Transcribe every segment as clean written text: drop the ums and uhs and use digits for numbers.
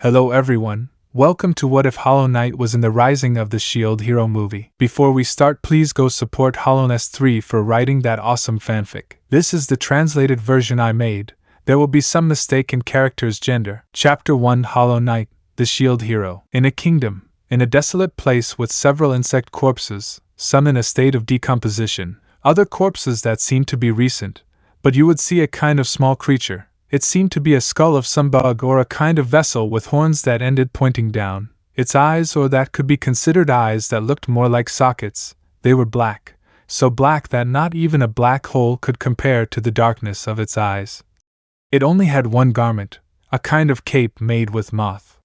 Hello everyone, welcome to What If Hollow Knight Was in the Rising of the Shield Hero movie. Before we start, please go support Hollowness3 for writing that awesome fanfic. This is the translated version I made. There will be some mistake in character's gender. Chapter 1 Hollow Knight, the Shield Hero. In a kingdom, in a desolate place with several insect corpses, some in a state of decomposition, other corpses that seemed to be recent, but you would see a kind of small creature. It seemed to be a skull of some bug or a kind of vessel with horns that ended pointing down. Its eyes, or that could be considered eyes that looked more like sockets, they were black, so black that not even a black hole could compare to the darkness of its eyes. It only had one garment, a kind of cape made with moth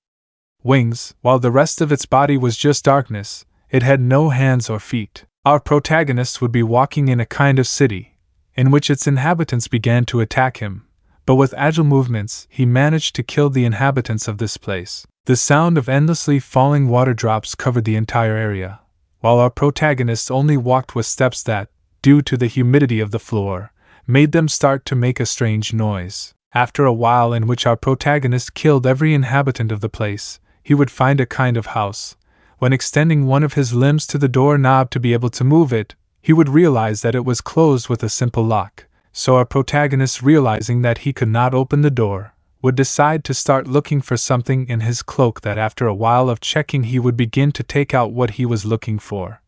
wings, while the rest of its body was just darkness. It had no hands or feet. Our protagonist would be walking in a kind of city, in which its inhabitants began to attack him. But with agile movements, he managed to kill the inhabitants of this place. The sound of endlessly falling water drops covered the entire area, while our protagonist only walked with steps that, due to the humidity of the floor, made them start to make a strange noise. After a while, in which our protagonist killed every inhabitant of the place, he would find a kind of house. When extending one of his limbs to the door knob to be able to move it, he would realize that it was closed with a simple lock. So our protagonist, realizing that he could not open the door, would decide to start looking for something in his cloak that after a while of checking he would begin to take out what he was looking for.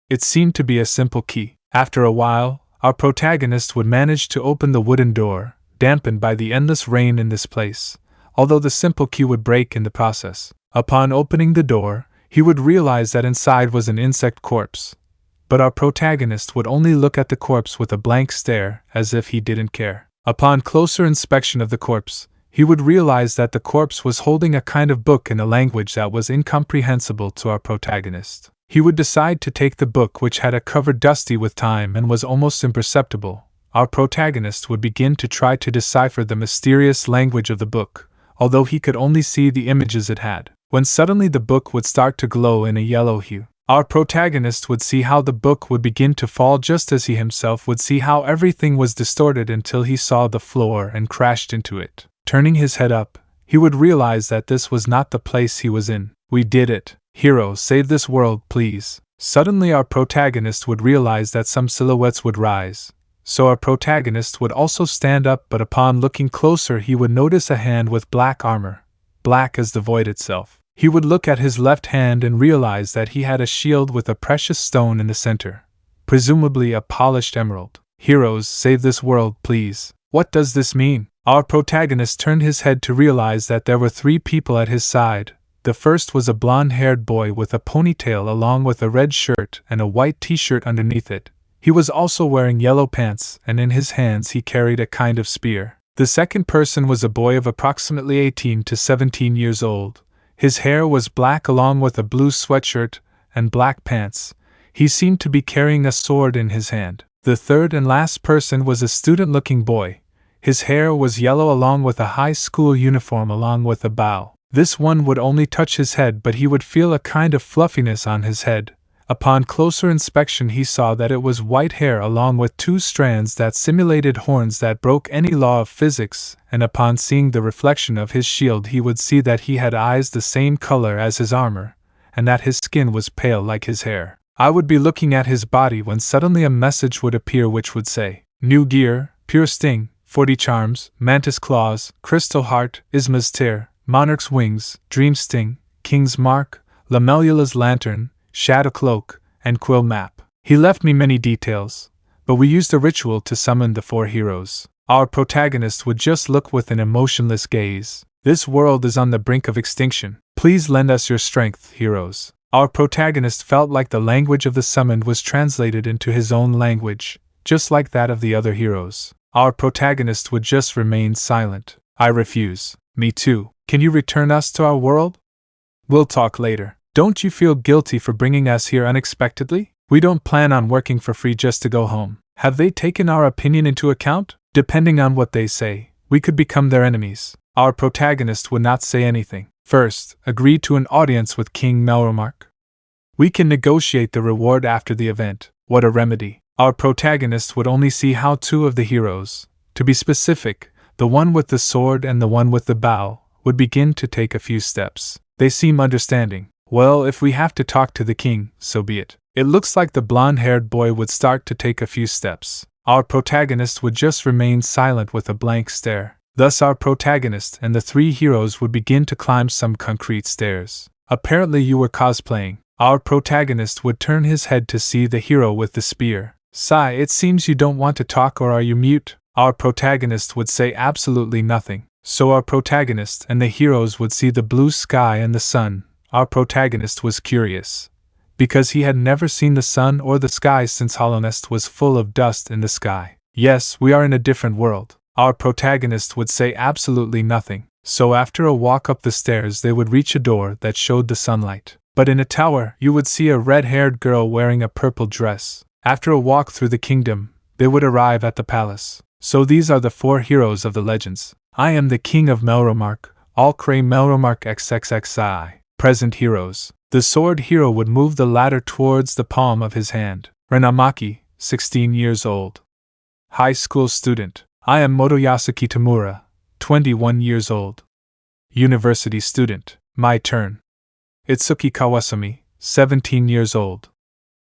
It seemed to be a simple key. After a while, our protagonist would manage to open the wooden door, dampened by the endless rain in this place, although the simple key would break in the process. Upon opening the door, he would realize that inside was an insect corpse. But our protagonist would only look at the corpse with a blank stare, as if he didn't care. Upon closer inspection of the corpse, he would realize that the corpse was holding a kind of book in a language that was incomprehensible to our protagonist. He would decide to take the book, which had a cover dusty with time and was almost imperceptible. Our protagonist would begin to try to decipher the mysterious language of the book, although he could only see the images it had. When suddenly the book would start to glow in a yellow hue. Our protagonist would see how the book would begin to fall, just as he himself would see how everything was distorted until he saw the floor and crashed into it. Turning his head up, he would realize that this was not the place he was in. We did it. Hero, save this world, please. Suddenly our protagonist would realize that some silhouettes would rise. So our protagonist would also stand up, but upon looking closer he would notice a hand with black armor, black as the void itself. He would look at his left hand and realize that he had a shield with a precious stone in the center, presumably a polished emerald. Heroes, save this world, please. What does this mean? Our protagonist turned his head to realize that there were three people at his side. The first was a blonde-haired boy with a ponytail along with a red shirt and a white t-shirt underneath it. He was also wearing yellow pants, and in his hands he carried a kind of spear. The second person was a boy of approximately 18 to 17 years old. His hair was black along with a blue sweatshirt and black pants. He seemed to be carrying a sword in his hand. The third and last person was a student-looking boy. His hair was yellow along with a high school uniform along with a bow. This one would only touch his head, but he would feel a kind of fluffiness on his head. Upon closer inspection he saw that it was white hair along with two strands that simulated horns that broke any law of physics, and upon seeing the reflection of his shield he would see that he had eyes the same color as his armor, and that his skin was pale like his hair. I would be looking at his body when suddenly a message would appear which would say, "New gear, pure sting, 40 charms, mantis claws, crystal heart, Isma's tear, monarch's wings, dream sting, king's mark, Lamellula's lantern, shadow cloak, and quill map." He left me many details, but we used a ritual to summon the four heroes. Our protagonist would just look with an emotionless gaze. This world is on the brink of extinction. Please lend us your strength, heroes. Our protagonist felt like the language of the summoned was translated into his own language, just like that of the other heroes. Our protagonist would just remain silent. I refuse. Me too. Can you return us to our world? We'll talk later. Don't you feel guilty for bringing us here unexpectedly? We don't plan on working for free just to go home. Have they taken our opinion into account? Depending on what they say, we could become their enemies. Our protagonist would not say anything. First, agree to an audience with King Melromark. We can negotiate the reward after the event. What a remedy. Our protagonist would only see how two of the heroes, to be specific, the one with the sword and the one with the bow, would begin to take a few steps. They seem understanding. Well, if we have to talk to the king, so be it. It looks like the blonde-haired boy would start to take a few steps. Our protagonist would just remain silent with a blank stare. Thus our protagonist and the three heroes would begin to climb some concrete stairs. Apparently you were cosplaying. Our protagonist would turn his head to see the hero with the spear. Sigh, it seems you don't want to talk, or are you mute? Our protagonist would say absolutely nothing. So our protagonist and the heroes would see the blue sky and the sun. Our protagonist was curious, because he had never seen the sun or the sky since Hollownest was full of dust in the sky. Yes, we are in a different world. Our protagonist would say absolutely nothing. So after a walk up the stairs they would reach a door that showed the sunlight. But in a tower you would see a red-haired girl wearing a purple dress. After a walk through the kingdom, they would arrive at the palace. So these are the four heroes of the legends. I am the king of Melromark, all Cray Melromark XXXI. Present heroes. The sword hero would move the ladder towards the palm of his hand. Renamaki, 16 years old. High school student. I am Motoyasu Kitamura, 21 years old. University student. My turn. Itsuki Kawasumi, 17 years old.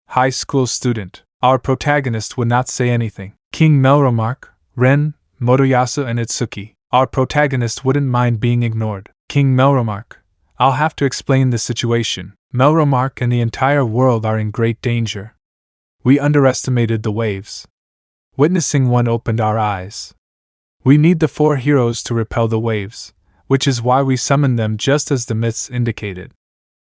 High school student. Our protagonist would not say anything. King Melromark, Ren, Motoyasu and Itsuki. Our protagonist wouldn't mind being ignored. King Melromark, I'll have to explain the situation. Melromark and the entire world are in great danger. We underestimated the waves. Witnessing one opened our eyes. We need the four heroes to repel the waves, which is why we summoned them just as the myths indicated.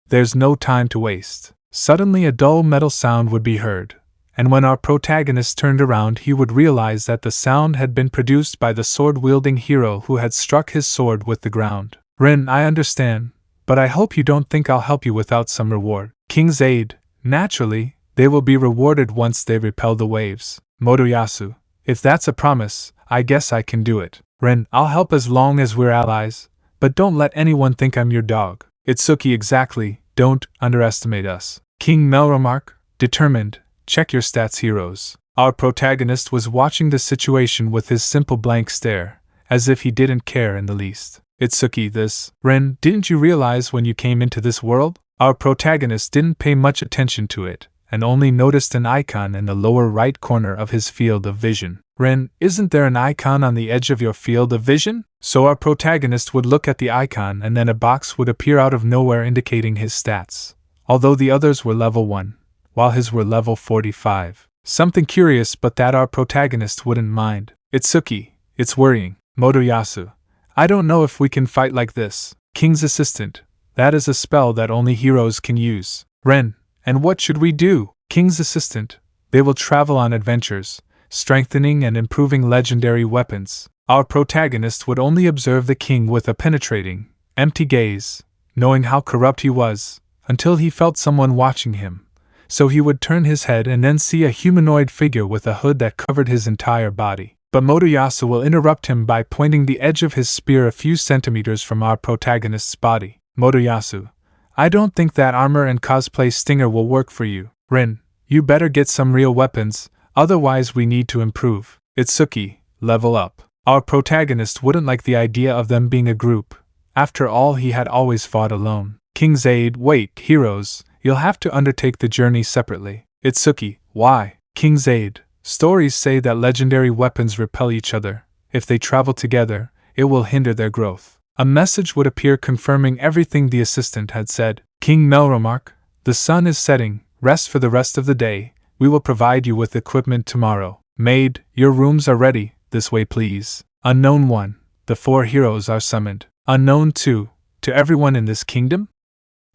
There's no time to waste. Suddenly a dull metal sound would be heard, and when our protagonist turned around he would realize that the sound had been produced by the sword-wielding hero who had struck his sword with the ground. Rin, I understand, but I hope you don't think I'll help you without some reward. King's aid. Naturally, they will be rewarded once they repel the waves. Motoyasu, if that's a promise, I guess I can do it. Ren, I'll help as long as we're allies, but don't let anyone think I'm your dog. Itsuki, exactly, don't underestimate us. King Melromark, determined, check your stats, heroes. Our protagonist was watching the situation with his simple blank stare, as if he didn't care in the least. Itsuki, this. Ren, didn't you realize when you came into this world? Our protagonist didn't pay much attention to it, and only noticed an icon in the lower right corner of his field of vision. Ren, isn't there an icon on the edge of your field of vision? So our protagonist would look at the icon and then a box would appear out of nowhere indicating his stats, although the others were level 1, while his were level 45. Something curious, but that our protagonist wouldn't mind. Itsuki, it's worrying. Motoyasu, I don't know if we can fight like this. King's assistant, that is a spell that only heroes can use. Ren, and what should we do? King's assistant, they will travel on adventures, strengthening and improving legendary weapons. Our protagonist would only observe the king with a penetrating, empty gaze, knowing how corrupt he was, until he felt someone watching him. So he would turn his head and then see a humanoid figure with a hood that covered his entire body. But Motoyasu will interrupt him by pointing the edge of his spear a few centimeters from our protagonist's body. Motoyasu, I don't think that armor and cosplay stinger will work for you. Rin, you better get some real weapons, otherwise we need to improve. Itsuki, level up. Our protagonist wouldn't like the idea of them being a group. After all, he had always fought alone. King's aid, wait, heroes, you'll have to undertake the journey separately. Itsuki, why? King's aid, stories say that legendary weapons repel each other. If they travel together, it will hinder their growth. A message would appear confirming everything the assistant had said. King Melromark, the sun is setting, rest for the rest of the day. We will provide you with equipment tomorrow. Maid, your rooms are ready, this way please. Unknown 1, the 4 heroes are summoned. Unknown 2, to everyone in this kingdom?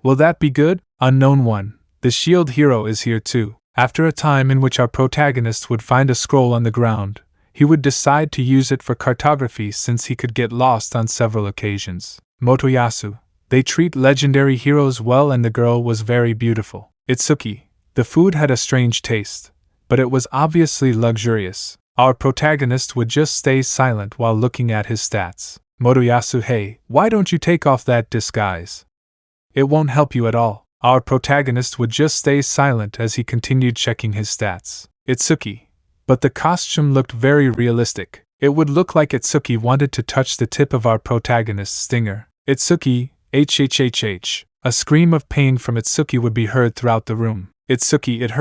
Will that be good? Unknown 1, the shield hero is here too. After a time in which our protagonist would find a scroll on the ground, he would decide to use it for cartography since he could get lost on several occasions. Motoyasu, they treat legendary heroes well and the girl was very beautiful. Itsuki, the food had a strange taste, but it was obviously luxurious. Our protagonist would just stay silent while looking at his stats. Motoyasu, hey, why don't you take off that disguise? It won't help you at all. Our protagonist would just stay silent as he continued checking his stats. Itsuki, but the costume looked very realistic. It would look like Itsuki wanted to touch the tip of our protagonist's stinger. Itsuki, hhhh. A scream of pain from Itsuki would be heard throughout the room. Itsuki, it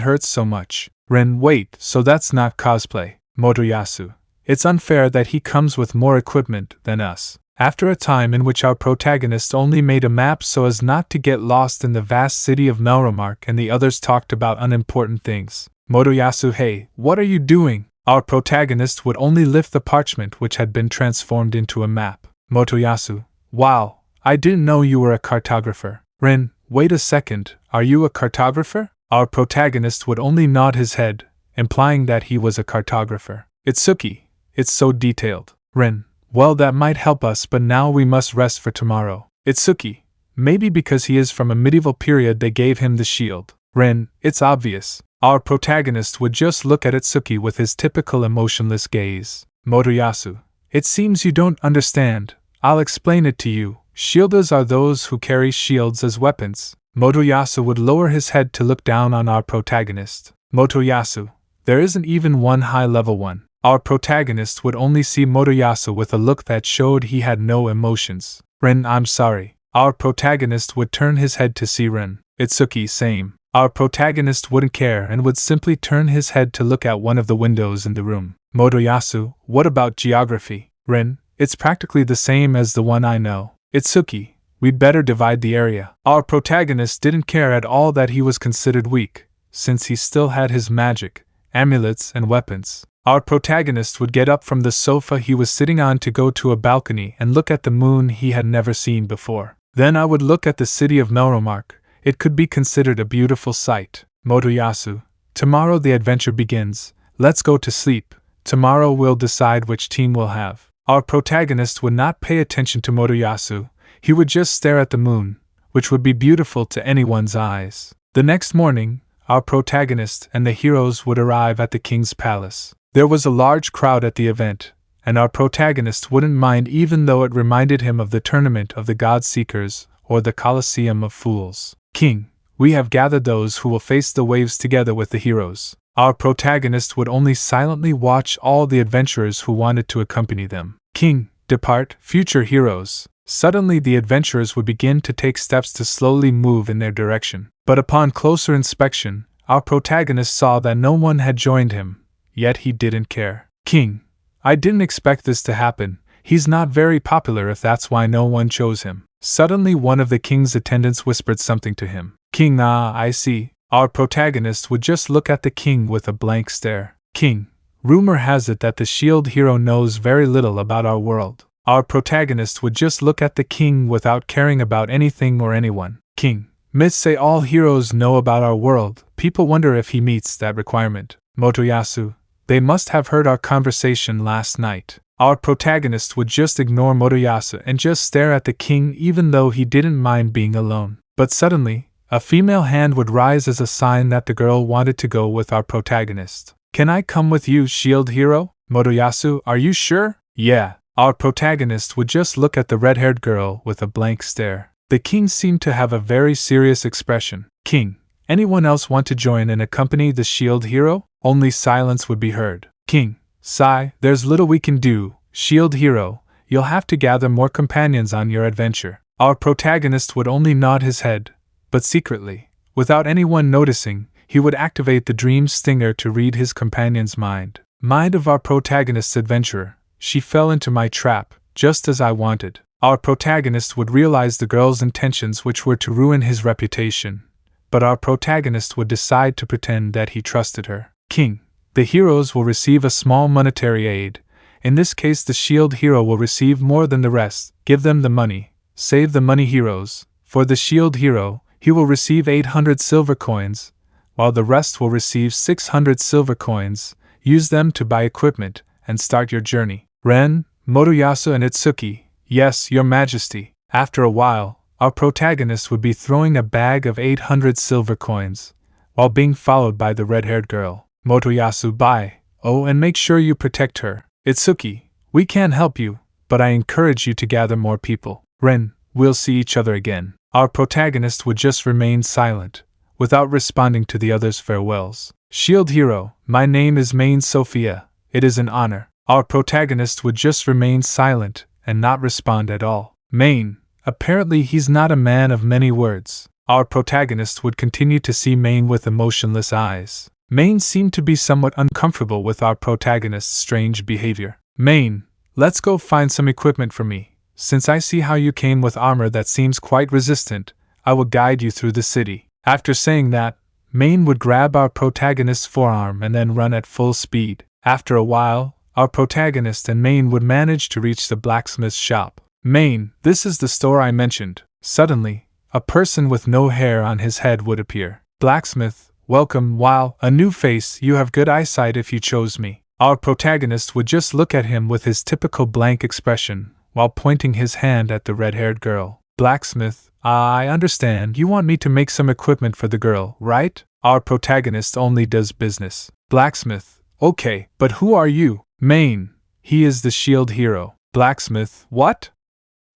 hurts so much. Ren, wait, so that's not cosplay. Motoyasu, it's unfair that he comes with more equipment than us. After a time in which our protagonist only made a map so as not to get lost in the vast city of Melromark and the others talked about unimportant things. Motoyasu, hey, what are you doing? Our protagonist would only lift the parchment which had been transformed into a map. Motoyasu, wow, I didn't know you were a cartographer. Ren, wait a second, are you a cartographer? Our protagonist would only nod his head, implying that he was a cartographer. Itsuki, it's so detailed. Ren, well, that might help us, but now we must rest for tomorrow. Itsuki, maybe because he is from a medieval period they gave him the shield. Ren, it's obvious. Our protagonist would just look at Itsuki with his typical emotionless gaze. Motoyasu, it seems you don't understand. I'll explain it to you. Shielders are those who carry shields as weapons. Motoyasu would lower his head to look down on our protagonist. Motoyasu, there isn't even one high-level one. Our protagonist would only see Motoyasu with a look that showed he had no emotions. Ren, I'm sorry. Our protagonist would turn his head to see Ren. Itsuki, same. Our protagonist wouldn't care and would simply turn his head to look at one of the windows in the room. Motoyasu, what about geography? Ren, it's practically the same as the one I know. Itsuki, we'd better divide the area. Our protagonist didn't care at all that he was considered weak, since he still had his magic, amulets, and weapons. Our protagonist would get up from the sofa he was sitting on to go to a balcony and look at the moon he had never seen before. Then I would look at the city of Melromark. It could be considered a beautiful sight. Motoyasu, tomorrow the adventure begins. Let's go to sleep. Tomorrow we'll decide which team we'll have. Our protagonist would not pay attention to Motoyasu. He would just stare at the moon, which would be beautiful to anyone's eyes. The next morning, our protagonist and the heroes would arrive at the king's palace. There was a large crowd at the event, and our protagonist wouldn't mind even though it reminded him of the tournament of the God Seekers or the Colosseum of Fools. King, we have gathered those who will face the waves together with the heroes. Our protagonist would only silently watch all the adventurers who wanted to accompany them. King, depart, future heroes. Suddenly the adventurers would begin to take steps to slowly move in their direction. But upon closer inspection, our protagonist saw that no one had joined him, yet he didn't care. King, I didn't expect this to happen. He's not very popular if that's why no one chose him. Suddenly one of the king's attendants whispered something to him. King, I see. Our protagonist would just look at the king with a blank stare. King, rumor has it that the shield hero knows very little about our world. Our protagonist would just look at the king without caring about anything or anyone. King, myths say all heroes know about our world. People wonder if he meets that requirement. Motoyasu, they must have heard our conversation last night. Our protagonist would just ignore Motoyasu and just stare at the king even though he didn't mind being alone. But suddenly, a female hand would rise as a sign that the girl wanted to go with our protagonist. Can I come with you, shield hero? Motoyasu, are you sure? Yeah. Our protagonist would just look at the red-haired girl with a blank stare. The king seemed to have a very serious expression. King, anyone else want to join and accompany the shield hero? Only silence would be heard. King, sigh, there's little we can do. Shield hero, you'll have to gather more companions on your adventure. Our protagonist would only nod his head, but secretly, without anyone noticing, he would activate the dream stinger to read his companion's mind. Mind of our protagonist's adventurer. She fell into my trap, just as I wanted. Our protagonist would realize the girl's intentions, which were to ruin his reputation, but our protagonist would decide to pretend that he trusted her. King, the heroes will receive a small monetary aid. In this case, the shield hero will receive more than the rest. Give them the money. Save the money, heroes. For the shield hero, he will receive 800 silver coins, while the rest will receive 600 silver coins. Use them to buy equipment and start your journey. Ren, Motoyasu, and Itsuki, yes, your majesty. After a while, our protagonist would be throwing a bag of 800 silver coins, while being followed by the red-haired girl. Motoyasu, bye. Oh, and make sure you protect her. Itsuki, we can't help you, but I encourage you to gather more people. Ren, we'll see each other again. Our protagonist would just remain silent, without responding to the others' farewells. Shield hero, my name is Main Sophia. It is an honor. Our protagonist would just remain silent and not respond at all. Main, apparently he's not a man of many words. Our protagonist would continue to see Main with emotionless eyes. Main seemed to be somewhat uncomfortable with our protagonist's strange behavior. Main, let's go find some equipment for me. Since I see how you came with armor that seems quite resistant, I will guide you through the city. After saying that, Main would grab our protagonist's forearm and then run at full speed. After a while, our protagonist and Main would manage to reach the blacksmith's shop. Main, this is the store I mentioned. Suddenly, a person with no hair on his head would appear. Blacksmith, welcome. Wow, a new face. You have good eyesight if you chose me. Our protagonist would just look at him with his typical blank expression, while pointing his hand at the red-haired girl. Blacksmith, I understand you want me to make some equipment for the girl, right? Our protagonist only does business. Blacksmith, okay, but who are you? Main, he is the shield hero. Blacksmith, what?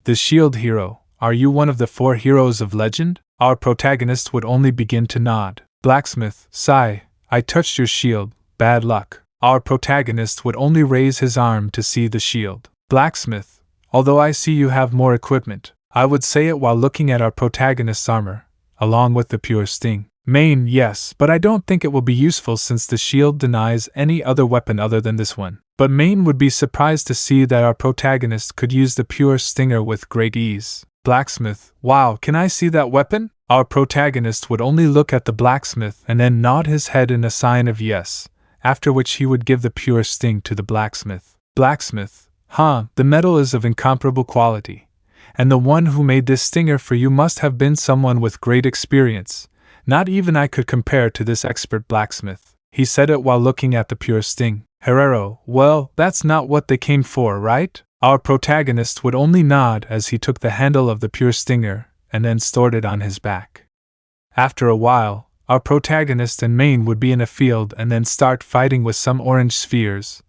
The shield hero, are you one of the 4 heroes of legend? Our protagonist would only begin to nod. Blacksmith, sigh, I touched your shield, bad luck. Our protagonist would only raise his arm to see the shield. Blacksmith, although I see you have more equipment, I would say it while looking at our protagonist's armor, along with the pure sting. Main, yes, but I don't think it will be useful since the shield denies any other weapon other than this one. But Main would be surprised to see that our protagonist could use the pure stinger with great ease. Blacksmith, wow, can I see that weapon? Our protagonist would only look at the blacksmith and then nod his head in a sign of yes, after which he would give the pure sting to the blacksmith. Blacksmith, the metal is of incomparable quality, and the one who made this stinger for you must have been someone with great experience. Not even I could compare to this expert blacksmith. He said it while looking at the pure sting. Herrero, well, that's not what they came for, right? Our protagonist would only nod as he took the handle of the pure stinger and then stored it on his back. After a while, our protagonist and Main would be in a field and then start fighting with some orange spheres,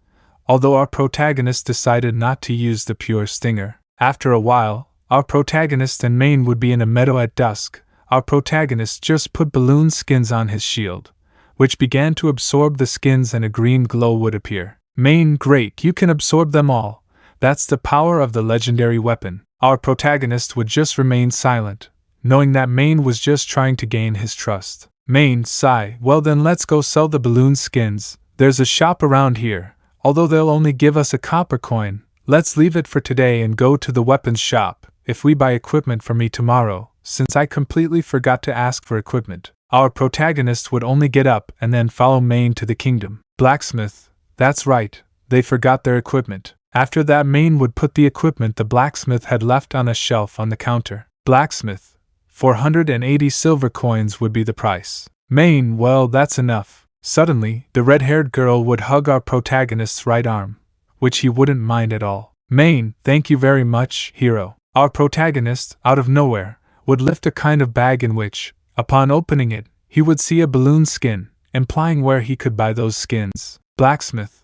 although our protagonist decided not to use the pure stinger. After a while, our protagonist and Main would be in a meadow at dusk. Our protagonist just put balloon skins on his shield, which began to absorb the skins and a green glow would appear. Main, great, you can absorb them all. That's the power of the legendary weapon. Our protagonist would just remain silent, knowing that Main was just trying to gain his trust. Main, sigh, well then let's go sell the balloon skins. There's a shop around here, although they'll only give us a copper coin. Let's leave it for today and go to the weapons shop. If we buy equipment for me tomorrow, since I completely forgot to ask for equipment. Our protagonist would only get up and then follow Main to the kingdom. Blacksmith, that's right, they forgot their equipment. After that, Main would put the equipment the blacksmith had left on a shelf on the counter. Blacksmith, 480 silver coins would be the price. Main, well, that's enough. Suddenly, the red-haired girl would hug our protagonist's right arm, which he wouldn't mind at all. Main, thank you very much, hero. Our protagonist, out of nowhere, would lift a kind of bag in which, upon opening it, he would see a balloon skin, implying where he could buy those skins. Blacksmith,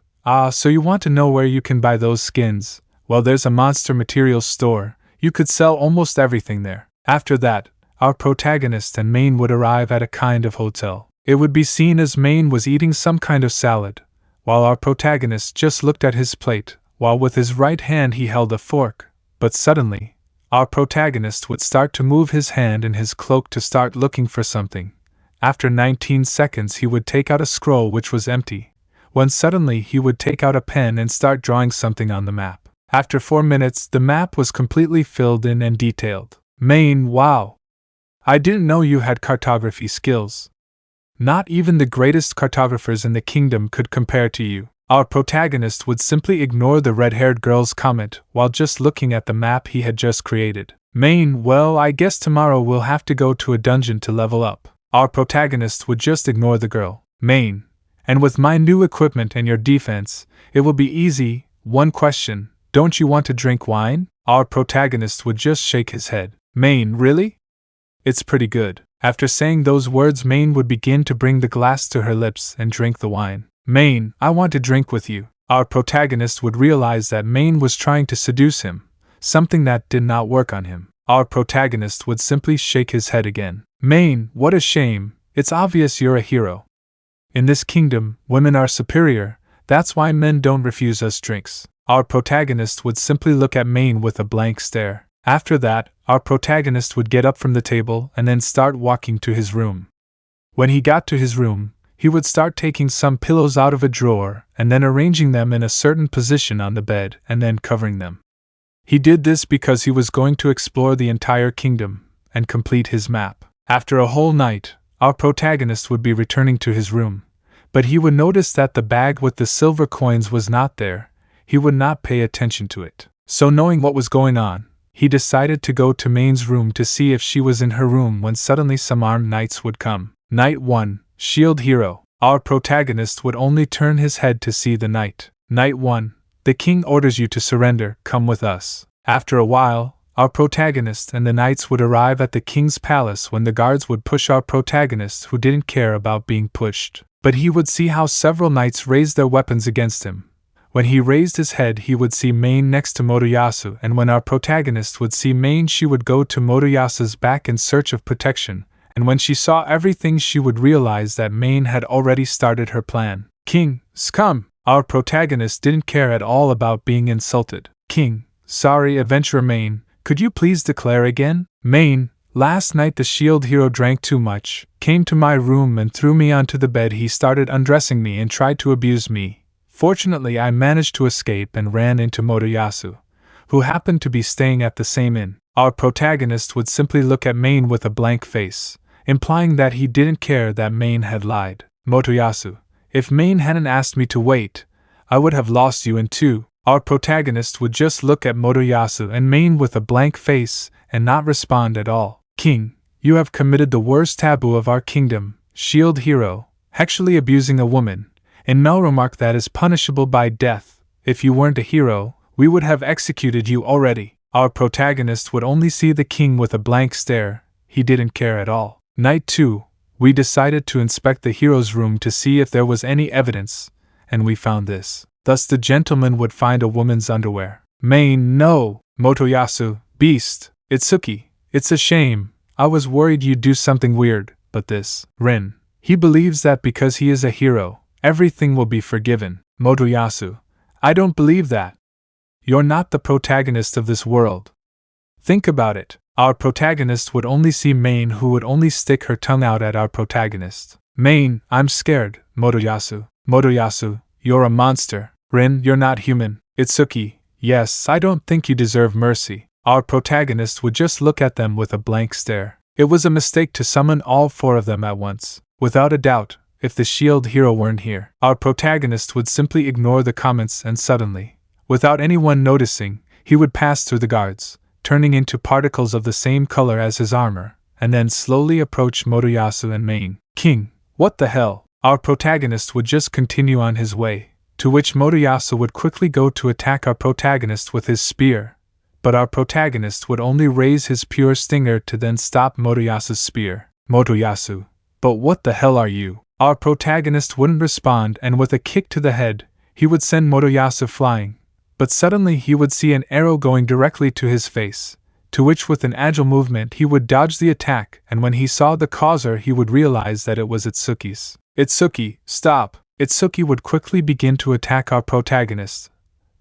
so you want to know where you can buy those skins? Well, there's a monster materials store. You could sell almost everything there. After that, our protagonist and Main would arrive at a kind of hotel. It would be seen as Main was eating some kind of salad, while our protagonist just looked at his plate, while with his right hand he held a fork. But suddenly, our protagonist would start to move his hand in his cloak to start looking for something. After 19 seconds he would take out a scroll which was empty, when suddenly he would take out a pen and start drawing something on the map. After 4 minutes the map was completely filled in and detailed. Main, wow! I didn't know you had cartography skills. Not even the greatest cartographers in the kingdom could compare to you. Our protagonist would simply ignore the red-haired girl's comment while just looking at the map he had just created. Main, well, I guess tomorrow we'll have to go to a dungeon to level up. Our protagonist would just ignore the girl. Main, and with my new equipment and your defense, it will be easy. One question, don't you want to drink wine? Our protagonist would just shake his head. Main, really? It's pretty good. After saying those words, Main would begin to bring the glass to her lips and drink the wine. Main, I want to drink with you. Our protagonist would realize that Main was trying to seduce him, something that did not work on him. Our protagonist would simply shake his head again. Main, what a shame. It's obvious you're a hero. In this kingdom, women are superior, that's why men don't refuse us drinks. Our protagonist would simply look at Main with a blank stare. After that, our protagonist would get up from the table and then start walking to his room. When he got to his room, he would start taking some pillows out of a drawer and then arranging them in a certain position on the bed and then covering them. He did this because he was going to explore the entire kingdom and complete his map. After a whole night, our protagonist would be returning to his room, but he would notice that the bag with the silver coins was not there. He would not pay attention to it. So knowing what was going on, he decided to go to Main's room to see if she was in her room when suddenly some armed knights would come. Knight 1, Shield Hero. Our protagonist would only turn his head to see the knight. Knight 1, the king orders you to surrender, come with us. After a while, our protagonist and the knights would arrive at the king's palace when the guards would push our protagonist who didn't care about being pushed. But he would see how several knights raised their weapons against him. When he raised his head he would see Main next to Motoyasu, and when our protagonist would see Main she would go to Motoyasu's back in search of protection, and when she saw everything she would realize that Main had already started her plan. King, scum! Our protagonist didn't care at all about being insulted. King, sorry adventurer Main, could you please declare again? Main, last night the shield hero drank too much, came to my room and threw me onto the bed. He started undressing me and tried to abuse me. Fortunately I managed to escape and ran into Motoyasu, who happened to be staying at the same inn. Our protagonist would simply look at Main with a blank face, implying that he didn't care that Main had lied. Motoyasu, if Main hadn't asked me to wait, I would have lost you in two. Our protagonist would just look at Motoyasu and Main with a blank face and not respond at all. King, you have committed the worst taboo of our kingdom, shield hero, actually abusing a woman. In Melromark that is punishable by death. If you weren't a hero, we would have executed you already. Our protagonist would only see the king with a blank stare. He didn't care at all. Night 2, we decided to inspect the hero's room to see if there was any evidence, and we found this. Thus the gentleman would find a woman's underwear. Main, no! Motoyasu, beast! Itsuki, it's a shame. I was worried you'd do something weird, but this. Rin. He believes that because he is a hero, everything will be forgiven. Motoyasu, I don't believe that. You're not the protagonist of this world. Think about it. Our protagonist would only see Main, who would only stick her tongue out at our protagonist. Main, I'm scared. Motoyasu. Motoyasu, you're a monster. Rin, you're not human. Itsuki, yes, I don't think you deserve mercy. Our protagonist would just look at them with a blank stare. It was a mistake to summon all four of them at once. Without a doubt, if the shield hero weren't here, our protagonist would simply ignore the comments and suddenly, without anyone noticing, he would pass through the guards, turning into particles of the same color as his armor, and then slowly approach Motoyasu and Main. King, what the hell? Our protagonist would just continue on his way, to which Motoyasu would quickly go to attack our protagonist with his spear, but our protagonist would only raise his pure stinger to then stop Motoyasu's spear. Motoyasu, but what the hell are you? Our protagonist wouldn't respond, and with a kick to the head, he would send Motoyasu flying. But suddenly he would see an arrow going directly to his face, to which with an agile movement he would dodge the attack, and when he saw the causer he would realize that it was Itsuki's. Itsuki, stop! Itsuki would quickly begin to attack our protagonist,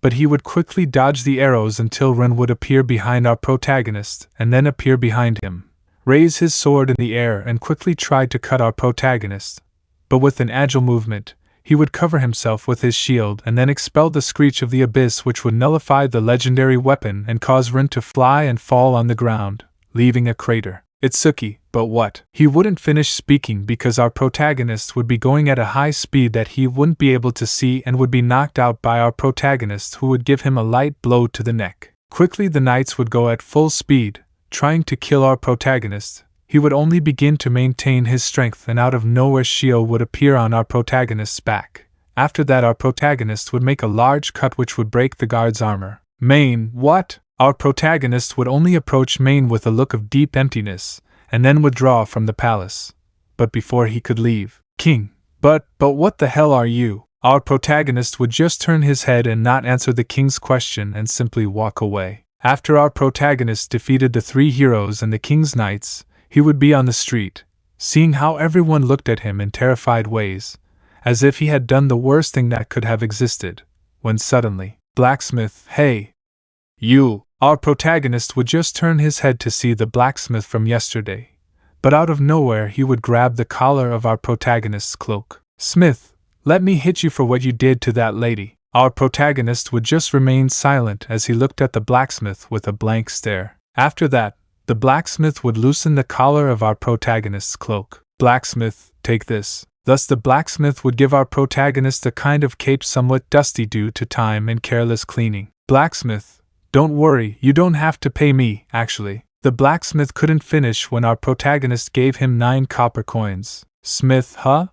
but he would quickly dodge the arrows until Ren would appear behind our protagonist, and then appear behind him, raise his sword in the air and quickly try to cut our protagonist. But with an agile movement, he would cover himself with his shield and then expel the screech of the abyss, which would nullify the legendary weapon and cause Rin to fly and fall on the ground, leaving a crater. Itsuki, but what? He wouldn't finish speaking because our protagonist would be going at a high speed that he wouldn't be able to see and would be knocked out by our protagonist, who would give him a light blow to the neck. Quickly the knights would go at full speed, trying to kill our protagonist. He would only begin to maintain his strength, and out of nowhere Shio would appear on our protagonist's back. After that our protagonist would make a large cut which would break the guard's armor. Main, what? Our protagonist would only approach Main with a look of deep emptiness, and then withdraw from the palace. But before he could leave, King, but what the hell are you? Our protagonist would just turn his head and not answer the king's question and simply walk away. After our protagonist defeated the three heroes and the king's knights, he would be on the street, seeing how everyone looked at him in terrified ways, as if he had done the worst thing that could have existed, when suddenly, blacksmith, hey! You! Our protagonist would just turn his head to see the blacksmith from yesterday, but out of nowhere he would grab the collar of our protagonist's cloak. "Smith, let me hit you for what you did to that lady." Our protagonist would just remain silent as he looked at the blacksmith with a blank stare. After that, the blacksmith would loosen the collar of our protagonist's cloak. "Blacksmith, take this." Thus the blacksmith would give our protagonist a kind of cape somewhat dusty due to time and careless cleaning. "Blacksmith, don't worry, you don't have to pay me, actually." The blacksmith couldn't finish when our protagonist gave him 9 copper coins. "Smith, huh?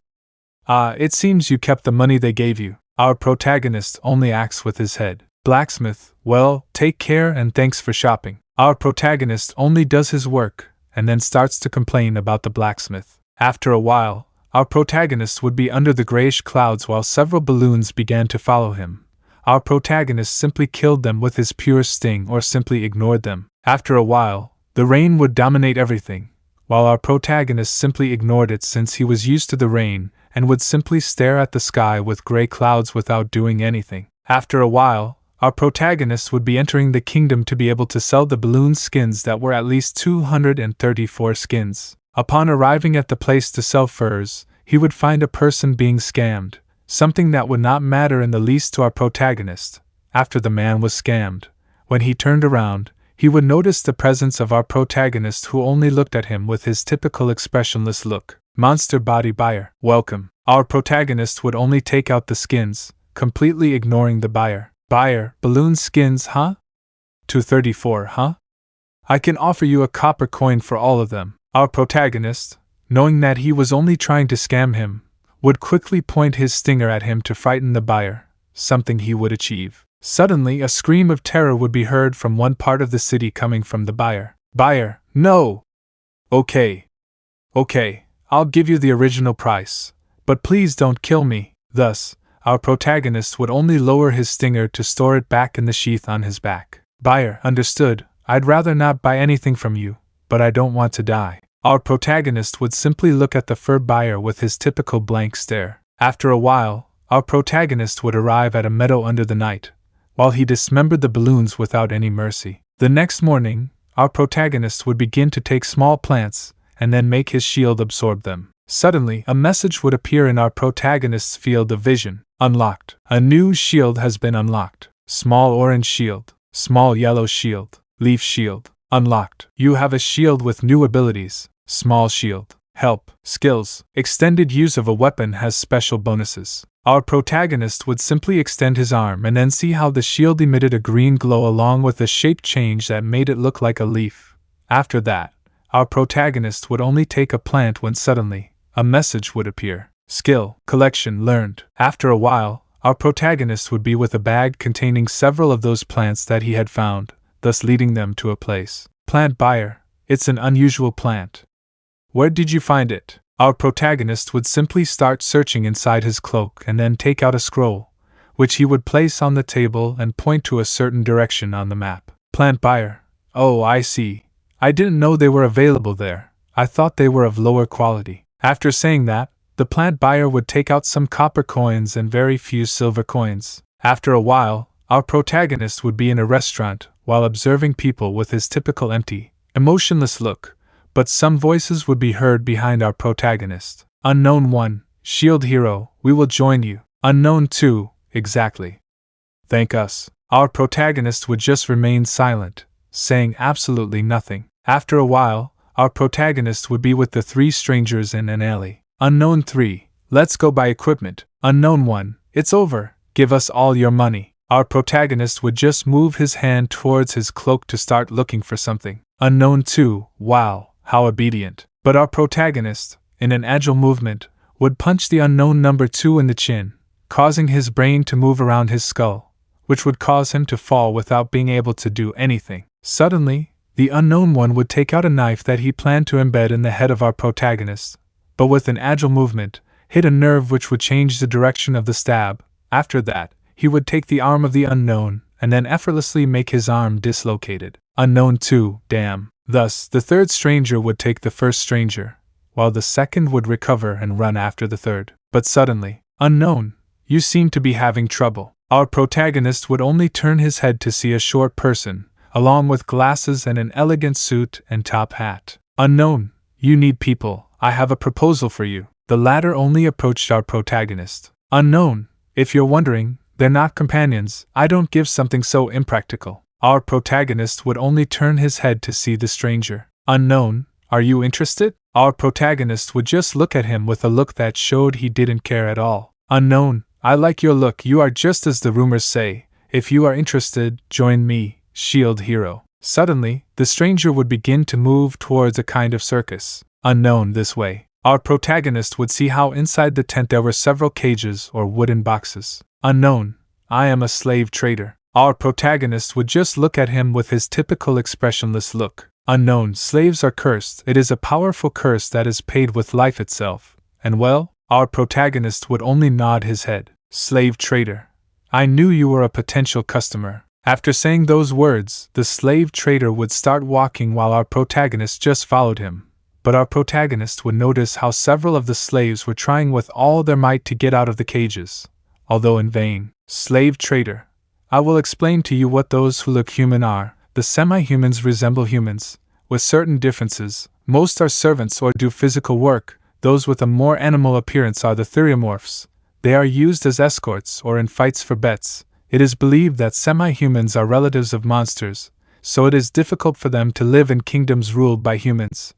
It seems you kept the money they gave you." Our protagonist only acts with his head. "Blacksmith, well, take care and thanks for shopping." Our protagonist only does his work, and then starts to complain about the blacksmith. After a while, our protagonist would be under the grayish clouds while several balloons began to follow him. Our protagonist simply killed them with his pure sting or simply ignored them. After a while, the rain would dominate everything, while our protagonist simply ignored it since he was used to the rain and would simply stare at the sky with gray clouds without doing anything. After a while, our protagonist would be entering the kingdom to be able to sell the balloon skins that were at least 234 skins. Upon arriving at the place to sell furs, he would find a person being scammed, something that would not matter in the least to our protagonist. After the man was scammed, when he turned around, he would notice the presence of our protagonist who only looked at him with his typical expressionless look. "Monster body buyer, welcome." Our protagonist would only take out the skins, completely ignoring the buyer. "Buyer, balloon skins, huh? 234, huh? I can offer you a copper coin for all of them." Our protagonist, knowing that he was only trying to scam him, would quickly point his stinger at him to frighten the buyer, something he would achieve. Suddenly, a scream of terror would be heard from one part of the city coming from the buyer. "Buyer, no!" Okay, I'll give you the original price, but please don't kill me." Thus, our protagonist would only lower his stinger to store it back in the sheath on his back. "Buyer, understood, I'd rather not buy anything from you, but I don't want to die." Our protagonist would simply look at the fur buyer with his typical blank stare. After a while, our protagonist would arrive at a meadow under the night, while he dismembered the balloons without any mercy. The next morning, our protagonist would begin to take small plants, and then make his shield absorb them. Suddenly, a message would appear in our protagonist's field of vision. "Unlocked. A new shield has been unlocked. Small orange shield. Small yellow shield. Leaf shield. Unlocked. You have a shield with new abilities. Small shield. Help. Skills. Extended use of a weapon has special bonuses." Our protagonist would simply extend his arm and then see how the shield emitted a green glow along with a shape change that made it look like a leaf. After that, our protagonist would only take a plant when suddenly, a message would appear. "Skill. Collection learned." After a while, our protagonist would be with a bag containing several of those plants that he had found, thus leading them to a place. "Plant buyer, it's an unusual plant. Where did you find it?" Our protagonist would simply start searching inside his cloak and then take out a scroll, which he would place on the table and point to a certain direction on the map. "Plant buyer, oh, I see. I didn't know they were available there. I thought they were of lower quality." After saying that, the plant buyer would take out some copper coins and very few silver coins. After a while, our protagonist would be in a restaurant while observing people with his typical empty, emotionless look, but some voices would be heard behind our protagonist. "Unknown 1, Shield Hero, we will join you." "Unknown 2, exactly. Thank us." Our protagonist would just remain silent, saying absolutely nothing. After a while, our protagonist would be with the 3 strangers in an alley. "Unknown 3, let's go buy equipment." "Unknown 1, it's over, give us all your money." Our protagonist would just move his hand towards his cloak to start looking for something. "Unknown 2, wow, how obedient." But our protagonist, in an agile movement, would punch the unknown number 2 in the chin, causing his brain to move around his skull, which would cause him to fall without being able to do anything. Suddenly, the unknown 1 would take out a knife that he planned to embed in the head of our protagonist, but with an agile movement, hit a nerve which would change the direction of the stab. After that, he would take the arm of the unknown, and then effortlessly make his arm dislocated. "Unknown 2, damn." Thus, the 3rd stranger would take the 1st stranger, while the 2nd would recover and run after the 3rd. But suddenly, "Unknown, you seem to be having trouble." Our protagonist would only turn his head to see a short person, along with glasses and an elegant suit and top hat. Unknown, you need people, I have a proposal for you. The latter only approached our protagonist. Unknown, if you're wondering, they're not companions, I don't give something so impractical. Our protagonist would only turn his head to see the stranger. Unknown, are you interested? Our protagonist would just look at him with a look that showed he didn't care at all. Unknown, I like your look, you are just as the rumors say. If you are interested, join me, Shield Hero. Suddenly, the stranger would begin to move towards a kind of circus. Unknown, this way. Our protagonist would see how inside the tent there were several cages or wooden boxes. Unknown, I am a slave trader. Our protagonist would just look at him with his typical expressionless look. Unknown, slaves are cursed. It is a powerful curse that is paid with life itself. And well, our protagonist would only nod his head. Slave trader. I knew you were a potential customer. After saying those words, the slave trader would start walking while our protagonist just followed him. But our protagonist would notice how several of the slaves were trying with all their might to get out of the cages, although in vain. Slave trader. I will explain to you what those who look human are. The semi-humans resemble humans, with certain differences. Most are servants or do physical work. Those with a more animal appearance are the theriomorphs. They are used as escorts or in fights for bets. It is believed that semi-humans are relatives of monsters, so it is difficult for them to live in kingdoms ruled by humans.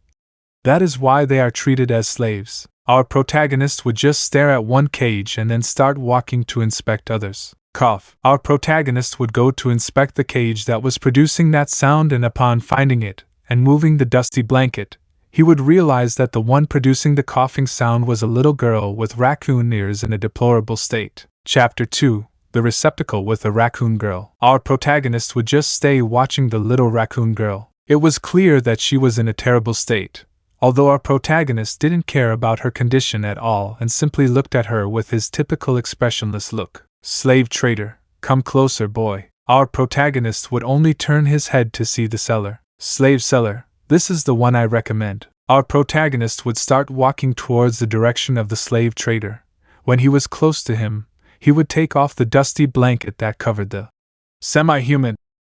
That is why they are treated as slaves. Our protagonist would just stare at one cage and then start walking to inspect others. Cough. Our protagonist would go to inspect the cage that was producing that sound, and upon finding it, and moving the dusty blanket, he would realize that the one producing the coughing sound was a little girl with raccoon ears in a deplorable state. Chapter 2. The Receptacle with a Raccoon Girl. Our protagonist would just stay watching the little raccoon girl. It was clear that she was in a terrible state, although our protagonist didn't care about her condition at all and simply looked at her with his typical expressionless look. Slave trader, come closer, boy. Our protagonist would only turn his head to see the seller. Slave seller, this is the one I recommend. Our protagonist would start walking towards the direction of the slave trader. When he was close to him, he would take off the dusty blanket that covered the semi-human,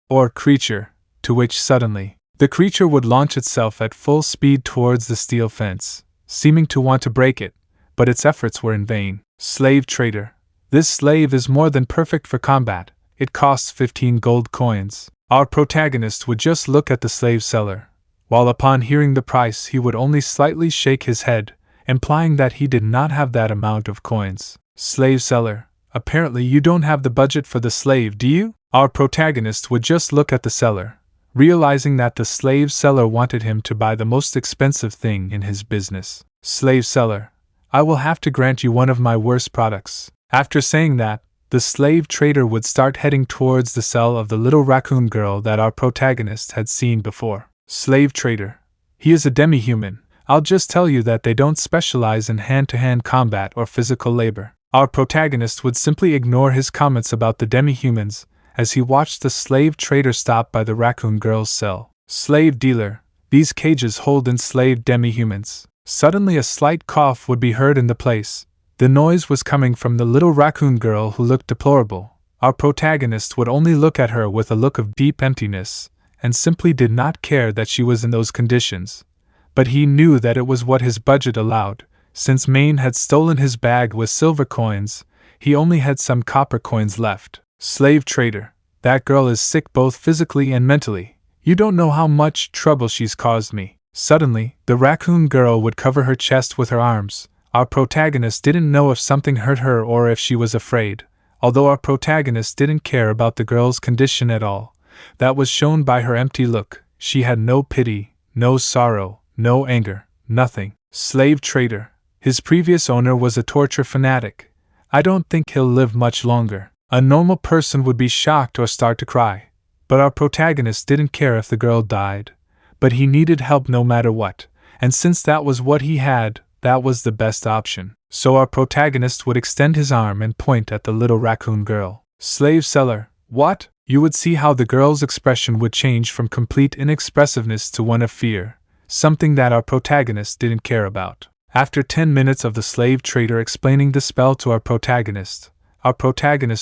or creature, to which suddenly, the creature would launch itself at full speed towards the steel fence, seeming to want to break it, but its efforts were in vain. Slave trader, this slave is more than perfect for combat. It costs 15 gold coins. Our protagonist would just look at the slave seller, while upon hearing the price he would only slightly shake his head, implying that he did not have that amount of coins. Slave seller, apparently you don't have the budget for the slave, do you? Our protagonist would just look at the seller, realizing that the slave seller wanted him to buy the most expensive thing in his business. Slave seller, I will have to grant you one of my worst products. After saying that, the slave trader would start heading towards the cell of the little raccoon girl that our protagonist had seen before. Slave trader, he is a demi-human. I'll just tell you that they don't specialize in hand-to-hand combat or physical labor. Our protagonist would simply ignore his comments about the demi-humans as he watched the slave trader stop by the raccoon girl's cell. Slave dealer, these cages hold enslaved demi-humans. Suddenly a slight cough would be heard in the place. The noise was coming from the little raccoon girl who looked deplorable. Our protagonist would only look at her with a look of deep emptiness, and simply did not care that she was in those conditions. But he knew that it was what his budget allowed. Since Maine had stolen his bag with silver coins, he only had some copper coins left. Slave trader, that girl is sick both physically and mentally. You don't know how much trouble she's caused me. Suddenly, the raccoon girl would cover her chest with her arms. Our protagonist didn't know if something hurt her or if she was afraid, although our protagonist didn't care about the girl's condition at all. That was shown by her empty look. She had no pity, no sorrow, no anger, nothing. Slave trader, his previous owner was a torture fanatic. I don't think he'll live much longer. A normal person would be shocked or start to cry. But our protagonist didn't care if the girl died. But he needed help no matter what, and since that was what he had, that was the best option. So our protagonist would extend his arm and point at the little raccoon girl. Slave seller, what? You would see how the girl's expression would change from complete inexpressiveness to one of fear, something that our protagonist didn't care about. After 10 minutes of the slave trader explaining the spell to our protagonist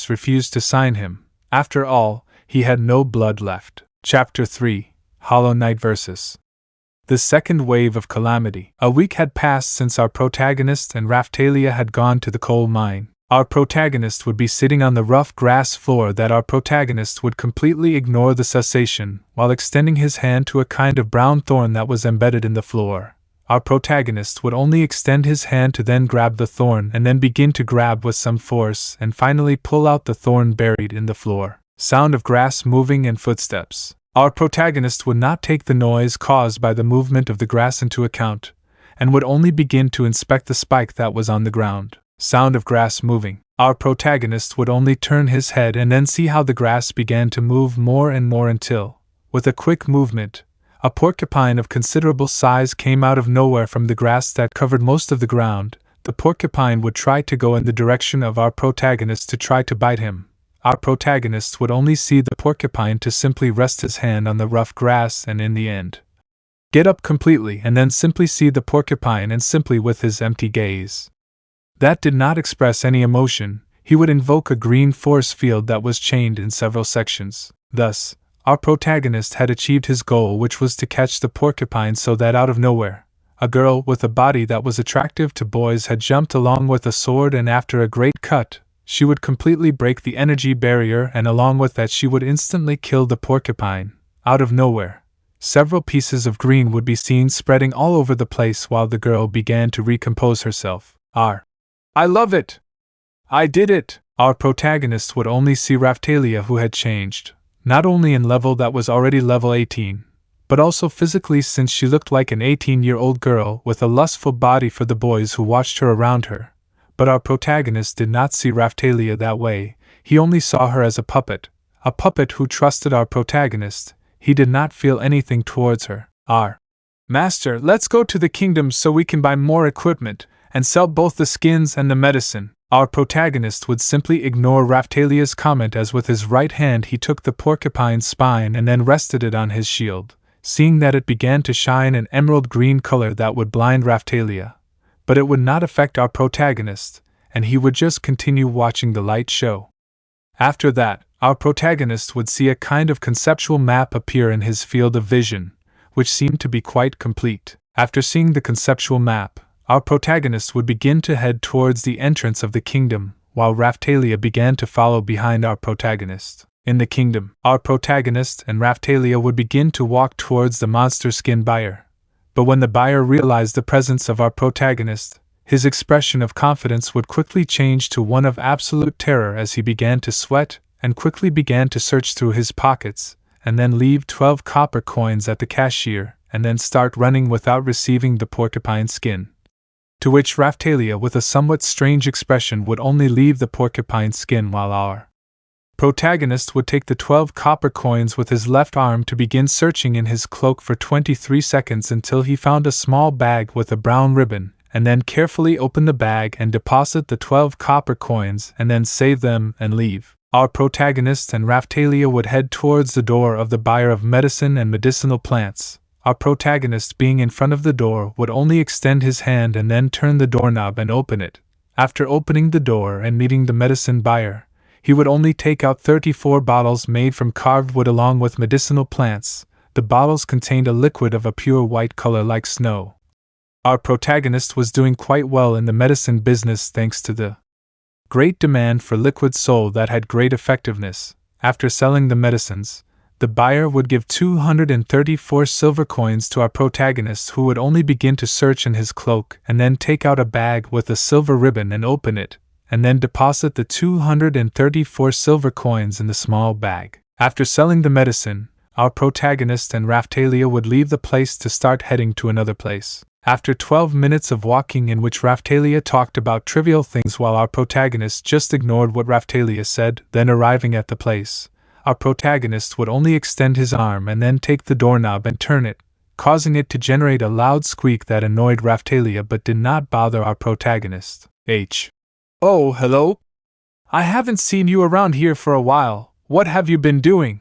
refused to sign him. After all, he had no blood left. Chapter 3: Hollow Knight vs. The second wave of calamity. A week had passed since our protagonist and Raphtalia had gone to the coal mine. Our protagonist would be sitting on the rough grass floor that our protagonist would completely ignore the cessation while extending his hand to a kind of brown thorn that was embedded in the floor. Our protagonist would only extend his hand to then grab the thorn and then begin to grab with some force and finally pull out the thorn buried in the floor. Sound of grass moving and footsteps. Our protagonist would not take the noise caused by the movement of the grass into account, and would only begin to inspect the spike that was on the ground. Sound of grass moving. Our protagonist would only turn his head and then see how the grass began to move more and more until, with a quick movement, a porcupine of considerable size came out of nowhere from the grass that covered most of the ground. The porcupine would try to go in the direction of our protagonist to try to bite him. Our protagonist would only see the porcupine to simply rest his hand on the rough grass and in the end get up completely and then simply see the porcupine and simply with his empty gaze. That did not express any emotion. He would invoke a green force field that was chained in several sections. Thus, our protagonist had achieved his goal, which was to catch the porcupine, so that out of nowhere, a girl with a body that was attractive to boys had jumped along with a sword, and after a great cut, she would completely break the energy barrier, and along with that she would instantly kill the porcupine. Out of nowhere, several pieces of green would be seen spreading all over the place while the girl began to recompose herself. I love it! I did it! Our protagonist would only see Raphtalia, who had changed, not only in level that was already level 18, but also physically, since she looked like an 18-year-old girl with a lustful body for the boys who watched her around her. But our protagonist did not see Raphtalia that way. He only saw her as a puppet who trusted our protagonist. He did not feel anything towards her. Master, let's go to the kingdom so we can buy more equipment and sell both the skins and the medicine. Our protagonist would simply ignore Raphtalia's comment as with his right hand he took the porcupine's spine and then rested it on his shield, seeing that it began to shine an emerald green color that would blind Raphtalia. But it would not affect our protagonist, and he would just continue watching the light show. After that, our protagonist would see a kind of conceptual map appear in his field of vision, which seemed to be quite complete. After seeing the conceptual map, our protagonist would begin to head towards the entrance of the kingdom, while Raphtalia began to follow behind our protagonist. In the kingdom, our protagonist and Raphtalia would begin to walk towards the monster skin buyer. But when the buyer realized the presence of our protagonist, his expression of confidence would quickly change to one of absolute terror as he began to sweat and quickly began to search through his pockets, and then leave 12 copper coins at the cashier, and then start running without receiving the porcupine skin. To which Raphtalia, with a somewhat strange expression, would only leave the porcupine skin, while our protagonist would take the 12 copper coins with his left arm to begin searching in his cloak for 23 seconds until he found a small bag with a brown ribbon, and then carefully open the bag and deposit the 12 copper coins and then save them and leave. Our protagonist and Raphtalia would head towards the door of the buyer of medicine and medicinal plants. Our protagonist, being in front of the door, would only extend his hand and then turn the doorknob and open it. After opening the door and meeting the medicine buyer, he would only take out 34 bottles made from carved wood along with medicinal plants. The bottles contained a liquid of a pure white color like snow. Our protagonist was doing quite well in the medicine business thanks to the great demand for liquid soul that had great effectiveness. After selling the medicines, the buyer would give 234 silver coins to our protagonist, who would only begin to search in his cloak and then take out a bag with a silver ribbon and open it, and then deposit the 234 silver coins in the small bag. After selling the medicine, our protagonist and Raphtalia would leave the place to start heading to another place. After 12 minutes of walking in which Raphtalia talked about trivial things while our protagonist just ignored what Raphtalia said, then arriving at the place, our protagonist would only extend his arm and then take the doorknob and turn it, causing it to generate a loud squeak that annoyed Raphtalia but did not bother our protagonist. Oh, hello? I haven't seen you around here for a while. What have you been doing?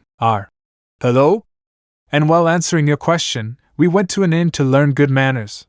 Hello? And while answering your question, we went to an inn to learn good manners.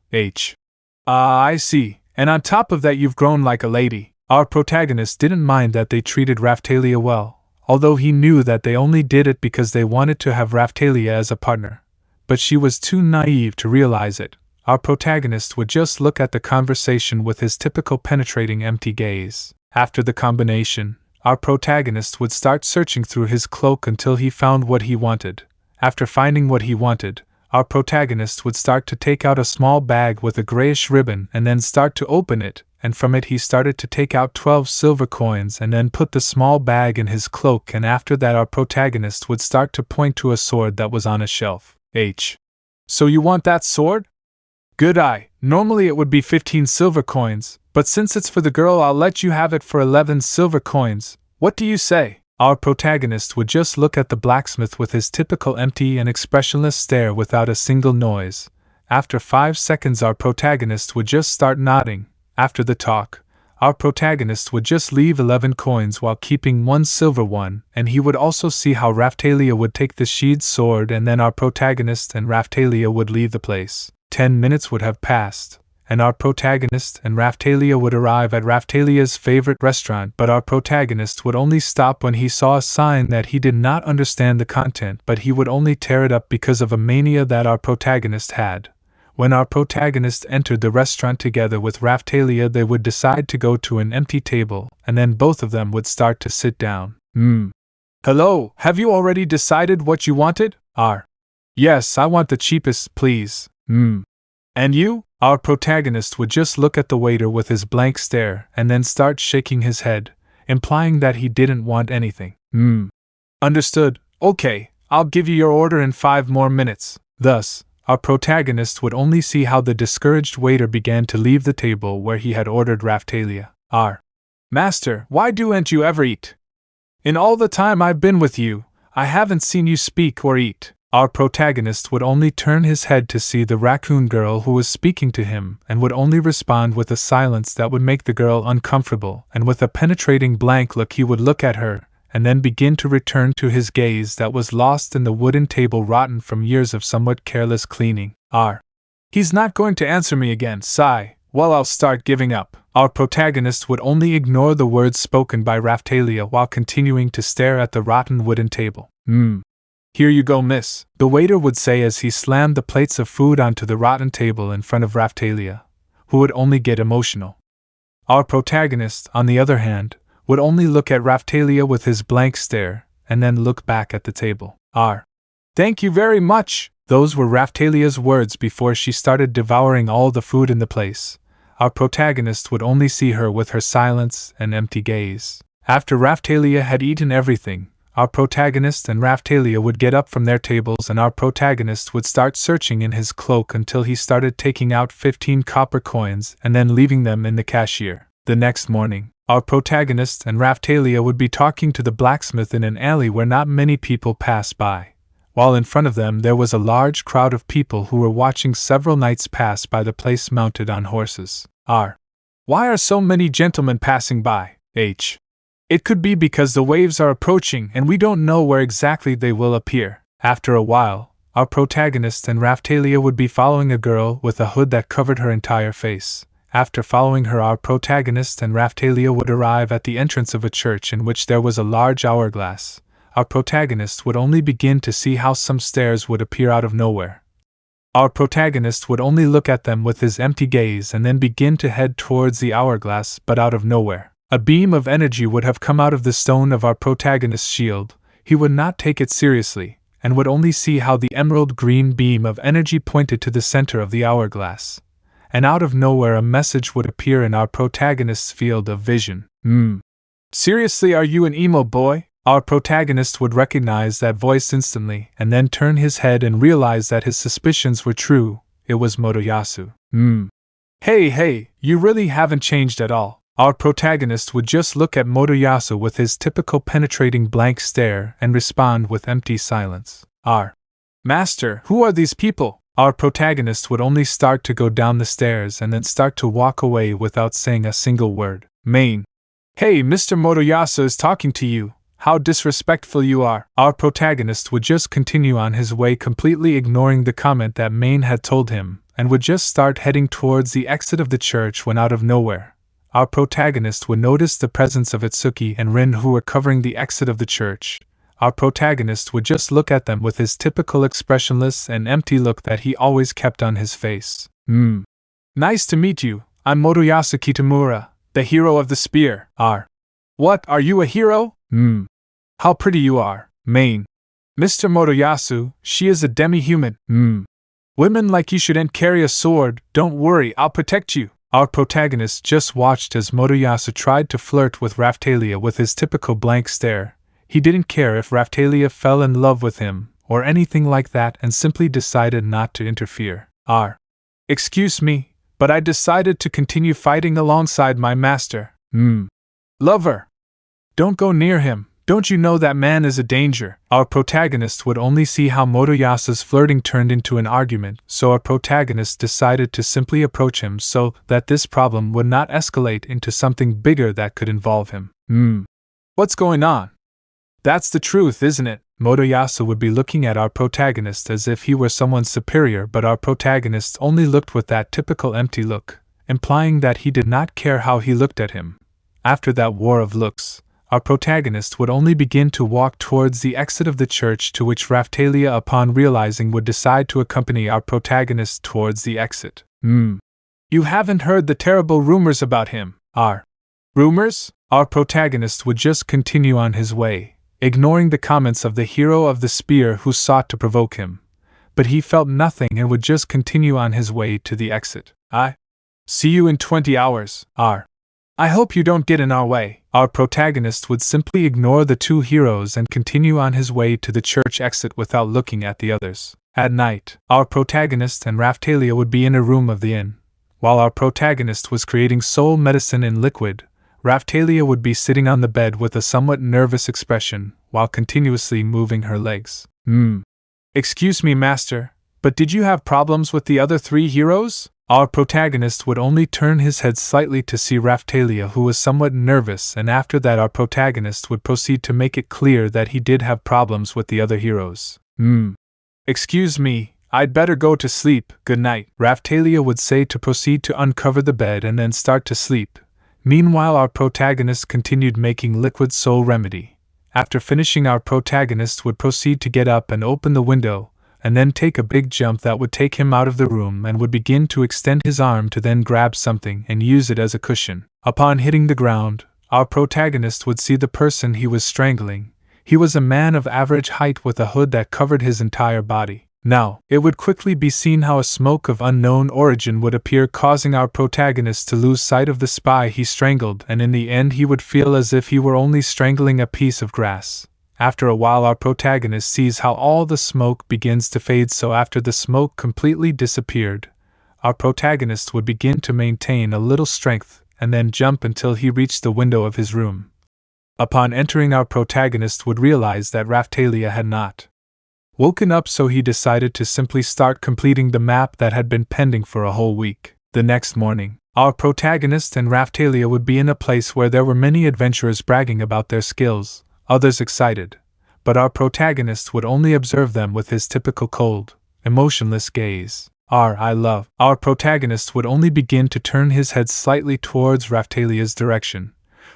I see. And on top of that, you've grown like a lady. Our protagonist didn't mind that they treated Raphtalia well, although he knew that they only did it because they wanted to have Raphtalia as a partner. But she was too naive to realize it. Our protagonist would just look at the conversation with his typical penetrating empty gaze. After the combination, our protagonist would start searching through his cloak until he found what he wanted. After finding what he wanted, our protagonist would start to take out a small bag with a grayish ribbon and then start to open it, and from it he started to take out 12 silver coins and then put the small bag in his cloak, and after that our protagonist would start to point to a sword that was on a shelf. So you want that sword? Good eye. Normally it would be 15 silver coins, but since it's for the girl I'll let you have it for 11 silver coins. What do you say? Our protagonist would just look at the blacksmith with his typical empty and expressionless stare without a single noise. After 5 seconds our protagonist would just start nodding. After the talk, our protagonist would just leave 11 coins while keeping 1 silver one, and he would also see how Raphtalia would take the sheathed sword, and then our protagonist and Raphtalia would leave the place. 10 minutes would have passed, and our protagonist and Raphtalia would arrive at Raphtalia's favorite restaurant, but our protagonist would only stop when he saw a sign that he did not understand the content, but he would only tear it up because of a mania that our protagonist had. When our protagonist entered the restaurant together with Raphtalia, they would decide to go to an empty table, and then both of them would start to sit down. Hello, have you already decided what you wanted? Yes, I want the cheapest, please. And you? Our protagonist would just look at the waiter with his blank stare and then start shaking his head, implying that he didn't want anything. Understood. Okay, I'll give you your order in 5 more minutes. Thus, our protagonist would only see how the discouraged waiter began to leave the table where he had ordered Raphtalia. Master, why don't you ever eat? In all the time I've been with you, I haven't seen you speak or eat. Our protagonist would only turn his head to see the raccoon girl who was speaking to him, and would only respond with a silence that would make the girl uncomfortable, and with a penetrating blank look he would look at her, and then begin to return to his gaze that was lost in the wooden table rotten from years of somewhat careless cleaning. He's not going to answer me again, sigh. Well, I'll start giving up. Our protagonist would only ignore the words spoken by Raphtalia while continuing to stare at the rotten wooden table. Here you go, miss, the waiter would say as he slammed the plates of food onto the rotten table in front of Raphtalia, who would only get emotional. Our protagonist, on the other hand, would only look at Raphtalia with his blank stare, and then look back at the table. Thank you very much! Those were Raphtalia's words before she started devouring all the food in the place. Our protagonist would only see her with her silence and empty gaze. After Raphtalia had eaten everything, our protagonist and Raphtalia would get up from their tables, and our protagonist would start searching in his cloak until he started taking out 15 copper coins and then leaving them in the cashier. The next morning, our protagonist and Raphtalia would be talking to the blacksmith in an alley where not many people passed by, while in front of them there was a large crowd of people who were watching several knights pass by the place mounted on horses. Why are so many gentlemen passing by? It could be because the waves are approaching and we don't know where exactly they will appear. After a while, our protagonist and Raphtalia would be following a girl with a hood that covered her entire face. After following her, our protagonist and Raphtalia would arrive at the entrance of a church in which there was a large hourglass. Our protagonist would only begin to see how some stairs would appear out of nowhere. Our protagonist would only look at them with his empty gaze and then begin to head towards the hourglass, but out of nowhere, a beam of energy would have come out of the stone of our protagonist's shield. He would not take it seriously, and would only see how the emerald green beam of energy pointed to the center of the hourglass. And out of nowhere a message would appear in our protagonist's field of vision. Seriously, are you an emo boy? Our protagonist would recognize that voice instantly, and then turn his head and realize that his suspicions were true. It was Motoyasu. Hey, you really haven't changed at all. Our protagonist would just look at Motoyasu with his typical penetrating blank stare and respond with empty silence. Master, who are these people? Our protagonist would only start to go down the stairs and then start to walk away without saying a single word. Hey, Mr. Motoyasu is talking to you. How disrespectful you are. Our protagonist would just continue on his way, completely ignoring the comment that Main had told him, and would just start heading towards the exit of the church when out of nowhere, our protagonist would notice the presence of Itsuki and Rin, who were covering the exit of the church. Our protagonist would just look at them with his typical expressionless and empty look that he always kept on his face. Nice to meet you. I'm Motoyasu Kitamura, the hero of the spear. What, are you a hero? How pretty you are, Main. Mr. Motoyasu, she is a demi-human. Women like you shouldn't carry a sword. Don't worry, I'll protect you. Our protagonist just watched as Motoyasu tried to flirt with Raphtalia with his typical blank stare. He didn't care if Raphtalia fell in love with him, or anything like that, and simply decided not to interfere. Excuse me, but I decided to continue fighting alongside my master. Lover! Don't go near him. Don't you know that man is a danger? Our protagonist would only see how Motoyasu's flirting turned into an argument, so our protagonist decided to simply approach him so that this problem would not escalate into something bigger that could involve him. What's going on? That's the truth, isn't it? Motoyasu would be looking at our protagonist as if he were someone superior, but our protagonist only looked with that typical empty look, implying that he did not care how he looked at him. After that war of looks, our protagonist would only begin to walk towards the exit of the church, to which Raphtalia, upon realizing, would decide to accompany our protagonist towards the exit. You haven't heard the terrible rumors about him, Rumors? Our protagonist would just continue on his way, ignoring the comments of the hero of the spear who sought to provoke him. But he felt nothing and would just continue on his way to the exit. See you in 20 hours, I hope you don't get in our way. Our protagonist would simply ignore the two heroes and continue on his way to the church exit without looking at the others. At night, our protagonist and Raphtalia would be in a room of the inn. While our protagonist was creating soul medicine in liquid, Raphtalia would be sitting on the bed with a somewhat nervous expression while continuously moving her legs. Excuse me, master, but did you have problems with the other three heroes? Our protagonist would only turn his head slightly to see Raphtalia, who was somewhat nervous, and after that our protagonist would proceed to make it clear that he did have problems with the other heroes. Excuse me, I'd better go to sleep. Good night, Raphtalia would say to proceed to uncover the bed and then start to sleep. Meanwhile, our protagonist continued making liquid soul remedy. After finishing, our protagonist would proceed to get up and open the window, and then take a big jump that would take him out of the room, and would begin to extend his arm to then grab something and use it as a cushion. Upon hitting the ground, our protagonist would see the person he was strangling. He was a man of average height with a hood that covered his entire body. Now, it would quickly be seen how a smoke of unknown origin would appear, causing our protagonist to lose sight of the spy he strangled, and in the end he would feel as if he were only strangling a piece of grass. After a while, our protagonist sees how all the smoke begins to fade, so after the smoke completely disappeared, our protagonist would begin to maintain a little strength and then jump until he reached the window of his room. Upon entering, our protagonist would realize that Raphtalia had not woken up, so he decided to simply start completing the map that had been pending for a whole week. The next morning, our protagonist and Raphtalia would be in a place where there were many adventurers bragging about their skills, others excited, but our protagonist would only observe them with his typical cold, emotionless gaze. Our protagonist would only begin to turn his head slightly towards Raphtalia's direction,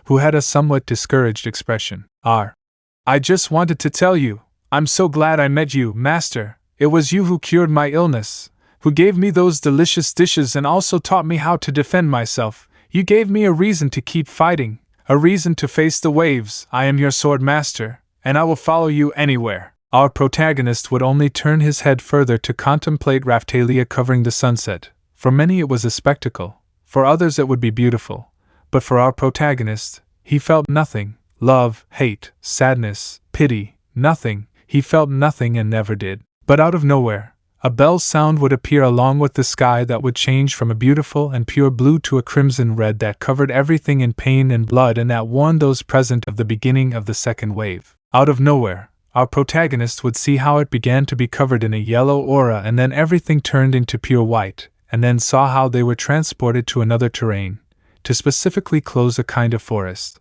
who had a somewhat discouraged expression. I just wanted to tell you, I'm so glad I met you, master. It was you who cured my illness, who gave me those delicious dishes and also taught me how to defend myself. You gave me a reason to keep fighting, a reason to face the waves. I am your sword master, and I will follow you anywhere. Our protagonist would only turn his head further to contemplate Raphtalia covering the sunset. For many it was a spectacle, for others it would be beautiful, but for our protagonist, he felt nothing. Love, hate, sadness, pity, nothing. He felt nothing and never did. But out of nowhere, a bell's sound would appear along with the sky that would change from a beautiful and pure blue to a crimson red that covered everything in pain and blood, and that warned those present of the beginning of the second wave. Out of nowhere, our protagonist would see how it began to be covered in a yellow aura, and then everything turned into pure white, and then saw how they were transported to another terrain, to specifically close a kind of forest.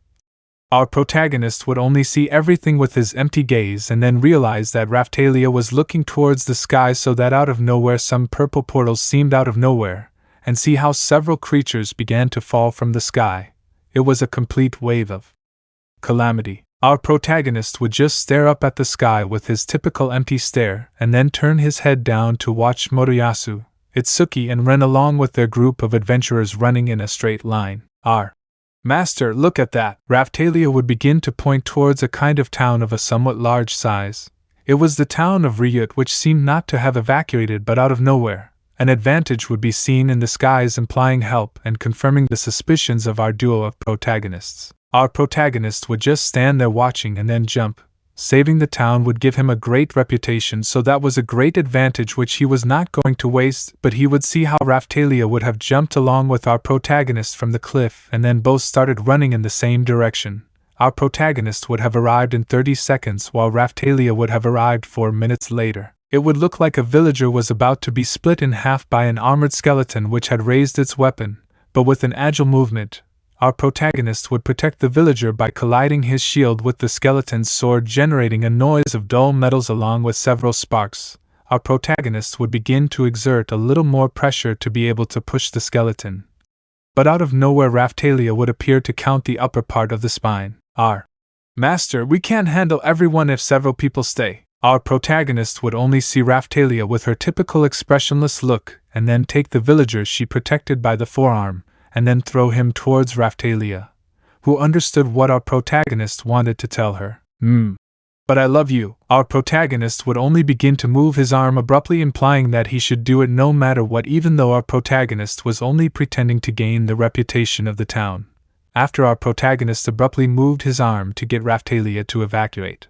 Our protagonist would only see everything with his empty gaze and then realize that Raphtalia was looking towards the sky, so that out of nowhere some purple portals seemed out of nowhere, and see how several creatures began to fall from the sky. It was a complete wave of calamity. Our protagonist would just stare up at the sky with his typical empty stare and then turn his head down to watch Motoyasu, Itsuki and Ren along with their group of adventurers running in a straight line. Our master, look at that! Raphtalia would begin to point towards a kind of town of a somewhat large size. It was the town of Ryut, which seemed not to have evacuated, but out of nowhere an advantage would be seen in the skies, implying help and confirming the suspicions of our duo of protagonists. Our protagonist would just stand there watching and then jump. Saving the town would give him a great reputation, so that was a great advantage which he was not going to waste, but he would see how Raphtalia would have jumped along with our protagonist from the cliff and then both started running in the same direction. Our protagonist would have arrived in 30 seconds while Raphtalia would have arrived 4 minutes later. It would look like a villager was about to be split in half by an armored skeleton which had raised its weapon, but with an agile movement, our protagonist would protect the villager by colliding his shield with the skeleton's sword, generating a noise of dull metals along with several sparks. Our protagonist would begin to exert a little more pressure to be able to push the skeleton. But out of nowhere Raphtalia would appear to count the upper part of the spine. Our master, we can't handle everyone if several people stay. Our protagonist would only see Raphtalia with her typical expressionless look and then take the villager she protected by the forearm and then throw him towards Raphtalia, who understood what our protagonist wanted to tell her. But I love you. Our protagonist would only begin to move his arm abruptly, implying that he should do it no matter what, even though our protagonist was only pretending to gain the reputation of the town. After our protagonist abruptly moved his arm to get Raphtalia to evacuate,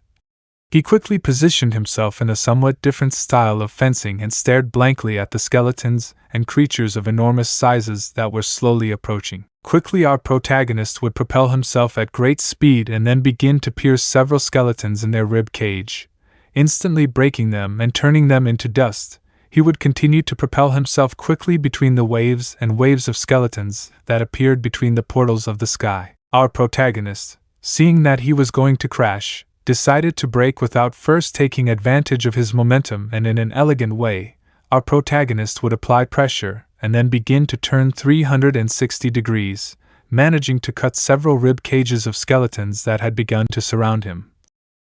he quickly positioned himself in a somewhat different style of fencing and stared blankly at the skeletons and creatures of enormous sizes that were slowly approaching. Quickly our protagonist would propel himself at great speed and then begin to pierce several skeletons in their rib cage, instantly breaking them and turning them into dust. He would continue to propel himself quickly between the waves and waves of skeletons that appeared between the portals of the sky. Our protagonist, seeing that he was going to crash, decided to brake without first taking advantage of his momentum, and in an elegant way, our protagonist would apply pressure and then begin to turn 360 degrees, managing to cut several rib cages of skeletons that had begun to surround him.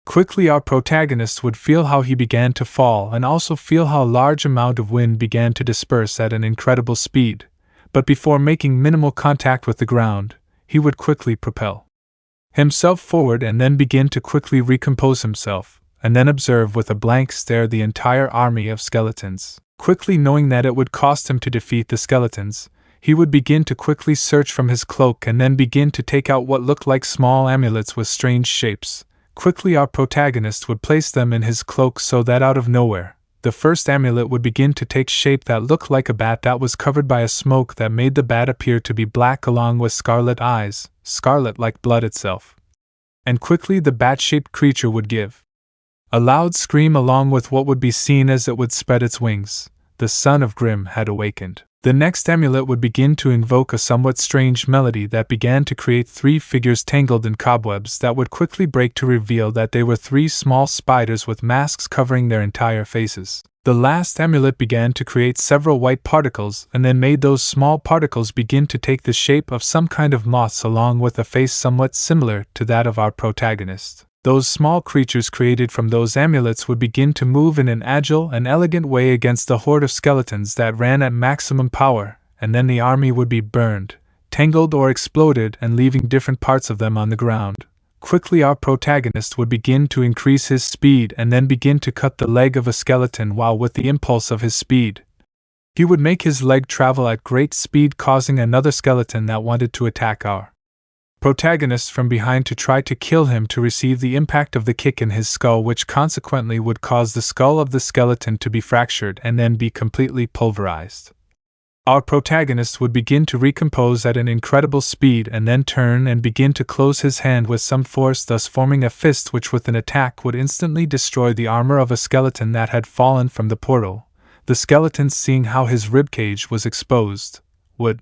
Quickly our protagonist would feel how he began to fall and also feel how a large amount of wind began to disperse at an incredible speed, but before making minimal contact with the ground, he would quickly propel himself forward and then begin to quickly recompose himself, and then observe with a blank stare the entire army of skeletons. Quickly knowing that it would cost him to defeat the skeletons, he would begin to quickly search from his cloak and then begin to take out what looked like small amulets with strange shapes. Quickly our protagonist would place them in his cloak so that out of nowhere, the first amulet would begin to take shape that looked like a bat that was covered by a smoke that made the bat appear to be black along with scarlet eyes, scarlet like blood itself. And quickly the bat-shaped creature would give a loud scream along with what would be seen as it would spread its wings. The son of Grimm had awakened. The next amulet would begin to invoke a somewhat strange melody that began to create 3 figures tangled in cobwebs that would quickly break to reveal that they were 3 small spiders with masks covering their entire faces. The last amulet began to create several white particles and then made those small particles begin to take the shape of some kind of moths along with a face somewhat similar to that of our protagonist. Those small creatures created from those amulets would begin to move in an agile and elegant way against the horde of skeletons that ran at maximum power, and then the army would be burned, tangled or exploded and leaving different parts of them on the ground. Quickly our protagonist would begin to increase his speed and then begin to cut the leg of a skeleton while with the impulse of his speed, he would make his leg travel at great speed, causing another skeleton that wanted to attack our protagonist from behind to try to kill him to receive the impact of the kick in his skull, which consequently would cause the skull of the skeleton to be fractured and then be completely pulverized. Our protagonist would begin to recompose at an incredible speed and then turn and begin to close his hand with some force, thus forming a fist which with an attack would instantly destroy the armor of a skeleton that had fallen from the portal. The skeleton, seeing how his ribcage was exposed, would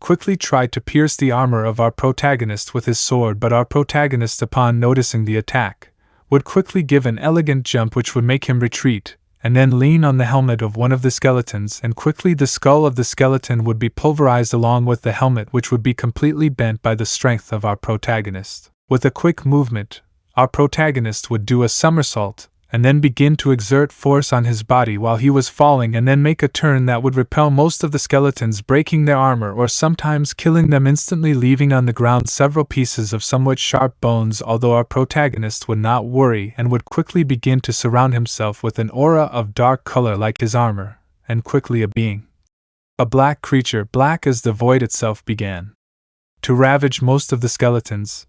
quickly tried to pierce the armor of our protagonist with his sword, but our protagonist, upon noticing the attack, would quickly give an elegant jump which would make him retreat, and then lean on the helmet of one of the skeletons, and quickly the skull of the skeleton would be pulverized along with the helmet, which would be completely bent by the strength of our protagonist. With a quick movement, our protagonist would do a somersault, and then begin to exert force on his body while he was falling, and then make a turn that would repel most of the skeletons, breaking their armor or sometimes killing them instantly, leaving on the ground several pieces of somewhat sharp bones. Although our protagonist would not worry and would quickly begin to surround himself with an aura of dark color like his armor, and quickly a black creature, black as the void itself, began to ravage most of the skeletons.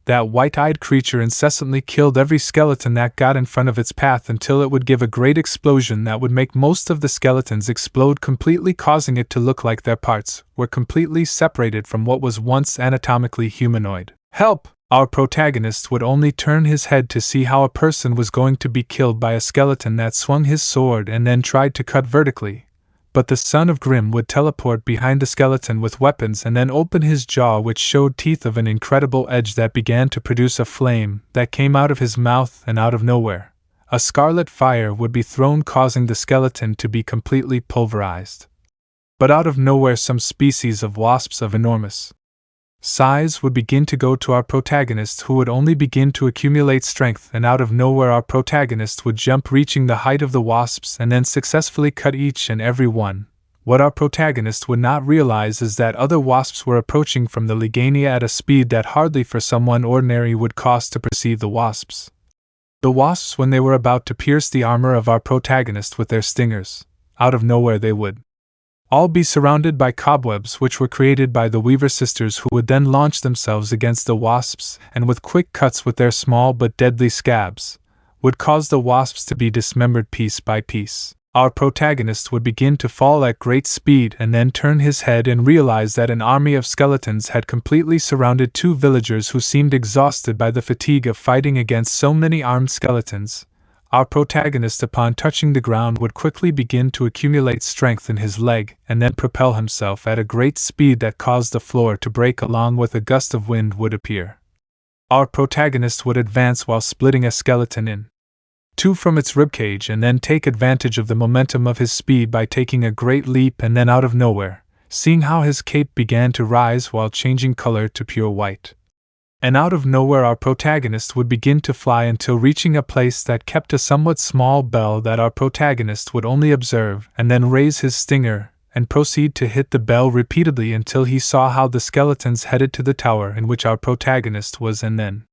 That white-eyed creature incessantly killed every skeleton that got in front of its path until it would give a great explosion that would make most of the skeletons explode completely, causing it to look like their parts were completely separated from what was once anatomically humanoid. Help! Our protagonist would only turn his head to see how a person was going to be killed by a skeleton that swung his sword and then tried to cut vertically. But the Son of Grimm would teleport behind the skeleton with weapons and then open his jaw, which showed teeth of an incredible edge that began to produce a flame that came out of his mouth, and out of nowhere, a scarlet fire would be thrown, causing the skeleton to be completely pulverized. But out of nowhere, some species of wasps of enormous size would begin to go to our protagonist, who would only begin to accumulate strength, and out of nowhere our protagonist would jump, reaching the height of the wasps, and then successfully cut each and every one. What our protagonist would not realize is that other wasps were approaching from the Legania at a speed that hardly for someone ordinary would cost to perceive the wasps. The wasps, when they were about to pierce the armor of our protagonist with their stingers, out of nowhere they would all be surrounded by cobwebs which were created by the Weaver sisters, who would then launch themselves against the wasps, and with quick cuts with their small but deadly scabs, would cause the wasps to be dismembered piece by piece. Our protagonist would begin to fall at great speed and then turn his head and realize that an army of skeletons had completely surrounded two villagers who seemed exhausted by the fatigue of fighting against so many armed skeletons. Our protagonist, upon touching the ground, would quickly begin to accumulate strength in his leg and then propel himself at a great speed that caused the floor to break, along with a gust of wind would appear. Our protagonist would advance while splitting a skeleton in two from its ribcage, and then take advantage of the momentum of his speed by taking a great leap, and then out of nowhere, seeing how his cape began to rise while changing color to pure white. And out of nowhere our protagonist would begin to fly until reaching a place that kept a somewhat small bell that our protagonist would only observe, and then raise his stinger and proceed to hit the bell repeatedly until he saw how the skeletons headed to the tower in which our protagonist was, and then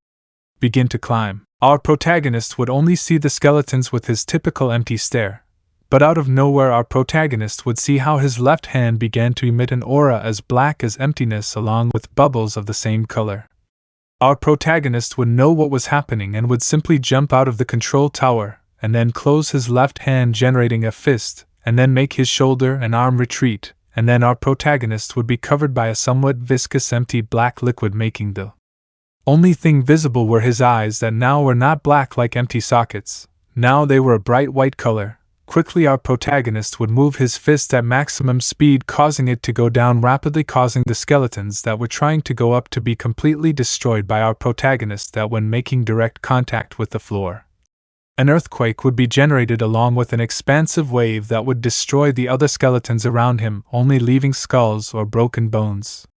begin to climb. Our protagonist would only see the skeletons with his typical empty stare, but out of nowhere our protagonist would see how his left hand began to emit an aura as black as emptiness, along with bubbles of the same color. Our protagonist would know what was happening and would simply jump out of the control tower, and then close his left hand, generating a fist, and then make his shoulder and arm retreat, and then our protagonist would be covered by a somewhat viscous empty black liquid, making the only thing visible were his eyes, that now were not black like empty sockets. Now they were a bright white color. Quickly our protagonist would move his fist at maximum speed, causing it to go down rapidly, causing the skeletons that were trying to go up to be completely destroyed by our protagonist, that when making direct contact with the floor, an earthquake would be generated along with an expansive wave that would destroy the other skeletons around him, only leaving skulls or broken bones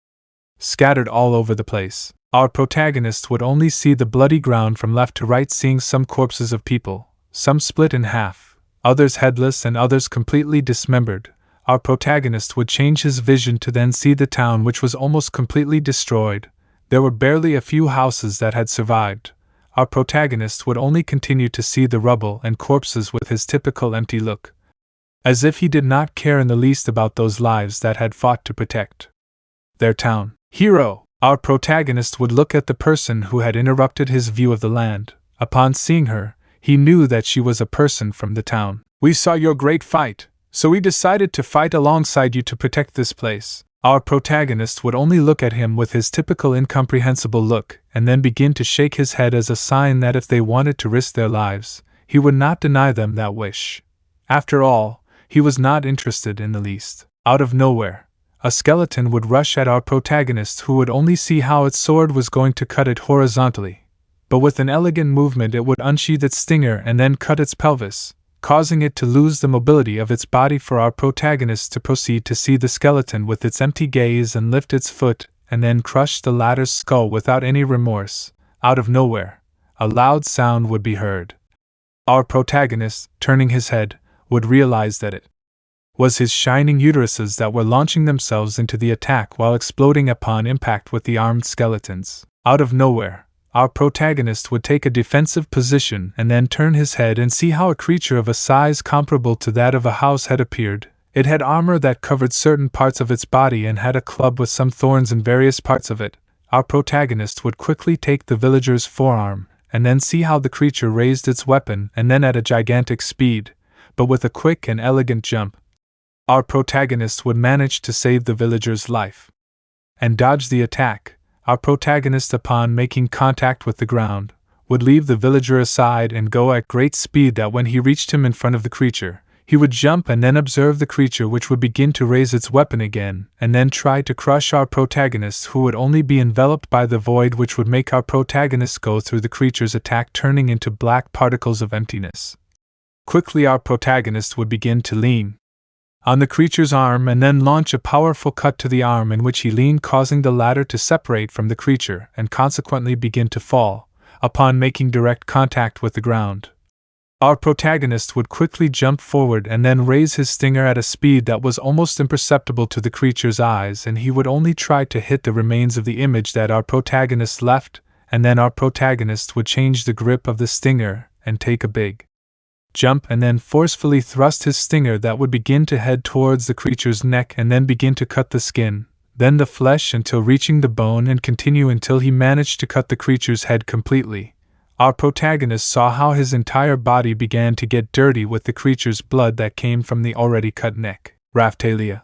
scattered all over the place. Our protagonist would only see the bloody ground from left to right, seeing some corpses of people, some split in half, others headless and others completely dismembered. Our protagonist would change his vision to then see the town, which was almost completely destroyed. There were barely a few houses that had survived. Our protagonist would only continue to see the rubble and corpses with his typical empty look, as if he did not care in the least about those lives that had fought to protect their town. Hero! Our protagonist would look at the person who had interrupted his view of the land. Upon seeing her, he knew that she was a person from the town. "We saw your great fight, so we decided to fight alongside you to protect this place." Our protagonist would only look at him with his typical incomprehensible look, and then begin to shake his head as a sign that if they wanted to risk their lives, he would not deny them that wish. After all, he was not interested in the least. Out of nowhere, a skeleton would rush at our protagonist, who would only see how its sword was going to cut it horizontally. But with an elegant movement it would unsheath its stinger and then cut its pelvis, causing it to lose the mobility of its body for our protagonist to proceed to see the skeleton with its empty gaze and lift its foot, and then crush the latter's skull without any remorse. Out of nowhere, a loud sound would be heard. Our protagonist, turning his head, would realize that it was his shining uteruses that were launching themselves into the attack while exploding upon impact with the armed skeletons. Out of nowhere, our protagonist would take a defensive position and then turn his head and see how a creature of a size comparable to that of a house had appeared. It had armor that covered certain parts of its body and had a club with some thorns in various parts of it. Our protagonist would quickly take the villager's forearm, and then see how the creature raised its weapon, and then at a gigantic speed, but with a quick and elegant jump, our protagonist would manage to save the villager's life and dodge the attack. Our protagonist, upon making contact with the ground, would leave the villager aside and go at great speed that when he reached him in front of the creature, he would jump and then observe the creature, which would begin to raise its weapon again, and then try to crush our protagonist, who would only be enveloped by the void, which would make our protagonist go through the creature's attack, turning into black particles of emptiness. Quickly our protagonist would begin to lean on the creature's arm and then launch a powerful cut to the arm in which he leaned, causing the latter to separate from the creature and consequently begin to fall, upon making direct contact with the ground. Our protagonist would quickly jump forward and then raise his stinger at a speed that was almost imperceptible to the creature's eyes, and he would only try to hit the remains of the image that our protagonist left, and then our protagonist would change the grip of the stinger and take a big jump and then forcefully thrust his stinger that would begin to head towards the creature's neck and then begin to cut the skin, then the flesh until reaching the bone, and continue until he managed to cut the creature's head completely. Our protagonist saw how his entire body began to get dirty with the creature's blood that came from the already cut neck. Raphtalia.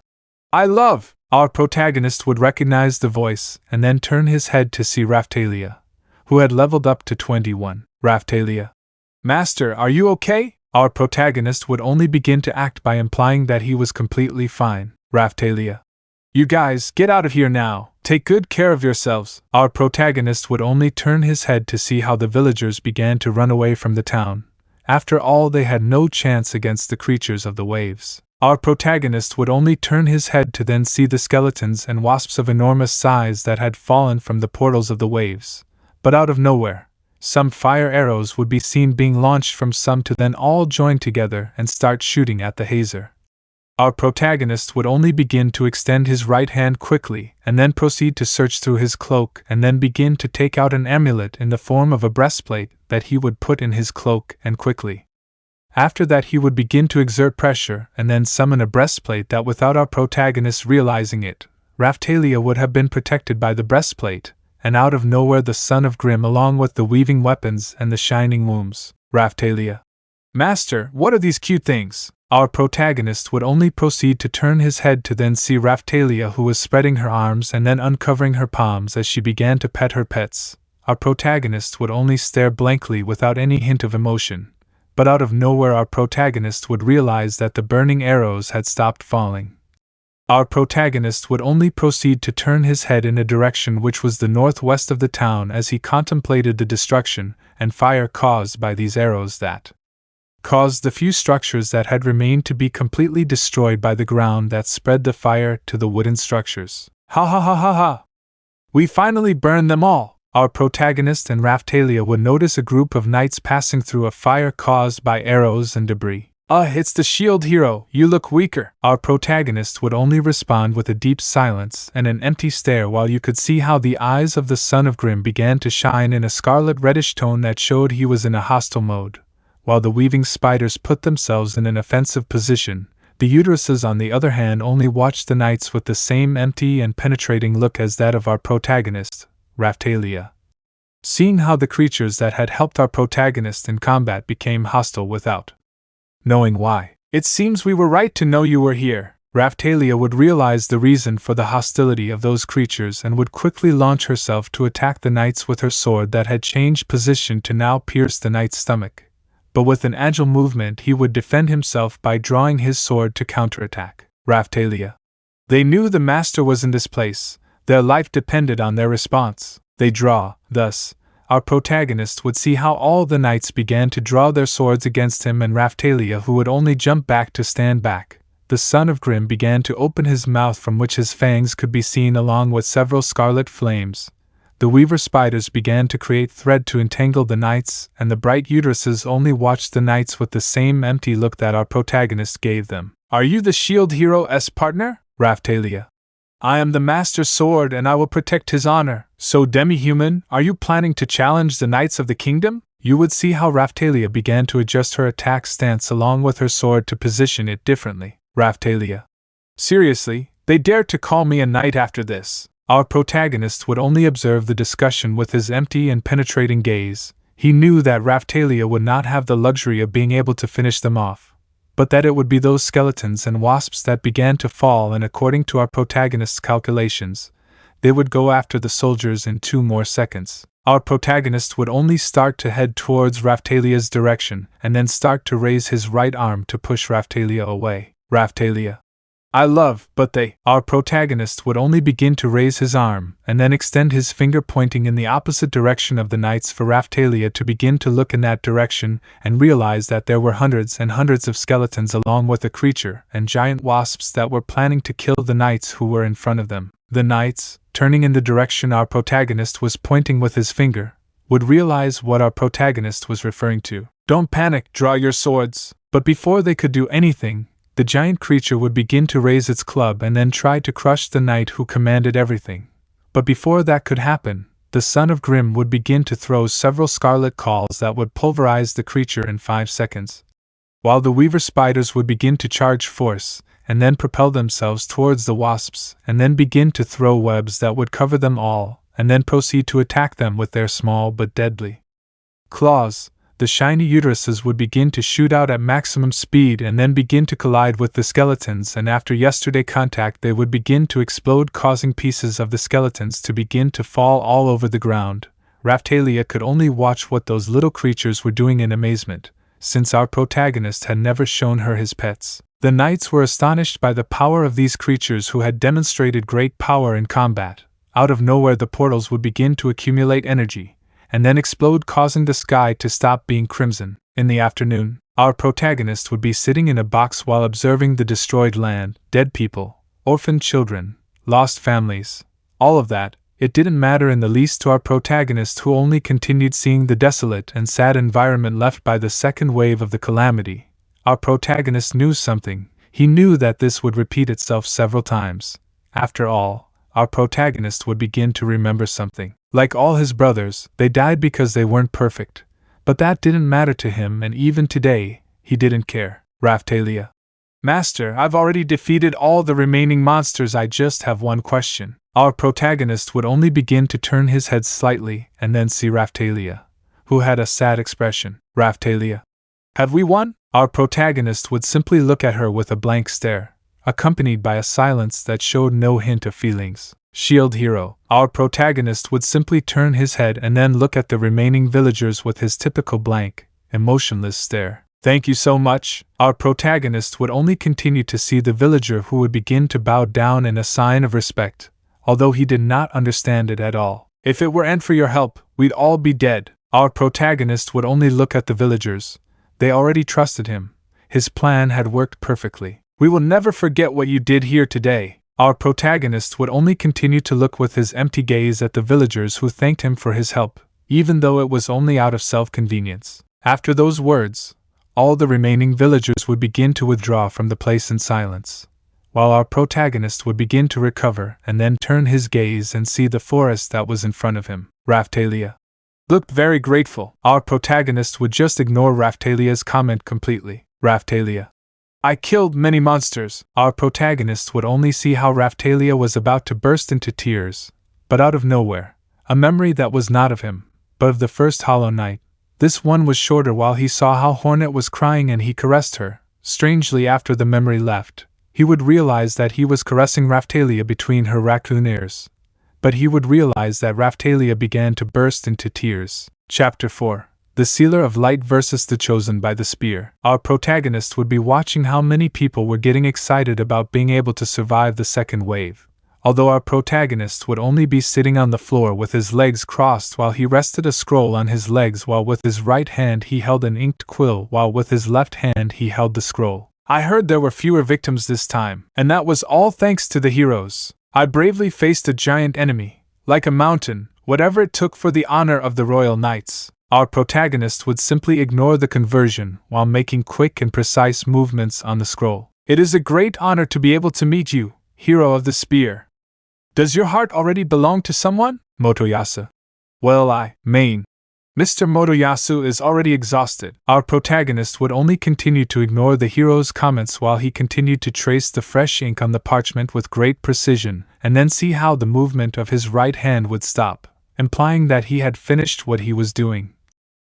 I love! Our protagonist would recognize the voice and then turn his head to see Raphtalia, who had leveled up to 21. Raphtalia. Master, are you okay? Our protagonist would only begin to act by implying that he was completely fine. Raphtalia. You guys, get out of here now. Take good care of yourselves. Our protagonist would only turn his head to see how the villagers began to run away from the town. After all, they had no chance against the creatures of the waves. Our protagonist would only turn his head to then see the skeletons and wasps of enormous size that had fallen from the portals of the waves. But out of nowhere, some fire arrows would be seen being launched from some to then all join together and start shooting at the hazer. Our protagonist would only begin to extend his right hand quickly and then proceed to search through his cloak and then begin to take out an amulet in the form of a breastplate that he would put in his cloak, and quickly after that he would begin to exert pressure and then summon a breastplate that, without our protagonist realizing it, Raphtalia would have been protected by the breastplate, and out of nowhere the son of Grimm along with the weaving weapons and the shining wombs. Raphtalia. Master, what are these cute things? Our protagonist would only proceed to turn his head to then see Raphtalia, who was spreading her arms and then uncovering her palms as she began to pet her pets. Our protagonist would only stare blankly without any hint of emotion, but out of nowhere our protagonist would realize that the burning arrows had stopped falling. Our protagonist would only proceed to turn his head in a direction which was the northwest of the town as he contemplated the destruction and fire caused by these arrows that caused the few structures that had remained to be completely destroyed by the ground that spread the fire to the wooden structures. Ha ha ha ha ha! We finally burned them all! Our protagonist and Raphtalia would notice a group of knights passing through a fire caused by arrows and debris. It's the shield hero, you look weaker. Our protagonist would only respond with a deep silence and an empty stare, while you could see how the eyes of the son of Grimm began to shine in a scarlet reddish tone that showed he was in a hostile mode. While the weaving spiders put themselves in an offensive position, the uteruses on the other hand only watched the knights with the same empty and penetrating look as that of our protagonist, Raphtalia. Seeing how the creatures that had helped our protagonist in combat became hostile without knowing why. It seems we were right to know you were here. Raphtalia would realize the reason for the hostility of those creatures and would quickly launch herself to attack the knights with her sword that had changed position to now pierce the knight's stomach. But with an agile movement he would defend himself by drawing his sword to counterattack. Raphtalia. They knew the master was in this place. Their life depended on their response. They draw, thus, our protagonist would see how all the knights began to draw their swords against him, and Raphtalia, who would only jump back to stand back. The son of Grimm began to open his mouth, from which his fangs could be seen along with several scarlet flames. The weaver spiders began to create thread to entangle the knights, and the bright uteruses only watched the knights with the same empty look that our protagonist gave them. "Are you the shield hero's partner, Raphtalia? I am the master sword, and I will protect his honor. So, demi-human, are you planning to challenge the knights of the kingdom?" You would see how Raphtalia began to adjust her attack stance along with her sword to position it differently. Raphtalia. "Seriously, they dared to call me a knight after this." Our protagonist would only observe the discussion with his empty and penetrating gaze. He knew that Raphtalia would not have the luxury of being able to finish them off, but that it would be those skeletons and wasps that began to fall, and according to our protagonist's calculations, they would go after the soldiers in 2 more seconds. Our protagonist would only start to head towards Raphtalia's direction, and then start to raise his right arm to push Raphtalia away. Raphtalia. "I love, but they." Our protagonist would only begin to raise his arm, and then extend his finger pointing in the opposite direction of the knights for Raphtalia to begin to look in that direction, and realize that there were hundreds and hundreds of skeletons along with the creature, and giant wasps that were planning to kill the knights who were in front of them. The knights, turning in the direction our protagonist was pointing with his finger, would realize what our protagonist was referring to. "Don't panic, draw your swords." But before they could do anything, the giant creature would begin to raise its club and then try to crush the knight who commanded everything. But before that could happen, the son of Grimm would begin to throw several scarlet calls that would pulverize the creature in 5 seconds. While the weaver spiders would begin to charge force, and then propel themselves towards the wasps, and then begin to throw webs that would cover them all, and then proceed to attack them with their small but deadly claws. The shiny uteruses would begin to shoot out at maximum speed and then begin to collide with the skeletons, and after yesterday contact they would begin to explode, causing pieces of the skeletons to begin to fall all over the ground. Raphtalia could only watch what those little creatures were doing in amazement, since our protagonist had never shown her his pets. The knights were astonished by the power of these creatures who had demonstrated great power in combat. Out of nowhere the portals would begin to accumulate energy, and then explode, causing the sky to stop being crimson. In the afternoon, our protagonist would be sitting in a box while observing the destroyed land, dead people, orphaned children, lost families. All of that, it didn't matter in the least to our protagonist, who only continued seeing the desolate and sad environment left by the second wave of the calamity. Our protagonist knew something. He knew that this would repeat itself several times. After all, our protagonist would begin to remember something. Like all his brothers, they died because they weren't perfect. But that didn't matter to him, and even today, he didn't care. Raphtalia. "Master, I've already defeated all the remaining monsters. I just have one question." Our protagonist would only begin to turn his head slightly and then see Raphtalia, who had a sad expression. "Raphtalia. Have we won?" Our protagonist would simply look at her with a blank stare, accompanied by a silence that showed no hint of feelings. "Shield hero." Our protagonist would simply turn his head and then look at the remaining villagers with his typical blank, emotionless stare. "Thank you so much." Our protagonist would only continue to see the villager, who would begin to bow down in a sign of respect, although he did not understand it at all. "If it weren't for your help, we'd all be dead." Our protagonist would only look at the villagers. They already trusted him. His plan had worked perfectly. "We will never forget what you did here today." Our protagonist would only continue to look with his empty gaze at the villagers, who thanked him for his help, even though it was only out of self-convenience. After those words, all the remaining villagers would begin to withdraw from the place in silence, while our protagonist would begin to recover and then turn his gaze and see the forest that was in front of him. Raphtalia looked very grateful. Our protagonist would just ignore Raphtalia's comment completely. "Raphtalia. I killed many monsters." Our protagonist would only see how Raphtalia was about to burst into tears, but out of nowhere, a memory that was not of him, but of the first Hollow Knight. This one was shorter. While he saw how Hornet was crying and he caressed her, strangely after the memory left, he would realize that he was caressing Raphtalia between her raccoon ears. But he would realize that Raphtalia began to burst into tears. Chapter 4. The Sealer of Light versus the Chosen by the Spear. Our protagonist would be watching how many people were getting excited about being able to survive the second wave. although our protagonist would only be sitting on the floor with his legs crossed while he rested a scroll on his legs, while with his right hand he held an inked quill while with his left hand he held the scroll. I heard there were fewer victims this time, and that was all thanks to the heroes. I bravely faced a giant enemy, like a mountain, whatever it took for the honor of the royal knights. Our protagonist would simply ignore the conversion while making quick and precise movements on the scroll. It is a great honor to be able to meet you, hero of the spear. Does your heart already belong to someone? Motoyasu. Well, Mr. Motoyasu is already exhausted. Our protagonist would only continue to ignore the hero's comments while he continued to trace the fresh ink on the parchment with great precision, and then see how the movement of his right hand would stop, implying that he had finished what he was doing.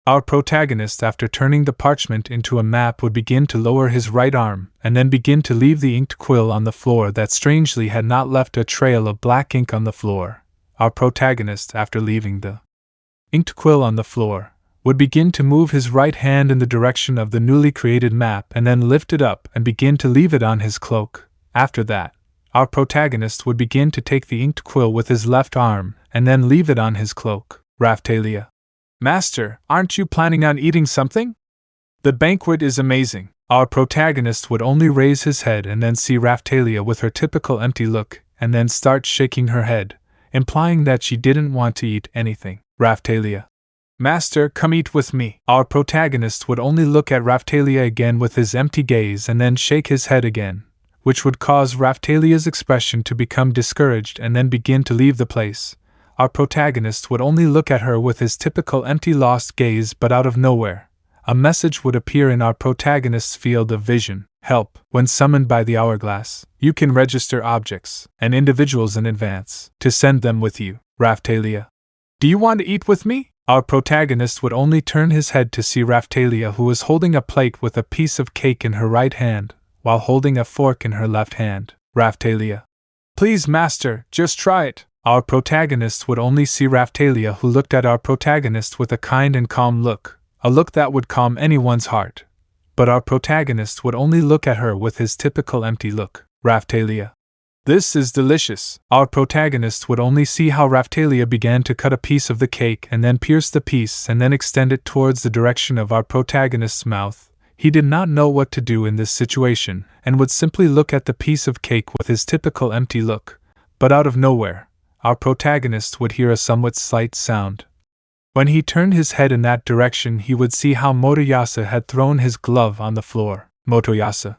Our protagonist, after turning the parchment into a map, would begin to lower his right arm, and then begin to leave the inked quill on the floor that strangely had not left a trail of black ink on the floor. Our protagonist, after leaving the inked quill on the floor, would begin to move his right hand in the direction of the newly created map and then lift it up and begin to leave it on his cloak. After that, our protagonist would begin to take the inked quill with his left arm and then leave it on his cloak. Raphtalia. Master, aren't you planning on eating something? The banquet is amazing. Our protagonist would only raise his head and then see Raphtalia with her typical empty look, and then start shaking her head, implying that she didn't want to eat anything. Raphtalia. Master, come eat with me. Our protagonist would only look at Raphtalia again with his empty gaze and then shake his head again, which would cause Raphtalia's expression to become discouraged and then begin to leave the place. Our protagonist would only look at her with his typical empty lost gaze, but out of nowhere, a message would appear in our protagonist's field of vision. Help. When summoned by the hourglass, you can register objects and individuals in advance to send them with you. Raphtalia. Do you want to eat with me? Our protagonist would only turn his head to see Raphtalia, who was holding a plate with a piece of cake in her right hand, while holding a fork in her left hand. Raphtalia. Please, master, just try it. Our protagonist would only see Raphtalia, who looked at our protagonist with a kind and calm look, a look that would calm anyone's heart. But our protagonist would only look at her with his typical empty look. Raphtalia. This is delicious. Our protagonist would only see how Raphtalia began to cut a piece of the cake and then pierce the piece and then extend it towards the direction of our protagonist's mouth. He did not know what to do in this situation and would simply look at the piece of cake with his typical empty look. But out of nowhere, our protagonist would hear a somewhat slight sound. When he turned his head in that direction, he would see how Motoyasu had thrown his glove on the floor. Motoyasu.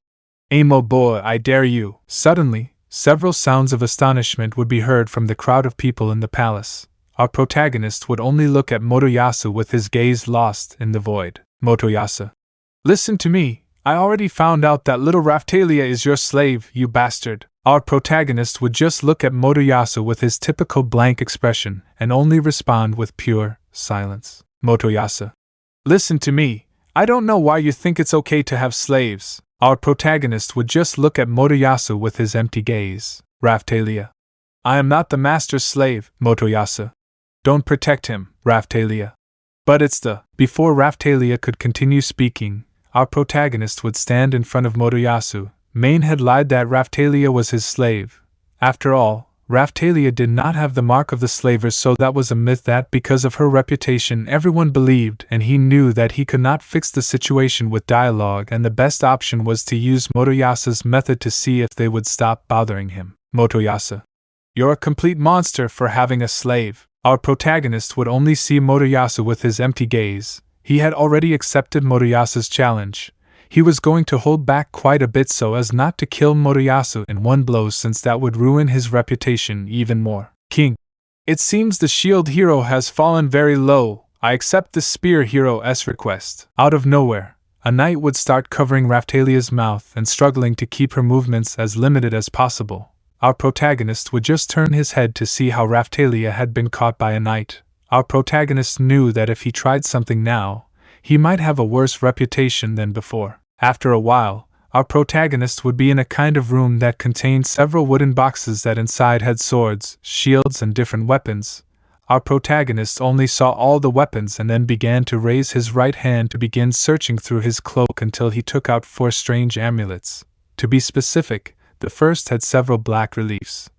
Amo boy, I dare you. Suddenly, several sounds of astonishment would be heard from the crowd of people in the palace. Our protagonist would only look at Motoyasu with his gaze lost in the void. Motoyasu. Listen to me, I already found out that little Raphtalia is your slave, you bastard. Our protagonist would just look at Motoyasu with his typical blank expression and only respond with pure silence. Motoyasu. Listen to me, I don't know why you think it's okay to have slaves. Our protagonist would just look at Motoyasu with his empty gaze. Raphtalia. I am not the master's slave, Motoyasu. Don't protect him, Raphtalia. But it's the... Before Raphtalia could continue speaking, our protagonist would stand in front of Motoyasu. Main had lied that Raphtalia was his slave. After all, Raphtalia did not have the mark of the slavers, so that was a myth that because of her reputation everyone believed, and he knew that he could not fix the situation with dialogue, and the best option was to use Motoyasu's method to see if they would stop bothering him. Motoyasu. You're a complete monster for having a slave. Our protagonist would only see Motoyasu with his empty gaze. He had already accepted Motoyasu's challenge. He was going to hold back quite a bit so as not to kill Motoyasu in one blow, since that would ruin his reputation even more. King. It seems the shield hero has fallen very low. I accept the spear hero's request. Out of nowhere, a knight would start covering Raphtalia's mouth and struggling to keep her movements as limited as possible. Our protagonist would just turn his head to see how Raphtalia had been caught by a knight. Our protagonist knew that if he tried something now, he might have a worse reputation than before. After a while, our protagonist would be in a kind of room that contained several wooden boxes that inside had swords, shields, and different weapons. Our protagonist only saw all the weapons and then began to raise his right hand to begin searching through his cloak until he took out 4 strange amulets. To be specific, the first had several black reliefs.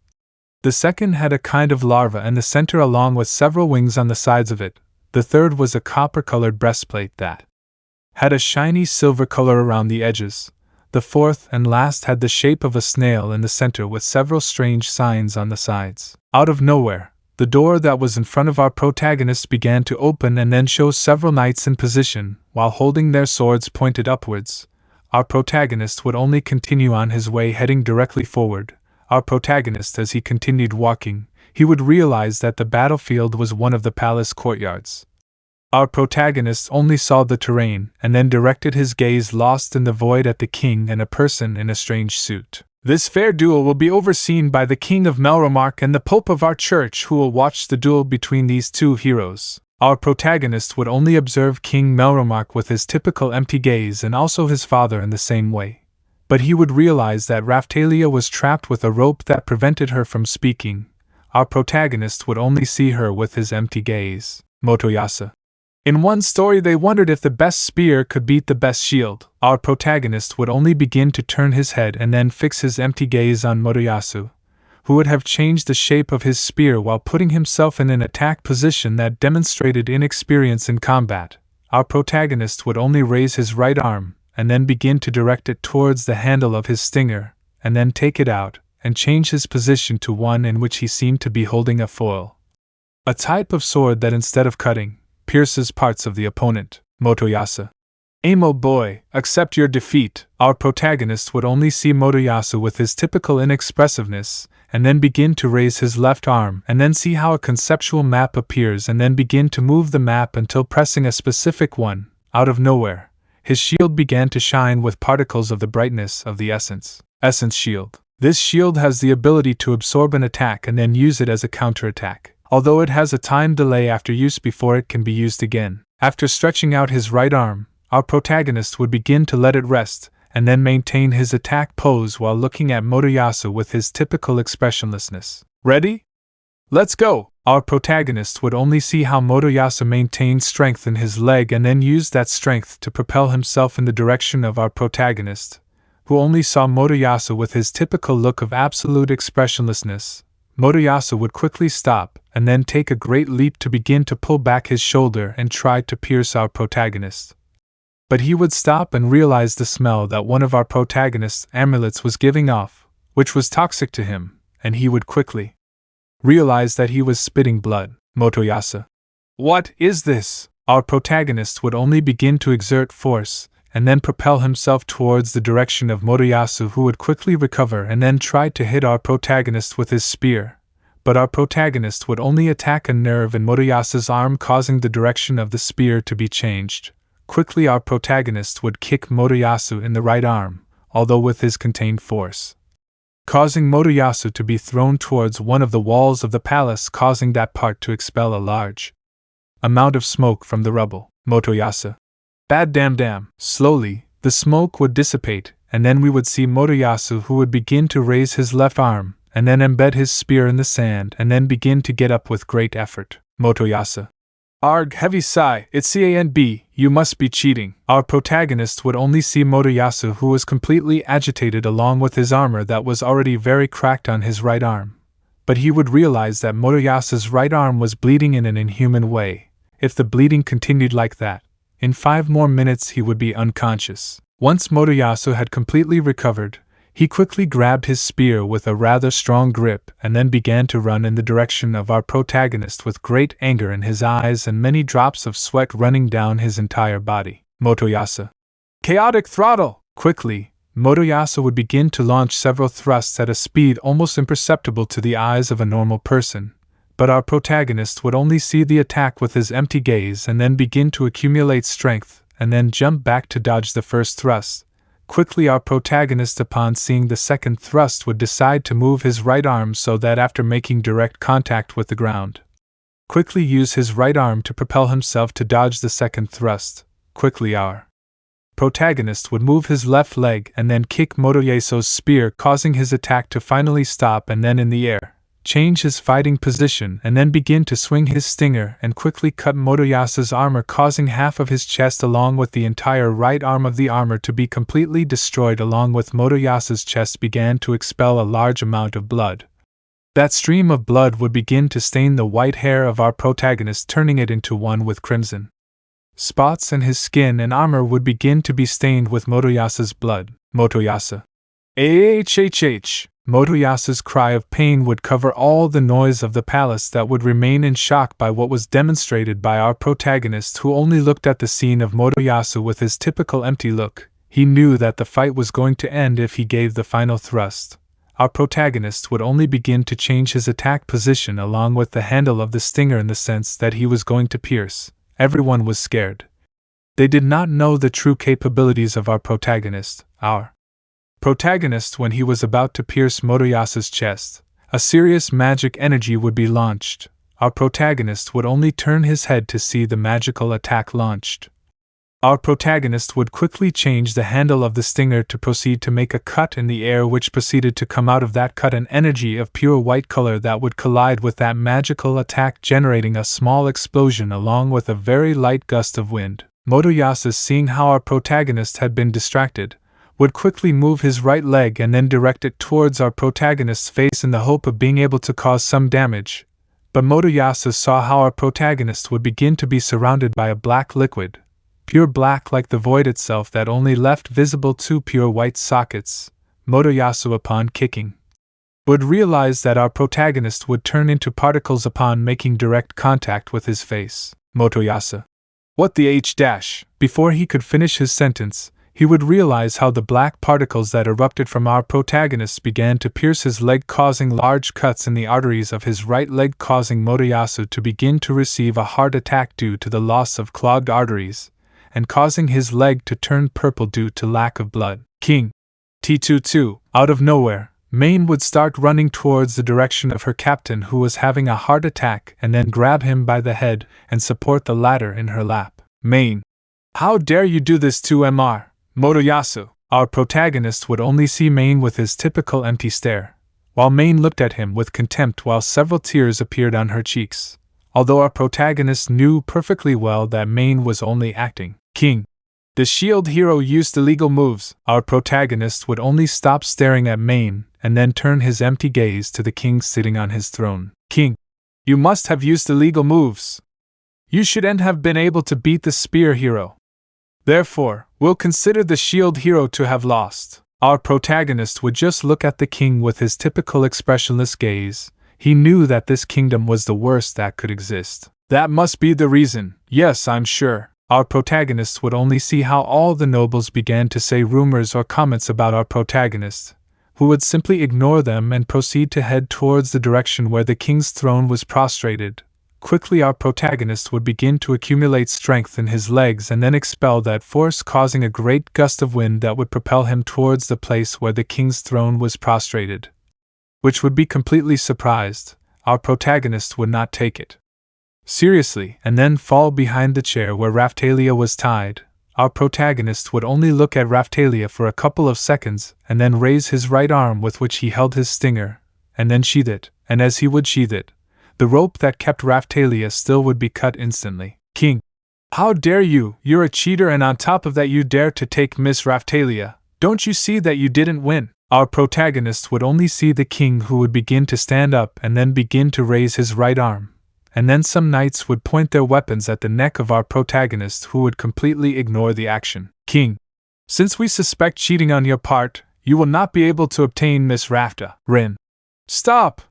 The second had a kind of larva in the center along with several wings on the sides of it. The third was a copper-colored breastplate that had a shiny silver color around the edges. The fourth and last had the shape of a snail in the center with several strange signs on the sides. Out of nowhere, the door that was in front of our protagonists began to open and then show several knights in position, while holding their swords pointed upwards. Our protagonist would only continue on his way heading directly forward. Our protagonist, as he continued walking, he would realize that the battlefield was one of the palace courtyards. Our protagonist only saw the terrain and then directed his gaze lost in the void at the king and a person in a strange suit. This fair duel will be overseen by the king of Melromark and the pope of our church, who will watch the duel between these two heroes. Our protagonist would only observe King Melromark with his typical empty gaze and also his father in the same way. But he would realize that Raphtalia was trapped with a rope that prevented her from speaking. Our protagonist would only see her with his empty gaze. Motoyasu. In one story they wondered if the best spear could beat the best shield. Our protagonist would only begin to turn his head and then fix his empty gaze on Motoyasu, who would have changed the shape of his spear while putting himself in an attack position that demonstrated inexperience in combat. Our protagonist would only raise his right arm, and then begin to direct it towards the handle of his stinger, and then take it out, and change his position to one in which he seemed to be holding a foil. A type of sword that instead of cutting, pierces parts of the opponent. Motoyasu. Aim, oh boy, accept your defeat. Our protagonist would only see Motoyasu with his typical inexpressiveness, and then begin to raise his left arm, and then see how a conceptual map appears, and then begin to move the map until pressing a specific one. Out of nowhere, his shield began to shine with particles of the brightness of the essence shield. This shield has the ability to absorb an attack and then use it as a counterattack, although it has a time delay after use before it can be used again. After stretching out his right arm, our protagonist would begin to let it rest, and then maintain his attack pose while looking at Motoyasu with his typical expressionlessness. Ready? Let's go! Our protagonist would only see how Motoyasu maintained strength in his leg and then used that strength to propel himself in the direction of our protagonist, who only saw Motoyasu with his typical look of absolute expressionlessness. Motoyasu would quickly stop, and then take a great leap to begin to pull back his shoulder and try to pierce our protagonist. But he would stop and realize the smell that one of our protagonist's amulets was giving off, which was toxic to him, and he would quickly realize that he was spitting blood. Motoyasu. What is this? Our protagonist would only begin to exert force, and then propel himself towards the direction of Motoyasu, who would quickly recover and then try to hit our protagonist with his spear. But our protagonist would only attack a nerve in Motoyasu's arm, causing the direction of the spear to be changed. Quickly our protagonist would kick Motoyasu in the right arm, although with his contained force, causing Motoyasu to be thrown towards one of the walls of the palace, causing that part to expel a large amount of smoke from the rubble. Motoyasu. Bad damn. Slowly, the smoke would dissipate, and then we would see Motoyasu, who would begin to raise his left arm, and then embed his spear in the sand, and then begin to get up with great effort. Motoyasu. Arg, heavy sigh, Issei, you must be cheating. Our protagonist would only see Motoyasu, who was completely agitated along with his armor that was already very cracked on his right arm. But he would realize that Motoyasu's right arm was bleeding in an inhuman way. If the bleeding continued like that, in 5 more minutes he would be unconscious. Once Motoyasu had completely recovered, he quickly grabbed his spear with a rather strong grip and then began to run in the direction of our protagonist with great anger in his eyes and many drops of sweat running down his entire body. Motoyasu. Chaotic throttle! Quickly, Motoyasu would begin to launch several thrusts at a speed almost imperceptible to the eyes of a normal person. But our protagonist would only see the attack with his empty gaze and then begin to accumulate strength and then jump back to dodge the first thrust. Quickly our protagonist, upon seeing the second thrust, would decide to move his right arm so that after making direct contact with the ground, quickly use his right arm to propel himself to dodge the second thrust. Quickly our protagonist would move his left leg and then kick Motoyasu's spear, causing his attack to finally stop, and then in the air change his fighting position and then begin to swing his stinger and quickly cut Motoyasu's armor, causing half of his chest along with the entire right arm of the armor to be completely destroyed. Along with Motoyasu's chest began to expel a large amount of blood. That stream of blood would begin to stain the white hair of our protagonist, turning it into one with crimson spots, and his skin and armor would begin to be stained with Motoyasu's blood. Motoyasu. Ahhh. Motoyasu's cry of pain would cover all the noise of the palace, that would remain in shock by what was demonstrated by our protagonist, who only looked at the scene of Motoyasu with his typical empty look. He knew that the fight was going to end if he gave the final thrust. Our protagonist would only begin to change his attack position along with the handle of the stinger, in the sense that he was going to pierce. Everyone was scared. They did not know the true capabilities of our protagonist. Our protagonist, when he was about to pierce Motoyasu's chest, a serious magic energy would be launched. Our protagonist would only turn his head to see the magical attack launched. Our protagonist would quickly change the handle of the stinger to proceed to make a cut in the air, which proceeded to come out of that cut an energy of pure white color that would collide with that magical attack, generating a small explosion along with a very light gust of wind. Motoyasu, seeing how our protagonist had been distracted, would quickly move his right leg and then direct it towards our protagonist's face in the hope of being able to cause some damage. But Motoyasu saw how our protagonist would begin to be surrounded by a black liquid, pure black like the void itself, that only left visible two pure white sockets. Motoyasu, upon kicking, would realize that our protagonist would turn into particles upon making direct contact with his face. Motoyasu. What the H dash? Before he could finish his sentence, he would realize how the black particles that erupted from our protagonist began to pierce his leg, causing large cuts in the arteries of his right leg, causing Motoyasu to begin to receive a heart attack due to the loss of clogged arteries, and causing his leg to turn purple due to lack of blood. King T22. Out of nowhere, Main would start running towards the direction of her captain, who was having a heart attack, and then grab him by the head and support the latter in her lap. Main. How dare you do this to Mr. Motoyasu? Our protagonist would only see Main with his typical empty stare, while Main looked at him with contempt while several tears appeared on her cheeks. Although our protagonist knew perfectly well that Main was only acting. King. The shield hero used illegal moves. Our protagonist would only stop staring at Main and then turn his empty gaze to the king sitting on his throne. King. You must have used illegal moves. You shouldn't have been able to beat the spear hero. Therefore, we'll consider the shield hero to have lost. Our protagonist would just look at the king with his typical expressionless gaze. He knew that this kingdom was the worst that could exist. That must be the reason. Yes, I'm sure. Our protagonist would only see how all the nobles began to say rumors or comments about our protagonist, who would simply ignore them and proceed to head towards the direction where the king's throne was prostrated. Quickly our protagonist would begin to accumulate strength in his legs and then expel that force, causing a great gust of wind that would propel him towards the place where the king's throne was prostrated. Which would be completely surprised. Our protagonist would not take it seriously and then fall behind the chair where Raphtalia was tied. Our protagonist would only look at Raphtalia for a couple of seconds and then raise his right arm with which he held his stinger, and then sheath it, and as he would sheath it, the rope that kept Raphtalia still would be cut instantly. King. How dare you? You're a cheater, and on top of that you dare to take Miss Raphtalia. Don't you see that you didn't win? Our protagonist would only see the king, who would begin to stand up and then begin to raise his right arm. And then some knights would point their weapons at the neck of our protagonist, who would completely ignore the action. King. Since we suspect cheating on your part, you will not be able to obtain Miss Raphta. Rin. Stop!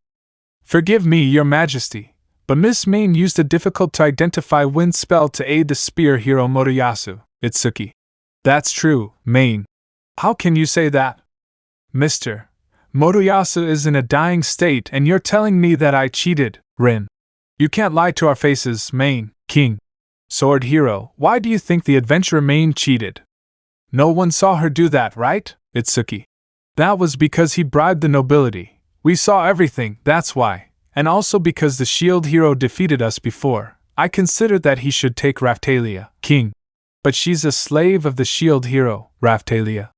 Forgive me, your majesty, but Miss Main used a difficult-to-identify wind spell to aid the spear hero Motoyasu. Itsuki. That's true, Main. How can you say that? Mr. Motoyasu is in a dying state and you're telling me that I cheated. Rin. You can't lie to our faces, Main. King. Sword hero, why do you think the adventurer Main cheated? No one saw her do that, right? Itsuki. That was because he bribed the nobility. We saw everything, that's why. And also because the shield hero defeated us before. I considered that he should take Raphtalia. King. But she's a slave of the shield hero, Raphtalia.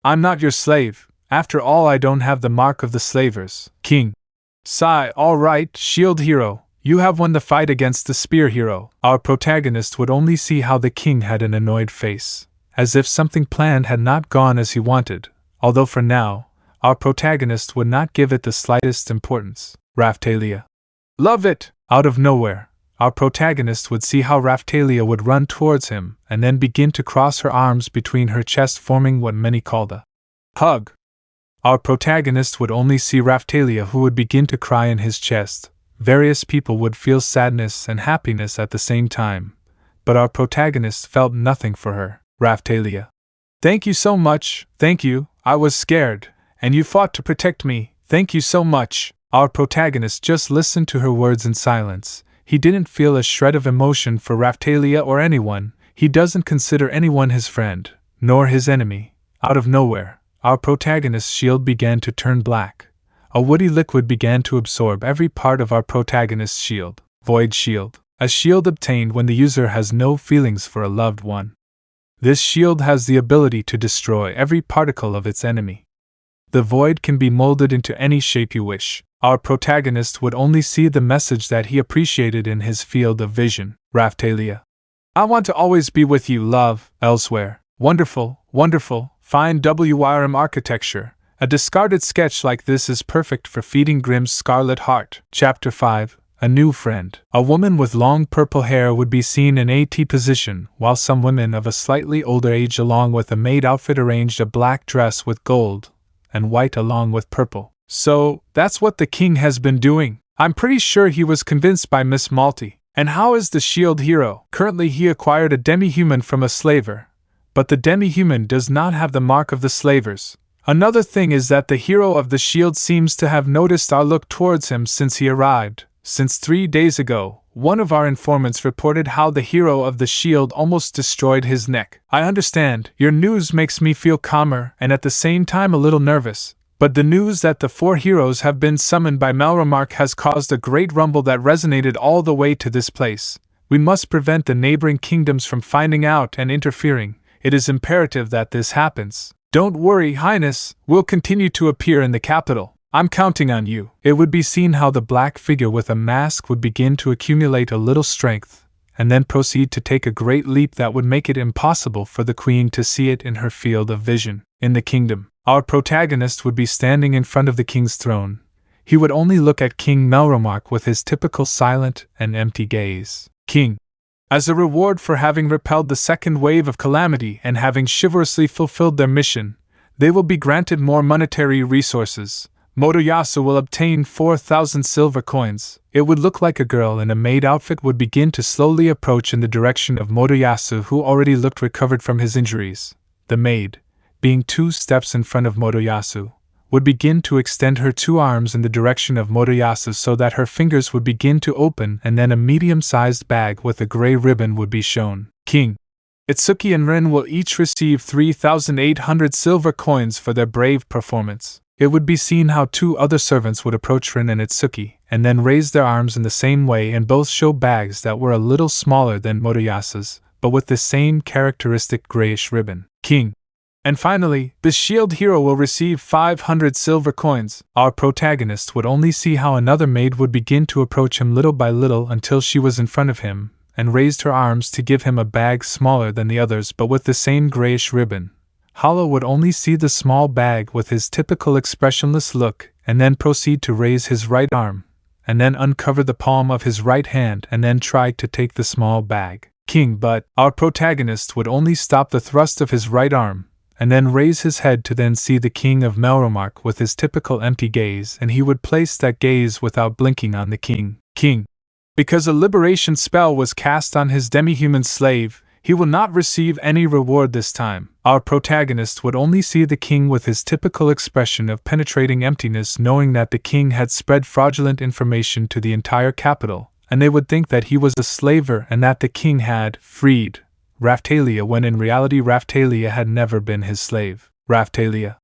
I'm not your slave. After all, I don't have the mark of the slavers. King. Sigh, alright, shield hero. You have won the fight against the spear hero. Our protagonist would only see how the king had an annoyed face, as if something planned had not gone as he wanted, although for now, our protagonist would not give it the slightest importance. Raphtalia. Love it! Out of nowhere, our protagonist would see how Raphtalia would run towards him and then begin to cross her arms between her chest, forming what many called a hug. Our protagonist would only see Raphtalia, who would begin to cry in his chest. Various people would feel sadness and happiness at the same time, but our protagonist felt nothing for her. Raphtalia. Thank you so much, thank you, I was scared, and you fought to protect me, thank you so much. Our protagonist just listened to her words in silence. He didn't feel a shred of emotion for Raphtalia or anyone. He doesn't consider anyone his friend, nor his enemy. Out of nowhere, our protagonist's shield began to turn black. A woody liquid began to absorb every part of our protagonist's shield. Void shield. A shield obtained when the user has no feelings for a loved one. This shield has the ability to destroy every particle of its enemy. The void can be molded into any shape you wish. Our protagonist would only see the message that he appreciated in his field of vision. Raphtalia. I want to always be with you, love, elsewhere. Wonderful, wonderful, fine WRM architecture. A discarded sketch like this is perfect for feeding Grimm's Scarlet Heart. Chapter 5. A New Friend. A woman with long purple hair would be seen in AT position, while some women of a slightly older age along with a maid outfit arranged a black dress with gold and white along with purple. So, that's what the king has been doing. I'm pretty sure he was convinced by Miss Malty. And how is the shield hero? Currently he acquired a demi-human from a slaver, but the demi-human does not have the mark of the slavers. Another thing is that the hero of the shield seems to have noticed our look towards him since he arrived. Since 3 days ago, one of our informants reported how the hero of the shield almost destroyed his neck. I understand, your news makes me feel calmer and at the same time a little nervous. But the news that the 4 heroes have been summoned by Melromark has caused a great rumble that resonated all the way to this place. We must prevent the neighboring kingdoms from finding out and interfering. It is imperative that this happens. Don't worry, Highness, we'll continue to appear in the capital. I'm counting on you. It would be seen how the black figure with a mask would begin to accumulate a little strength, and then proceed to take a great leap that would make it impossible for the queen to see it in her field of vision. In the kingdom, our protagonist would be standing in front of the king's throne. He would only look at King Melromark with his typical silent and empty gaze. King. As a reward for having repelled the second wave of calamity and having chivalrously fulfilled their mission, they will be granted more monetary resources. Motoyasu will obtain 4,000 silver coins. It would look like a girl in a maid outfit would begin to slowly approach in the direction of Motoyasu, who already looked recovered from his injuries. The maid, being 2 steps in front of Motoyasu, would begin to extend her 2 arms in the direction of Motoyasu so that her fingers would begin to open, and then a medium-sized bag with a gray ribbon would be shown. King. Itsuki and Rin will each receive 3,800 silver coins for their brave performance. It would be seen how 2 other servants would approach Rin and Itsuki, and then raise their arms in the same way and both show bags that were a little smaller than Motoyasu's, but with the same characteristic grayish ribbon. King. And finally, the shield hero will receive 500 silver coins. Our protagonist would only see how another maid would begin to approach him little by little until she was in front of him, and raised her arms to give him a bag smaller than the others but with the same grayish ribbon. Hollow would only see the small bag with his typical expressionless look, and then proceed to raise his right arm, and then uncover the palm of his right hand and then try to take the small bag. King. But our protagonist would only stop the thrust of his right arm, and then raise his head to then see the King of Melromark with his typical empty gaze, and he would place that gaze without blinking on the king. King. Because a liberation spell was cast on his demi-human slave, he will not receive any reward this time. Our protagonist would only see the king with his typical expression of penetrating emptiness, knowing that the king had spread fraudulent information to the entire capital, and they would think that he was a slaver and that the king had freed Raphtalia when in reality Raphtalia had never been his slave. Raphtalia.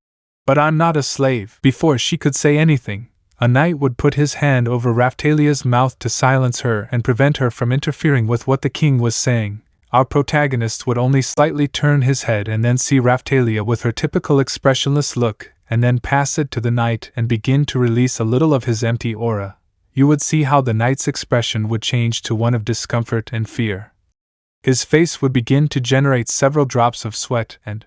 But I'm not a slave. Before she could say anything, a knight would put his hand over Raphtalia's mouth to silence her and prevent her from interfering with what the king was saying. Our protagonist would only slightly turn his head and then see Raphtalia with her typical expressionless look, and then pass it to the knight and begin to release a little of his empty aura. You would see how the knight's expression would change to one of discomfort and fear. His face would begin to generate several drops of sweat, and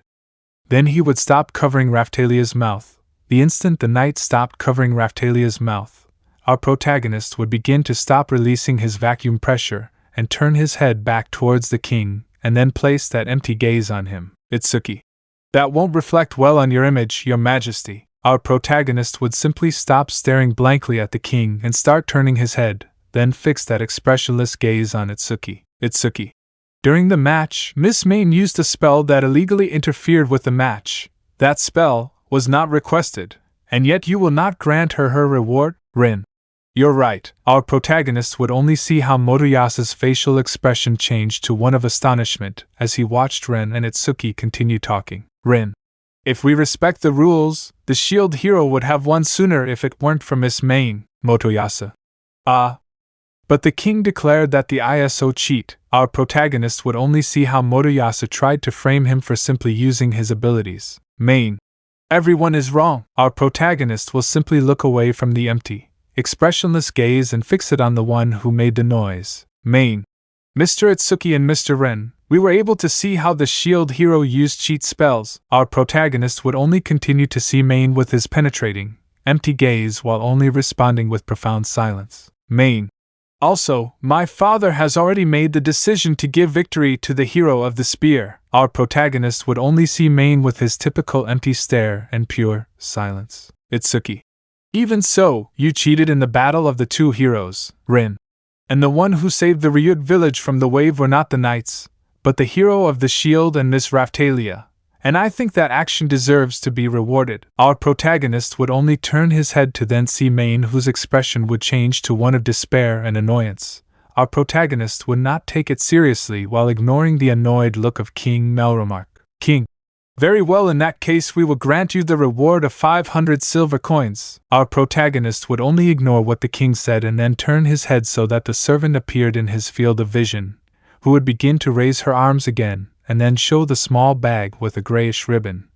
then he would stop covering Raphtalia's mouth. The instant the knight stopped covering Raphtalia's mouth, our protagonist would begin to stop releasing his vacuum pressure and turn his head back towards the king, and then place that empty gaze on him. Itsuki. That won't reflect well on your image, your majesty. Our protagonist would simply stop staring blankly at the king and start turning his head, then fix that expressionless gaze on Itsuki. Itsuki. During the match, Miss Main used a spell that illegally interfered with the match. That spell was not requested, and yet you will not grant her reward? Rin. You're right. Our protagonist would only see how Motoyasu's facial expression changed to one of astonishment as he watched Ren and Itsuki continue talking. Rin. If we respect the rules, the shield hero would have won sooner if it weren't for Miss Main, Motoyasu. But the king declared that the ISO cheat. Our protagonist would only see how Motoyasu tried to frame him for simply using his abilities. Main. Everyone is wrong. Our protagonist will simply look away from the empty, expressionless gaze and fix it on the one who made the noise. Main. Mr. Itsuki and Mr. Ren, we were able to see how the shield hero used cheat spells. Our protagonist would only continue to see Main with his penetrating, empty gaze while only responding with profound silence. Main. Also, my father has already made the decision to give victory to the hero of the spear. Our protagonist would only see Main with his typical empty stare and pure silence. Itsuki. Even so, you cheated in the battle of the two heroes, Rin. And the one who saved the Ryut village from the wave were not the knights, but the hero of the shield and Miss Raphtalia. And I think that action deserves to be rewarded. Our protagonist would only turn his head to then see Main, whose expression would change to one of despair and annoyance. Our protagonist would not take it seriously while ignoring the annoyed look of King Melromark. King. Very well, in that case we will grant you the reward of 500 silver coins. Our protagonist would only ignore what the king said and then turn his head so that the servant appeared in his field of vision, who would begin to raise her arms again, and then show the small bag with a grayish ribbon.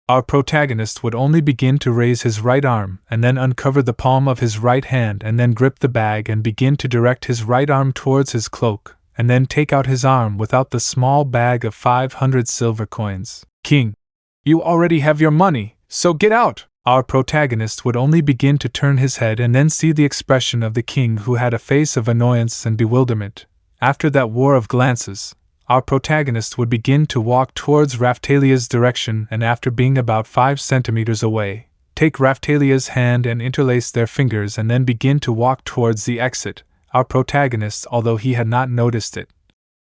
Our protagonist would only begin to raise his right arm and then uncover the palm of his right hand and then grip the bag and begin to direct his right arm towards his cloak, and then take out his arm without the small bag of 500 silver coins. King. You already have your money, so get out! Our protagonist would only begin to turn his head and then see the expression of the king, who had a face of annoyance and bewilderment. After that war of glances, our protagonist would begin to walk towards Raphtalia's direction, and after being about 5 centimeters away, take Raphtalia's hand and interlace their fingers and then begin to walk towards the exit. Our protagonist, although he had not noticed it,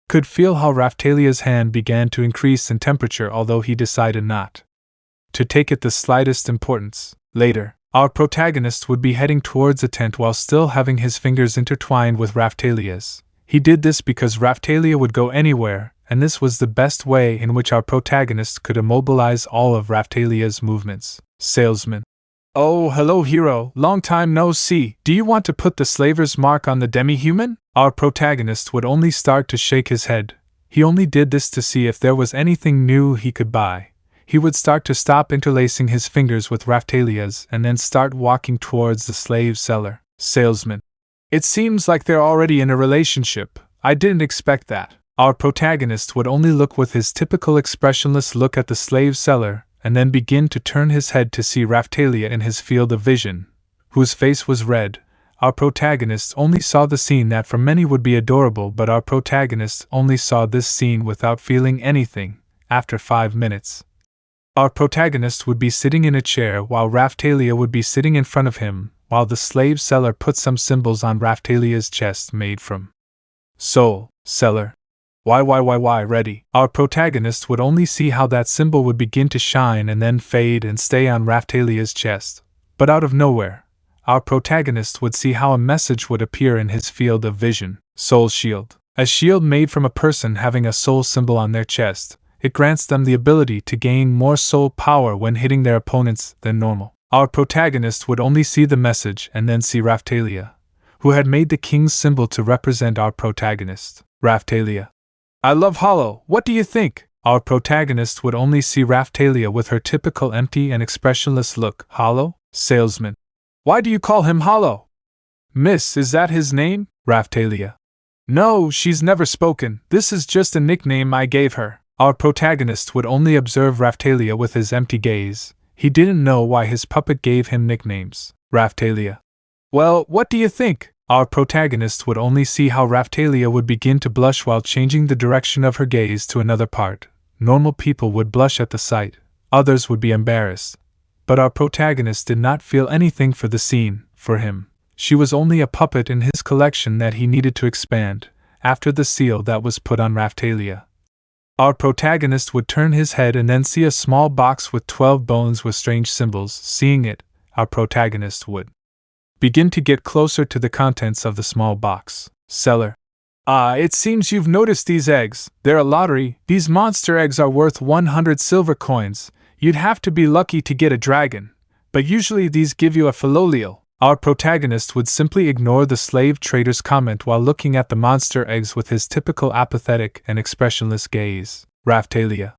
could feel how Raphtalia's hand began to increase in temperature, although he decided not to take it the slightest importance. Later, our protagonist would be heading towards a tent while still having his fingers intertwined with Raphtalia's. He did this because Raphtalia would go anywhere, and this was the best way in which our protagonist could immobilize all of Raphtalia's movements. Salesman. Oh, hello hero, long time no see. Do you want to put the slaver's mark on the demi-human? Our protagonist would only start to shake his head. He only did this to see if there was anything new he could buy. He would start to stop interlacing his fingers with Raphtalia's and then start walking towards the slave seller. Salesman. It seems like they're already in a relationship. I didn't expect that. Our protagonist would only look with his typical expressionless look at the slave seller, and then begin to turn his head to see Raphtalia in his field of vision, whose face was red. Our protagonist only saw the scene that for many would be adorable, but our protagonist only saw this scene without feeling anything. After 5 minutes, our protagonist would be sitting in a chair while Raphtalia would be sitting in front of him, while the slave seller put some symbols on Raphtalia's chest made from soul seller. Why ready? Our protagonist would only see how that symbol would begin to shine and then fade and stay on Raphtalia's chest. But out of nowhere, our protagonist would see how a message would appear in his field of vision. Soul shield. A shield made from a person having a soul symbol on their chest. It grants them the ability to gain more soul power when hitting their opponents than normal. Our protagonist would only see the message and then see Raphtalia, who had made the king's symbol to represent our protagonist. Raphtalia. I love Hollow, what do you think? Our protagonist would only see Raphtalia with her typical empty and expressionless look. Hollow? Salesman. Why do you call him Hollow? Miss, is that his name? Raphtalia. No, she's never spoken. This is just a nickname I gave her. Our protagonist would only observe Raphtalia with his empty gaze. He didn't know why his puppet gave him nicknames. Raphtalia. Well, what do you think? Our protagonist would only see how Raphtalia would begin to blush while changing the direction of her gaze to another part. Normal people would blush at the sight, others would be embarrassed. But our protagonist did not feel anything for the scene. For him, she was only a puppet in his collection that he needed to expand, after the seal that was put on Raphtalia. Our protagonist would turn his head and then see a small box with 12 bones with strange symbols. Seeing it, our protagonist would begin to get closer to the contents of the small box. Seller. It seems you've noticed these eggs. They're a lottery. These monster eggs are worth 100 silver coins. You'd have to be lucky to get a dragon. But usually these give you a philolial. Our protagonist would simply ignore the slave trader's comment while looking at the monster eggs with his typical apathetic and expressionless gaze. Raphtalia.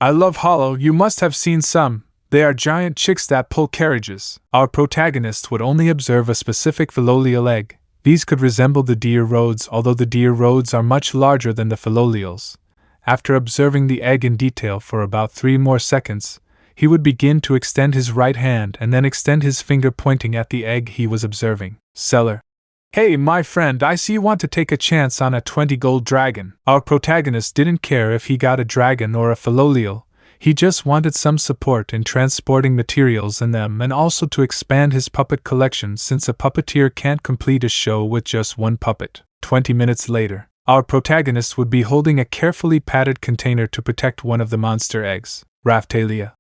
I love Hollow, you must have seen some. They are giant chicks that pull carriages. Our protagonist would only observe a specific philolial egg. These could resemble the deer roads, although the deer roads are much larger than the philolials. After observing the egg in detail for about 3 more seconds, he would begin to extend his right hand and then extend his finger pointing at the egg he was observing. Seller. Hey, my friend, I see you want to take a chance on a 20 gold dragon. Our protagonist didn't care if he got a dragon or a philolial. He just wanted some support in transporting materials in them and also to expand his puppet collection since a puppeteer can't complete a show with just one puppet. 20 minutes later, our protagonist would be holding a carefully padded container to protect one of the monster eggs. Raphtalia.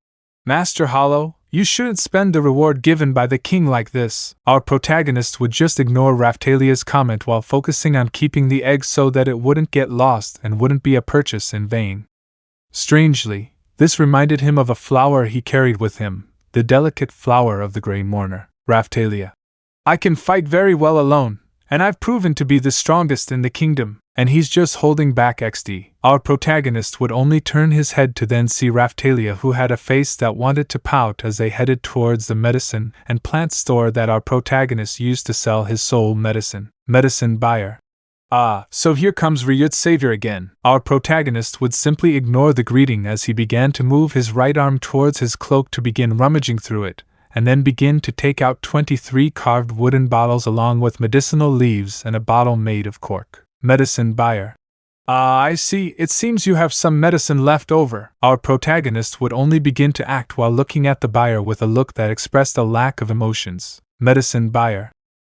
Master Hollow, you shouldn't spend the reward given by the king like this. Our protagonist would just ignore Raphtalia's comment while focusing on keeping the egg so that it wouldn't get lost and wouldn't be a purchase in vain. Strangely, this reminded him of a flower he carried with him, the delicate flower of the Grey Mourner. Raphtalia. I can fight very well alone, and I've proven to be the strongest in the kingdom, and he's just holding back XD. Our protagonist would only turn his head to then see Raphtalia, who had a face that wanted to pout as they headed towards the medicine and plant store that our protagonist used to sell his soul medicine. Medicine buyer. So here comes Ryut's savior again. Our protagonist would simply ignore the greeting as he began to move his right arm towards his cloak to begin rummaging through it, and then begin to take out 23 carved wooden bottles along with medicinal leaves and a bottle made of cork. Medicine buyer. I see, it seems you have some medicine left over. Our protagonist would only begin to act while looking at the buyer with a look that expressed a lack of emotions. Medicine buyer.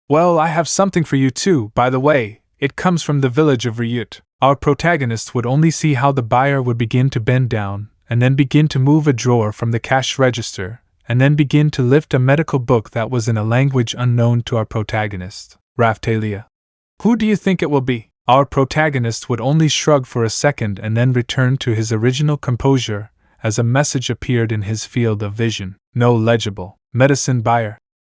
Well, I have something for you too, by the way. It comes from the village of Ryut. Our protagonist would only see how the buyer would begin to bend down, and then begin to move a drawer from the cash register, and then begin to lift a medical book that was in a language unknown to our protagonist. Raphtalia. Who do you think it will be? Our protagonist would only shrug for a second and then return to his original composure, as a message appeared in his field of vision. No legible. Medicine buyer.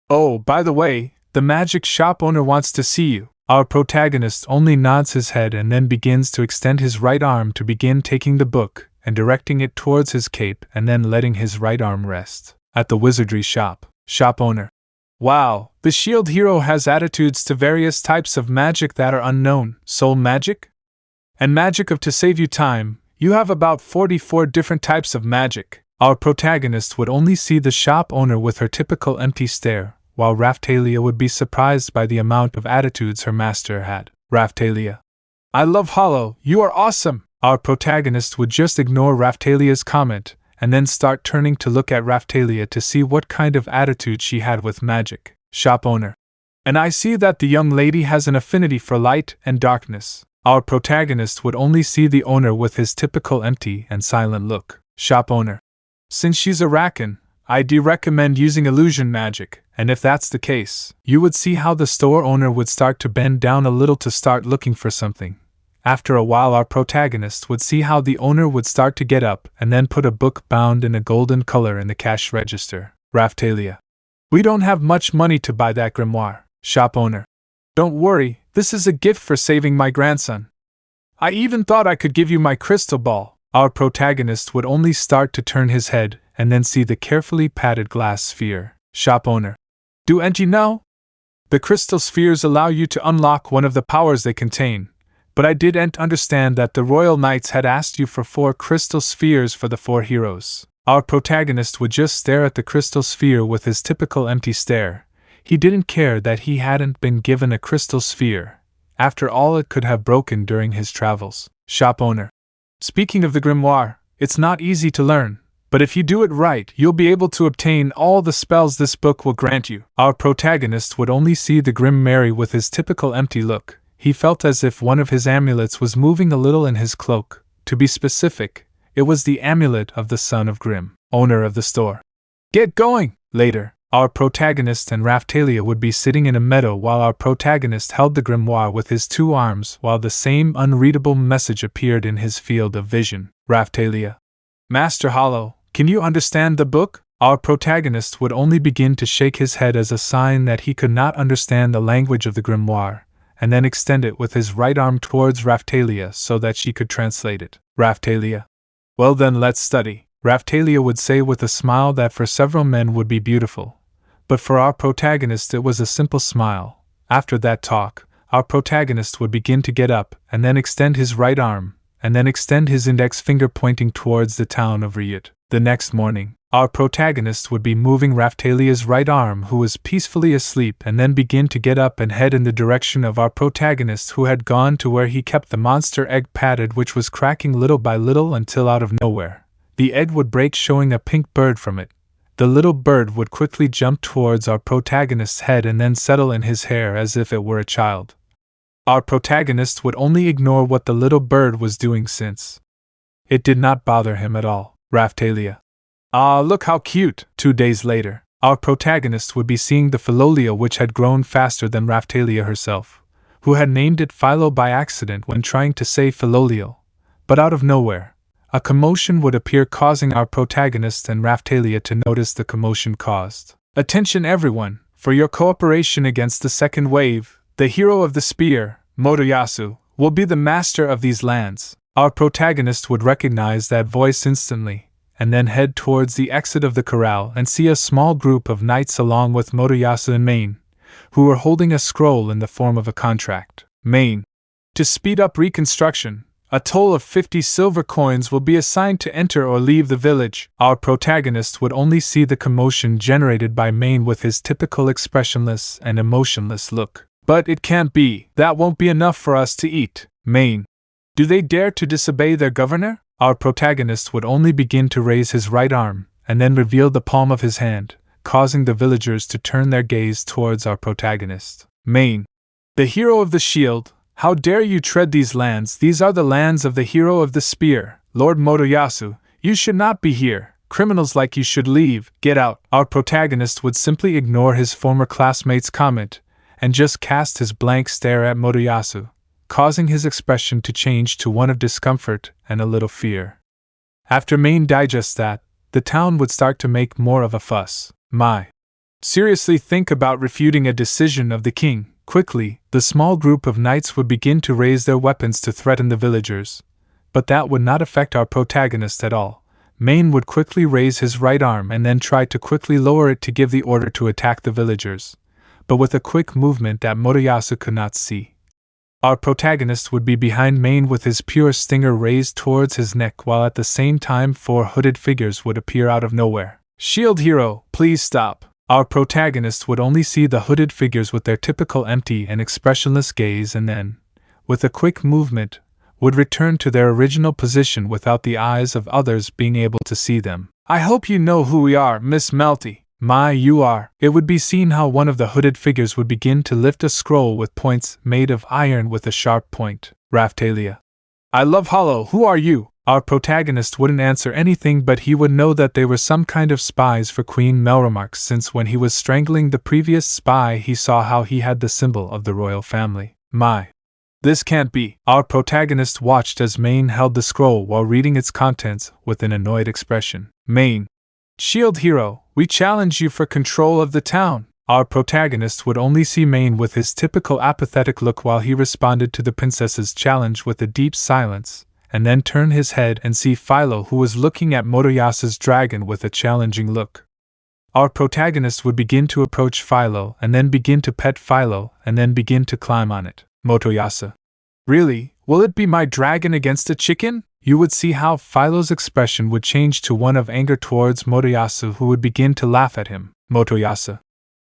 Oh, by the way, the magic shop owner wants to see you. Our protagonist only nods his head and then begins to extend his right arm to begin taking the book and directing it towards his cape and then letting his right arm rest. At the wizardry shop. Shop owner. Wow, the shield hero has attitudes to various types of magic that are unknown. Soul magic? And magic of to save you time, you have about 44 different types of magic. Our protagonist would only see the shop owner with her typical empty stare, while Raphtalia would be surprised by the amount of attitudes her master had. Raphtalia. I love Hollow, you are awesome! Our protagonist would just ignore Raphtalia's comment, and then start turning to look at Raphtalia to see what kind of attitude she had with magic. Shop owner. And I see that the young lady has an affinity for light and darkness. Our protagonist would only see the owner with his typical empty and silent look. Shop owner. Since she's a Rakan, I do recommend using illusion magic, and if that's the case, you would see how the store owner would start to bend down a little to start looking for something. After a while, our protagonist would see how the owner would start to get up and then put a book bound in a golden color in the cash register. Raphtalia. We don't have much money to buy that grimoire. Shop owner. Don't worry, this is a gift for saving my grandson. I even thought I could give you my crystal ball. Our protagonist would only start to turn his head and then see the carefully padded glass sphere. Shop owner. Do you know? The crystal spheres allow you to unlock one of the powers they contain, but I didn't understand that the royal knights had asked you for 4 crystal spheres for the 4 heroes. Our protagonist would just stare at the crystal sphere with his typical empty stare. He didn't care that he hadn't been given a crystal sphere. After all, it could have broken during his travels. Shop owner. Speaking of the grimoire, it's not easy to learn, but if you do it right, you'll be able to obtain all the spells this book will grant you. Our protagonist would only see the Grim Mary with his typical empty look. He felt as if one of his amulets was moving a little in his cloak. To be specific, it was the amulet of the Son of Grim, owner of the store. Get going! Later, our protagonist and Raphtalia would be sitting in a meadow while our protagonist held the grimoire with his 2 arms while the same unreadable message appeared in his field of vision. Raphtalia. Master Hollow, can you understand the book? Our protagonist would only begin to shake his head as a sign that he could not understand the language of the grimoire, and then extend it with his right arm towards Raphtalia so that she could translate it. Raphtalia. Well then, let's study, Raphtalia would say with a smile that for several men would be beautiful. But for our protagonist it was a simple smile. After that talk, our protagonist would begin to get up and then extend his right arm, and then extend his index finger pointing towards the town of Ryut. The next morning, our protagonist would be moving Raphtalia's right arm, who was peacefully asleep, and then begin to get up and head in the direction of our protagonist, who had gone to where he kept the monster egg padded, which was cracking little by little until out of nowhere the egg would break, showing a pink bird from it. The little bird would quickly jump towards our protagonist's head and then settle in his hair as if it were a child. Our protagonist would only ignore what the little bird was doing since it did not bother him at all. Raphtalia. Ah, look how cute! 2 days later, our protagonist would be seeing the Philolio, which had grown faster than Raphtalia herself, who had named it Philo by accident when trying to say Philolio. But out of nowhere, a commotion would appear, causing our protagonist and Raphtalia to notice the commotion caused. Attention everyone, for your cooperation against the second wave, the hero of the spear, Motoyasu, will be the master of these lands. Our protagonist would recognize that voice instantly, and then head towards the exit of the corral and see a small group of knights along with Motoyasu and Main, who were holding a scroll in the form of a contract. Main. To speed up reconstruction, a toll of 50 silver coins will be assigned to enter or leave the village. Our protagonist would only see the commotion generated by Main with his typical expressionless and emotionless look. But it can't be. That won't be enough for us to eat. Main. Do they dare to disobey their governor? Our protagonist would only begin to raise his right arm, and then reveal the palm of his hand, causing the villagers to turn their gaze towards our protagonist. Main. The hero of the shield, how dare you tread these lands? These are the lands of the hero of the spear, Lord Motoyasu. You should not be here. Criminals like you should leave. Get out. Our protagonist would simply ignore his former classmate's comment, and just cast his blank stare at Motoyasu, causing his expression to change to one of discomfort and a little fear. After Main digests that, the town would start to make more of a fuss. Seriously think about refuting a decision of the king. Quickly, the small group of knights would begin to raise their weapons to threaten the villagers. But that would not affect our protagonist at all. Main would quickly raise his right arm and then try to quickly lower it to give the order to attack the villagers, but with a quick movement that Motoyasu could not see. Our protagonist would be behind Main with his pure stinger raised towards his neck, while at the same time 4 hooded figures would appear out of nowhere. Shield hero, please stop. Our protagonist would only see the hooded figures with their typical empty and expressionless gaze, and then, with a quick movement, would return to their original position without the eyes of others being able to see them. I hope you know who we are, Miss Malty. You are. It would be seen how one of the hooded figures would begin to lift a scroll with points made of iron with a sharp point. Raphtalia. I love Hollow, who are you? Our protagonist wouldn't answer anything, but he would know that they were some kind of spies for Queen Melremark, since when he was strangling the previous spy he saw how he had the symbol of the royal family. This can't be. Our protagonist watched as Main held the scroll while reading its contents with an annoyed expression. Main. Shield hero, we challenge you for control of the town. Our protagonist would only see Main with his typical apathetic look while he responded to the princess's challenge with a deep silence, and then turn his head and see Philo, who was looking at Motoyasu's dragon with a challenging look. Our protagonist would begin to approach Philo and then begin to pet Philo and then begin to climb on it. Motoyasu. Really? Will it be my dragon against a chicken? You would see how Philo's expression would change to one of anger towards Motoyasu, who would begin to laugh at him. Motoyasu.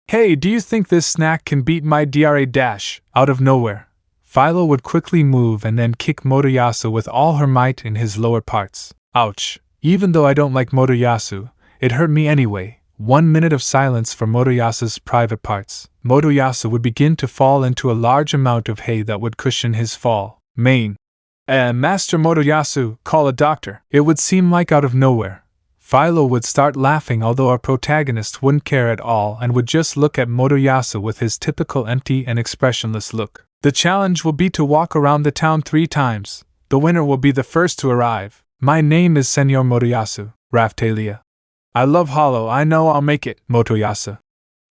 Hey, do you think this snack can beat my DRA dash? Out of nowhere, Philo would quickly move and then kick Motoyasu with all her might in his lower parts. Ouch. Even though I don't like Motoyasu, it hurt me anyway. 1 minute of silence for Motoyasu's private parts. Motoyasu would begin to fall into a large amount of hay that would cushion his fall. Master Motoyasu, call a doctor. It would seem like out of nowhere, Philo would start laughing, although our protagonist wouldn't care at all and would just look at Motoyasu with his typical empty and expressionless look. The challenge will be to walk around the town 3 times. The winner will be the first to arrive. My name is Senor Motoyasu, Raphtalia. I love Hollow, I know I'll make it, Motoyasu.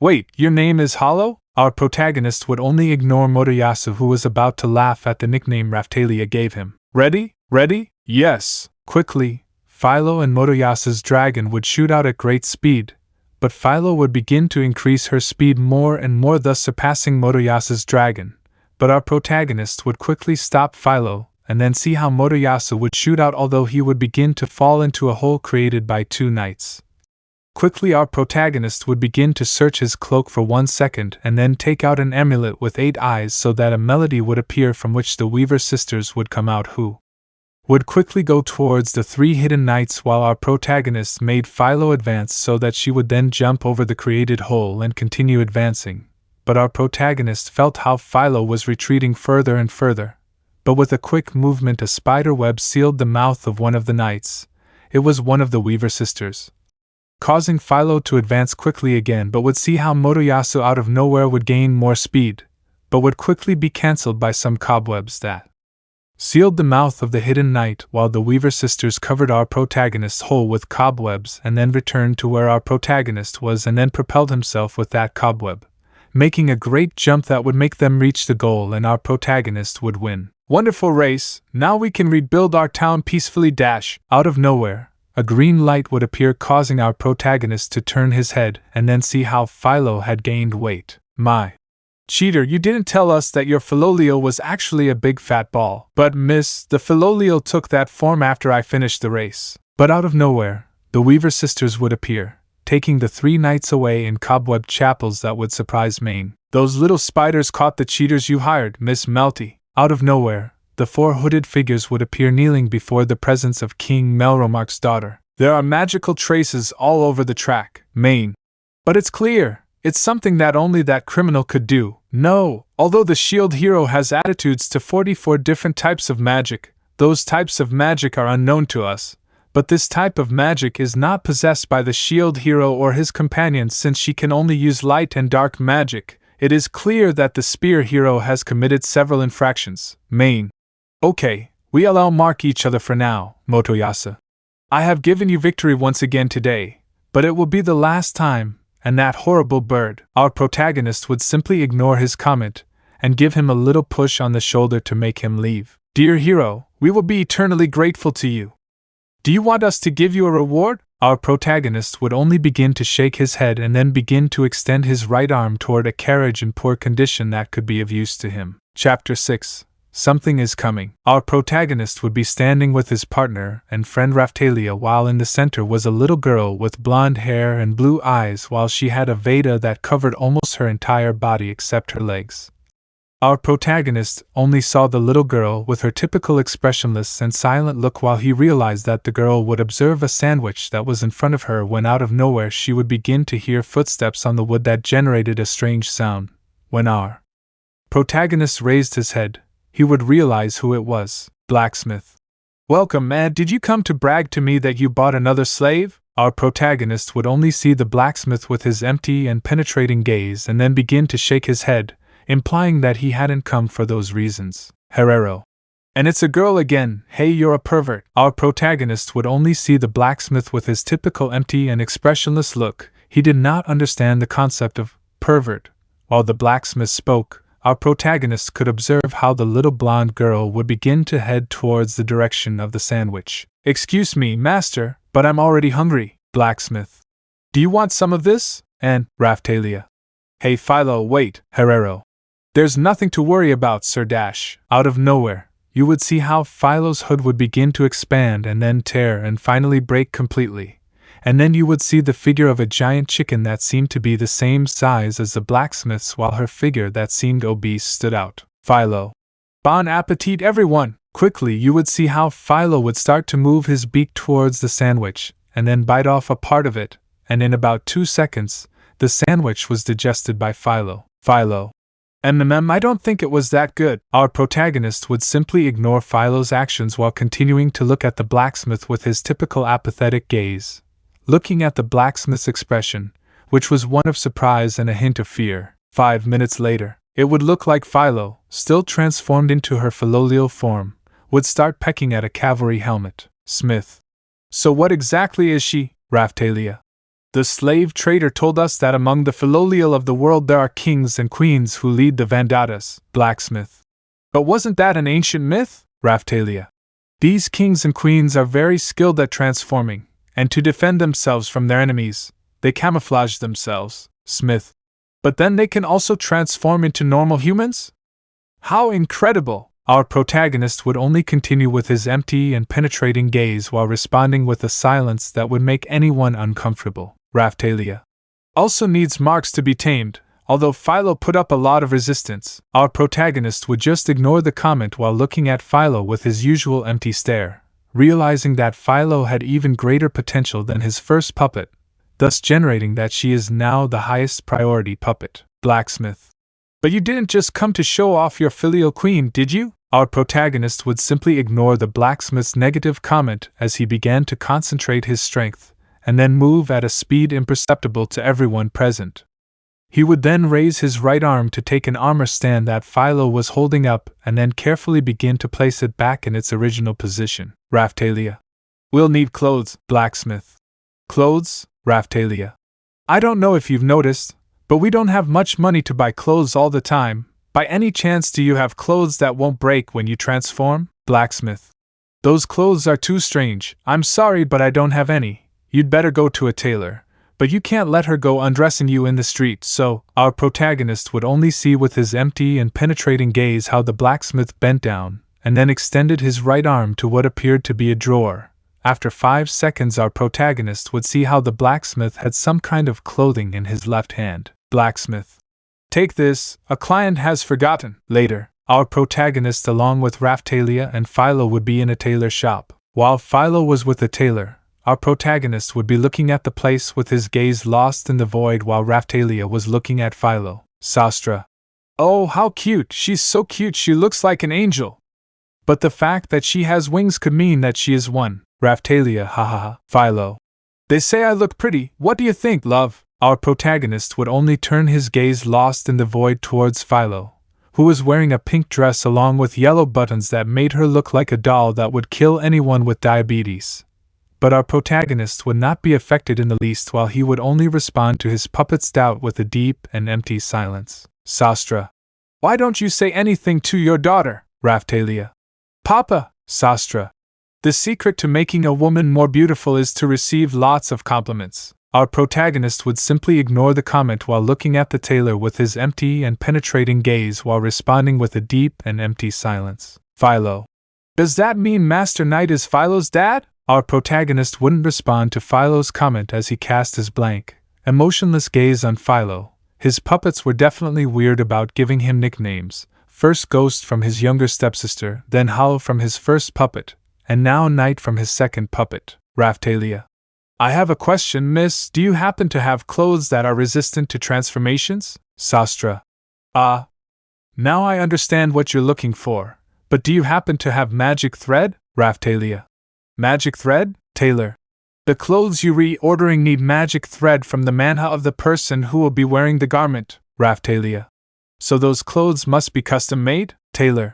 Wait, your name is Hollow? Our protagonist would only ignore Motoyasu, who was about to laugh at the nickname Raphtalia gave him. Ready? Ready? Yes. Quickly, Philo and Motoyasu's dragon would shoot out at great speed, but Philo would begin to increase her speed more and more, thus surpassing Motoyasu's dragon. But our protagonist would quickly stop Philo, and then see how Motoyasu would shoot out, although he would begin to fall into a hole created by 2 knights. Quickly our protagonist would begin to search his cloak for 1 second and then take out an amulet with 8 eyes so that a melody would appear from which the Weaver sisters would come out, who would quickly go towards the 3 hidden knights while our protagonist made Philo advance so that she would then jump over the created hole and continue advancing. But our protagonist felt how Philo was retreating further and further. But with a quick movement a spider web sealed the mouth of one of the knights. It was one of the Weaver sisters, causing Philo to advance quickly again, but would see how Motoyasu out of nowhere would gain more speed, but would quickly be cancelled by some cobwebs that sealed the mouth of the hidden knight, while the Weaver sisters covered our protagonist's hole with cobwebs and then returned to where our protagonist was and then propelled himself with that cobweb, making a great jump that would make them reach the goal and our protagonist would win. Wonderful race, now we can rebuild our town peacefully. Out of nowhere, a green light would appear, causing our protagonist to turn his head and then see how Philo had gained weight. My cheater, you didn't tell us that your Philolio was actually a big fat ball. But miss, the Philolio took that form after I finished the race. But out of nowhere, the Weaver sisters would appear, taking the 3 knights away in cobwebbed chapels that would surprise Maine. Those little spiders caught the cheaters you hired, Miss Malty. Out of nowhere, the 4 hooded figures would appear kneeling before the presence of King Melromark's daughter. There are magical traces all over the track, Maine. But it's clear, it's something that only that criminal could do. No, although the shield hero has attitudes to 44 different types of magic, those types of magic are unknown to us. But this type of magic is not possessed by the shield hero or his companions, since she can only use light and dark magic. It is clear that the spear hero has committed several infractions. Maine. Okay, we allow mark each other for now, Motoyasu. I have given you victory once again today, but it will be the last time. And that horrible bird. Our protagonist would simply ignore his comment and give him a little push on the shoulder to make him leave. Dear hero, we will be eternally grateful to you. Do you want us to give you a reward? Our protagonist would only begin to shake his head and then begin to extend his right arm toward a carriage in poor condition that could be of use to him. Chapter 6. Something is coming. Our protagonist would be standing with his partner and friend Raphtalia, while in the center was a little girl with blonde hair and blue eyes, while she had a Veda that covered almost her entire body except her legs. Our protagonist only saw the little girl with her typical expressionless and silent look, while he realized that the girl would observe a sandwich that was in front of her, when out of nowhere she would begin to hear footsteps on the wood that generated a strange sound. When our protagonist raised his head, he would realize who it was. Blacksmith. Welcome, man. Did you come to brag to me that you bought another slave? Our protagonist would only see the blacksmith with his empty and penetrating gaze and then begin to shake his head, implying that he hadn't come for those reasons. Herrero. And it's a girl again. Hey, you're a pervert. Our protagonist would only see the blacksmith with his typical empty and expressionless look. He did not understand the concept of pervert. While the blacksmith spoke, our protagonist could observe how the little blonde girl would begin to head towards the direction of the sandwich. Excuse me, master, but I'm already hungry. Blacksmith. Do you want some of this? And Raphtalia. Hey Philo, wait, Herrero. There's nothing to worry about, Sir Dash. Out of nowhere, you would see how Philo's hood would begin to expand and then tear and finally break completely, and then you would see the figure of a giant chicken that seemed to be the same size as the blacksmith's, while her figure that seemed obese stood out. Philo. Bon appetit, everyone! Quickly you would see how Philo would start to move his beak towards the sandwich, and then bite off a part of it, and in about 2 seconds, the sandwich was digested by Philo. Philo. I don't think it was that good. Our protagonist would simply ignore Philo's actions while continuing to look at the blacksmith with his typical apathetic gaze. Looking at the blacksmith's expression, which was one of surprise and a hint of fear. 5 minutes later, it would look like Philo, still transformed into her filial form, would start pecking at a cavalry helmet. Smith. So what exactly is she, Raphtalia? The slave trader told us that among the filial of the world there are kings and queens who lead the Vandatas. Blacksmith. But wasn't that an ancient myth? Raphtalia. These kings and queens are very skilled at transforming, and to defend themselves from their enemies, they camouflage themselves. Smith. But then they can also transform into normal humans? How incredible! Our protagonist would only continue with his empty and penetrating gaze while responding with a silence that would make anyone uncomfortable. Raphtalia. Also needs marks to be tamed. Although Philo put up a lot of resistance, our protagonist would just ignore the comment while looking at Philo with his usual empty stare, realizing that Philo had even greater potential than his first puppet, thus generating that she is now the highest priority puppet. Blacksmith. But you didn't just come to show off your filial queen, did you? Our protagonist would simply ignore the blacksmith's negative comment as he began to concentrate his strength, and then move at a speed imperceptible to everyone present. He would then raise his right arm to take an armor stand that Philo was holding up and then carefully begin to place it back in its original position. Raphtalia. We'll need clothes, blacksmith. Clothes, Raphtalia. I don't know if you've noticed, but we don't have much money to buy clothes all the time. By any chance do you have clothes that won't break when you transform? Blacksmith. Those clothes are too strange. I'm sorry, but I don't have any. You'd better go to a tailor. But you can't let her go undressing you in the street, so our protagonist would only see with his empty and penetrating gaze how the blacksmith bent down, and then extended his right arm to what appeared to be a drawer. After 5 seconds our protagonist would see how the blacksmith had some kind of clothing in his left hand. Blacksmith. Take this, a client has forgotten. Later, our protagonist along with Raphtalia and Philo would be in a tailor shop. While Philo was with the tailor, our protagonist would be looking at the place with his gaze lost in the void while Raphtalia was looking at Philo. Sastra. Oh, how cute! She's so cute, she looks like an angel! But the fact that she has wings could mean that she is one. Raphtalia, hahaha. Philo. They say I look pretty, what do you think, love? Our protagonist would only turn his gaze lost in the void towards Philo, who was wearing a pink dress along with yellow buttons that made her look like a doll that would kill anyone with diabetes. But our protagonist would not be affected in the least while he would only respond to his puppet's doubt with a deep and empty silence. Sastra. Why don't you say anything to your daughter, Raphtalia? Papa, Sastra. The secret to making a woman more beautiful is to receive lots of compliments. Our protagonist would simply ignore the comment while looking at the tailor with his empty and penetrating gaze while responding with a deep and empty silence. Philo. Does that mean Master Knight is Philo's dad? Our protagonist wouldn't respond to Philo's comment as he cast his blank, emotionless gaze on Philo. His puppets were definitely weird about giving him nicknames, first Ghost from his younger stepsister, then Hollow from his first puppet, and now Knight from his second puppet. Raphtalia. I have a question, miss. Do you happen to have clothes that are resistant to transformations? Sastra. Now I understand what you're looking for. But do you happen to have magic thread? Raphtalia. Magic thread? Tailor. The clothes you're reordering need magic thread from the manha of the person who will be wearing the garment. Raphtalia. So those clothes must be custom made? Tailor.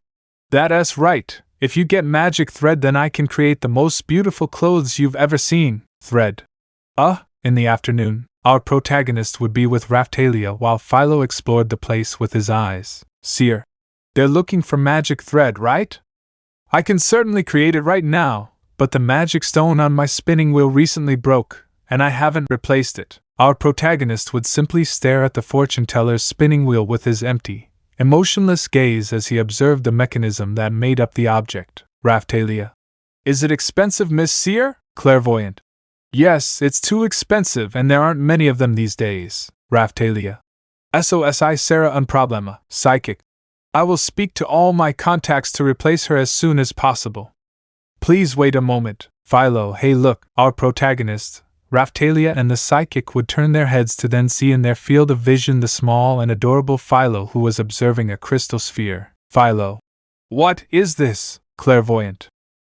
That's right. If you get magic thread, then I can create the most beautiful clothes you've ever seen. Thread. In the afternoon, our protagonist would be with Raphtalia while Philo explored the place with his eyes. Seer. They're looking for magic thread, right? I can certainly create it right now, but the magic stone on my spinning wheel recently broke, and I haven't replaced it. Our protagonist would simply stare at the fortune teller's spinning wheel with his empty, emotionless gaze as he observed the mechanism that made up the object. Raphtalia. Is it expensive, Miss Seer? Clairvoyant. Yes, it's too expensive and there aren't many of them these days. Raphtalia. SOSI Sarah unproblema, psychic. I will speak to all my contacts to replace her as soon as possible. Please wait a moment, Philo. Hey look, our protagonist, Raphtalia and the psychic would turn their heads to then see in their field of vision the small and adorable Philo who was observing a crystal sphere. Philo. What is this, clairvoyant?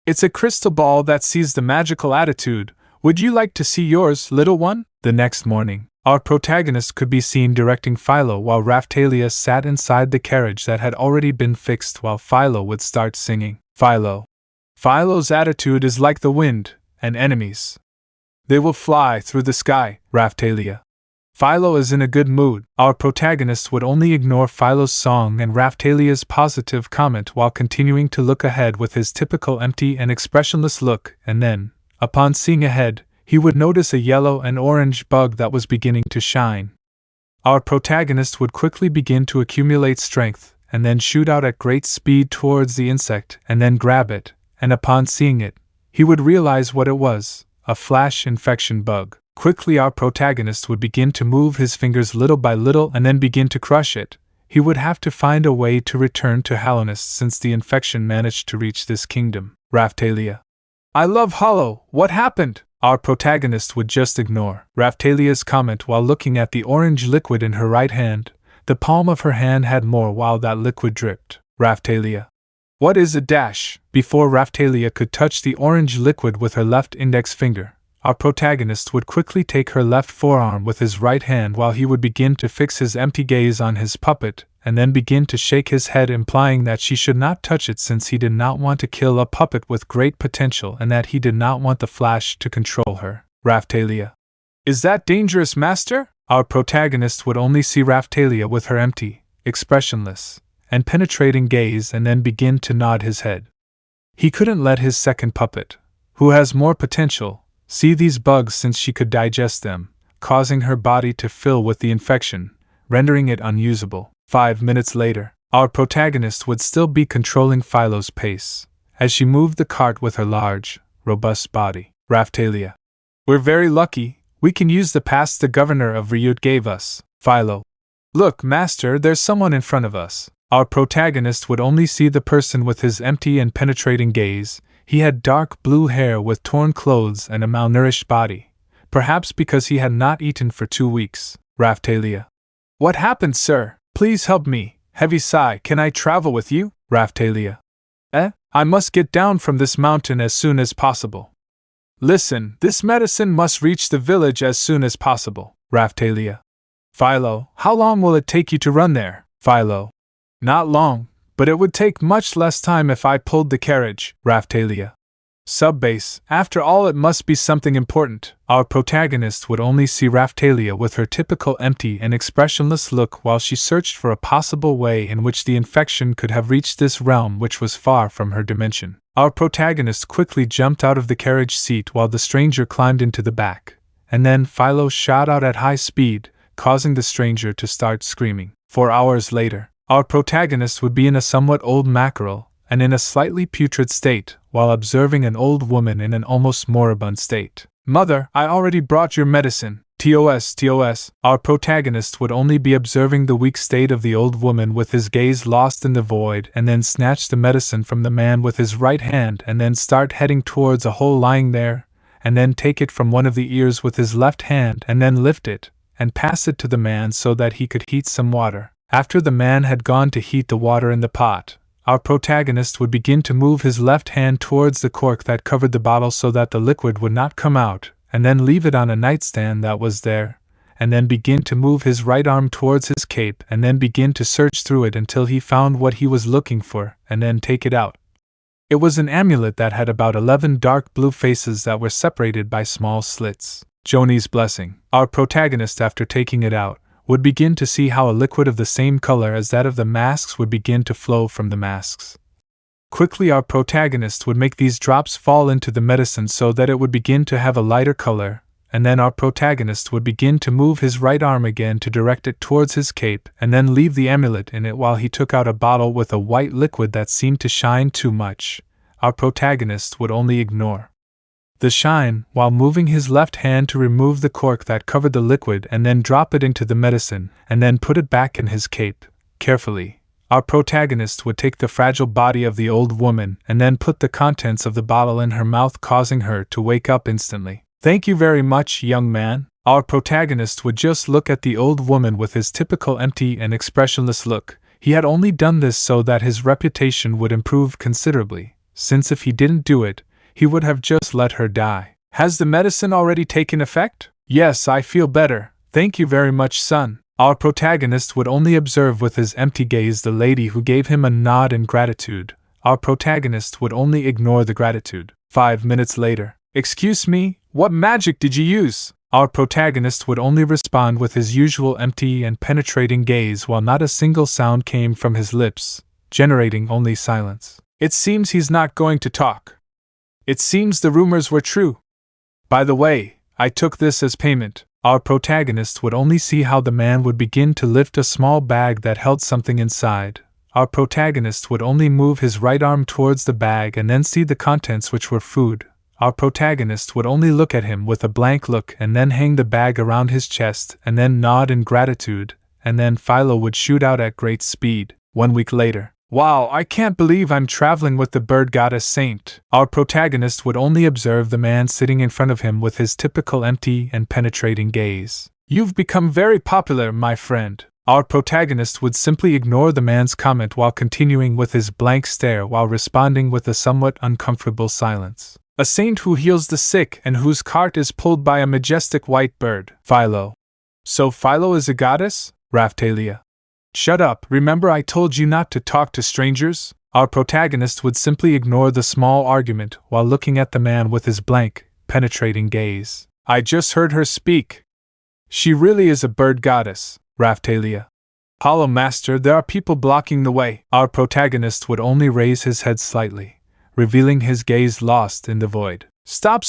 It's a crystal ball that sees the magical attitude. Would you like to see yours, little one? The next morning, our protagonist could be seen directing Philo while Raphtalia sat inside the carriage that had already been fixed while Philo would start singing. Philo. Philo's attitude is like the wind, and enemies. They will fly through the sky, Raphtalia. Philo is in a good mood. Our protagonist would only ignore Philo's song and Raphtalia's positive comment while continuing to look ahead with his typical empty and expressionless look, and then, upon seeing ahead, he would notice a yellow and orange bug that was beginning to shine. Our protagonist would quickly begin to accumulate strength, and then shoot out at great speed towards the insect, and then grab it, and upon seeing it, he would realize what it was. A flash infection bug. Quickly our protagonist would begin to move his fingers little by little and then begin to crush it. He would have to find a way to return to Hallownest since the infection managed to reach this kingdom. Raphtalia. I love Hollow, what happened? Our protagonist would just ignore Raphtalia's comment while looking at the orange liquid in her right hand. The palm of her hand had more while that liquid dripped. Raphtalia. What is a dash? Before Raphtalia could touch the orange liquid with her left index finger, our protagonist would quickly take her left forearm with his right hand while he would begin to fix his empty gaze on his puppet, and then begin to shake his head implying that she should not touch it since he did not want to kill a puppet with great potential and that he did not want the Flash to control her. Raphtalia. Is that dangerous, master? Our protagonist would only see Raphtalia with her empty, expressionless, and penetrating gaze and then begin to nod his head. He couldn't let his second puppet, who has more potential, see these bugs since she could digest them, causing her body to fill with the infection, rendering it unusable. 5 minutes later, our protagonist would still be controlling Philo's pace, as she moved the cart with her large, robust body. Raphtalia. We're very lucky, we can use the pass the governor of Ryut gave us. Philo. Look, master, there's someone in front of us. Our protagonist would only see the person with his empty and penetrating gaze. He had dark blue hair with torn clothes and a malnourished body, perhaps because he had not eaten for 2 weeks. Raphtalia. What happened, sir? Please help me. Heavy sigh. Can I travel with you? Raphtalia. I must get down from this mountain as soon as possible. Listen, this medicine must reach the village as soon as possible. Raphtalia. Philo, how long will it take you to run there? Philo. Not long, but it would take much less time if I pulled the carriage. Raphtalia. Subbase, after all it must be something important. Our protagonist would only see Raphtalia with her typical empty and expressionless look while she searched for a possible way in which the infection could have reached this realm which was far from her dimension. Our protagonist quickly jumped out of the carriage seat while the stranger climbed into the back, and then Philo shot out at high speed, causing the stranger to start screaming. 4 hours later, our protagonist would be in a somewhat old mackerel, and in a slightly putrid state, while observing an old woman in an almost moribund state. Mother, I already brought your medicine. TOS. Our protagonist would only be observing the weak state of the old woman with his gaze lost in the void and then snatch the medicine from the man with his right hand and then start heading towards a hole lying there, and then take it from one of the ears with his left hand and then lift it, and pass it to the man so that he could heat some water. After the man had gone to heat the water in the pot, our protagonist would begin to move his left hand towards the cork that covered the bottle so that the liquid would not come out, and then leave it on a nightstand that was there, and then begin to move his right arm towards his cape and then begin to search through it until he found what he was looking for, and then take it out. It was an amulet that had about 11 dark blue faces that were separated by small slits. Joni's blessing. Our protagonist, after taking it out, would begin to see how a liquid of the same color as that of the masks would begin to flow from the masks. Quickly our protagonist would make these drops fall into the medicine so that it would begin to have a lighter color, and then our protagonist would begin to move his right arm again to direct it towards his cape and then leave the amulet in it while he took out a bottle with a white liquid that seemed to shine too much. Our protagonist would only ignore the shine, while moving his left hand to remove the cork that covered the liquid and then drop it into the medicine, and then put it back in his cape. Carefully, our protagonist would take the fragile body of the old woman and then put the contents of the bottle in her mouth, causing her to wake up instantly. "Thank you very much, young man." Our protagonist would just look at the old woman with his typical empty and expressionless look. He had only done this so that his reputation would improve considerably, since if he didn't do it, he would have just let her die. "Has the medicine already taken effect?" "Yes, I feel better. Thank you very much, son." Our protagonist would only observe with his empty gaze the lady who gave him a nod in gratitude. Our protagonist would only ignore the gratitude. 5 minutes later. "Excuse me, what magic did you use?" Our protagonist would only respond with his usual empty and penetrating gaze while not a single sound came from his lips, generating only silence. "It seems he's not going to talk. It seems the rumors were true. By the way, I took this as payment." Our protagonist would only see how the man would begin to lift a small bag that held something inside. Our protagonist would only move his right arm towards the bag and then see the contents, which were food. Our protagonist would only look at him with a blank look and then hang the bag around his chest and then nod in gratitude, and then Philo would shoot out at great speed. 1 week later. "Wow, I can't believe I'm traveling with the bird goddess saint." Our protagonist would only observe the man sitting in front of him with his typical empty and penetrating gaze. "You've become very popular, my friend." Our protagonist would simply ignore the man's comment while continuing with his blank stare while responding with a somewhat uncomfortable silence. "A saint who heals the sick and whose cart is pulled by a majestic white bird." Philo. "So Philo is a goddess?" Raphtalia. "Shut up, remember I told you not to talk to strangers?" Our protagonist would simply ignore the small argument while looking at the man with his blank, penetrating gaze. "I just heard her speak. She really is a bird goddess." Raphtalia. "Hollow Master, there are people blocking the way." Our protagonist would only raise his head slightly, revealing his gaze lost in the void. Stop!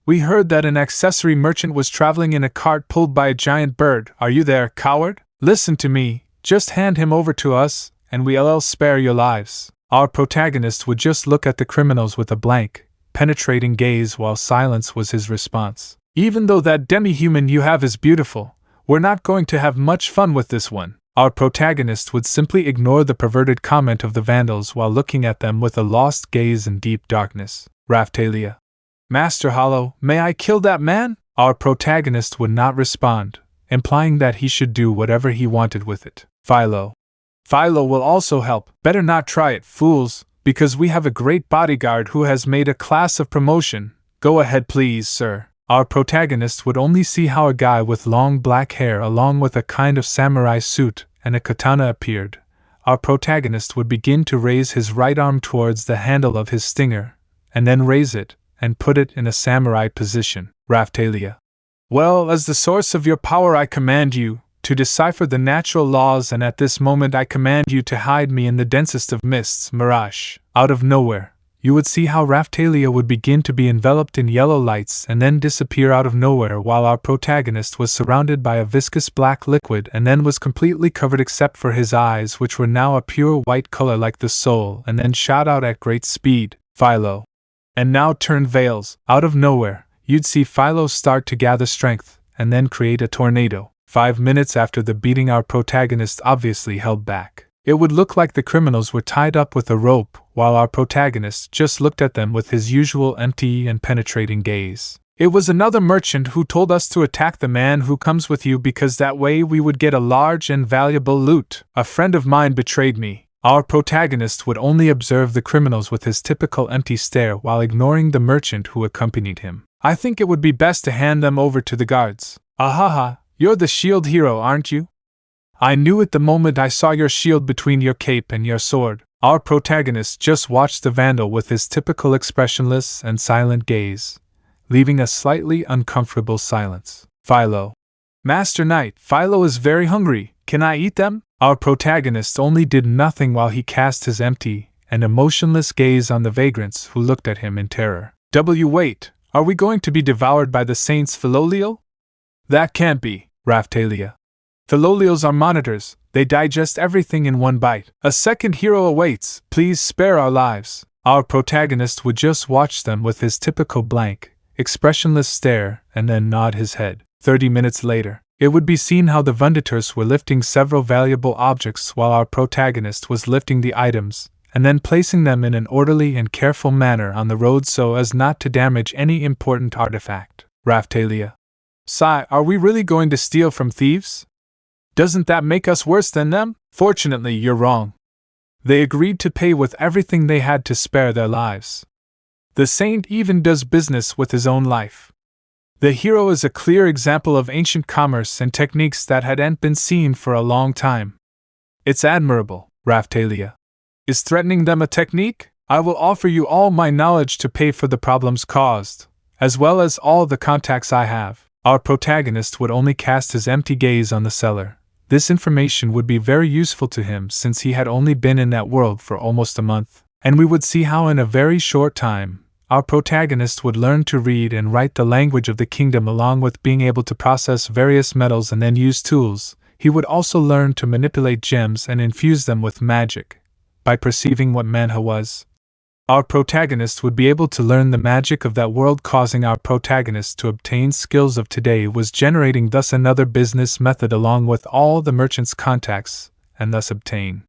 We heard that an accessory merchant was traveling in a cart pulled by a giant bird. Are you there, coward? Listen to me, just hand him over to us, and we'll spare your lives." Our protagonist would just look at the criminals with a blank, penetrating gaze while silence was his response. "Even though that demi-human you have is beautiful, we're not going to have much fun with this one." Our protagonist would simply ignore the perverted comment of the vandals while looking at them with a lost gaze in deep darkness. Raphtalia. "Master Hollow, may I kill that man?" Our protagonist would not respond, implying that he should do whatever he wanted with it. Philo. "Philo will also help. Better not try it, fools, because we have a great bodyguard who has made a class of promotion. Go ahead please, sir." Our protagonist would only see how a guy with long black hair along with a kind of samurai suit and a katana appeared. Our protagonist would begin to raise his right arm towards the handle of his stinger, and then raise it and put it in a samurai position. Raphtalia. "Well, as the source of your power I command you to decipher the natural laws, and at this moment I command you to hide me in the densest of mists, mirage." Out of nowhere, you would see how Raphtalia would begin to be enveloped in yellow lights and then disappear out of nowhere, while our protagonist was surrounded by a viscous black liquid and then was completely covered except for his eyes, which were now a pure white color like the soul, and then shot out at great speed. Philo. And now turned veils. Out of nowhere, you'd see Philo start to gather strength and then create a tornado. 5 minutes after the beating, our protagonist obviously held back. It would look like the criminals were tied up with a rope, while our protagonist just looked at them with his usual empty and penetrating gaze. "It was another merchant who told us to attack the man who comes with you because that way we would get a large and valuable loot. A friend of mine betrayed me." Our protagonist would only observe the criminals with his typical empty stare while ignoring the merchant who accompanied him. "I think it would be best to hand them over to the guards." "Ahaha, you're the shield hero, aren't you? I knew it the moment I saw your shield between your cape and your sword." Our protagonist just watched the vandal with his typical expressionless and silent gaze, leaving a slightly uncomfortable silence. Philo. "Master Knight, Philo is very hungry. Can I eat them?" Our protagonist only did nothing while he cast his empty and emotionless gaze on the vagrants who looked at him in terror. Wait, are we going to be devoured by the saints Philolial? That can't be, Raphtalia. Philolials are monitors, they digest everything in one bite. A second hero awaits, please spare our lives. Our protagonist would just watch them with his typical blank, expressionless stare and then nod his head. 30 minutes later, it would be seen how the vendors were lifting several valuable objects while our protagonist was lifting the items and then placing them in an orderly and careful manner on the road so as not to damage any important artifact. Raphtalia. Sigh, are we really going to steal from thieves? Doesn't that make us worse than them? Fortunately, you're wrong. They agreed to pay with everything they had to spare their lives. The saint even does business with his own life. The hero is a clear example of ancient commerce and techniques that hadn't been seen for a long time. It's admirable, Raphtalia. Is threatening them a technique? I will offer you all my knowledge to pay for the problems caused, as well as all the contacts I have. Our protagonist would only cast his empty gaze on the seller. This information would be very useful to him since he had only been in that world for almost a month, and we would see how in a very short time, our protagonist would learn to read and write the language of the kingdom along with being able to process various metals and then use tools. He would also learn to manipulate gems and infuse them with magic. By perceiving what manha was, our protagonist would be able to learn the magic of that world, causing our protagonist to obtain skills of today was generating thus another business method along with all the merchants' contacts, and thus obtain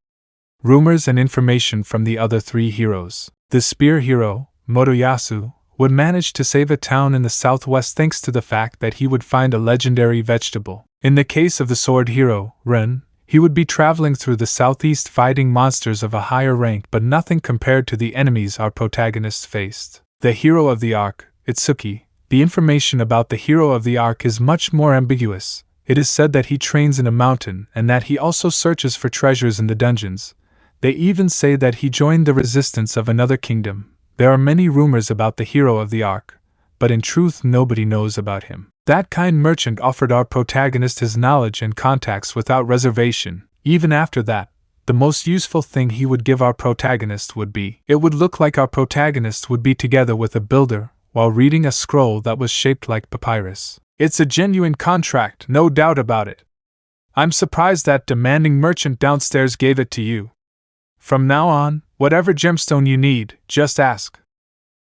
rumors and information from the other three heroes. The spear hero, Motoyasu, would manage to save a town in the southwest thanks to the fact that he would find a legendary vegetable. In the case of the sword hero, Ren, he would be traveling through the southeast fighting monsters of a higher rank but nothing compared to the enemies our protagonists faced. The hero of the arc, Itsuki, the information about the hero of the arc is much more ambiguous. It is said that he trains in a mountain and that he also searches for treasures in the dungeons. They even say that he joined the resistance of another kingdom. There are many rumors about the hero of the arc, but in truth nobody knows about him. That kind merchant offered our protagonist his knowledge and contacts without reservation. Even after that, the most useful thing he would give our protagonist would be, it would look like our protagonist would be together with a builder, while reading a scroll that was shaped like papyrus. It's a genuine contract, no doubt about it. I'm surprised that demanding merchant downstairs gave it to you. From now on, whatever gemstone you need, just ask.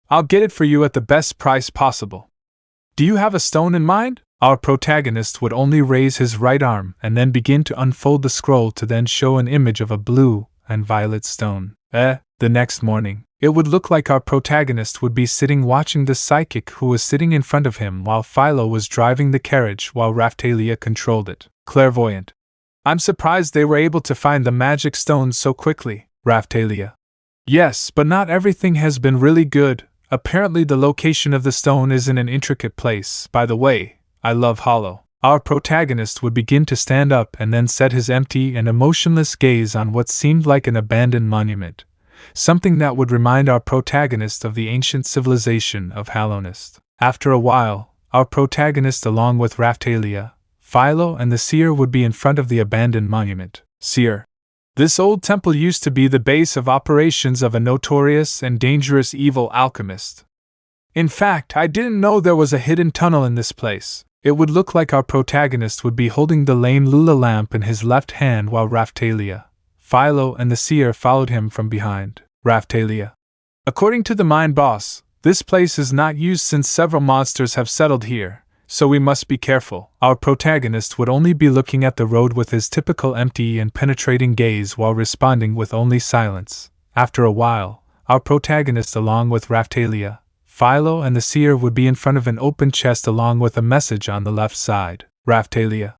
I'll get it for you at the best price possible. Do you have a stone in mind? Our protagonist would only raise his right arm and then begin to unfold the scroll to then show an image of a blue and violet stone. The next morning, it would look like our protagonist would be sitting watching the psychic who was sitting in front of him while Philo was driving the carriage while Raphtalia controlled it. Clairvoyant. I'm surprised they were able to find the magic stones so quickly, Raphtalia. Yes, but not everything has been really good. Apparently the location of the stone is in an intricate place. By the way, I love Hollow. Our protagonist would begin to stand up and then set his empty and emotionless gaze on what seemed like an abandoned monument, something that would remind our protagonist of the ancient civilization of Hallownest. After a while, our protagonist along with Raphtalia, Philo and the seer would be in front of the abandoned monument. Seer. This old temple used to be the base of operations of a notorious and dangerous evil alchemist. In fact, I didn't know there was a hidden tunnel in this place. It would look like our protagonist would be holding the lame Lula lamp in his left hand while Raphtalia, Philo and the seer followed him from behind. Raphtalia. According to the mine boss, this place is not used since several monsters have settled here, so we must be careful. Our protagonist would only be looking at the road with his typical empty and penetrating gaze while responding with only silence. After a while, our protagonist along with Raphtalia, Philo and the seer would be in front of an open chest along with a message on the left side. Raphtalia.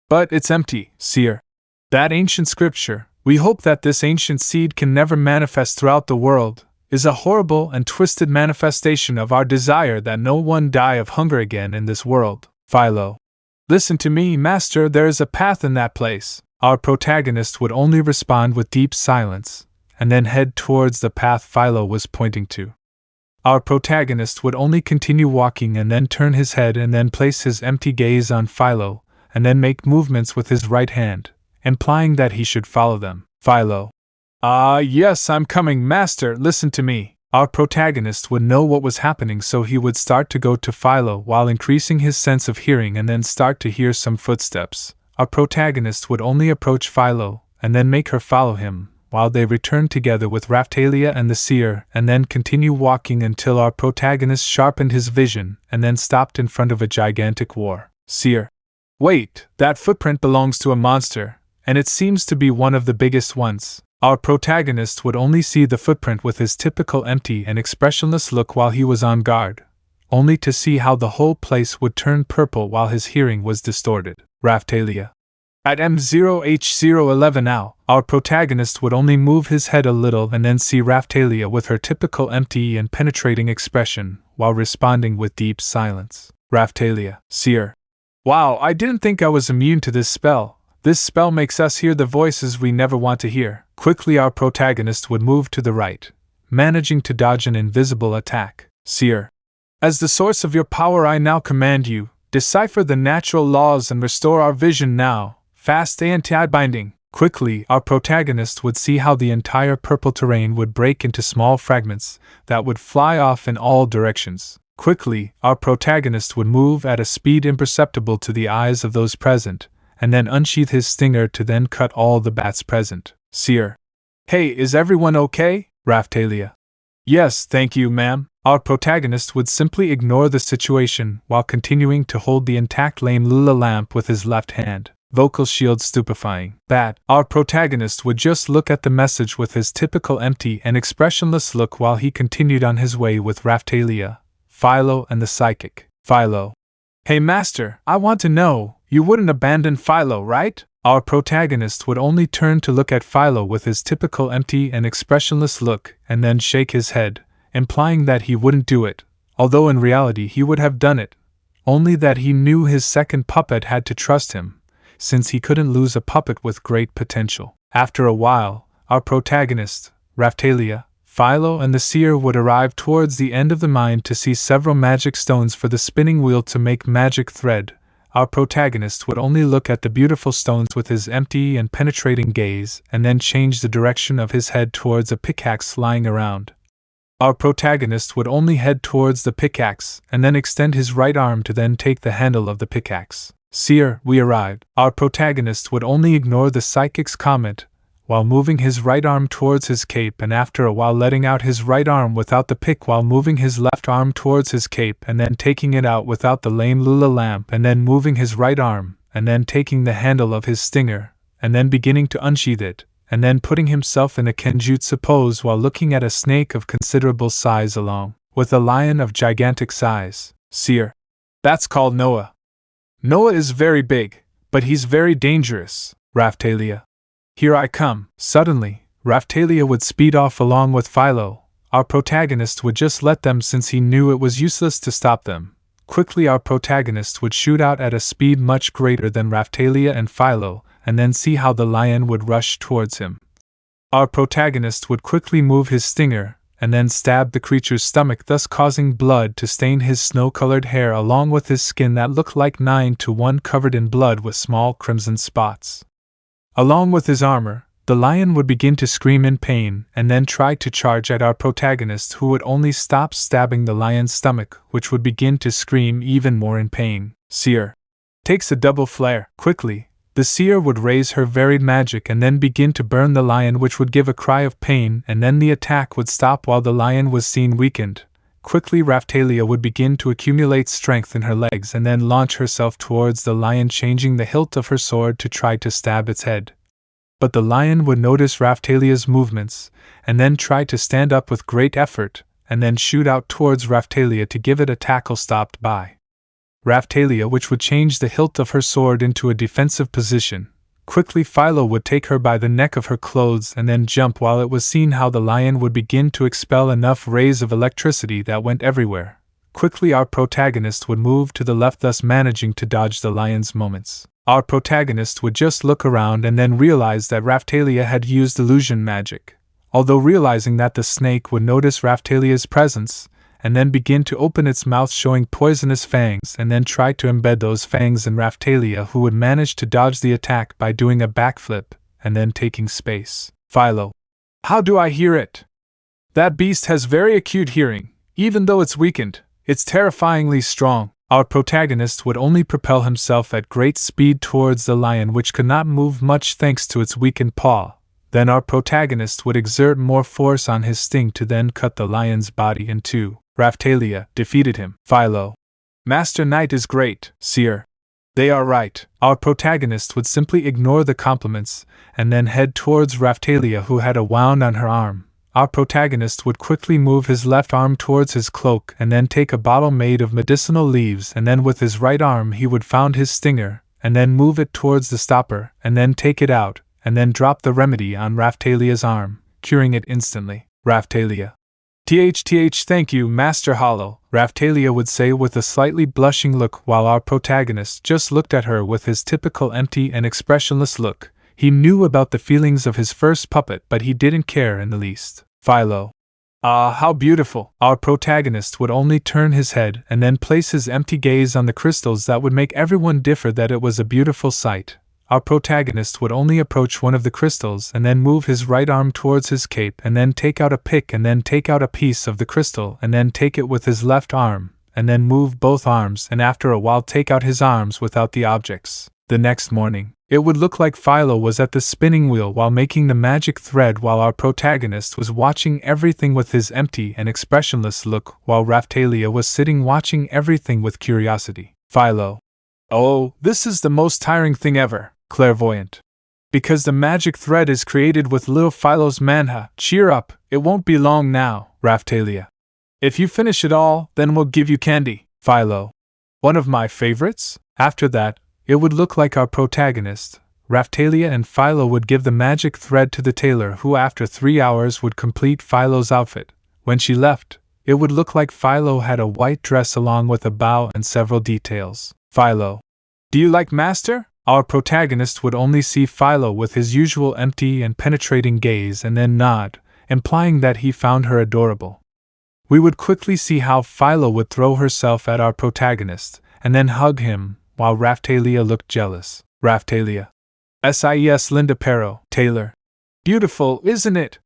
But it's empty, seer. That ancient scripture, we hope that this ancient seed can never manifest throughout the world, is a horrible and twisted manifestation of our desire that no one die of hunger again in this world. Philo. Listen to me, master, there is a path in that place. Our protagonist would only respond with deep silence, and then head towards the path Philo was pointing to. Our protagonist would only continue walking and then turn his head and then place his empty gaze on Philo, and then make movements with his right hand, implying that he should follow them. Philo. Yes, I'm coming, master, listen to me. Our protagonist would know what was happening, so he would start to go to Philo while increasing his sense of hearing and then start to hear some footsteps. Our protagonist would only approach Philo and then make her follow him, while they return together with Raphtalia and the seer, and then continue walking until our protagonist sharpened his vision and then stopped in front of a gigantic war. Seer. Wait, that footprint belongs to a monster, and it seems to be one of the biggest ones. Our protagonist would only see the footprint with his typical empty and expressionless look while he was on guard, only to see how the whole place would turn purple while his hearing was distorted. Raphtalia. At M0H011 now, our protagonist would only move his head a little and then see Raphtalia with her typical empty and penetrating expression, while responding with deep silence. Raphtalia. Seer. Wow, I didn't think I was immune to this spell. This spell makes us hear the voices we never want to hear. Quickly our protagonist would move to the right, managing to dodge an invisible attack. Seer. As the source of your power I now command you, decipher the natural laws and restore our vision now. Fast anti-binding. Quickly, our protagonist would see how the entire purple terrain would break into small fragments that would fly off in all directions. Quickly, our protagonist would move at a speed imperceptible to the eyes of those present, and then unsheath his stinger to then cut all the bats present. Seer. Hey, is everyone okay? Raphtalia. Yes, thank you, ma'am. Our protagonist would simply ignore the situation while continuing to hold the intact lame Lula lamp with his left hand. Vocal shield stupefying. Bat. Our protagonist would just look at the message with his typical empty and expressionless look while he continued on his way with Raphtalia, Philo, and the psychic. Philo. Hey master, I want to know, you wouldn't abandon Philo, right? Our protagonist would only turn to look at Philo with his typical empty and expressionless look and then shake his head, implying that he wouldn't do it, although in reality he would have done it, only that he knew his second puppet had to trust him, since he couldn't lose a puppet with great potential. After a while, our protagonist, Raphtalia, Philo, and the seer would arrive towards the end of the mine to see several magic stones for the spinning wheel to make magic thread. Our protagonist would only look at the beautiful stones with his empty and penetrating gaze and then change the direction of his head towards a pickaxe lying around. Our protagonist would only head towards the pickaxe and then extend his right arm to then take the handle of the pickaxe. Seer, we arrived. Our protagonist would only ignore the psychic's comment while moving his right arm towards his cape, and after a while letting out his right arm without the pick while moving his left arm towards his cape and then taking it out without the lame Lula lamp, and then moving his right arm and then taking the handle of his stinger and then beginning to unsheath it and then putting himself in a kenjutsu pose while looking at a snake of considerable size along with a lion of gigantic size. Seer. That's called Noah. Noah is very big, but he's very dangerous. Raphtalia. Here I come. Suddenly, Raphtalia would speed off along with Philo. Our protagonist would just let them since he knew it was useless to stop them. Quickly our protagonist would shoot out at a speed much greater than Raphtalia and Philo, and then see how the lion would rush towards him. Our protagonist would quickly move his stinger, and then stab the creature's stomach, thus causing blood to stain his snow-colored hair along with his skin that looked like 9-to-1 covered in blood with small crimson spots. Along with his armor, the lion would begin to scream in pain and then try to charge at our protagonist, who would only stop stabbing the lion's stomach, which would begin to scream even more in pain. Seer. Takes a double flare. Quickly, the seer would raise her varied magic and then begin to burn the lion, which would give a cry of pain, and then the attack would stop while the lion was seen weakened. Quickly Raphtalia would begin to accumulate strength in her legs and then launch herself towards the lion, changing the hilt of her sword to try to stab its head. But the lion would notice Raphtalia's movements, and then try to stand up with great effort, and then shoot out towards Raphtalia to give it a tackle stopped by Raphtalia, which would change the hilt of her sword into a defensive position. Quickly Philo would take her by the neck of her clothes and then jump while it was seen how the lion would begin to expel enough rays of electricity that went everywhere. Quickly our protagonist would move to the left, thus managing to dodge the lion's moments. Our protagonist would just look around and then realize that Raphtalia had used illusion magic, although realizing that the snake would notice Raphtalia's presence, and then begin to open its mouth showing poisonous fangs and then try to embed those fangs in Raphtalia, who would manage to dodge the attack by doing a backflip and then taking space. Philo. How do I hear it? That beast has very acute hearing. Even though it's weakened, it's terrifyingly strong. Our protagonist would only propel himself at great speed towards the lion, which could not move much thanks to its weakened paw. Then our protagonist would exert more force on his sting to then cut the lion's body in two. Raphtalia defeated him. Philo. Master Knight is great, Seer. They are right. Our protagonist would simply ignore the compliments and then head towards Raphtalia, who had a wound on her arm. Our protagonist would quickly move his left arm towards his cloak and then take a bottle made of medicinal leaves, and then with his right arm he would found his stinger and then move it towards the stopper and then take it out and then drop the remedy on Raphtalia's arm, curing it instantly. Raphtalia. Thank you, Master Hollow, Raphtalia would say with a slightly blushing look, while our protagonist just looked at her with his typical empty and expressionless look. He knew about the feelings of his first puppet, but he didn't care in the least. Philo. Ah, how beautiful! Our protagonist would only turn his head and then place his empty gaze on the crystals that would make everyone differ that it was a beautiful sight. Our protagonist would only approach one of the crystals and then move his right arm towards his cape and then take out a pick and then take out a piece of the crystal and then take it with his left arm and then move both arms and after a while take out his arms without the objects. The next morning, it would look like Philo was at the spinning wheel while making the magic thread, while our protagonist was watching everything with his empty and expressionless look, while Raphtalia was sitting watching everything with curiosity. Philo. Oh, this is the most tiring thing ever, clairvoyant. Because the magic thread is created with little Philo's manha. Cheer up, it won't be long now, Raphtalia. If you finish it all, then we'll give you candy. Philo. One of my favorites? After that, it would look like our protagonist, Raphtalia, and Philo would give the magic thread to the tailor, who after 3 hours would complete Philo's outfit. When she left, it would look like Philo had a white dress along with a bow and several details. Philo. Do you like Master? Our protagonist would only see Philo with his usual empty and penetrating gaze and then nod, implying that he found her adorable. We would quickly see how Philo would throw herself at our protagonist and then hug him, while Raphtalia looked jealous. Raphtalia. SIES Linda Pero, Taylor. Beautiful, isn't it?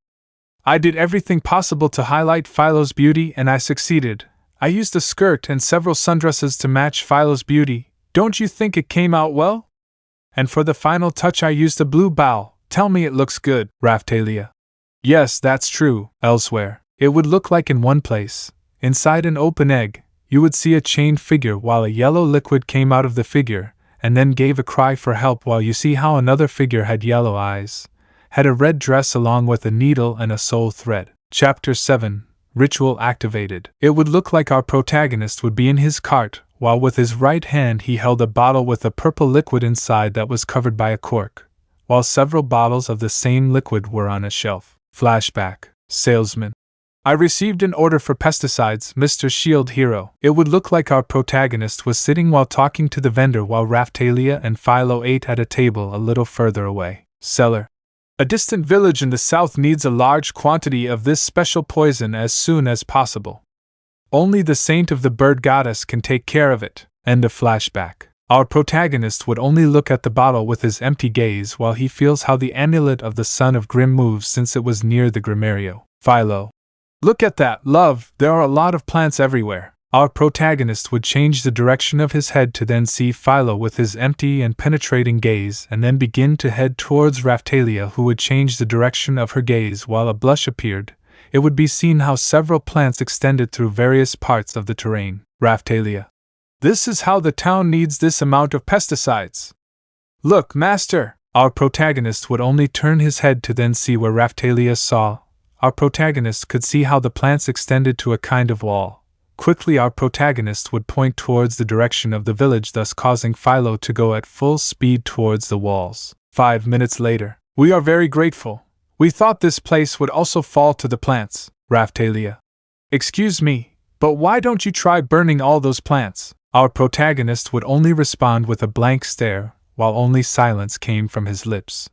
I did everything possible to highlight Philo's beauty and I succeeded. I used a skirt and several sundresses to match Philo's beauty. Don't you think it came out well? And for the final touch I used a blue bow. Tell me it looks good, Raphtalia. Yes, that's true. Elsewhere, it would look like in one place, inside an open egg, you would see a chained figure while a yellow liquid came out of the figure, and then gave a cry for help, while you see how another figure had yellow eyes, had a red dress along with a needle and a soul thread. Chapter 7. Ritual activated. It would look like our protagonist would be in his cart, while with his right hand he held a bottle with a purple liquid inside that was covered by a cork, while several bottles of the same liquid were on a shelf. Flashback. Salesman. I received an order for pesticides, Mr. Shield Hero. It would look like our protagonist was sitting while talking to the vendor while Raphtalia and Philo ate at a table a little further away. Seller. A distant village in the south needs a large quantity of this special poison as soon as possible. Only the saint of the bird goddess can take care of it. End of flashback. Our protagonist would only look at the bottle with his empty gaze while he feels how the amulet of the Son of Grim moves since it was near the Grimario. Philo. Look at that, love, there are a lot of plants everywhere. Our protagonist would change the direction of his head to then see Philo with his empty and penetrating gaze and then begin to head towards Raphtalia, who would change the direction of her gaze while a blush appeared. It would be seen how several plants extended through various parts of the terrain. Raphtalia. This is how the town needs this amount of pesticides. Look, Master! Our protagonist would only turn his head to then see where Raphtalia saw. Our protagonist could see how the plants extended to a kind of wall. Quickly our protagonist would point towards the direction of the village, thus causing Philo to go at full speed towards the walls. 5 minutes later. We are very grateful. We thought this place would also fall to the plants. Raphtalia. Excuse me, but why don't you try burning all those plants? Our protagonist would only respond with a blank stare, while only silence came from his lips.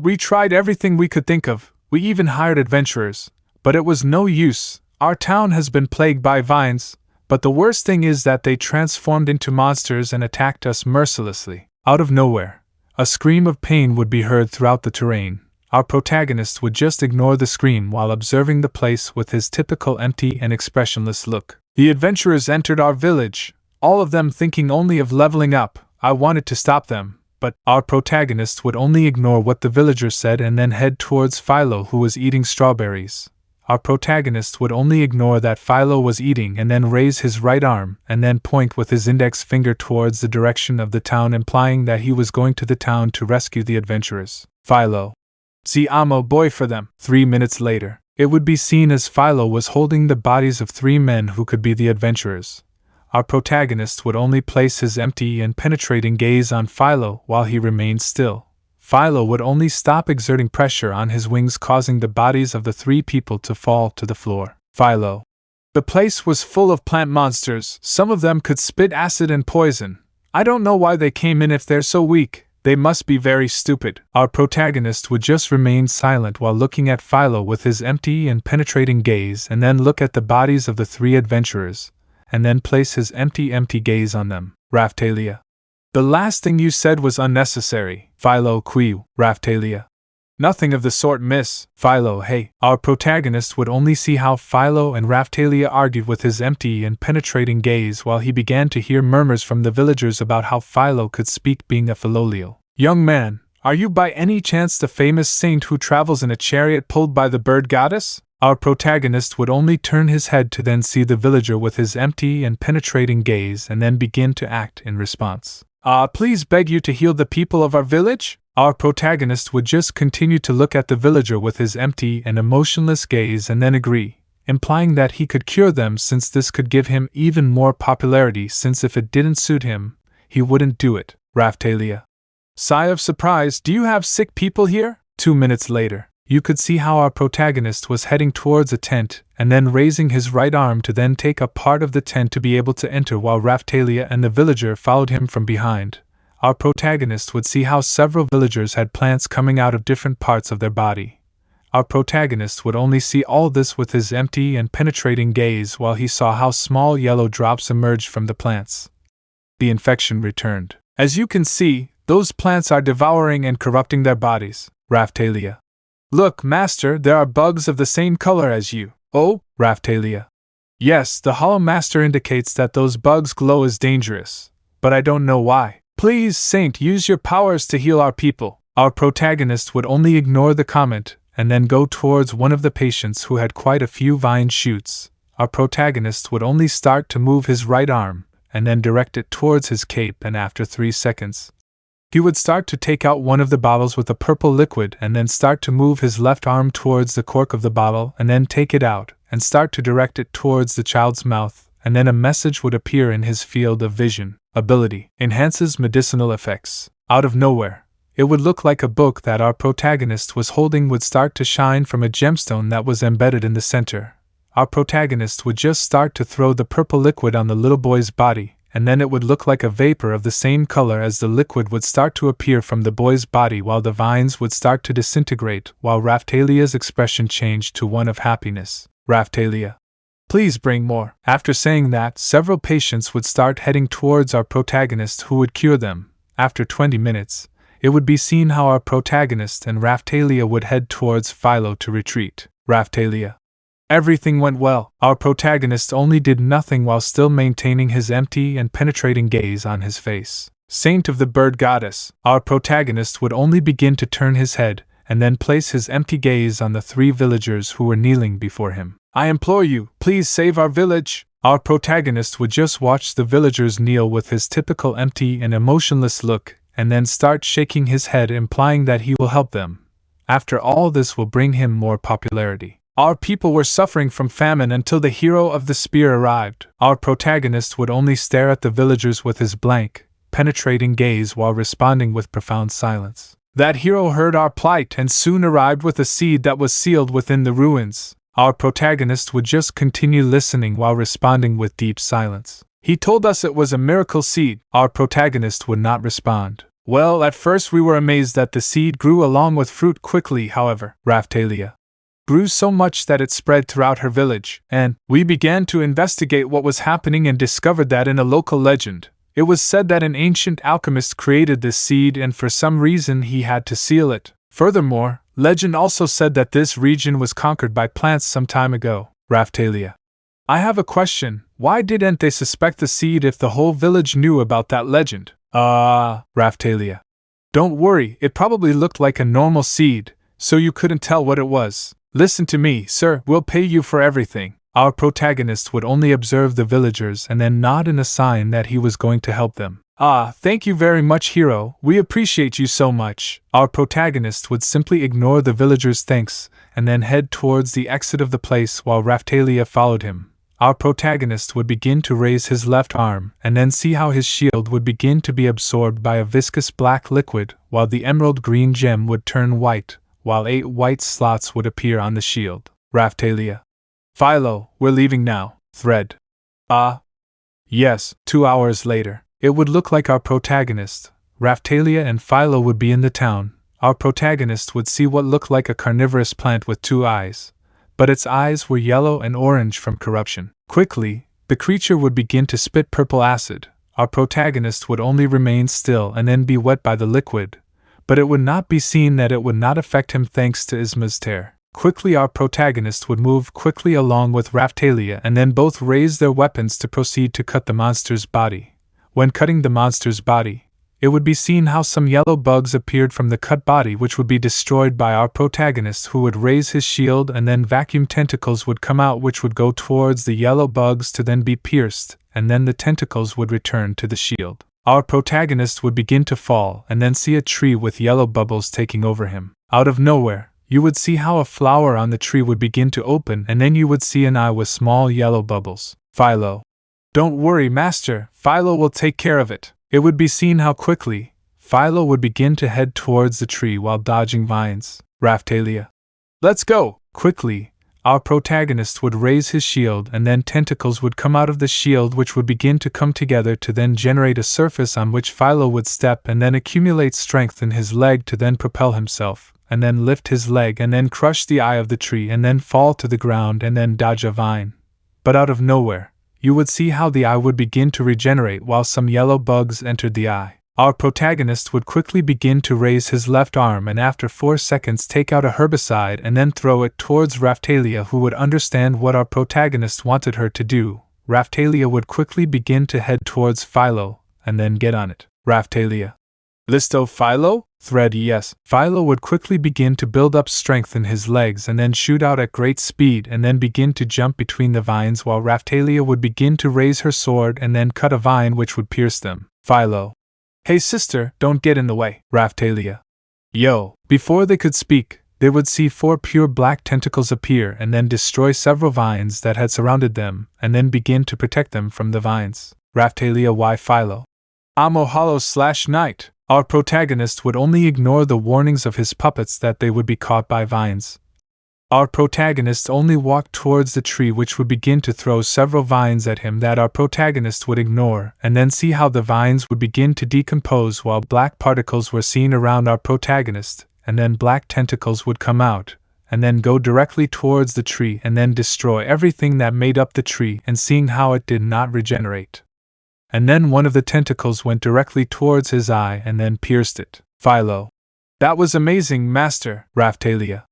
We tried everything we could think of. We even hired adventurers, but it was no use. Our town has been plagued by vines, but the worst thing is that they transformed into monsters and attacked us mercilessly. Out of nowhere, a scream of pain would be heard throughout the terrain. Our protagonist would just ignore the scream while observing the place with his typical empty and expressionless look. The adventurers entered our village, all of them thinking only of leveling up. I wanted to stop them, but our protagonist would only ignore what the villager said and then head towards Philo, who was eating strawberries. Our protagonist would only ignore that Philo was eating and then raise his right arm and then point with his index finger towards the direction of the town, implying that he was going to the town to rescue the adventurers. Philo. See, amo boy for them. 3 minutes later, it would be seen as Philo was holding the bodies of 3 men who could be the adventurers. Our protagonist would only place his empty and penetrating gaze on Philo while he remained still. Philo would only stop exerting pressure on his wings, causing the bodies of the 3 people to fall to the floor. Philo. The place was full of plant monsters. Some of them could spit acid and poison. I don't know why they came in if they're so weak. They must be very stupid. Our protagonist would just remain silent while looking at Philo with his empty and penetrating gaze, and then look at the bodies of the 3 adventurers, and then place his empty gaze on them. Raphtalia. The last thing you said was unnecessary. Philo quiu. Raphtalia. Nothing of the sort, miss. Philo, hey. Our protagonist would only see how Philo and Raphtalia argued with his empty and penetrating gaze while he began to hear murmurs from the villagers about how Philo could speak, being a philolial. Young man, are you by any chance the famous saint who travels in a chariot pulled by the bird goddess? Our protagonist would only turn his head to then see the villager with his empty and penetrating gaze and then begin to act in response. Please beg you to heal the people of our village? Our protagonist would just continue to look at the villager with his empty and emotionless gaze and then agree, implying that he could cure them since this could give him even more popularity, since if it didn't suit him, he wouldn't do it. Raphtalia. Sigh of surprise, do you have sick people here? 2 minutes later, you could see how our protagonist was heading towards a tent and then raising his right arm to then take up part of the tent to be able to enter, while Raphtalia and the villager followed him from behind. Our protagonist would see how several villagers had plants coming out of different parts of their body. Our protagonist would only see all this with his empty and penetrating gaze while he saw how small yellow drops emerged from the plants. The infection returned. As you can see, those plants are devouring and corrupting their bodies. Raphtalia. Look, master, there are bugs of the same color as you. Oh, Raphtalia. Yes, the Hollow Master indicates that those bugs glow is dangerous, but I don't know why. Please, Saint, use your powers to heal our people. Our protagonist would only ignore the comment and then go towards one of the patients who had quite a few vine shoots. Our protagonist would only start to move his right arm and then direct it towards his cape, and after 3 seconds, he would start to take out one of the bottles with a purple liquid and then start to move his left arm towards the cork of the bottle and then take it out and start to direct it towards the child's mouth, and then a message would appear in his field of vision. Ability enhances medicinal effects. Out of nowhere, it would look like a book that our protagonist was holding would start to shine from a gemstone that was embedded in the center. Our protagonist would just start to throw the purple liquid on the little boy's body, and then it would look like a vapor of the same color as the liquid would start to appear from the boy's body, while the vines would start to disintegrate, while Raphtalia's expression changed to one of happiness. Raphtalia. Please bring more. After saying that, several patients would start heading towards our protagonist, who would cure them. After 20 minutes, it would be seen how our protagonist and Raphtalia would head towards Philo to retreat. Raphtalia. Everything went well. Our protagonist only did nothing while still maintaining his empty and penetrating gaze on his face. Saint of the bird goddess. Our protagonist would only begin to turn his head and then place his empty gaze on the 3 villagers who were kneeling before him. I implore you, please save our village. Our protagonist would just watch the villagers kneel with his typical empty and emotionless look, and then start shaking his head, implying that he will help them. After all, this will bring him more popularity. Our people were suffering from famine until the hero of the spear arrived. Our protagonist would only stare at the villagers with his blank, penetrating gaze while responding with profound silence. That hero heard our plight and soon arrived with a seed that was sealed within the ruins. Our protagonist would just continue listening while responding with deep silence. He told us it was a miracle seed. Our protagonist would not respond. Well, at first we were amazed that the seed grew along with fruit quickly, however. Raphtalia grew so much that it spread throughout her village, and we began to investigate what was happening and discovered that in a local legend, it was said that an ancient alchemist created this seed and for some reason he had to seal it. Furthermore, legend also said that this region was conquered by plants some time ago. Raphtalia. I have a question. Why didn't they suspect the seed if the whole village knew about that legend? Raphtalia. Don't worry, it probably looked like a normal seed, so you couldn't tell what it was. Listen to me, sir, we'll pay you for everything. Our protagonist would only observe the villagers and then nod in a sign that he was going to help them. Ah, thank you very much, hero, we appreciate you so much. Our protagonist would simply ignore the villagers' thanks and then head towards the exit of the place while Raphtalia followed him. Our protagonist would begin to raise his left arm and then see how his shield would begin to be absorbed by a viscous black liquid while the emerald green gem would turn white, while 8 white slots would appear on the shield. Raphtalia. Philo, we're leaving now. Thread. Yes, 2 hours later. It would look like our protagonist, Raphtalia and Philo would be in the town. Our protagonist would see what looked like a carnivorous plant with 2 eyes, but its eyes were yellow and orange from corruption. Quickly, the creature would begin to spit purple acid. Our protagonist would only remain still and then be wet by the liquid, but it would not be seen that it would not affect him thanks to Isma's tear. Quickly our protagonist would move quickly along with Raphtalia and then both raise their weapons to proceed to cut the monster's body. When cutting the monster's body, it would be seen how some yellow bugs appeared from the cut body which would be destroyed by our protagonist who would raise his shield and then vacuum tentacles would come out which would go towards the yellow bugs to then be pierced, and then the tentacles would return to the shield. Our protagonist would begin to fall and then see a tree with yellow bubbles taking over him. Out of nowhere, you would see how a flower on the tree would begin to open and then you would see an eye with small yellow bubbles. Philo. Don't worry, master, Philo will take care of it. It would be seen how quickly Philo would begin to head towards the tree while dodging vines. Raphtalia. Let's go! Quickly, our protagonist would raise his shield and then tentacles would come out of the shield which would begin to come together to then generate a surface on which Philo would step and then accumulate strength in his leg to then propel himself, and then lift his leg and then crush the eye of the tree and then fall to the ground and then dodge a vine. But out of nowhere, you would see how the eye would begin to regenerate while some yellow bugs entered the eye. Our protagonist would quickly begin to raise his left arm and after 4 seconds take out a herbicide and then throw it towards Raphtalia who would understand what our protagonist wanted her to do. Raphtalia would quickly begin to head towards Philo and then get on it. Raphtalia. Listo Philo? Thread yes. Philo would quickly begin to build up strength in his legs and then shoot out at great speed and then begin to jump between the vines while Raphtalia would begin to raise her sword and then cut a vine which would pierce them. Philo. Hey sister, don't get in the way. Raphtalia. Yo. Before they could speak, they would see 4 pure black tentacles appear and then destroy several vines that had surrounded them and then begin to protect them from the vines. Raphtalia why Philo? Amo hollow/night. Our protagonist would only ignore the warnings of his puppets that they would be caught by vines. Our protagonist only walked towards the tree which would begin to throw several vines at him that our protagonist would ignore and then see how the vines would begin to decompose while black particles were seen around our protagonist and then black tentacles would come out and then go directly towards the tree and then destroy everything that made up the tree and seeing how it did not regenerate. And then one of the tentacles went directly towards his eye and then pierced it. Philo. That was amazing, master. Raphtalia.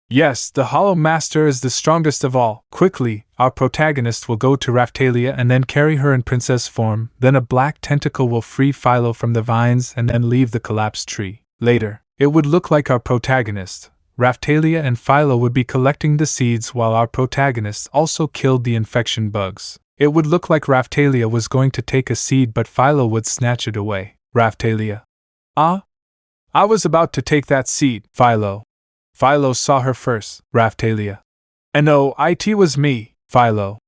Yes, the Hollow Master is the strongest of all. Quickly, our protagonist will go to Raphtalia and then carry her in princess form, then a black tentacle will free Philo from the vines and then leave the collapsed tree. Later, it would look like our protagonist, Raphtalia and Philo would be collecting the seeds while our protagonist also killed the infection bugs. It would look like Raphtalia was going to take a seed but Philo would snatch it away. Raphtalia. I was about to take that seed. Philo. Philo saw her first. Raphtalia. No, it was me. Philo.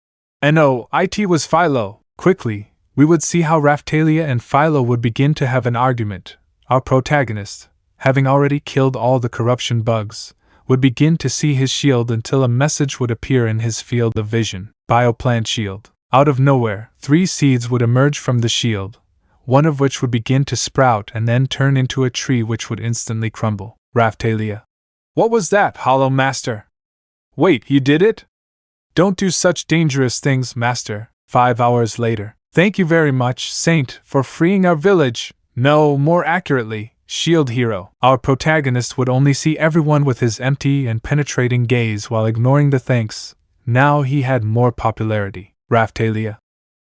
No, it was Philo. Quickly, we would see how Raphtalia and Philo would begin to have an argument. Our protagonist, having already killed all the corruption bugs, would begin to see his shield until a message would appear in his field of vision. Bioplant shield. Out of nowhere, 3 seeds would emerge from the shield, one of which would begin to sprout and then turn into a tree which would instantly crumble. Raphtalia. What was that, Hollow Master? Wait, you did it? Don't do such dangerous things, Master. 5 hours later. Thank you very much, Saint, for freeing our village. No, more accurately, Shield Hero. Our protagonist would only see everyone with his empty and penetrating gaze while ignoring the thanks. Now he had more popularity. Raphtalia.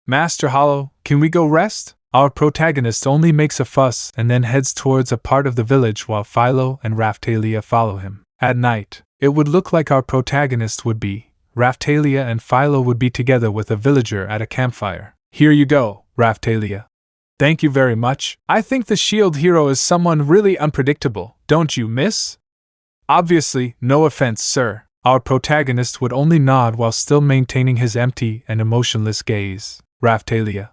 Master Hollow, can we go rest? Our protagonist only makes a fuss and then heads towards a part of the village while Philo and Raphtalia follow him. At night, it would look like our protagonist would be, Raphtalia and Philo would be together with a villager at a campfire. Here you go, Raphtalia. Thank you very much. I think the shield hero is someone really unpredictable, don't you, miss? Obviously, no offense, sir. Our protagonist would only nod while still maintaining his empty and emotionless gaze. Raphtalia.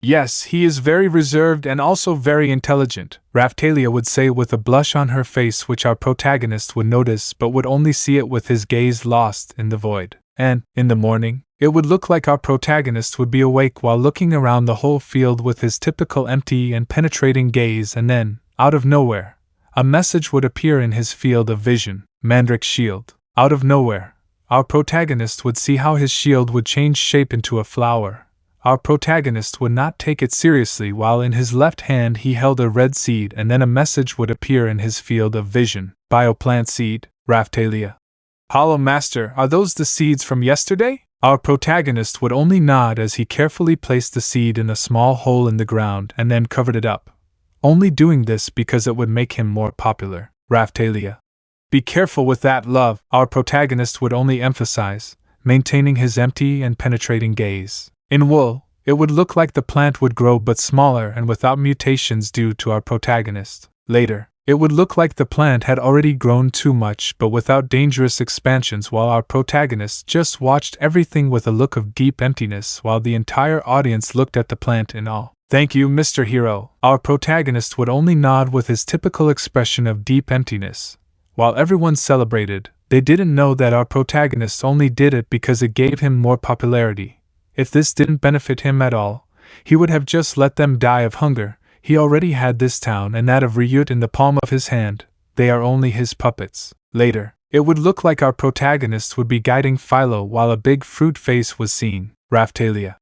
Yes, he is very reserved and also very intelligent, Raphtalia would say with a blush on her face which our protagonist would notice but would only see it with his gaze lost in the void. And, in the morning, it would look like our protagonist would be awake while looking around the whole field with his typical empty and penetrating gaze, and then, out of nowhere, a message would appear in his field of vision. Mandrake's shield. Out of nowhere, our protagonist would see how his shield would change shape into a flower. Our protagonist would not take it seriously while in his left hand he held a red seed, and then a message would appear in his field of vision. Bioplant seed, Raphtalia. Hollow Master, are those the seeds from yesterday? Our protagonist would only nod as he carefully placed the seed in a small hole in the ground and then covered it up, only doing this because it would make him more popular. Raphtalia. Be careful with that, love, our protagonist would only emphasize, maintaining his empty and penetrating gaze. In wool, it would look like the plant would grow but smaller and without mutations due to our protagonist. Later, it would look like the plant had already grown too much but without dangerous expansions while our protagonist just watched everything with a look of deep emptiness while the entire audience looked at the plant in awe. Thank you, Mr. Hero. Our protagonist would only nod with his typical expression of deep emptiness. While everyone celebrated, they didn't know that our protagonist only did it because it gave him more popularity. If this didn't benefit him at all, he would have just let them die of hunger. He already had this town and that of Ryut in the palm of his hand. They are only his puppets. Later, it would look like our protagonist would be guiding Philo while a big fruit face was seen. Raphtalia.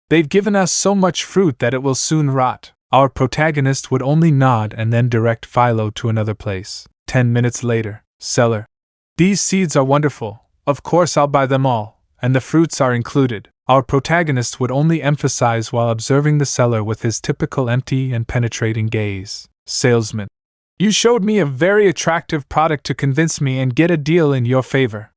They've given us so much fruit that it will soon rot. Our protagonist would only nod and then direct Philo to another place. 10 minutes later, seller. These seeds are wonderful. Of course I'll buy them all, and the fruits are included. Our protagonist would only emphasize while observing the seller with his typical empty and penetrating gaze. Salesman. You showed me a very attractive product to convince me and get a deal in your favor.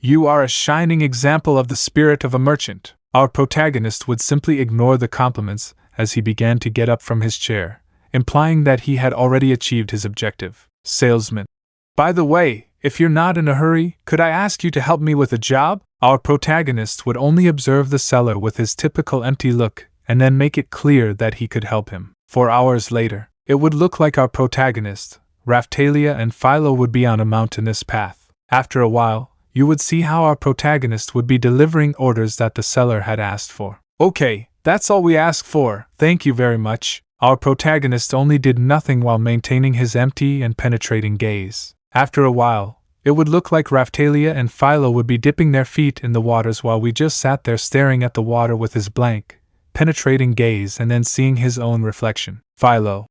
You are a shining example of the spirit of a merchant. Our protagonist would simply ignore the compliments as he began to get up from his chair, implying that he had already achieved his objective. Salesman. By the way, if you're not in a hurry, could I ask you to help me with a job? Our protagonist would only observe the seller with his typical empty look and then make it clear that he could help him. 4 hours later, it would look like our protagonist, Raphtalia and Philo would be on a mountainous path. After a while, you would see how our protagonist would be delivering orders that the seller had asked for. Okay, that's all we ask for, thank you very much. Our protagonist only did nothing while maintaining his empty and penetrating gaze. After a while, it would look like Raphtalia and Philo would be dipping their feet in the waters while we just sat there staring at the water with his blank, penetrating gaze and then seeing his own reflection. Philo.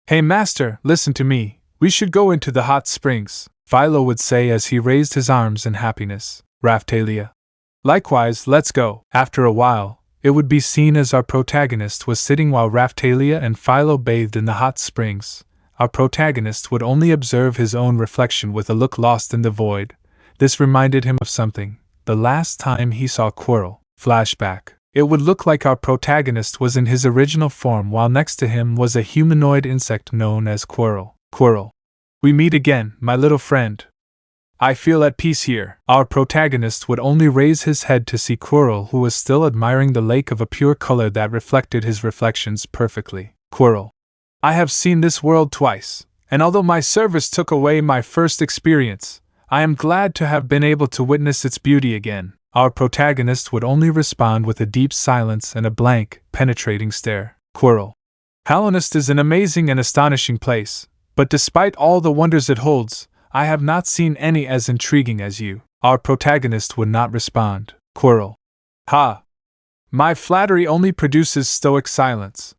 Hey master, listen to me, we should go into the hot springs, Philo would say as he raised his arms in happiness. Raphtalia. Likewise, let's go. After a while, it would be seen as our protagonist was sitting while Raphtalia and Philo bathed in the hot springs. Our protagonist would only observe his own reflection with a look lost in the void. This reminded him of something. The last time he saw Quirrell. Flashback. It would look like our protagonist was in his original form while next to him was a humanoid insect known as Quirrell. Quirrell. We meet again, my little friend. I feel at peace here. Our protagonist would only raise his head to see Quirrell, who was still admiring the lake of a pure color that reflected his reflections perfectly. Quirrell. I have seen this world twice, and although my service took away my first experience, I am glad to have been able to witness its beauty again. Our protagonist would only respond with a deep silence and a blank, penetrating stare. Quirrell. Halonest is an amazing and astonishing place, but despite all the wonders it holds, I have not seen any as intriguing as you. Our protagonist would not respond. Quirrell. Ha! My flattery only produces stoic silence.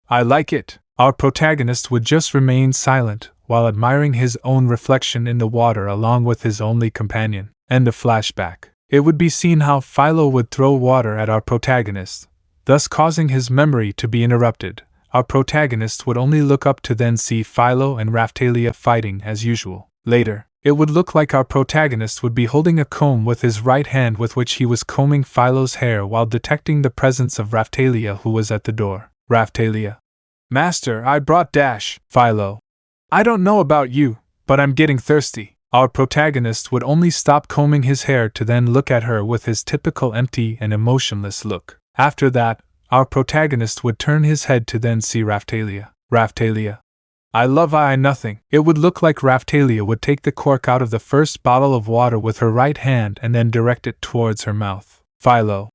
I like it. Our protagonist would just remain silent while admiring his own reflection in the water along with his only companion. End of flashback. It would be seen how Philo would throw water at our protagonist, thus causing his memory to be interrupted. our protagonist would only look up to then see Philo and Raphtalia fighting as usual. Later, it would look like our protagonist would be holding a comb with his right hand with which he was combing Philo's hair while detecting the presence of Raphtalia, who was at the door. Raphtalia. Master, I brought Dash. Philo. I don't know about you, but I'm getting thirsty. Our protagonist would only stop combing his hair to then look at her with his typical empty and emotionless look. After that, our protagonist would turn his head to then see Raphtalia. Raphtalia. I love nothing. It would look like Raphtalia would take the cork out of the first bottle of water with her right hand and then direct it towards her mouth. Philo.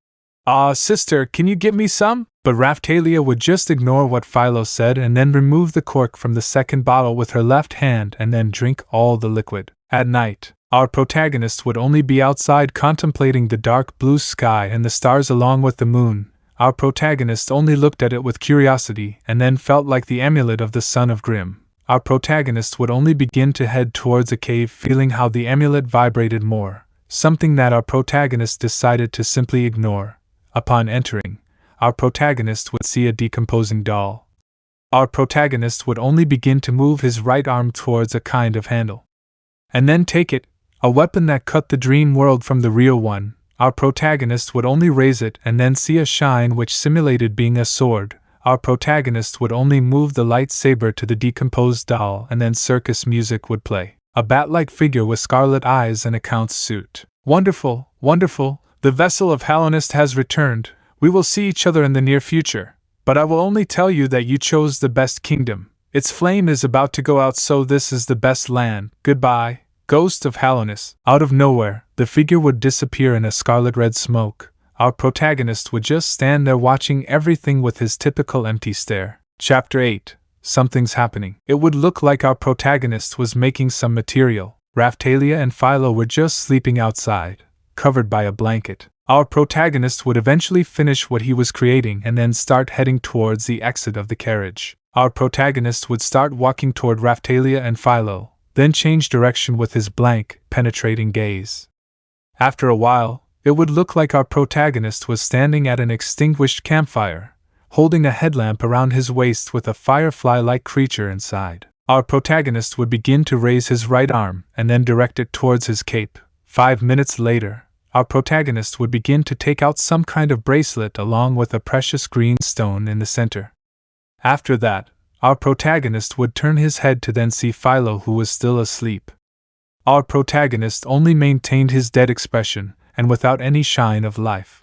Sister, can you get me some? But Raphtalia would just ignore what Philo said and then remove the cork from the second bottle with her left hand and then drink all the liquid. At night, our protagonist would only be outside contemplating the dark blue sky and the stars along with the moon. Our protagonist only looked at it with curiosity and then felt like the amulet of the son of Grimm. Our protagonist would only begin to head towards a cave, feeling how the amulet vibrated more, something that our protagonist decided to simply ignore. Upon entering, our protagonist would see a decomposing doll. Our protagonist would only begin to move his right arm towards a kind of handle, and then take it, a weapon that cut the dream world from the real one. Our protagonist would only raise it and then see a shine which simulated being a sword. Our protagonist would only move the lightsaber to the decomposed doll and then circus music would play. A bat-like figure with scarlet eyes and a count's suit. Wonderful, wonderful, the vessel of Hallownest has returned. We will see each other in the near future, but I will only tell you that you chose the best kingdom. Its flame is about to go out, so this is the best land. Goodbye. Ghost of Hallownest. Out of nowhere, the figure would disappear in a scarlet-red smoke. Our protagonist would just stand there watching everything with his typical empty stare. Chapter 8. Something's happening. It would look like our protagonist was making some material. Raphtalia and Philo were just sleeping outside, covered by a blanket. Our protagonist would eventually finish what he was creating and then start heading towards the exit of the carriage. Our protagonist would start walking toward Raphtalia and Philo, then change direction with his blank, penetrating gaze. After a while, it would look like our protagonist was standing at an extinguished campfire, holding a headlamp around his waist with a firefly-like creature inside. Our protagonist would begin to raise his right arm and then direct it towards his cape. 5 minutes later, our protagonist would begin to take out some kind of bracelet along with a precious green stone in the center. After that, our protagonist would turn his head to then see Philo, who was still asleep. Our protagonist only maintained his dead expression, and without any shine of life.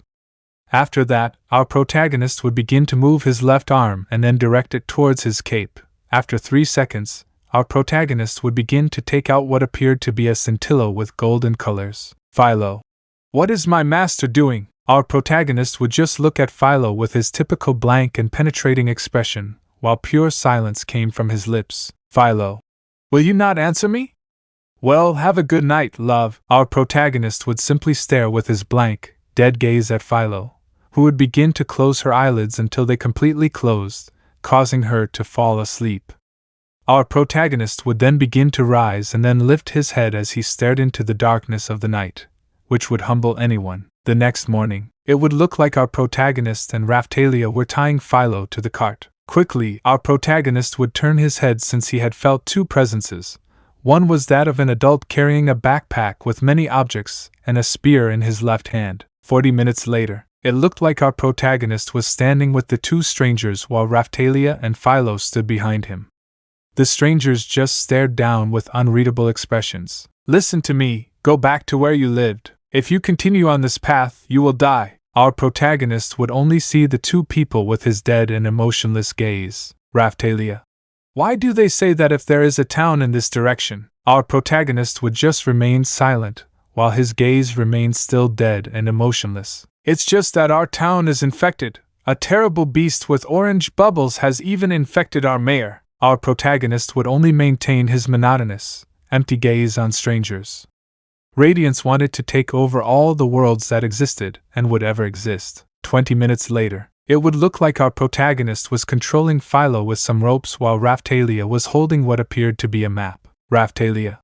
After that, our protagonist would begin to move his left arm and then direct it towards his cape. After 3 seconds, our protagonist would begin to take out what appeared to be a scintilla with golden colors. Philo. What is my master doing? Our protagonist would just look at Philo with his typical blank and penetrating expression, while pure silence came from his lips. Philo. Will you not answer me? Well, have a good night, love. Our protagonist would simply stare with his blank, dead gaze at Philo, who would begin to close her eyelids until they completely closed, causing her to fall asleep. Our protagonist would then begin to rise and then lift his head as he stared into the darkness of the night, which would humble anyone. The next morning, it would look like our protagonist and Raphtalia were tying Philo to the cart. Quickly, our protagonist would turn his head since he had felt two presences. One was that of an adult carrying a backpack with many objects and a spear in his left hand. 40 minutes later, it looked like our protagonist was standing with the two strangers while Raphtalia and Philo stood behind him. The strangers just stared down with unreadable expressions. Listen to me, go back to where you lived. If you continue on this path, you will die. Our protagonist would only see the two people with his dead and emotionless gaze. Raphtalia. Why do they say that if there is a town in this direction? Our protagonist would just remain silent, while his gaze remained still dead and emotionless. It's just that our town is infected. A terrible beast with orange bubbles has even infected our mayor. Our protagonist would only maintain his monotonous, empty gaze on strangers. Radiance wanted to take over all the worlds that existed and would ever exist. 20 minutes later, it would look like our protagonist was controlling Philo with some ropes while Raphtalia was holding what appeared to be a map. Raphtalia.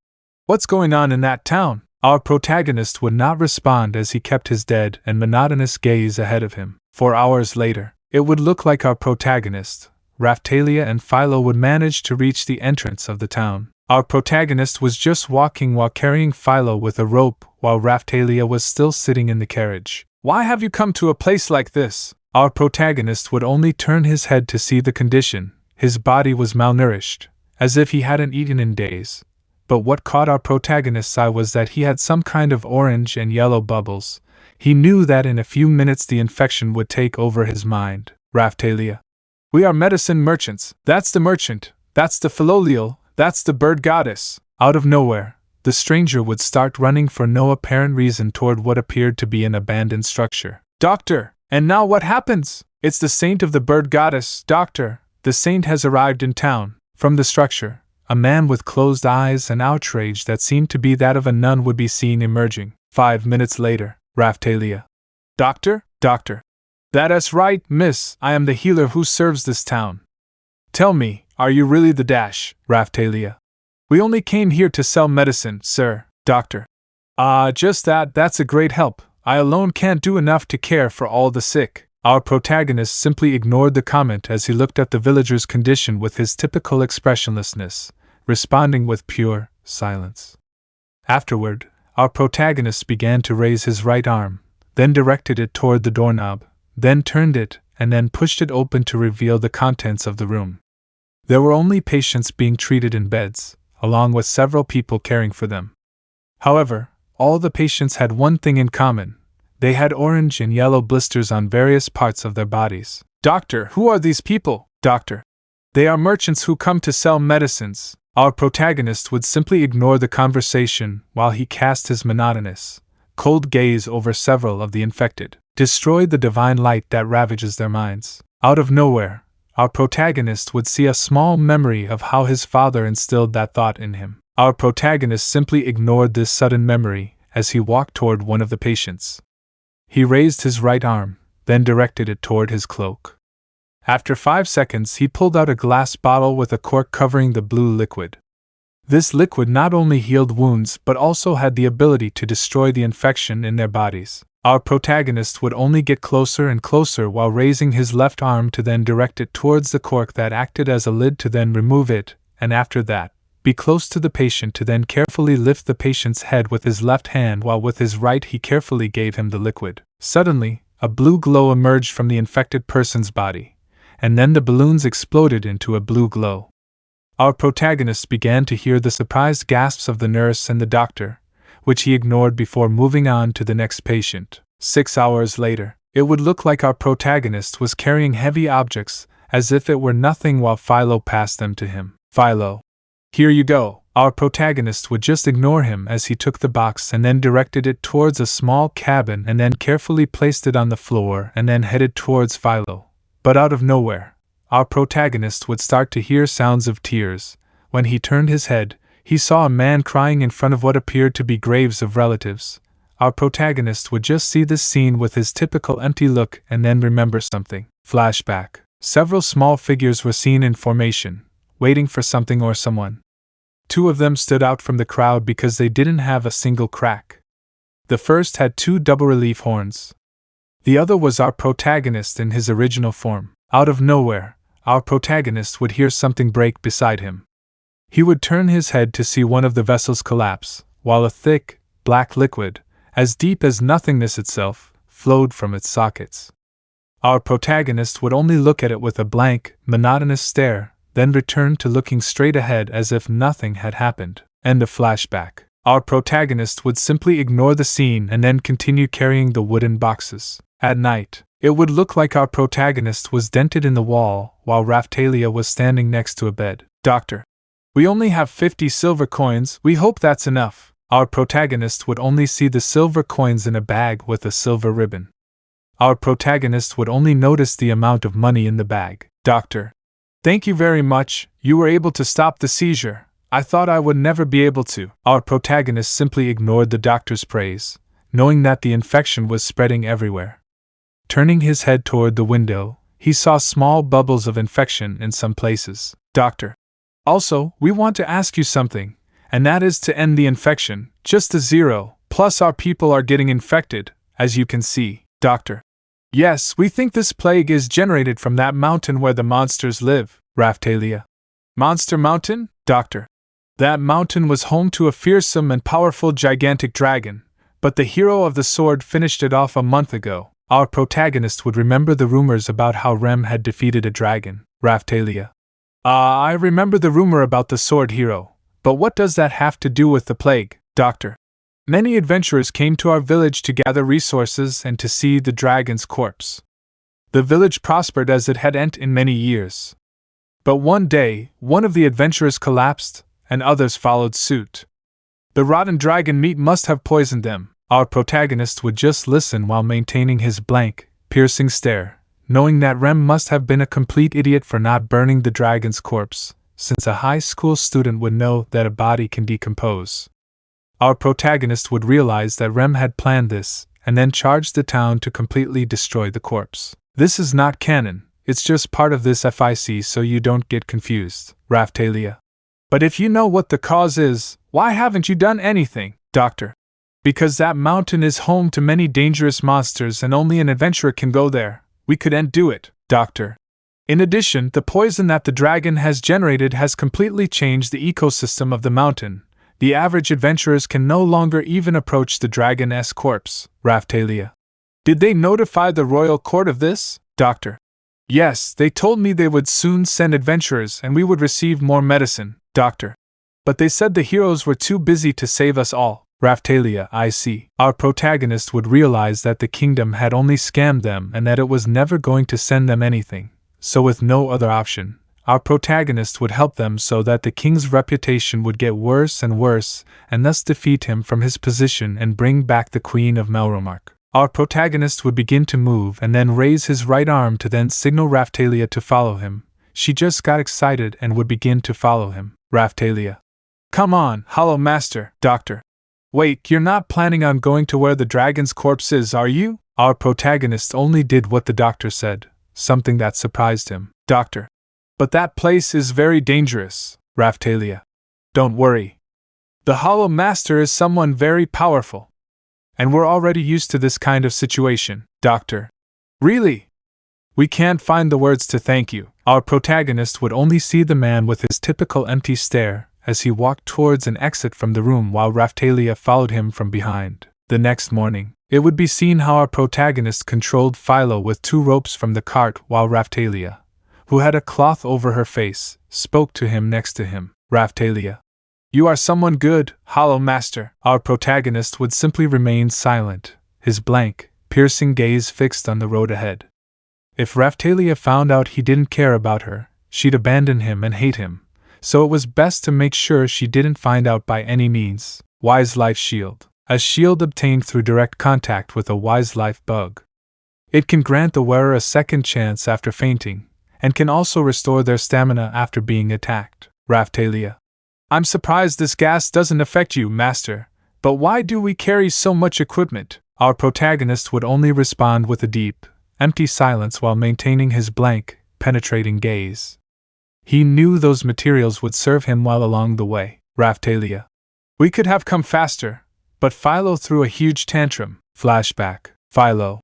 What's going on in that town? Our protagonist would not respond as he kept his dead and monotonous gaze ahead of him. 4 hours later, it would look like our protagonist, Raphtalia and Philo would manage to reach the entrance of the town. Our protagonist was just walking while carrying Philo with a rope, while Raphtalia was still sitting in the carriage. "Why have you come to a place like this?" Our protagonist would only turn his head to see the condition. His body was malnourished, as if he hadn't eaten in days. But what caught our protagonist's eye was that he had some kind of orange and yellow bubbles. He knew that in a few minutes the infection would take over his mind. "Raphtalia. We are medicine merchants. That's the merchant. That's the Philolial. That's the bird goddess." Out of nowhere, the stranger would start running for no apparent reason toward what appeared to be an abandoned structure. "Doctor! And now what happens?" "It's the saint of the bird goddess, doctor. The saint has arrived in town." From the structure, a man with closed eyes and outrage that seemed to be that of a nun would be seen emerging. 5 minutes later, Raphtalia. "Doctor? Doctor. That's right, miss. I am the healer who serves this town. Tell me, are you really the dash, Raphtalia?" "We only came here to sell medicine, sir." "Doctor. Just that. That's a great help. I alone can't do enough to care for all the sick." Our protagonist simply ignored the comment as he looked at the villager's condition with his typical expressionlessness, responding with pure silence. Afterward, our protagonist began to raise his right arm, then directed it toward the doorknob, then turned it, and then pushed it open to reveal the contents of the room. There were only patients being treated in beds, along with several people caring for them. However, all the patients had one thing in common. They had orange and yellow blisters on various parts of their bodies. "Doctor, who are these people, doctor?" "They are merchants who come to sell medicines." Our protagonist would simply ignore the conversation while he cast his monotonous, cold gaze over several of the infected, destroyed the divine light that ravages their minds. Out of nowhere, our protagonist would see a small memory of how his father instilled that thought in him. Our protagonist simply ignored this sudden memory as he walked toward one of the patients. He raised his right arm, then directed it toward his cloak. After 5 seconds, he pulled out a glass bottle with a cork covering the blue liquid. This liquid not only healed wounds but also had the ability to destroy the infection in their bodies. Our protagonist would only get closer and closer while raising his left arm to then direct it towards the cork that acted as a lid to then remove it, and after that, be close to the patient to then carefully lift the patient's head with his left hand while with his right he carefully gave him the liquid. Suddenly, a blue glow emerged from the infected person's body, and then the balloons exploded into a blue glow. Our protagonist began to hear the surprised gasps of the nurse and the doctor, which he ignored before moving on to the next patient. 6 hours later, it would look like our protagonist was carrying heavy objects, as if it were nothing while Philo passed them to him. "Philo. Here you go." Our protagonist would just ignore him as he took the box and then directed it towards a small cabin and then carefully placed it on the floor and then headed towards Philo. But out of nowhere, our protagonist would start to hear sounds of tears. When he turned his head, he saw a man crying in front of what appeared to be graves of relatives. Our protagonist would just see this scene with his typical empty look and then remember something. Flashback. Several small figures were seen in formation, waiting for something or someone. 2 of them stood out from the crowd because they didn't have a single crack. The first had 2 double-relief horns. The other was our protagonist in his original form. Out of nowhere, our protagonist would hear something break beside him. He would turn his head to see one of the vessels collapse, while a thick, black liquid, as deep as nothingness itself, flowed from its sockets. Our protagonist would only look at it with a blank, monotonous stare, then return to looking straight ahead as if nothing had happened. End of flashback. Our protagonist would simply ignore the scene and then continue carrying the wooden boxes. At night, it would look like our protagonist was dented in the wall while Raphtalia was standing next to a bed. "Doctor. We only have 50 silver coins. We hope that's enough." Our protagonist would only see the silver coins in a bag with a silver ribbon. Our protagonist would only notice the amount of money in the bag. "Doctor. Thank you very much. You were able to stop the seizure. I thought I would never be able to." Our protagonist simply ignored the doctor's praise, knowing that the infection was spreading everywhere. Turning his head toward the window, he saw small bubbles of infection in some places. "Doctor. Also, we want to ask you something, and that is to end the infection, just a 0, plus our people are getting infected, as you can see." "Doctor. Yes, we think this plague is generated from that mountain where the monsters live, Raphtalia. Monster Mountain, Doctor. That mountain was home to a fearsome and powerful gigantic dragon, but the hero of the sword finished it off a month ago. Our protagonist would remember the rumors about how Rem had defeated a dragon, Raphtalia. I remember the rumor about the sword hero, but what does that have to do with the plague, Doctor? Many adventurers came to our village to gather resources and to see the dragon's corpse. The village prospered as it hadn't in many years. But one day, one of the adventurers collapsed, and others followed suit. The rotten dragon meat must have poisoned them. Our protagonist would just listen while maintaining his blank, piercing stare, knowing that Rem must have been a complete idiot for not burning the dragon's corpse, since a high school student would know that a body can decompose. Our protagonist would realize that Rem had planned this, and then charged the town to completely destroy the corpse. This is not canon, it's just part of this FIC so you don't get confused, Raphtalia. But if you know what the cause is, why haven't you done anything, Doctor? Because that mountain is home to many dangerous monsters and only an adventurer can go there. We couldn't do it, Doctor. In addition, the poison that the dragon has generated has completely changed the ecosystem of the mountain. The average adventurers can no longer even approach the dragon's corpse, Raphtalia. Did they notify the royal court of this, Doctor? Yes, they told me they would soon send adventurers and we would receive more medicine, Doctor. But they said the heroes were too busy to save us all, Raphtalia. I see. Our protagonist would realize that the kingdom had only scammed them and that it was never going to send them anything, so with no other option, our protagonist would help them so that the king's reputation would get worse and worse, and thus defeat him from his position and bring back the Queen of Melromark. Our protagonist would begin to move and then raise his right arm to then signal Raphtalia to follow him. She just got excited and would begin to follow him. Raphtalia. Come on, Hollow Master, Doctor. Wait, you're not planning on going to where the dragon's corpse is, are you? Our protagonist only did what the doctor said, something that surprised him. Doctor. But that place is very dangerous, Raphtalia. Don't worry. The Hollow Master is someone very powerful. And we're already used to this kind of situation, Doctor. Really? We can't find the words to thank you. Our protagonist would only see the man with his typical empty stare as he walked towards an exit from the room while Raphtalia followed him from behind. The next morning, it would be seen how our protagonist controlled Philo with 2 ropes from the cart while Raphtalia, who had a cloth over her face, spoke to him next to him. Raphtalia. You are someone good, Hollow Master. Our protagonist would simply remain silent, his blank, piercing gaze fixed on the road ahead. If Raphtalia found out he didn't care about her, she'd abandon him and hate him, so it was best to make sure she didn't find out by any means. Wise Life Shield. A shield obtained through direct contact with a Wise Life bug. It can grant the wearer a second chance after fainting, and can also restore their stamina after being attacked. Raphtalia. I'm surprised this gas doesn't affect you, Master, but why do we carry so much equipment? Our protagonist would only respond with a deep, empty silence while maintaining his blank, penetrating gaze. He knew those materials would serve him well along the way. Raphtalia. We could have come faster, but Philo threw a huge tantrum. Flashback. Philo.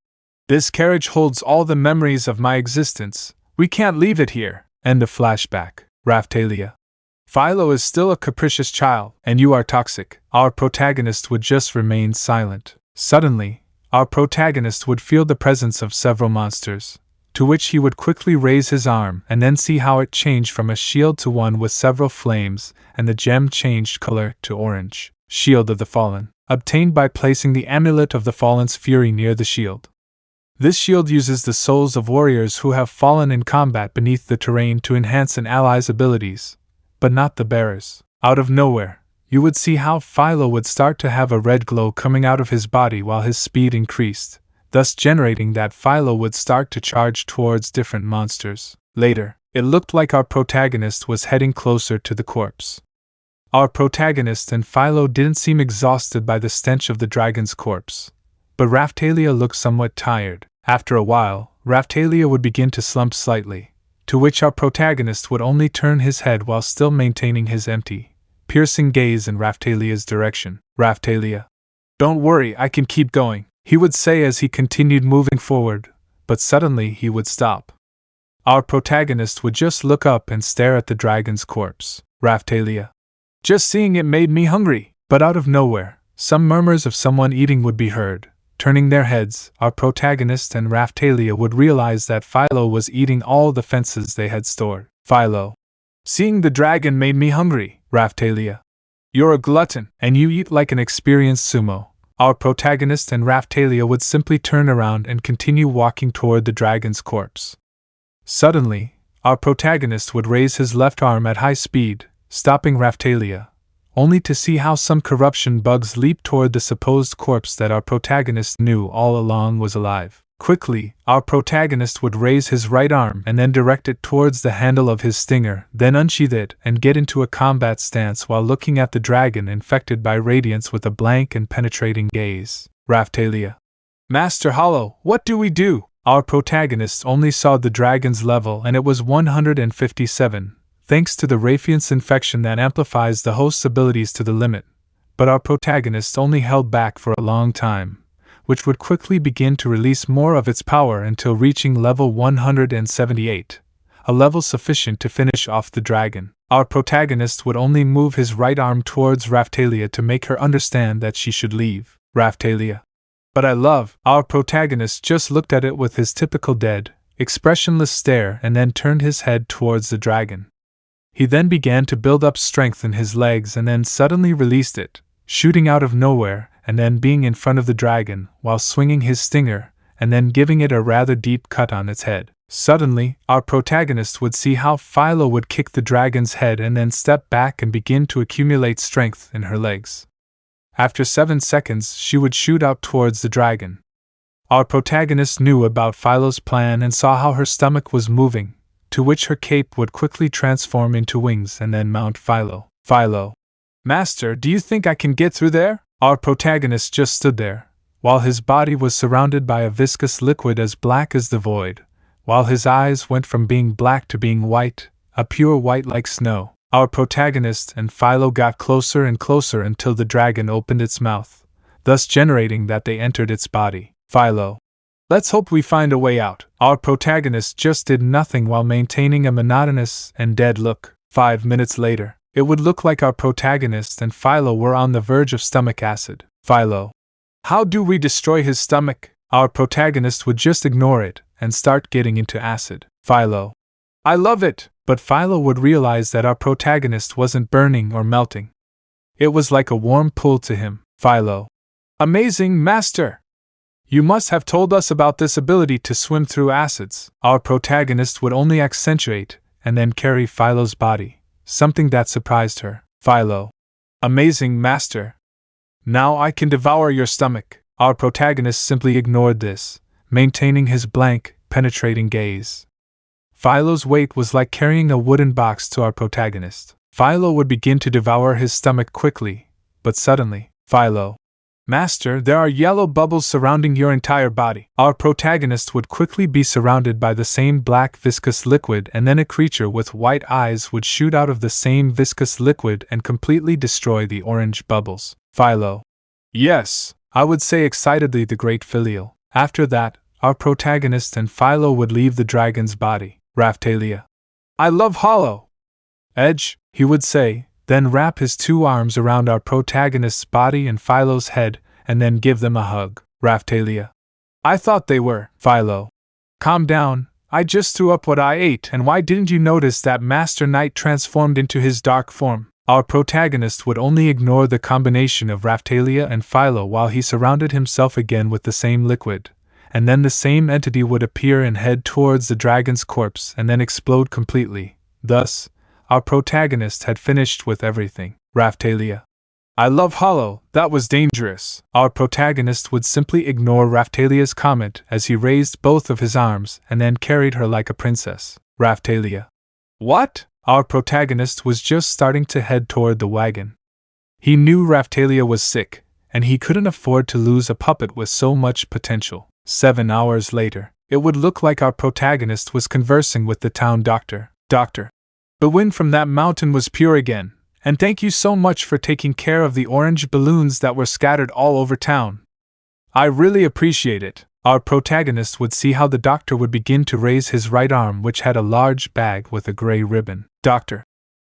This carriage holds all the memories of my existence. We can't leave it here. End of flashback. Raphtalia. Philo is still a capricious child, and you are toxic. Our protagonist would just remain silent. Suddenly, our protagonist would feel the presence of several monsters, to which he would quickly raise his arm and then see how it changed from a shield to one with several flames, and the gem changed color to orange. Shield of the Fallen. Obtained by placing the Amulet of the Fallen's Fury near the shield. This shield uses the souls of warriors who have fallen in combat beneath the terrain to enhance an ally's abilities, but not the bearers. Out of nowhere, you would see how Philo would start to have a red glow coming out of his body while his speed increased, thus generating that Philo would start to charge towards different monsters. Later, it looked like our protagonist was heading closer to the corpse. Our protagonist and Philo didn't seem exhausted by the stench of the dragon's corpse, but Raphtalia looked somewhat tired. After a while, Raphtalia would begin to slump slightly, to which our protagonist would only turn his head while still maintaining his empty, piercing gaze in Raphtalia's direction. Raphtalia. Don't worry, I can keep going, he would say as he continued moving forward, but suddenly he would stop. Our protagonist would just look up and stare at the dragon's corpse. Raphtalia. Just seeing it made me hungry. But out of nowhere, some murmurs of someone eating would be heard. Turning their heads, our protagonist and Raphtalia would realize that Philo was eating all the fences they had stored. Philo. Seeing the dragon made me hungry, Raphtalia. You're a glutton, and you eat like an experienced sumo. Our protagonist and Raphtalia would simply turn around and continue walking toward the dragon's corpse. Suddenly, our protagonist would raise his left arm at high speed, stopping Raphtalia, only to see how some corruption bugs leap toward the supposed corpse that our protagonist knew all along was alive. Quickly, our protagonist would raise his right arm and then direct it towards the handle of his stinger, then unsheath it and get into a combat stance while looking at the dragon infected by radiance with a blank and penetrating gaze. Raphtalia. Master Hollow, what do we do? Our protagonist only saw the dragon's level and it was 157. Thanks to the Raphian's infection that amplifies the host's abilities to the limit, but our protagonist only held back for a long time, which would quickly begin to release more of its power until reaching level 178, a level sufficient to finish off the dragon. Our protagonist would only move his right arm towards Raphtalia to make her understand that she should leave. Raphtalia. But I love. Our protagonist just looked at it with his typical dead, expressionless stare and then turned his head towards the dragon. He then began to build up strength in his legs and then suddenly released it, shooting out of nowhere and then being in front of the dragon while swinging his stinger and then giving it a rather deep cut on its head. Suddenly, our protagonist would see how Philo would kick the dragon's head and then step back and begin to accumulate strength in her legs. After 7 seconds, she would shoot out towards the dragon. Our protagonist knew about Philo's plan and saw how her stomach was moving, to which her cape would quickly transform into wings and then mount Philo. Philo. Master, do you think I can get through there? Our protagonist just stood there, while his body was surrounded by a viscous liquid as black as the void, while his eyes went from being black to being white, a pure white like snow. Our protagonist and Philo got closer and closer until the dragon opened its mouth, thus generating that they entered its body. Philo. Let's hope we find a way out. Our protagonist just did nothing while maintaining a monotonous and dead look. 5 minutes later, it would look like our protagonist and Philo were on the verge of stomach acid. Philo. How do we destroy his stomach? Our protagonist would just ignore it and start getting into acid. Philo. I love it! But Philo would realize that our protagonist wasn't burning or melting. It was like a warm pull to him. Philo. Amazing, Master! You must have told us about this ability to swim through acids. Our protagonist would only accentuate and then carry Philo's body, something that surprised her. Philo. Amazing, Master. Now I can devour your stomach. Our protagonist simply ignored this, maintaining his blank, penetrating gaze. Philo's weight was like carrying a wooden box to our protagonist. Philo would begin to devour his stomach quickly, but suddenly, Philo. Master, there are yellow bubbles surrounding your entire body. Our protagonist would quickly be surrounded by the same black viscous liquid and then a creature with white eyes would shoot out of the same viscous liquid and completely destroy the orange bubbles. Philo. Yes, I would say excitedly the great filial. After that, our protagonist and Philo would leave the dragon's body. Raphtalia. I love Hollow. Edge, he would say, then wrap his 2 arms around our protagonist's body and Philo's head, and then give them a hug. Raphtalia. I thought they were. Philo. Calm down, I just threw up what I ate, and why didn't you notice that Master Knight transformed into his dark form? Our protagonist would only ignore the combination of Raphtalia and Philo while he surrounded himself again with the same liquid, and then the same entity would appear and head towards the dragon's corpse and then explode completely. Thus, our protagonist had finished with everything. Raphtalia. I love Hollow, that was dangerous. Our protagonist would simply ignore Raphtalia's comment as he raised both of his arms and then carried her like a princess. Raphtalia. What? Our protagonist was just starting to head toward the wagon. He knew Raphtalia was sick, and he couldn't afford to lose a puppet with so much potential. 7 hours later, it would look like our protagonist was conversing with the town doctor. Doctor. The wind from that mountain was pure again, and thank you so much for taking care of the orange balloons that were scattered all over town. I really appreciate it. Our protagonist would see how the doctor would begin to raise his right arm, which had a large bag with a gray ribbon. Doctor,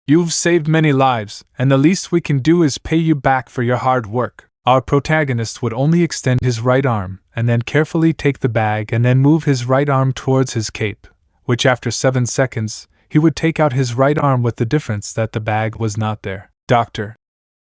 you've saved many lives, and the least we can do is pay you back for your hard work. Our protagonist would only extend his right arm, and then carefully take the bag and then move his right arm towards his cape, which after 7 seconds, he would take out his right arm with the difference that the bag was not there. Doctor,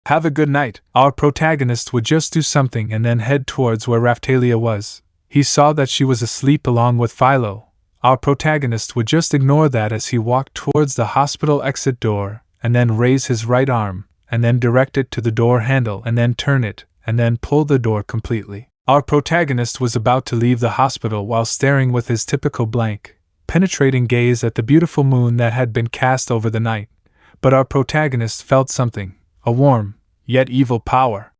have a good night. Our protagonist would just do something and then head towards where Raphtalia was. He saw that she was asleep along with Philo. Our protagonist would just ignore that as he walked towards the hospital exit door, and then raise his right arm, and then direct it to the door handle and then turn it, and then pull the door completely. Our protagonist was about to leave the hospital while staring with his typical blank, penetrating gaze at the beautiful moon that had been cast over the night, but our protagonist felt something, a warm, yet evil power.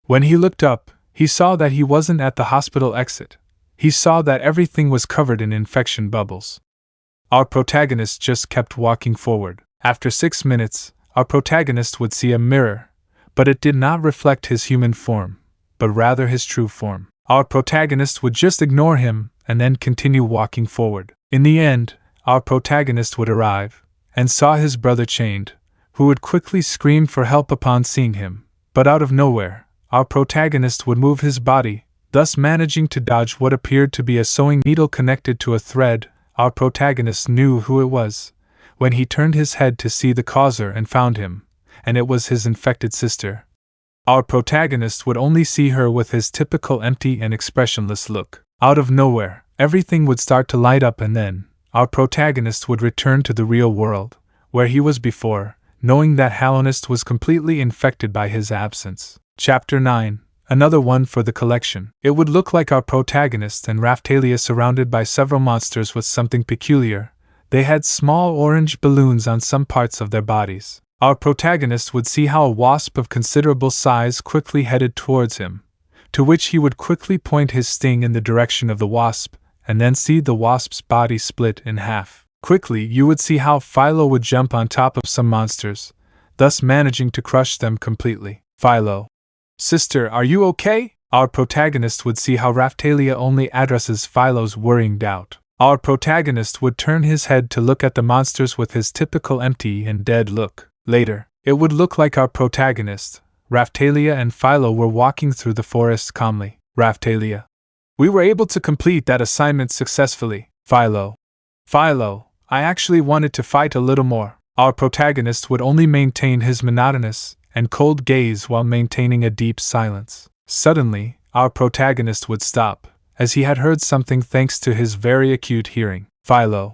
When he looked up, he saw that he wasn't at the hospital exit. He saw that everything was covered in infection bubbles. Our protagonist just kept walking forward. After 6 minutes, our protagonist would see a mirror, but it did not reflect his human form, but rather his true form. Our protagonist would just ignore him and then continue walking forward. In the end, our protagonist would arrive and saw his brother chained, who would quickly scream for help upon seeing him, but out of nowhere, our protagonist would move his body, thus managing to dodge what appeared to be a sewing needle connected to a thread. Our protagonist knew who it was when he turned his head to see the causer and found him, and it was his infected sister. Our protagonist would only see her with his typical empty and expressionless look. Out of nowhere, everything would start to light up, and then our protagonist would return to the real world, where he was before, knowing that Halonist was completely infected by his absence. Chapter 9. Another one for the collection. It would look like our protagonist and Raphtalia surrounded by several monsters with something peculiar. They had small orange balloons on some parts of their bodies. Our protagonist would see how a wasp of considerable size quickly headed towards him, to which he would quickly point his sting in the direction of the wasp, and then see the wasp's body split in half. Quickly you would see how Philo would jump on top of some monsters, thus managing to crush them completely. Philo, sister, are you okay? Our protagonist would see how Raphtalia only addresses Philo's worrying doubt. Our protagonist would turn his head to look at the monsters with his typical empty and dead look. Later, it would look like our protagonist, Raphtalia and Philo were walking through the forest calmly. Raphtalia, we were able to complete that assignment successfully. Philo, I actually wanted to fight a little more. Our protagonist would only maintain his monotonous and cold gaze while maintaining a deep silence. Suddenly, our protagonist would stop, as he had heard something thanks to his very acute hearing. Philo,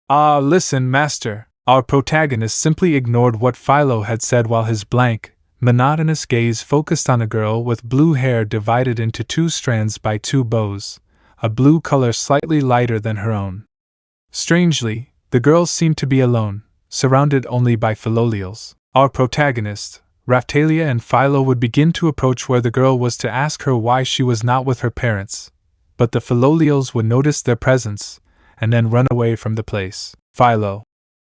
listen, master. Our protagonist simply ignored what Philo had said while his blank, monotonous gaze focused on a girl with blue hair divided into 2 strands by 2 bows, a blue color slightly lighter than her own. Strangely, the girl seemed to be alone, surrounded only by philolials. Our protagonist, Raphtalia and Philo would begin to approach where the girl was to ask her why she was not with her parents, but the philolials would notice their presence, and then run away from the place. Philo,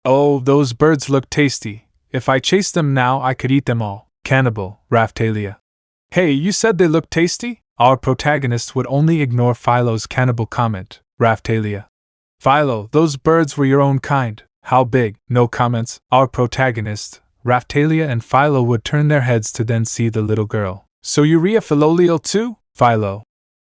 oh, those birds look tasty. If I chased them now I could eat them all. Cannibal, Raphtalia. Hey, you said they look tasty? Our protagonist would only ignore Philo's cannibal comment. Raphtalia, Philo, those birds were your own kind. How big? No comments. Our protagonist, Raphtalia and Philo would turn their heads to then see the little girl. So you're a philolial too? Philo,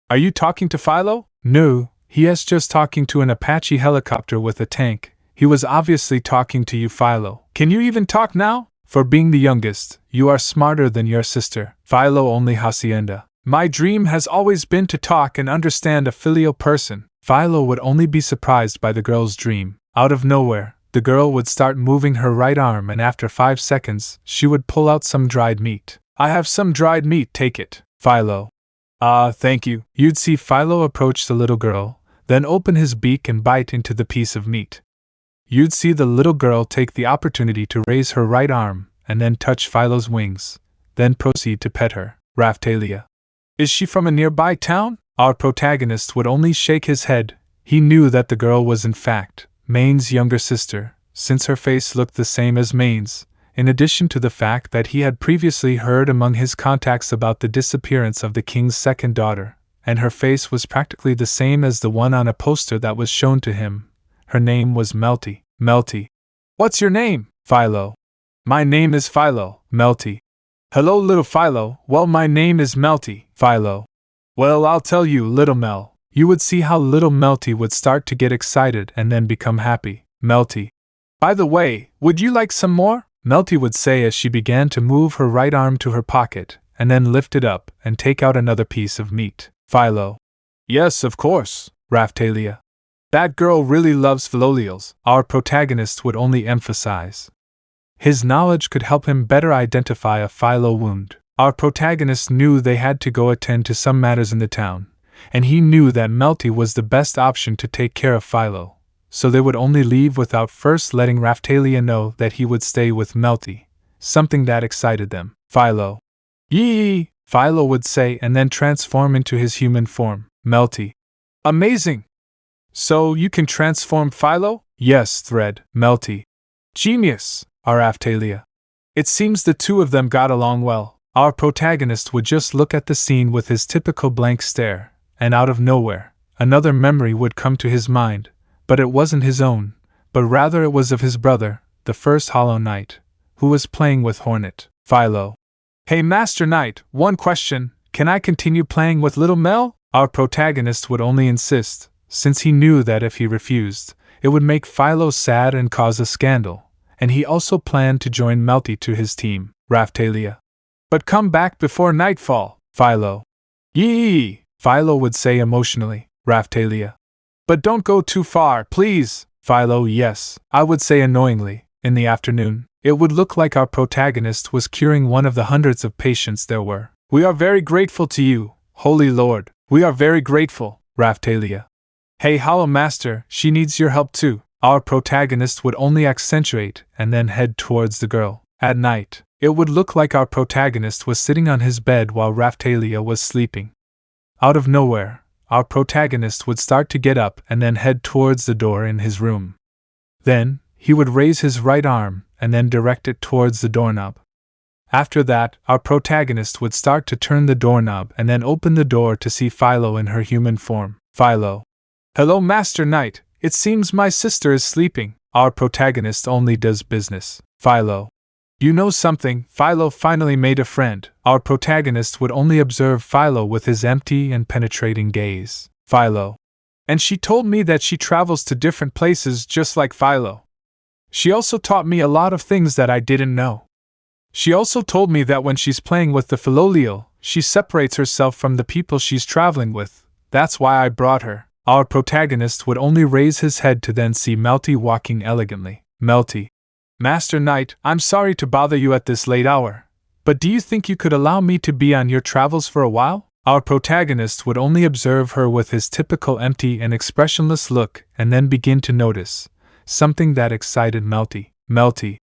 are you talking to Philo? No, he is just talking to an Apache helicopter with a tank. He was obviously talking to you, Philo. Can you even talk now? For being the youngest, you are smarter than your sister. Philo only hacienda. My dream has always been to talk and understand a filial person. Philo would only be surprised by the girl's dream. Out of nowhere, the girl would start moving her right arm, and after 5 seconds, she would pull out some dried meat. I have some dried meat, take it. Philo, thank you. You'd see Philo approach the little girl, then open his beak and bite into the piece of meat. You'd see the little girl take the opportunity to raise her right arm, and then touch Philo's wings, then proceed to pet her. Raphtalia, is she from a nearby town? Our protagonist would only shake his head. He knew that the girl was in fact Main's younger sister, since her face looked the same as Main's, in addition to the fact that he had previously heard among his contacts about the disappearance of the king's second daughter, and her face was practically the same as the one on a poster that was shown to him. Her name was Malty. Malty. What's your name? Philo. My name is Philo. Malty. Hello, little Philo. Well, my name is Malty. Philo. Well, I'll tell you, little Mel. You would see how little Malty would start to get excited and then become happy. Malty. By the way, would you like some more? Malty would say as she began to move her right arm to her pocket, and then lift it up and take out another piece of meat. Philo. Yes, of course, Raphtalia. That girl really loves philolials, our protagonist would only emphasize. His knowledge could help him better identify a Philo wound. Our protagonist knew they had to go attend to some matters in the town, and he knew that Malty was the best option to take care of Philo, so they would only leave without first letting Raphtalia know that he would stay with Malty, something that excited them. Philo. Yee! Philo would say and then transform into his human form. Malty. Amazing! So you can transform Philo? Yes, Thread. Malty. Genius! Our Raphtalia. It seems the two of them got along well. Our protagonist would just look at the scene with his typical blank stare, and out of nowhere, another memory would come to his mind, but it wasn't his own, but rather it was of his brother, the first Hollow Knight, who was playing with Hornet. Philo. Hey Master Knight, one question, can I continue playing with Little Mel? Our protagonist would only insist, since he knew that if he refused, it would make Philo sad and cause a scandal, and he also planned to join Malty to his team. Raphtalia. But come back before nightfall, Philo. Yee! Philo would say emotionally. Raphtalia. But don't go too far, please. Philo. Yes, I would say annoyingly. In the afternoon, it would look like our protagonist was curing one of the hundreds of patients there were. We are very grateful to you, Holy Lord. We are very grateful, Raphtalia. Hey Hollow Master, she needs your help too. Our protagonist would only accentuate and then head towards the girl. At night, it would look like our protagonist was sitting on his bed while Raphtalia was sleeping. Out of nowhere, our protagonist would start to get up and then head towards the door in his room. Then, he would raise his right arm and then direct it towards the doorknob. After that, our protagonist would start to turn the doorknob and then open the door to see Philo in her human form. Philo. Hello Master Knight, it seems my sister is sleeping. Our protagonist only does business. Philo. You know something, Philo finally made a friend. Our protagonist would only observe Philo with his empty and penetrating gaze. Philo. And she told me that she travels to different places just like Philo. She also taught me a lot of things that I didn't know. She also told me that when she's playing with the Philolial, she separates herself from the people she's traveling with. That's why I brought her. Our protagonist would only raise his head to then see Malty walking elegantly. Malty. Master Knight, I'm sorry to bother you at this late hour, but do you think you could allow me to be on your travels for a while? Our protagonist would only observe her with his typical empty and expressionless look and then begin to notice something that excited Malty. Malty.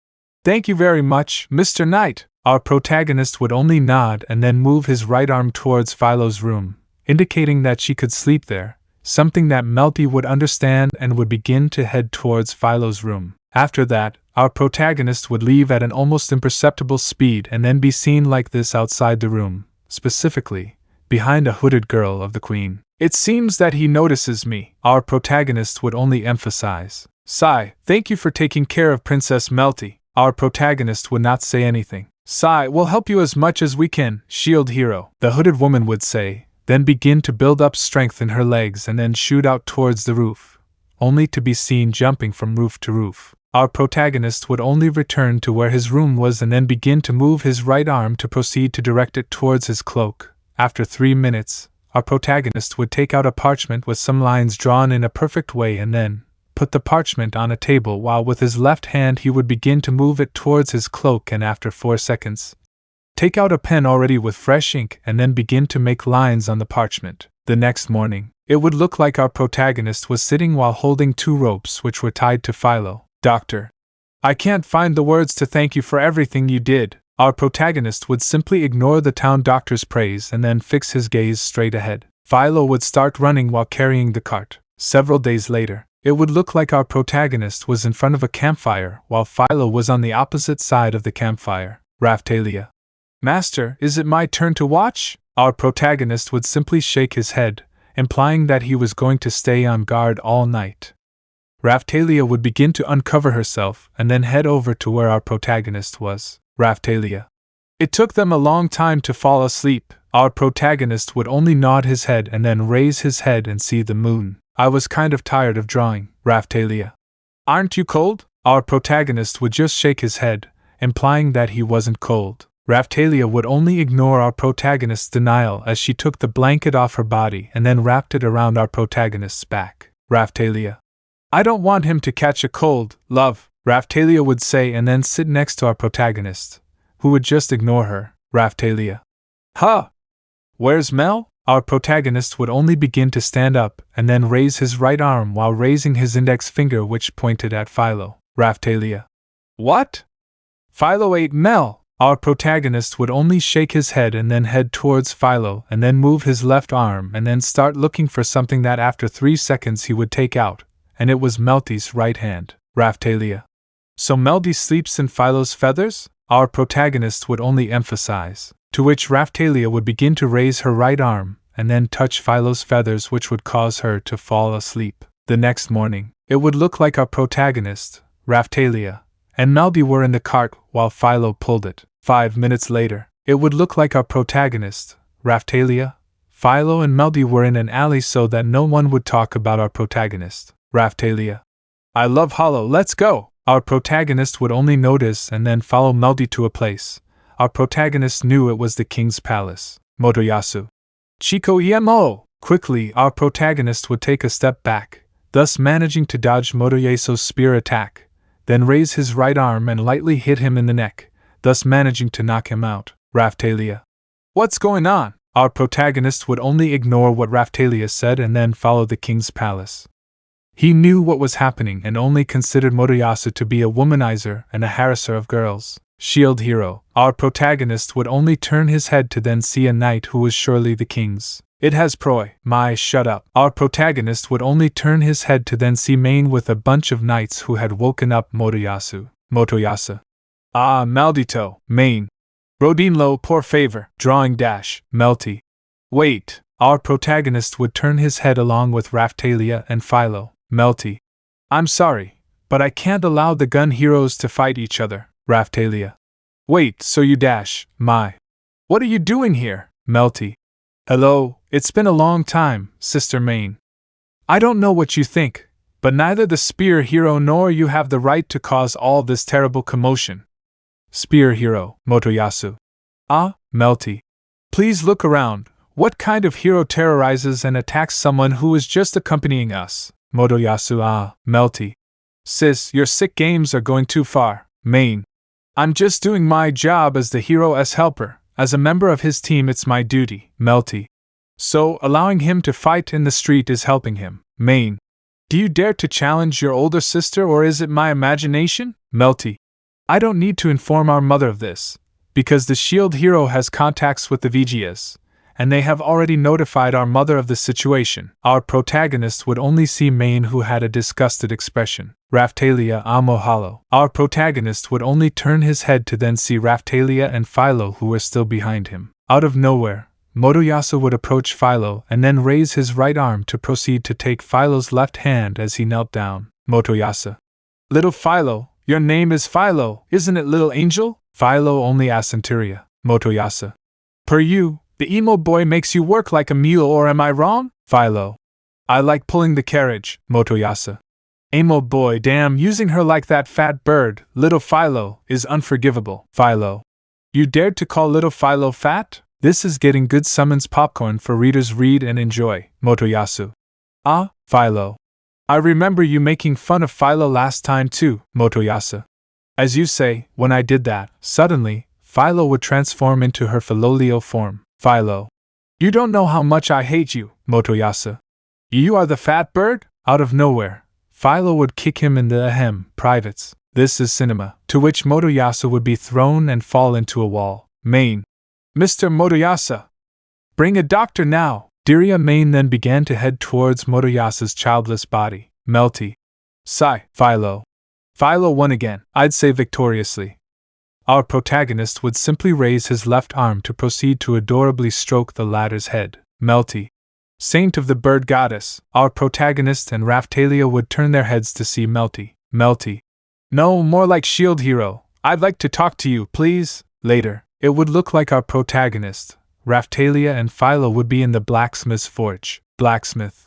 Thank you very much, Mr. Knight. Our protagonist would only nod and then move his right arm towards Philo's room, indicating that she could sleep there, something that Malty would understand and would begin to head towards Philo's room. After that, our protagonist would leave at an almost imperceptible speed and then be seen like this outside the room, specifically, behind a hooded girl of the Queen. It seems that he notices me, our protagonist would only emphasize. Sigh, thank you for taking care of Princess Malty. Our protagonist would not say anything. Sigh, we'll help you as much as we can, shield hero, the hooded woman would say, then begin to build up strength in her legs and then shoot out towards the roof, only to be seen jumping from roof to roof. Our protagonist would only return to where his room was and then begin to move his right arm to proceed to direct it towards his cloak. After 3 minutes, our protagonist would take out a parchment with some lines drawn in a perfect way and then put the parchment on a table while with his left hand he would begin to move it towards his cloak and after 4 seconds, take out a pen already with fresh ink and then begin to make lines on the parchment. The next morning, it would look like our protagonist was sitting while holding 2 ropes which were tied to Philo. Doctor. I can't find the words to thank you for everything you did. Our protagonist would simply ignore the town doctor's praise and then fix his gaze straight ahead. Philo would start running while carrying the cart. Several days later, it would look like our protagonist was in front of a campfire while Philo was on the opposite side of the campfire. Raphtalia. Master, is it my turn to watch? our protagonist would simply shake his head, implying that he was going to stay on guard all night. Raphtalia would begin to uncover herself and then head over to where our protagonist was. Raphtalia. It took them a long time to fall asleep. Our protagonist would only nod his head and then raise his head and see the moon. I was kind of tired of drawing, Raphtalia. Aren't you cold? Our protagonist would just shake his head, implying that he wasn't cold. Raphtalia would only ignore our protagonist's denial as she took the blanket off her body and then wrapped it around our protagonist's back. Raphtalia. I don't want him to catch a cold, love, Raphtalia would say and then sit next to our protagonist, who would just ignore her. Raphtalia. Huh! Where's Mel? Our protagonist would only begin to stand up and then raise his right arm while raising his index finger which pointed at Philo. Raphtalia. What? Philo ate Mel! Our protagonist would only shake his head and then head towards Philo and then move his left arm and then start looking for something that after 3 seconds he would take out, and it was Malty's right hand. Raphtalia. So Malty sleeps in Philo's feathers? Our protagonist would only emphasize, to which Raphtalia would begin to raise her right arm and then touch Philo's feathers which would cause her to fall asleep. The next morning, it would look like our protagonist, Raphtalia, and Malty were in the cart while Philo pulled it. 5 minutes later, it would look like our protagonist, Raphtalia, Philo and Malty were in an alley so that no one would talk about our protagonist. Raphtalia. I love Hollow, let's go! Our protagonist would only notice and then follow Malty to a place. Our protagonist knew it was the king's palace. Motoyasu. Chico EMO! Quickly, our protagonist would take a step back, thus managing to dodge Motoyasu's spear attack, then raise his right arm and lightly hit him in the neck, thus managing to knock him out. Raphtalia. What's going on? Our protagonist would only ignore what Raphtalia said and then follow the king's palace. He knew what was happening and only considered Motoyasu to be a womanizer and a harasser of girls. Shield hero. Our protagonist would only turn his head to then see a knight who was surely the king's. It has Proy. My, shut up. Our protagonist would only turn his head to then see Main with a bunch of knights who had woken up Motoyasu. Motoyasu. Ah, maldito. Main. Rodinlo, por favor. Drawing dash. Malty. Wait. Our protagonist would turn his head along with Raphtalia and Philo. Malty. I'm sorry, but I can't allow the gun heroes to fight each other. Raphtalia. Wait, so you dash, my. What are you doing here? Malty. Hello, it's been a long time, Sister Main. I don't know what you think, but neither the spear hero nor you have the right to cause all this terrible commotion. Spear hero, Motoyasu. Ah, Malty. Please look around. What kind of hero terrorizes and attacks someone who is just accompanying us? Motoyasu. Ah, Malty. Sis, your sick games are going too far. Main. I'm just doing my job as the hero's helper. As a member of his team, it's my duty. Malty. So, allowing him to fight in the street is helping him. Main. Do you dare to challenge your older sister, or is it my imagination? Malty. I don't need to inform our mother of this, because the shield hero has contacts with the VGS, and they have already notified our mother of the situation. Our protagonist would only see Main, who had a disgusted expression. Raphtalia amo hollow. Our protagonist would only turn his head to then see Raphtalia and Philo, who were still behind him. Out of nowhere, Motoyasu would approach Philo and then raise his right arm to proceed to take Philo's left hand as he knelt down. Motoyasu. Little Philo, your name is Philo, isn't it, little angel? Philo only asenteria. Motoyasu. Per you, the emo boy makes you work like a mule, or am I wrong? Philo. I like pulling the carriage. Motoyasu. Emo boy, damn, using her like that fat bird, little Philo, is unforgivable. Philo. You dared to call little Philo fat? This is getting good. Summons popcorn for readers. Read and enjoy. Motoyasu. Ah, Philo. I remember you making fun of Philo last time too. Motoyasu. As you say, when I did that, suddenly, Philo would transform into her Philolio form. Philo. You don't know how much I hate you. Motoyasu. You are the fat bird? Out of nowhere, Philo would kick him in the privates. This is cinema. To which Motoyasu would be thrown and fall into a wall. Main. Mr. Motoyasu. Bring a doctor now. Diria Main then began to head towards Motoyasu's childless body. Malty. Sigh. Philo. Philo won again, I'd say victoriously. Our protagonist would simply raise his left arm to proceed to adorably stroke the latter's head. Malty, saint of the bird goddess, our protagonist and Raphtalia would turn their heads to see Malty. Malty. No, more like shield hero. I'd like to talk to you, please. Later, it would look like our protagonist, Raphtalia and Philo would be in the blacksmith's forge. Blacksmith.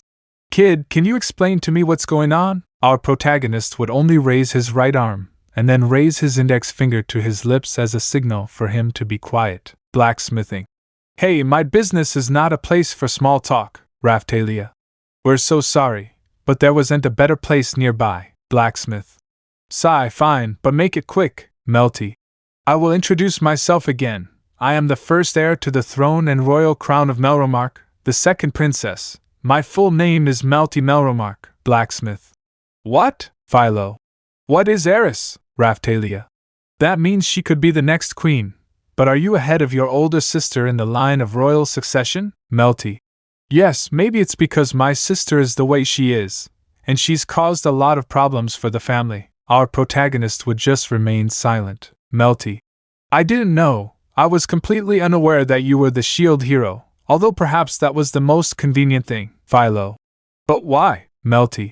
Kid, can you explain to me what's going on? Our protagonist would only raise his right arm, and then raise his index finger to his lips as a signal for him to be quiet. Blacksmithing. Hey, my business is not a place for small talk, Raphtalia. We're so sorry, but there wasn't a better place nearby. Blacksmith. Sigh, fine, but make it quick. Malty. I will introduce myself again. I am the first heir to the throne and royal crown of Melromark, the second princess. My full name is Malty Melromark. Blacksmith. What? Philo. What is heiress? Raphtalia. That means she could be the next queen. But are you ahead of your older sister in the line of royal succession? Malty. Yes, maybe it's because my sister is the way she is, and she's caused a lot of problems for the family. Our protagonist would just remain silent. Malty. I didn't know. I was completely unaware that you were the shield hero, although perhaps that was the most convenient thing. Philo. But why? Malty.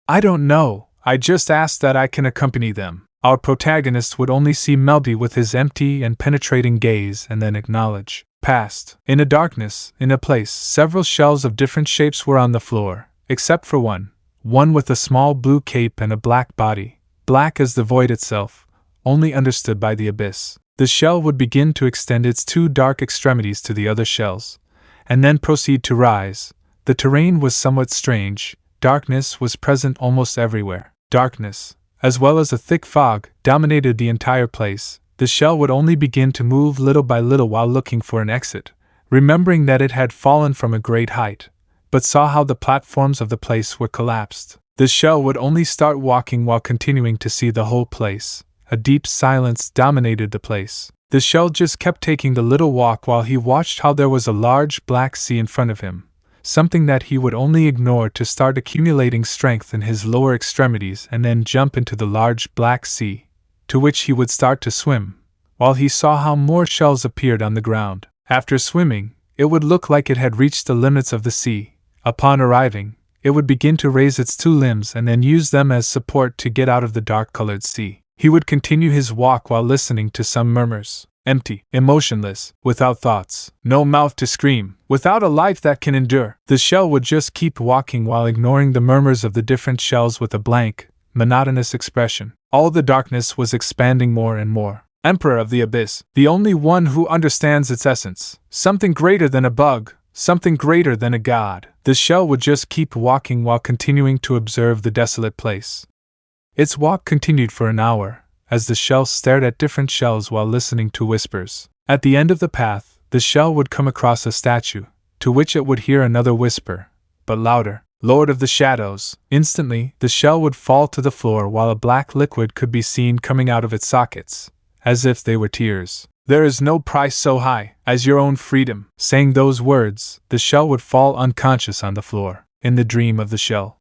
I don't know. I just asked that I can accompany them. Our protagonist would only see Malty with his empty and penetrating gaze and then acknowledge. Past. In a darkness, in a place, several shells of different shapes were on the floor, except for one with a small blue cape and a black body, black as the void itself, only understood by the abyss. The shell would begin to extend its two dark extremities to the other shells, and then proceed to rise. The terrain was somewhat strange. Darkness was present almost everywhere. Darkness, as well as a thick fog, dominated the entire place. The shell would only begin to move little by little while looking for an exit, remembering that it had fallen from a great height, but saw how the platforms of the place were collapsed. The shell would only start walking while continuing to see the whole place. A deep silence dominated the place. The shell just kept taking the little walk while he watched how there was a large black sea in front of him, something that he would only ignore to start accumulating strength in his lower extremities and then jump into the large black sea, to which he would start to swim, while he saw how more shells appeared on the ground. After swimming, it would look like it had reached the limits of the sea. Upon arriving, it would begin to raise its two limbs and then use them as support to get out of the dark-colored sea. He would continue his walk while listening to some murmurs. Empty, emotionless, without thoughts, no mouth to scream, without a life that can endure. The shell would just keep walking while ignoring the murmurs of the different shells with a blank, monotonous expression. All the darkness was expanding more and more. Emperor of the Abyss, the only one who understands its essence. Something greater than a bug, something greater than a god. The shell would just keep walking while continuing to observe the desolate place. Its walk continued for an hour, as the shell stared at different shells while listening to whispers. At the end of the path, the shell would come across a statue, to which it would hear another whisper, but louder. Lord of the Shadows. Instantly, the shell would fall to the floor while a black liquid could be seen coming out of its sockets, as if they were tears. There is no price so high as your own freedom. Saying those words, the shell would fall unconscious on the floor. In the dream of the shell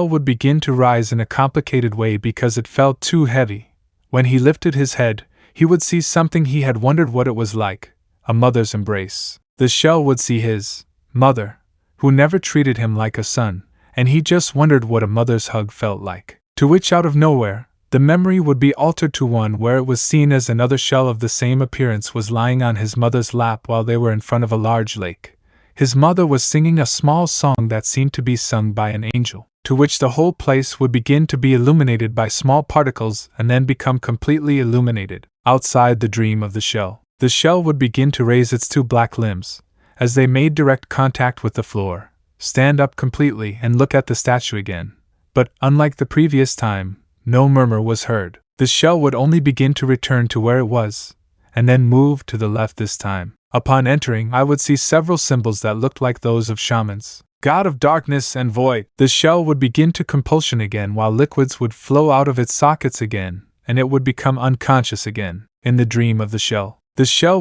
would begin to rise in a complicated way because it felt too heavy. When he lifted his head, he would see something he had wondered what it was like, a mother's embrace. The shell would see his mother, who never treated him like a son, and he just wondered what a mother's hug felt like. To which out of nowhere, the memory would be altered to one where it was seen as another shell of the same appearance was lying on his mother's lap while they were in front of a large lake. His mother was singing a small song that seemed to be sung by an angel, to which the whole place would begin to be illuminated by small particles and then become completely illuminated. Outside the dream of the shell would begin to raise its two black limbs, as they made direct contact with the floor, stand up completely and look at the statue again. But, unlike the previous time, no murmur was heard. The shell would only begin to return to where it was, and then move to the left this time. Upon entering, I would see several symbols that looked like those of shamans. God of darkness and void. The shell would begin to compulsion again while liquids would flow out of its sockets again, and it would become unconscious again. In the dream of the shell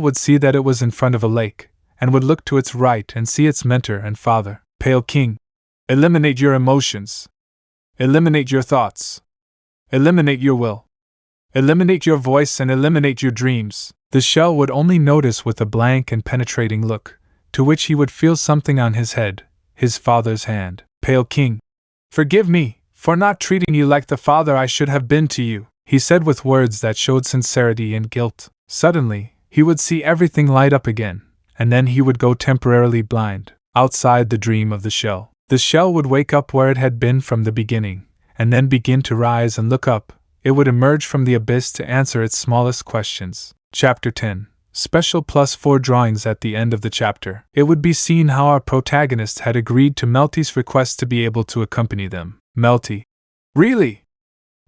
would see that it was in front of a lake, and would look to its right and see its mentor and father. Pale King. Eliminate your emotions. Eliminate your thoughts. Eliminate your will. Eliminate your voice and eliminate your dreams. The shell would only notice with a blank and penetrating look, to which he would feel something on his head, his father's hand. Pale King. Forgive me, for not treating you like the father I should have been to you, he said with words that showed sincerity and guilt. Suddenly, he would see everything light up again, and then he would go temporarily blind. Outside the dream of the shell would wake up where it had been from the beginning, and then begin to rise and look up. It would emerge from the abyss to answer its smallest questions. Chapter 10. Special +4 drawings at the end of the chapter. It would be seen how our protagonist had agreed to Malty's request to be able to accompany them. Malty. Really?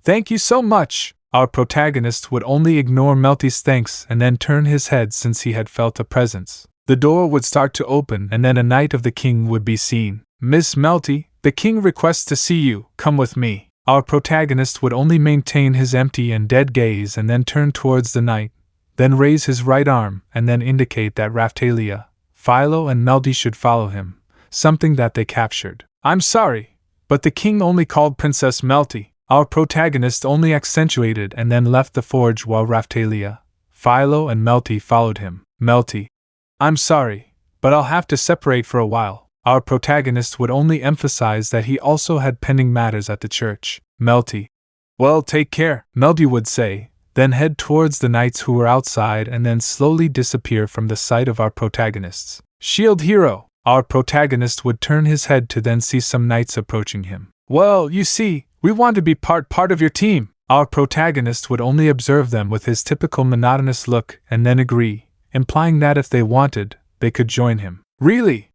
Thank you so much! Our protagonist would only ignore Malty's thanks and then turn his head since he had felt a presence. The door would start to open and then a knight of the king would be seen. Miss Malty, the king requests to see you, come with me. Our protagonist would only maintain his empty and dead gaze and then turn towards the knight, then raise his right arm and then indicate that Raphtalia, Philo and Malty should follow him, something that they captured. I'm sorry, but the king only called Princess Malty. Our protagonist only accentuated and then left the forge while Raphtalia, Philo and Malty followed him. Malty. I'm sorry, but I'll have to separate for a while. Our protagonist would only emphasize that he also had pending matters at the church. Malty. Well, take care, Malty would say, then head towards the knights who were outside and then slowly disappear from the sight of our protagonists. Shield hero. Our protagonist would turn his head to then see some knights approaching him. Well, you see, we want to be part of your team. Our protagonist would only observe them with his typical monotonous look and then agree, implying that if they wanted, they could join him. Really?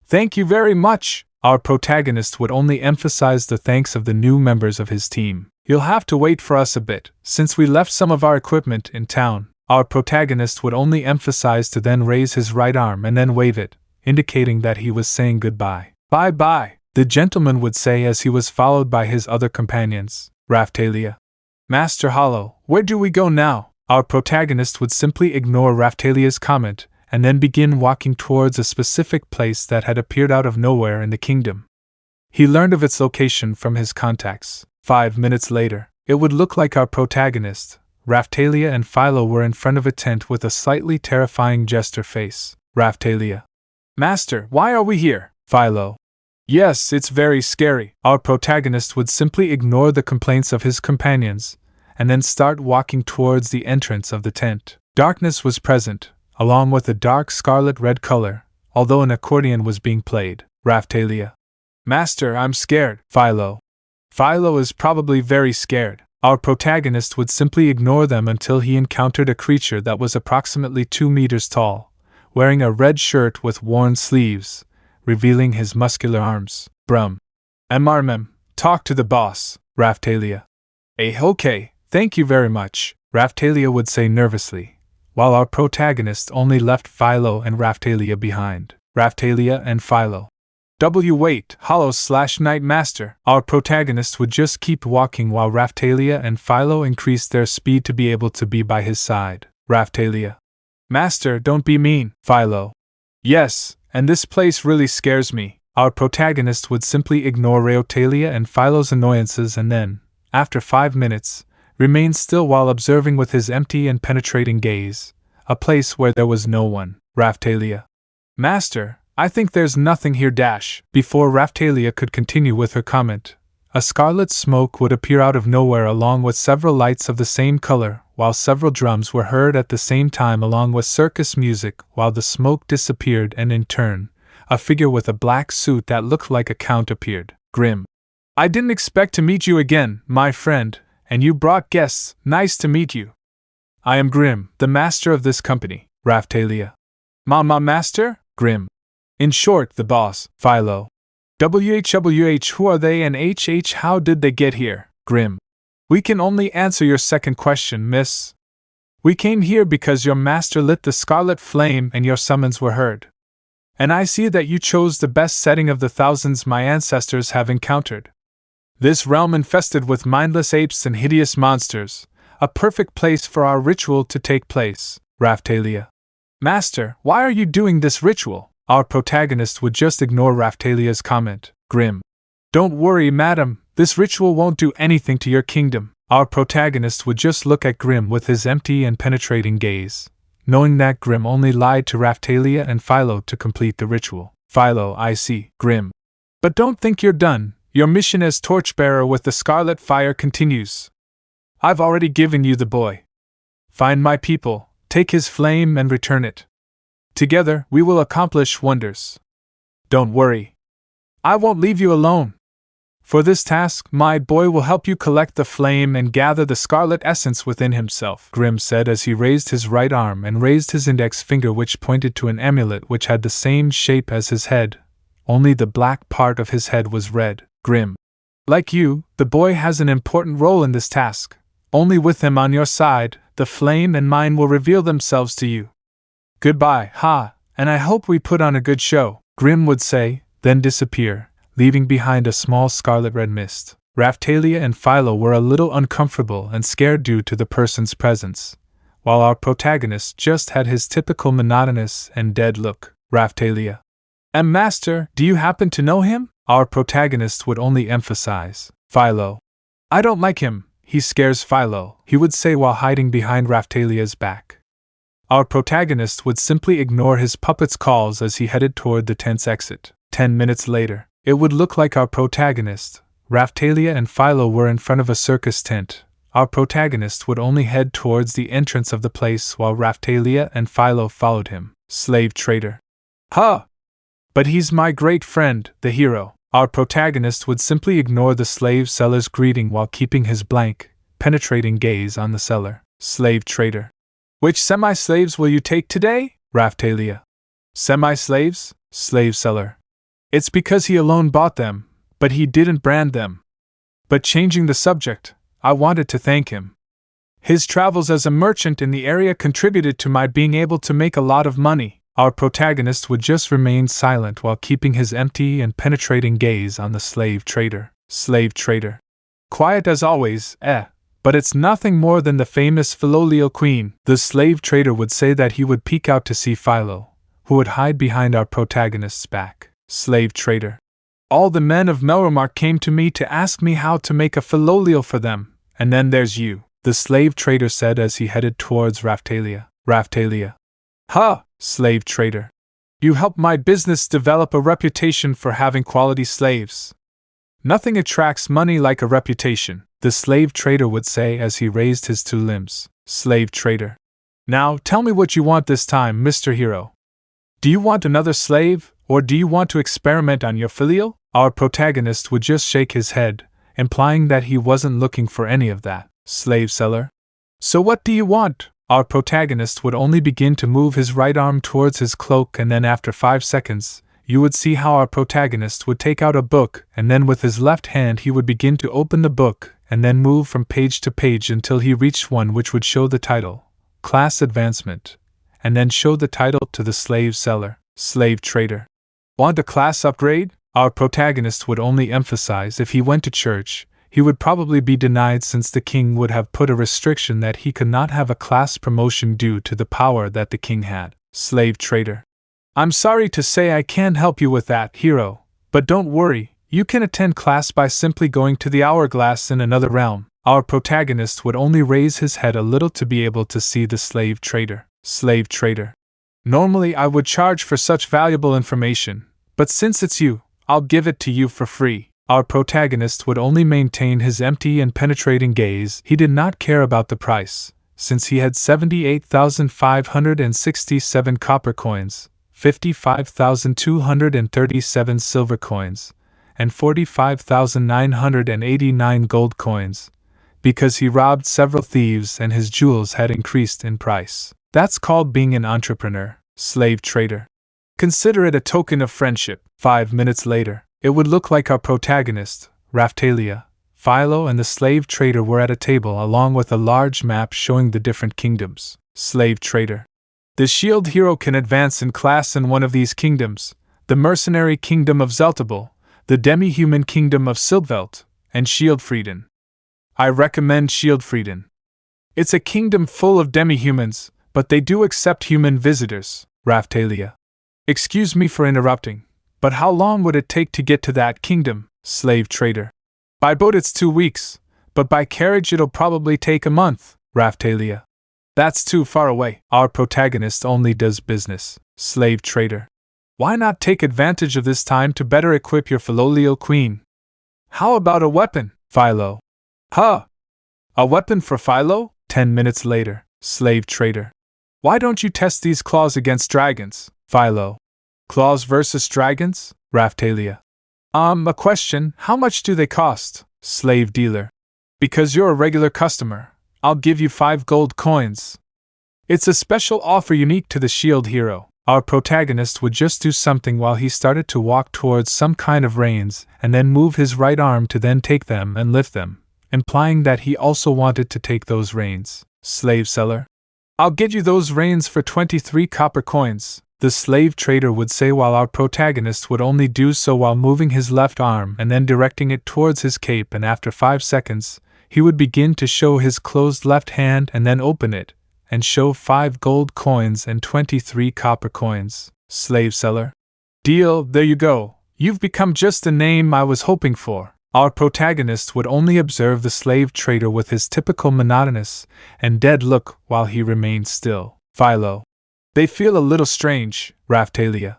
Thank you very much! Our protagonist would only emphasize the thanks of the new members of his team. You'll have to wait for us a bit, since we left some of our equipment in town. Our protagonist would only emphasize to then raise his right arm and then wave it, indicating that he was saying goodbye. Bye-bye, the gentleman would say as he was followed by his other companions. Raphtalia. Master Hollow, where do we go now? Our protagonist would simply ignore Raphtalia's comment, and then begin walking towards a specific place that had appeared out of nowhere in the kingdom. He learned of its location from his contacts. 5 minutes later, it would look like our protagonist, Raphtalia and Philo were in front of a tent with a slightly terrifying jester face. Raphtalia. Master, why are we here? Philo. Yes, it's very scary. Our protagonist would simply ignore the complaints of his companions, and then start walking towards the entrance of the tent. Darkness was present, along with a dark scarlet-red color, although an accordion was being played. Raphtalia. Master, I'm scared. Philo. Philo is probably very scared. Our protagonist would simply ignore them until he encountered a creature that was approximately 2 meters tall, wearing a red shirt with worn sleeves, revealing his muscular arms. Brum. Talk to the boss. Raphtalia. Okay, thank you very much, Raphtalia would say nervously, while our protagonist only left Philo and Raphtalia behind. Raphtalia and Philo. Wait, Hollow/Night Master. Our protagonist would just keep walking while Raphtalia and Philo increased their speed to be able to be by his side. Raphtalia. Master, don't be mean. Philo. Yes, and this place really scares me. Our protagonist would simply ignore Raphtalia and Philo's annoyances and then, after 5 minutes, remain still while observing with his empty and penetrating gaze a place where there was no one. Raphtalia. Master, I think there's nothing here. Before Raphtalia could continue with her comment, a scarlet smoke would appear out of nowhere along with several lights of the same color, while several drums were heard at the same time along with circus music while the smoke disappeared and in turn, a figure with a black suit that looked like a count appeared. Grim. I didn't expect to meet you again, my friend, and you brought guests. Nice to meet you. I am Grim, the master of this company. Raphtalia. Master? Grim. In short, the boss. Philo. WHWH, who are they, and HH, how did they get here? Grim. We can only answer your second question, miss. We came here because your master lit the scarlet flame and your summons were heard. And I see that you chose the best setting of the thousands my ancestors have encountered. This realm infested with mindless apes and hideous monsters, a perfect place for our ritual to take place. Raphtalia. Master, why are you doing this ritual? Our protagonist would just ignore Raphtalia's comment. Grim. Don't worry, madam, this ritual won't do anything to your kingdom. Our protagonist would just look at Grim with his empty and penetrating gaze, knowing that Grim only lied to Raphtalia and Philo to complete the ritual. Philo, I see, Grim. But don't think you're done. Your mission as torchbearer with the Scarlet Fire continues. I've already given you the boy. Find my people, take his flame and return it. Together, we will accomplish wonders. Don't worry. I won't leave you alone. For this task, my boy will help you collect the flame and gather the scarlet essence within himself, Grim said as he raised his right arm and raised his index finger, which pointed to an amulet which had the same shape as his head, only the black part of his head was red. Grim. Like you, the boy has an important role in this task. Only with him on your side, the flame and mine will reveal themselves to you. Goodbye, and I hope we put on a good show, Grim would say, then disappear, leaving behind a small scarlet-red mist. Raphtalia and Philo were a little uncomfortable and scared due to the person's presence, while our protagonist just had his typical monotonous and dead look. Raphtalia. Master, do you happen to know him? Our protagonist would only emphasize. Philo. I don't like him, he scares Philo, he would say while hiding behind Raphtalia's back. Our protagonist would simply ignore his puppet's calls as he headed toward the tent's exit. 10 minutes later, it would look like our protagonist, Raphtalia and Philo were in front of a circus tent. Our protagonist would only head towards the entrance of the place while Raphtalia and Philo followed him. Slave trader. But he's my great friend, the hero. Our protagonist would simply ignore the slave seller's greeting while keeping his blank, penetrating gaze on the seller. Slave trader. Which semi-slaves will you take today? Raphtalia. Semi-slaves? Slave seller. It's because he alone bought them, but he didn't brand them. But changing the subject, I wanted to thank him. His travels as a merchant in the area contributed to my being able to make a lot of money. Our protagonist would just remain silent while keeping his empty and penetrating gaze on the slave trader. Slave trader. Quiet as always, but it's nothing more than the famous Philolio Queen. The slave trader would say that he would peek out to see Philo, who would hide behind our protagonist's back. Slave trader. All the men of Melromark came to me to ask me how to make a Philolio for them, and then there's you, the slave trader said as he headed towards Raphtalia. Raphtalia. Slave trader. You helped my business develop a reputation for having quality slaves. Nothing attracts money like a reputation, the slave trader would say as he raised his two limbs. Slave trader. Now tell me what you want this time, Mr. Hero. Do you want another slave, or do you want to experiment on your filial? Our protagonist would just shake his head, implying that he wasn't looking for any of that. Slave seller. So what do you want? Our protagonist would only begin to move his right arm towards his cloak, and then after 5 seconds, you would see how our protagonist would take out a book, and then with his left hand he would begin to open the book, and then move from page to page until he reached one which would show the title, Class Advancement, and then show the title to the slave seller. Slave trader. Want a class upgrade? Our protagonist would only emphasize if he went to church, he would probably be denied since the king would have put a restriction that he could not have a class promotion due to the power that the king had. Slave trader. I'm sorry to say I can't help you with that, hero, but don't worry, you can attend class by simply going to the hourglass in another realm. Our protagonist would only raise his head a little to be able to see the slave trader. Slave trader. Normally I would charge for such valuable information, but since it's you, I'll give it to you for free. Our protagonist would only maintain his empty and penetrating gaze. He did not care about the price, since he had 78,567 copper coins, 55,237 silver coins, and 45,989 gold coins, because he robbed several thieves and his jewels had increased in price. That's called being an entrepreneur. Slave trader. Consider it a token of friendship. 5 minutes later, it would look like our protagonist, Raphtalia, Philo and the slave trader were at a table along with a large map showing the different kingdoms. Slave trader. The shield hero can advance in class in one of these kingdoms, the mercenary kingdom of Zeltable, the demi-human kingdom of Sildvelt, and Shieldfrieden. I recommend Shieldfrieden. It's a kingdom full of demi-humans, but they do accept human visitors. Raphtalia. Excuse me for interrupting, but how long would it take to get to that kingdom? Slave trader. By boat it's 2 weeks, But by carriage it'll probably take a month, Raphtalia. That's too far away. Our protagonist only does business, slave trader. Why not take advantage of this time to better equip your filial queen? How about a weapon, Philo? Huh? A weapon for Philo? 10 minutes later, slave trader. Why don't you test these claws against dragons, Philo? Claws versus dragons? Raphtalia. A question, how much do they cost, slave dealer? Because you're a regular customer, I'll give you 5 gold coins. It's a special offer unique to the shield hero. Our protagonist would just do something while he started to walk towards some kind of reins and then move his right arm to then take them and lift them, implying that he also wanted to take those reins. Slave seller. I'll get you those reins for 23 copper coins, the slave trader would say, while our protagonist would only do so while moving his left arm and then directing it towards his cape, and after 5 seconds, he would begin to show his closed left hand and then open it, and show 5 gold coins and 23 copper coins. Slave seller. Deal, there you go. You've become just the name I was hoping for. Our protagonist would only observe the slave trader with his typical monotonous and dead look while he remained still. Philo. They feel a little strange, Raphtalia.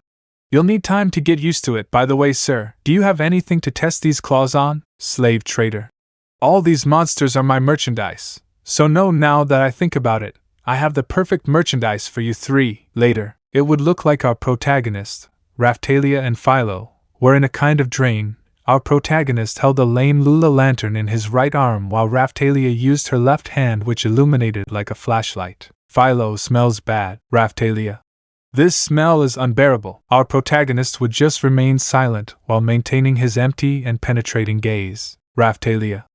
You'll need time to get used to it. By the way, sir, do you have anything to test these claws on? Slave trader. All these monsters are my merchandise, so no, now that I think about it, I have the perfect merchandise for you 3. Later, it would look like our protagonist, Raphtalia and Philo, were in a kind of drain. Our protagonist held a lame Lula lantern in his right arm while Raphtalia used her left hand, which illuminated like a flashlight. Philo smells bad, Raphtalia. This smell is unbearable. Our protagonist would just remain silent while maintaining his empty and penetrating gaze. Raphtalia.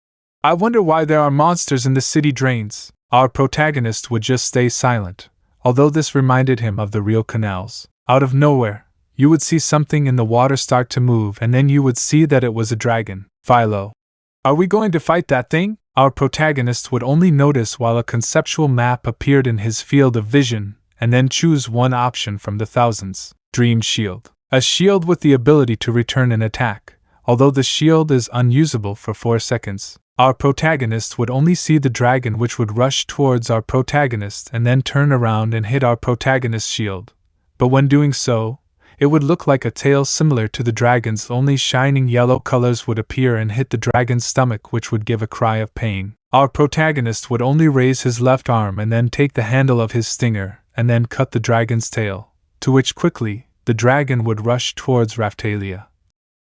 I wonder why there are monsters in the city drains. Our protagonist would just stay silent, although this reminded him of the real canals. Out of nowhere, you would see something in the water start to move, and then you would see that it was a dragon. Philo. Are we going to fight that thing? Our protagonist would only notice while a conceptual map appeared in his field of vision, and then choose one option from the thousands. Dream shield. A shield with the ability to return an attack, although the shield is unusable for 4 seconds. Our protagonist would only see the dragon, which would rush towards our protagonist and then turn around and hit our protagonist's shield. But when doing so, it would look like a tail similar to the dragon's, only shining yellow colors would appear and hit the dragon's stomach, which would give a cry of pain. Our protagonist would only raise his left arm and then take the handle of his stinger and then cut the dragon's tail, to which quickly the dragon would rush towards Raphtalia.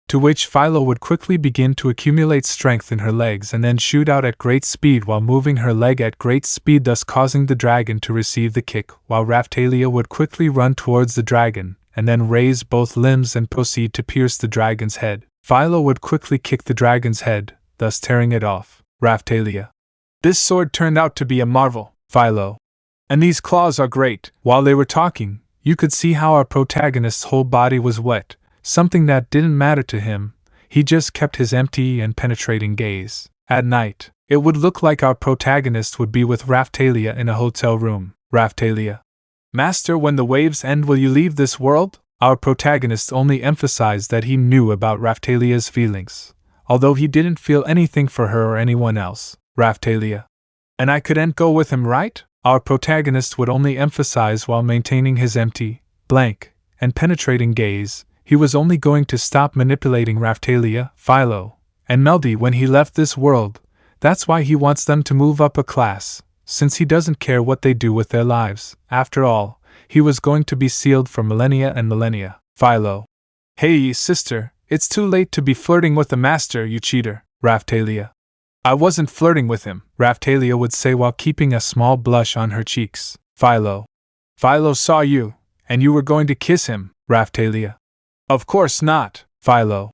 To which Philo would quickly begin to accumulate strength in her legs and then shoot out at great speed while moving her leg at great speed, thus causing the dragon to receive the kick, while Raphtalia would quickly run towards the dragon and then raise both limbs and proceed to pierce the dragon's head. Philo would quickly kick the dragon's head, thus tearing it off. Raphtalia. This sword turned out to be a marvel, Philo. And these claws are great. While they were talking, you could see how our protagonist's whole body was wet, something that didn't matter to him. He just kept his empty and penetrating gaze. At night, it would look like our protagonist would be with Raphtalia in a hotel room. Raphtalia. Master, when the waves end, will you leave this world? Our protagonist only emphasized that he knew about Raphtalia's feelings, although he didn't feel anything for her or anyone else. Raphtalia. And I couldn't go with him, right? Our protagonist would only emphasize while maintaining his empty, blank, and penetrating gaze. He was only going to stop manipulating Raphtalia, Philo, and Malty when he left this world. That's why he wants them to move up a class, since he doesn't care what they do with their lives. After all, he was going to be sealed for millennia and millennia. Philo. Hey, sister, it's too late to be flirting with the master, you cheater. Raphtalia. I wasn't flirting with him, Raphtalia would say while keeping a small blush on her cheeks. Philo. Philo saw you, and you were going to kiss him. Raphtalia. Of course not, Philo.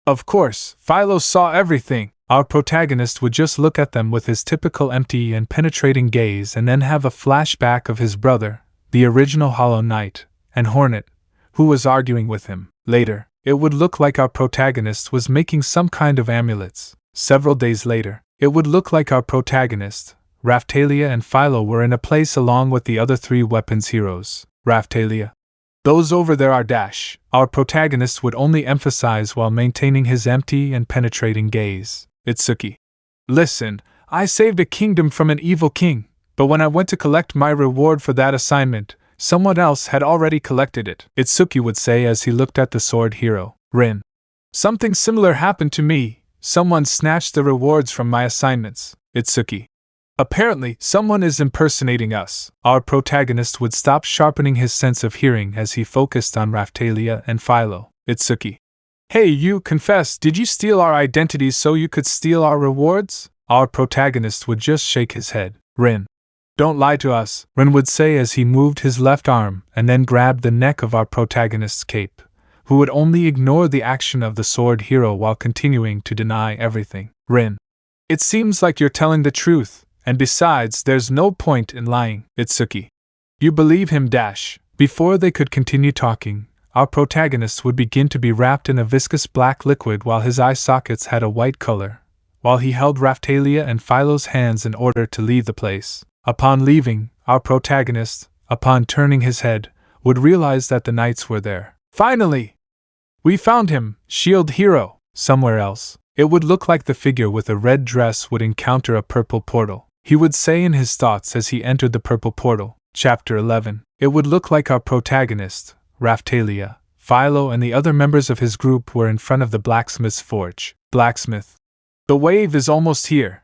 Of course, Philo saw everything. Our protagonist would just look at them with his typical empty and penetrating gaze and then have a flashback of his brother, the original Hollow Knight, and Hornet, who was arguing with him. Later, it would look like our protagonist was making some kind of amulets. Several days later, it would look like our protagonist, Raphtalia and Philo were in a place along with the other 3 weapons heroes. Raphtalia. Those over there are dash. Our protagonist would only emphasize while maintaining his empty and penetrating gaze. Itsuki. Listen, I saved a kingdom from an evil king, but when I went to collect my reward for that assignment, someone else had already collected it, Itsuki would say as he looked at the sword hero, Rin. Something similar happened to me. Someone snatched the rewards from my assignments, Itsuki. Apparently, someone is impersonating us. Our protagonist would stop sharpening his sense of hearing as he focused on Raphtalia and Philo, Itsuki. Hey, you, confess, did you steal our identities so you could steal our rewards? Our protagonist would just shake his head. Rin. Don't lie to us, Rin would say as he moved his left arm and then grabbed the neck of our protagonist's cape, who would only ignore the action of the sword hero while continuing to deny everything. Rin. It seems like you're telling the truth, and besides, there's no point in lying, Itsuki. You believe him, dash. Before they could continue talking, our protagonist would begin to be wrapped in a viscous black liquid while his eye sockets had a white color, while he held Raphtalia and Philo's hands in order to leave the place. Upon leaving, our protagonist, upon turning his head, would realize that the knights were there. Finally! We found him, shield hero, somewhere else. It would look like the figure with a red dress would encounter a purple portal, he would say in his thoughts as he entered the purple portal. Chapter 11. It would look like our protagonist, Raphtalia, Philo and the other members of his group were in front of the blacksmith's forge. Blacksmith. The wave is almost here.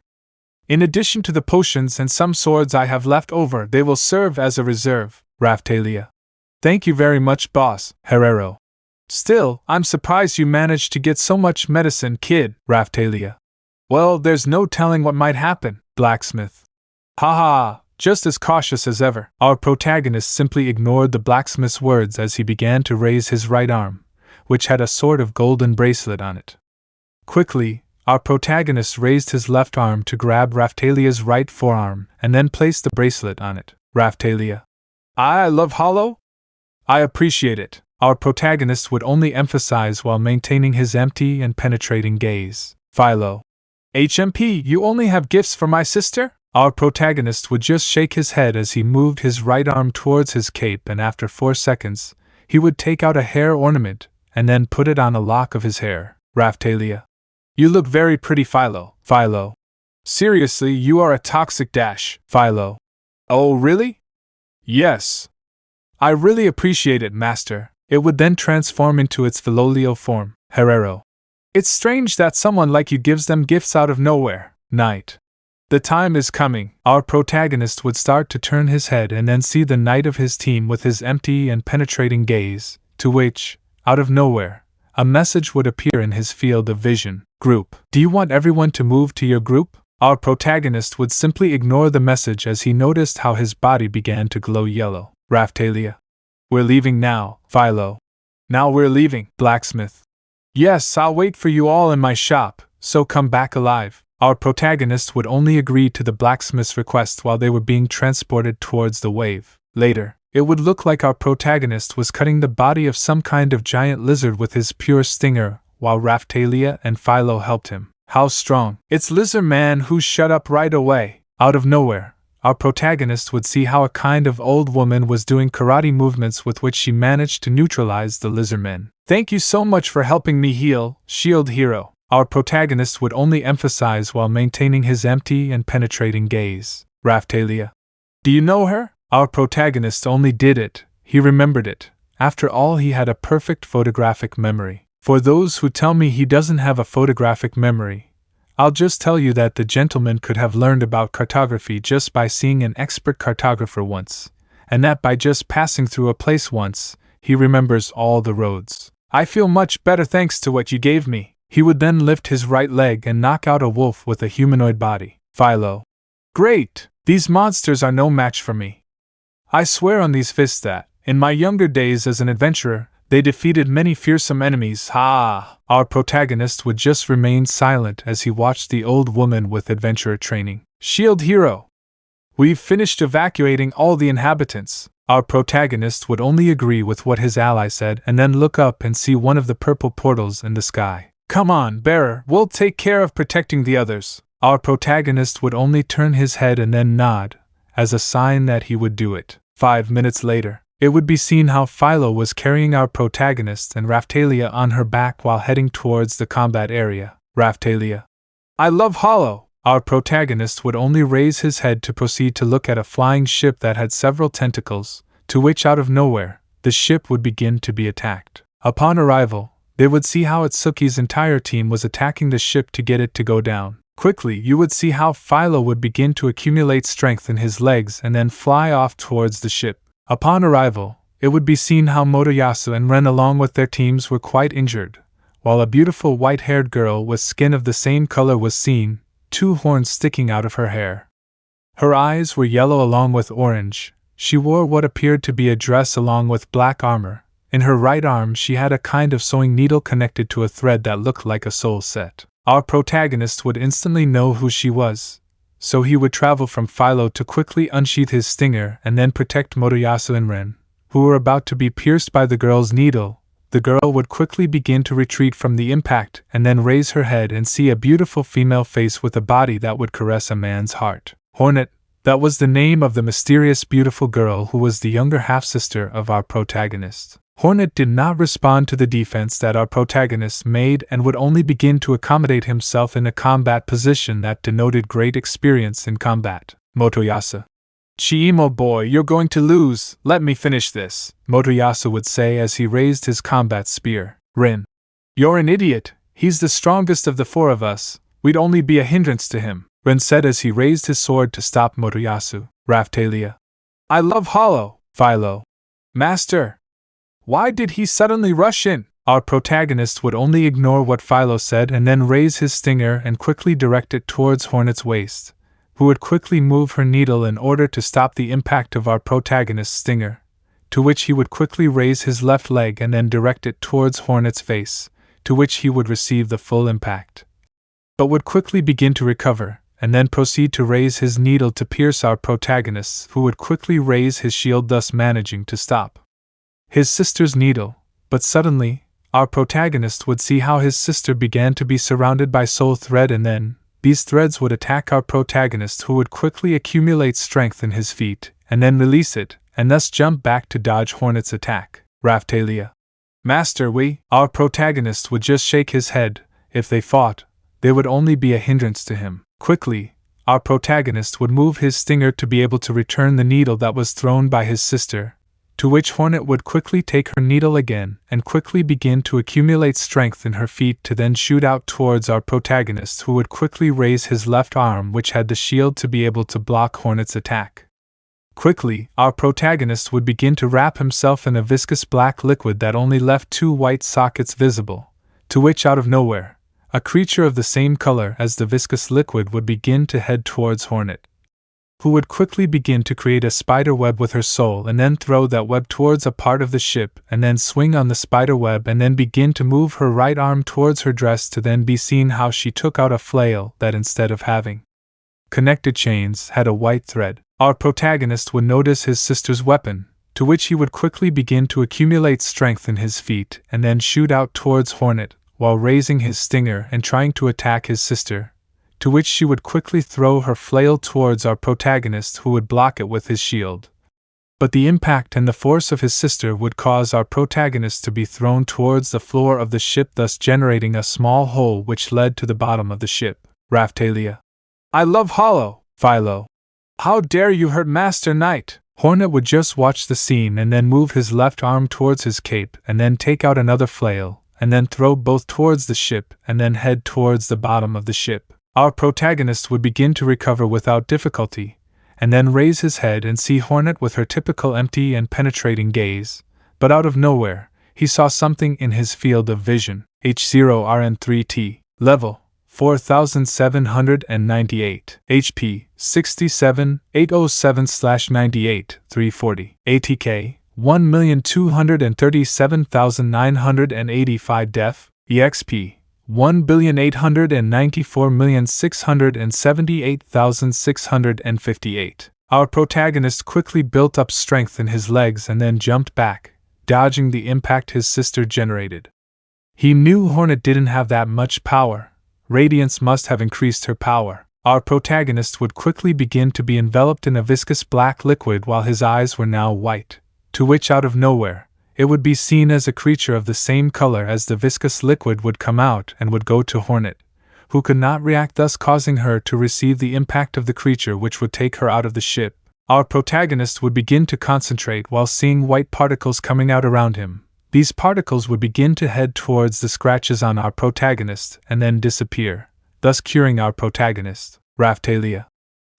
In addition to the potions and some swords I have left over, they will serve as a reserve, Raphtalia. Thank you very much, boss, Herrero. Still, I'm surprised you managed to get so much medicine, kid, Raphtalia. Well, there's no telling what might happen, blacksmith. Haha, just as cautious as ever. Our protagonist simply ignored the blacksmith's words as he began to raise his right arm, which had a sort of golden bracelet on it. Quickly, our protagonist raised his left arm to grab Raphtalia's right forearm and then placed the bracelet on it. Raphtalia. I love hollow? I appreciate it, our protagonist would only emphasize while maintaining his empty and penetrating gaze. Philo. HMP, you only have gifts for my sister? Our protagonist would just shake his head as he moved his right arm towards his cape, and after 4 seconds, he would take out a hair ornament and then put it on a lock of his hair. Raphtalia. You look very pretty, Philo. Philo. Seriously, you are a toxic dash, Philo. Oh, really? Yes. I really appreciate it, master. It would then transform into its Philolio form, Herrero. It's strange that someone like you gives them gifts out of nowhere. Knight. The time is coming. Our protagonist would start to turn his head and then see the knight of his team with his empty and penetrating gaze, to which, out of nowhere, a message would appear in his field of vision. Group. Do you want everyone to move to your group? Our protagonist would simply ignore the message as he noticed how his body began to glow yellow. Raphtalia. We're leaving now, Philo. Now we're leaving, blacksmith. Yes, I'll wait for you all in my shop, so come back alive. Our protagonist would only agree to the blacksmith's request while they were being transported towards the wave. Later, it would look like our protagonist was cutting the body of some kind of giant lizard with his pure stinger, while Raphtalia and Philo helped him. How strong! It's Lizard Man who shut up right away. Out of nowhere, our protagonist would see how a kind of old woman was doing karate movements with which she managed to neutralize the lizardmen. Thank you so much for helping me heal, shield hero. Our protagonist would only emphasize while maintaining his empty and penetrating gaze. Raphtalia. Do you know her? Our protagonist only did it. He remembered it. After all, he had a perfect photographic memory. For those who tell me he doesn't have a photographic memory, I'll just tell you that the gentleman could have learned about cartography just by seeing an expert cartographer once, and that by just passing through a place once, he remembers all the roads. I feel much better thanks to what you gave me. He would then lift his right leg and knock out a wolf with a humanoid body. Philo. Great! These monsters are no match for me. I swear on these fists that, in my younger days as an adventurer, they defeated many fearsome enemies. Ha! Our protagonist would just remain silent as he watched the old woman with adventurer training. Shield hero! We've finished evacuating all the inhabitants. Our protagonist would only agree with what his ally said and then look up and see one of the purple portals in the sky. Come on, bearer, we'll take care of protecting the others. Our protagonist would only turn his head and then nod, as a sign that he would do it. 5 minutes later, it would be seen how Philo was carrying our protagonist and Raphtalia on her back while heading towards the combat area. Raphtalia. I love Hollow. Our protagonist would only raise his head to proceed to look at a flying ship that had several tentacles, to which out of nowhere, the ship would begin to be attacked. Upon arrival, they would see how Itsuki's entire team was attacking the ship to get it to go down. Quickly, you would see how Philo would begin to accumulate strength in his legs and then fly off towards the ship. Upon arrival, it would be seen how Motoyasu and Ren along with their teams were quite injured, while a beautiful white-haired girl with skin of the same color was seen, 2 horns sticking out of her hair. Her eyes were yellow along with orange. She wore what appeared to be a dress along with black armor. In her right arm she had a kind of sewing needle connected to a thread that looked like a soul set. Our protagonist would instantly know who she was, so he would travel from Philo to quickly unsheath his stinger and then protect Motoyasu and Ren, who were about to be pierced by the girl's needle. The girl would quickly begin to retreat from the impact and then raise her head and see a beautiful female face with a body that would caress a man's heart. Hornet, that was the name of the mysterious beautiful girl who was the younger half-sister of our protagonist. Hornet did not respond to the defense that our protagonist made and would only begin to accommodate himself in a combat position that denoted great experience in combat. Motoyasu. Chiimo boy, you're going to lose, let me finish this, Motoyasu would say as he raised his combat spear. Rin. You're an idiot, he's the strongest of the 4 of us, we'd only be a hindrance to him, Rin said as he raised his sword to stop Motoyasu. Raphtalia. I love Hollow, Philo. Master. Why did he suddenly rush in? Our protagonist would only ignore what Philo said and then raise his stinger and quickly direct it towards Hornet's waist, who would quickly move her needle in order to stop the impact of our protagonist's stinger, to which he would quickly raise his left leg and then direct it towards Hornet's face, to which he would receive the full impact, but would quickly begin to recover, and then proceed to raise his needle to pierce our protagonist, who would quickly raise his shield, thus managing to stop his sister's needle. But suddenly, our protagonist would see how his sister began to be surrounded by soul thread, and then these threads would attack our protagonist, who would quickly accumulate strength in his feet, and then release it, and thus jump back to dodge Hornet's attack. Raphtalia. Master, our protagonist would just shake his head. If they fought, they would only be a hindrance to him. Quickly, our protagonist would move his stinger to be able to return the needle that was thrown by his sister, to which Hornet would quickly take her needle again and quickly begin to accumulate strength in her feet to then shoot out towards our protagonist, who would quickly raise his left arm, which had the shield, to be able to block Hornet's attack. Quickly, our protagonist would begin to wrap himself in a viscous black liquid that only left 2 white sockets visible, to which out of nowhere, a creature of the same color as the viscous liquid would begin to head towards Hornet, who would quickly begin to create a spider web with her soul and then throw that web towards a part of the ship and then swing on the spider web and then begin to move her right arm towards her dress, to then be seen how she took out a flail that, instead of having connected chains, had a white thread. Our protagonist would notice his sister's weapon, to which he would quickly begin to accumulate strength in his feet and then shoot out towards Hornet while raising his stinger and trying to attack his sister, to which she would quickly throw her flail towards our protagonist, who would block it with his shield. But the impact and the force of his sister would cause our protagonist to be thrown towards the floor of the ship, thus generating a small hole which led to the bottom of the ship. Raphtalia. I love Hollow, Philo. How dare you hurt Master Knight? Hornet would just watch the scene and then move his left arm towards his cape and then take out another flail and then throw both towards the ship and then head towards the bottom of the ship. Our protagonist would begin to recover without difficulty, and then raise his head and see Hornet with her typical empty and penetrating gaze, but out of nowhere, he saw something in his field of vision. H0RN3T, level 4798, HP 67807/98, 340, ATK 1,237,985, def, EXP 1,894,678,658. Our protagonist quickly built up strength in his legs and then jumped back, dodging the impact his sister generated. He knew Hornet didn't have that much power. Radiance must have increased her power. Our protagonist would quickly begin to be enveloped in a viscous black liquid while his eyes were now white, to which out of nowhere, it would be seen as a creature of the same color as the viscous liquid would come out and would go to Hornet, who could not react, thus causing her to receive the impact of the creature which would take her out of the ship. Our protagonist would begin to concentrate while seeing white particles coming out around him. These particles would begin to head towards the scratches on our protagonist and then disappear, thus curing our protagonist. Raphtalia.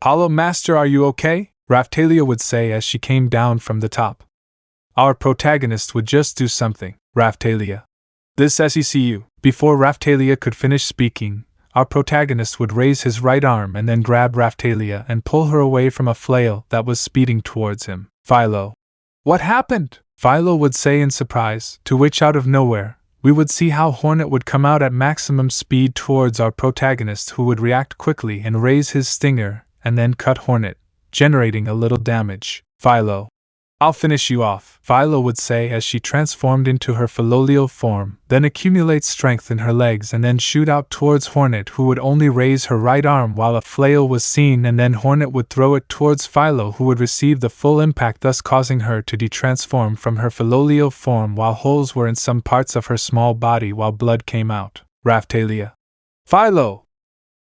Hollow Master, are you okay? Raphtalia would say as she came down from the top. Our protagonist would just do something. Raphtalia. This SECU. Before Raphtalia could finish speaking, our protagonist would raise his right arm and then grab Raphtalia and pull her away from a flail that was speeding towards him. Philo. What happened? Philo would say in surprise, to which out of nowhere, we would see how Hornet would come out at maximum speed towards our protagonist, who would react quickly and raise his stinger and then cut Hornet, generating a little damage. Philo. I'll finish you off, Philo would say as she transformed into her filial form, then accumulate strength in her legs and then shoot out towards Hornet, who would only raise her right arm while a flail was seen, and then Hornet would throw it towards Philo, who would receive the full impact, thus causing her to detransform from her filial form while holes were in some parts of her small body while blood came out. Raphtalia. Philo!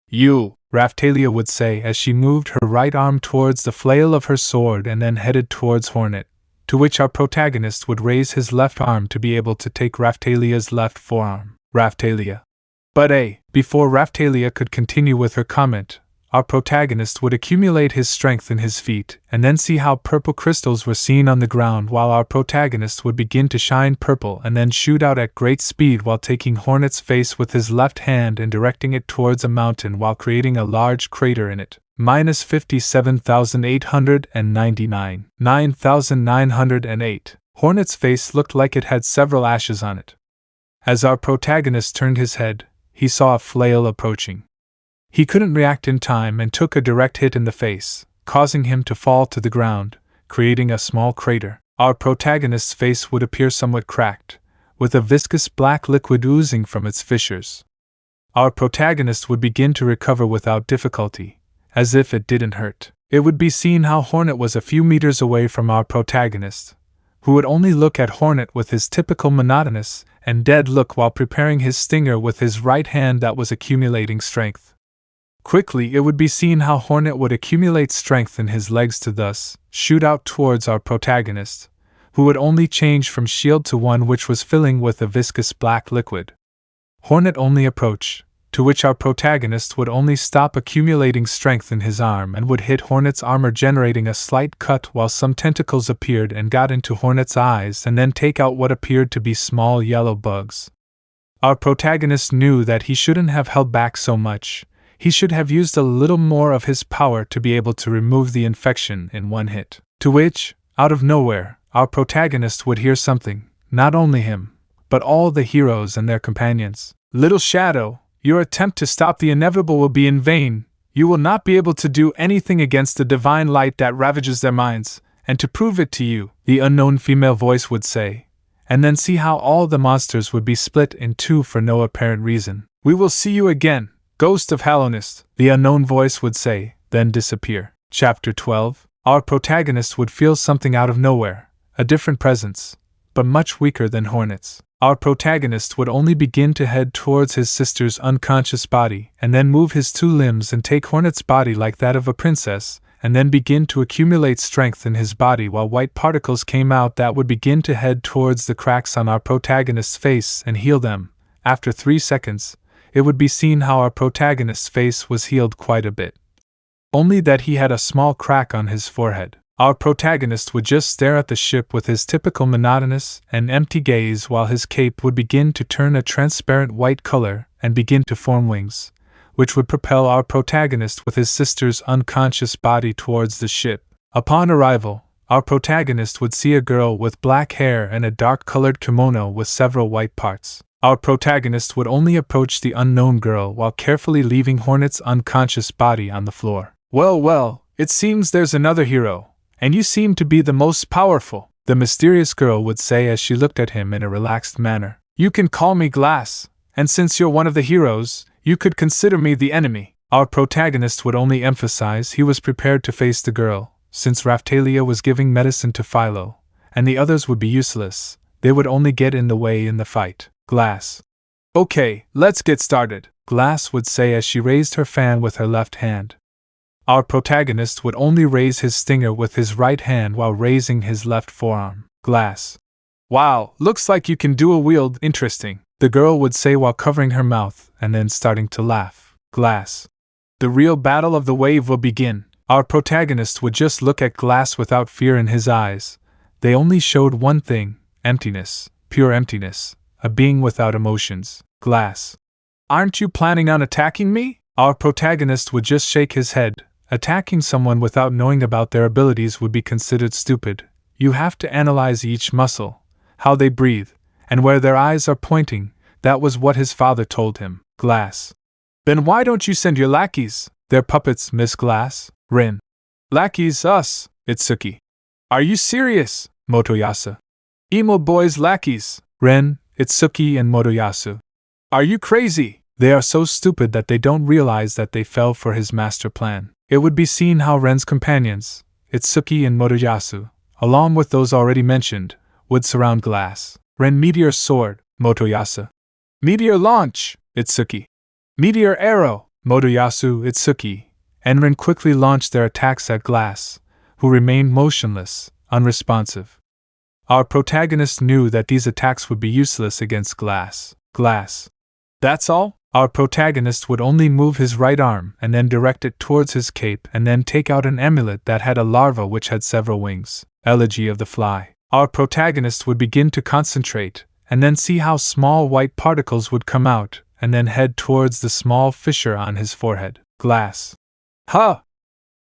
You! Raphtalia would say as she moved her right arm towards the flail of her sword and then headed towards Hornet, to which our protagonist would raise his left arm to be able to take Raphtalia's left forearm. Raphtalia. But before Raphtalia could continue with her comment, our protagonist would accumulate his strength in his feet and then see how purple crystals were seen on the ground, while our protagonist would begin to shine purple and then shoot out at great speed while taking Hornet's face with his left hand and directing it towards a mountain while creating a large crater in it. Minus 57,899. 9,908. Hornet's face looked like it had several ashes on it. As our protagonist turned his head, he saw a flail approaching. He couldn't react in time and took a direct hit in the face, causing him to fall to the ground, creating a small crater. Our protagonist's face would appear somewhat cracked, with a viscous black liquid oozing from its fissures. Our protagonist would begin to recover without difficulty, as if it didn't hurt. It would be seen how Hornet was a few meters away from our protagonist, who would only look at Hornet with his typical monotonous and dead look while preparing his stinger with his right hand that was accumulating strength. Quickly it would be seen how Hornet would accumulate strength in his legs to thus shoot out towards our protagonist, who would only change from shield to one which was filling with a viscous black liquid. Hornet only approach, to which our protagonist would only stop accumulating strength in his arm and would hit Hornet's armor, generating a slight cut, while some tentacles appeared and got into Hornet's eyes and then take out what appeared to be small yellow bugs. Our protagonist knew that he shouldn't have held back so much. He should have used a little more of his power to be able to remove the infection in one hit. To which, out of nowhere, our protagonist would hear something, not only him, but all the heroes and their companions. Little Shadow, your attempt to stop the inevitable will be in vain. You will not be able to do anything against the divine light that ravages their minds, and to prove it to you, the unknown female voice would say, and then see how all the monsters would be split in two for no apparent reason. We will see you again, Ghost of Hallowness, the unknown voice would say, then disappear. Chapter 12. Our protagonist would feel something out of nowhere, a different presence, but much weaker than Hornet's. Our protagonist would only begin to head towards his sister's unconscious body, and then move his two limbs and take Hornet's body like that of a princess, and then begin to accumulate strength in his body while white particles came out that would begin to head towards the cracks on our protagonist's face and heal them. After 3 seconds, it would be seen how our protagonist's face was healed quite a bit. Only that he had a small crack on his forehead. Our protagonist would just stare at the ship with his typical monotonous and empty gaze while his cape would begin to turn a transparent white color and begin to form wings, which would propel our protagonist with his sister's unconscious body towards the ship. Upon arrival, our protagonist would see a girl with black hair and a dark-colored kimono with several white parts. Our protagonist would only approach the unknown girl while carefully leaving Hornet's unconscious body on the floor. Well, it seems there's another hero, and you seem to be the most powerful, the mysterious girl would say as she looked at him in a relaxed manner. You can call me Glass, and since you're one of the heroes, you could consider me the enemy. Our protagonist would only emphasize he was prepared to face the girl, since Raphtalia was giving medicine to Philo, and the others would be useless. They would only get in the way in the fight. Glass. Okay, let's get started. Glass would say as she raised her fan with her left hand. Our protagonist would only raise his stinger with his right hand while raising his left forearm. Glass. Wow, looks like you can dual wield, interesting, the girl would say while covering her mouth and then starting to laugh. Glass. The real battle of the wave will begin. Our protagonist would just look at Glass without fear in his eyes. They only showed one thing: emptiness, pure emptiness, a being without emotions. Glass. Aren't you planning on attacking me? Our protagonist would just shake his head. Attacking someone without knowing about their abilities would be considered stupid. You have to analyze each muscle, how they breathe, and where their eyes are pointing. That was what his father told him. Glass. Then why don't you send your lackeys? They're puppets, Miss Glass. Rin. Lackeys, us, Itsuki. Are you serious? Motoyasu. Emo boys lackeys. Ren, Itsuki, and Motoyasu. Are you crazy? They are so stupid that they don't realize that they fell for his master plan. It would be seen how Ren's companions, Itsuki and Motoyasu, along with those already mentioned, would surround Glass. Ren Meteor Sword, Motoyasu. Meteor Launch, Itsuki. Meteor Arrow, Motoyasu, Itsuki, and Ren quickly launched their attacks at Glass, who remained motionless, unresponsive. Our protagonist knew that these attacks would be useless against Glass. Glass. That's all? Our protagonist would only move his right arm and then direct it towards his cape and then take out an amulet that had a larva which had several wings. Elegy of the Fly. Our protagonist would begin to concentrate and then see how small white particles would come out and then head towards the small fissure on his forehead. Glass. Huh!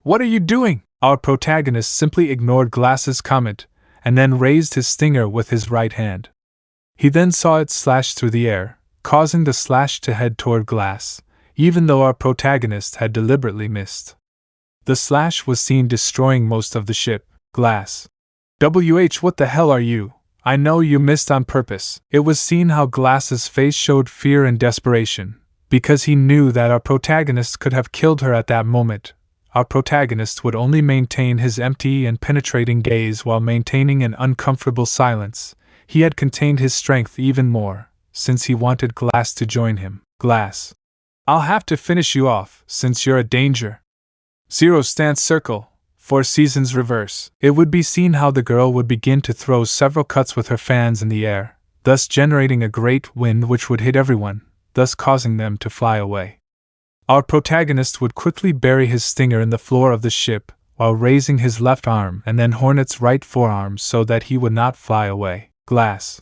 What are you doing? Our protagonist simply ignored Glass's comment and then raised his stinger with his right hand. He then saw it slash through the air, causing the slash to head toward Glass, even though our protagonist had deliberately missed. The slash was seen destroying most of the ship. Glass. What the hell are you? I know you missed on purpose. It was seen how Glass's face showed fear and desperation, because he knew that our protagonist could have killed her at that moment. Our protagonist would only maintain his empty and penetrating gaze while maintaining an uncomfortable silence. He had contained his strength even more, since he wanted Glass to join him. Glass. I'll have to finish you off, since you're a danger. Zero Stance Circle. 4 Seasons Reverse. It would be seen how the girl would begin to throw several cuts with her fans in the air, thus generating a great wind which would hit everyone, thus causing them to fly away. Our protagonist would quickly bury his stinger in the floor of the ship, while raising his left arm and then Hornet's right forearm so that he would not fly away. Glass.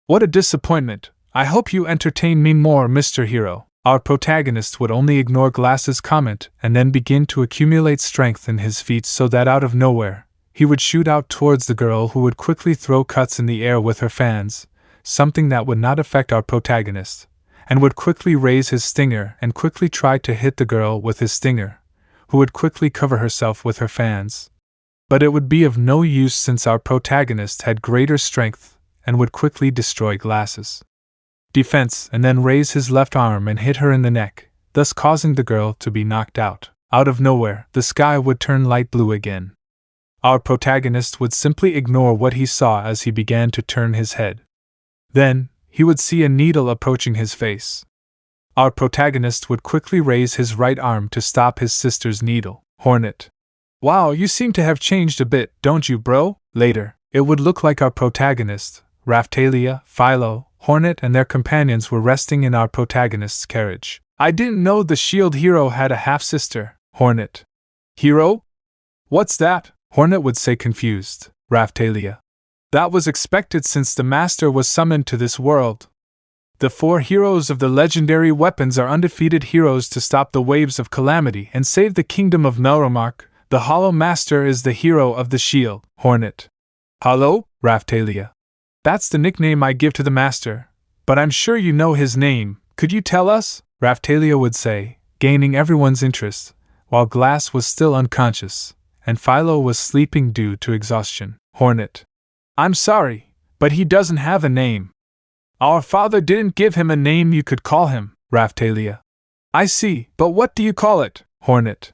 What a disappointment. I hope you entertain me more, Mr. Hero. Our protagonist would only ignore Glass's comment and then begin to accumulate strength in his feet so that out of nowhere, he would shoot out towards the girl who would quickly throw cuts in the air with her fans, something that would not affect our protagonist, and would quickly raise his stinger and quickly try to hit the girl with his stinger, who would quickly cover herself with her fans. But it would be of no use since our protagonist had greater strength and would quickly destroy Glass's defense and then raise his left arm and hit her in the neck, thus causing the girl to be knocked out. Out of nowhere, the sky would turn light blue again. Our protagonist would simply ignore what he saw as he began to turn his head. Then, he would see a needle approaching his face. Our protagonist would quickly raise his right arm to stop his sister's needle. Hornet. Wow, you seem to have changed a bit, don't you, bro? Later, it would look like our protagonist, Raphtalia, Philo, Hornet and their companions were resting in our protagonist's carriage. I didn't know the shield hero had a half-sister. Hornet. Hero? What's that? Hornet would say confused. Raphtalia. That was expected since the master was summoned to this world. The 4 heroes of the legendary weapons are undefeated heroes to stop the waves of calamity and save the kingdom of Melromark. The Hollow Master is the hero of the shield. Hornet. Hollow? Raphtalia. That's the nickname I give to the master, but I'm sure you know his name. Could you tell us? Raphtalia would say, gaining everyone's interest, while Glass was still unconscious, and Philo was sleeping due to exhaustion. Hornet. I'm sorry, but he doesn't have a name. Our father didn't give him a name you could call him. Raphtalia. I see, but what do you call it? Hornet.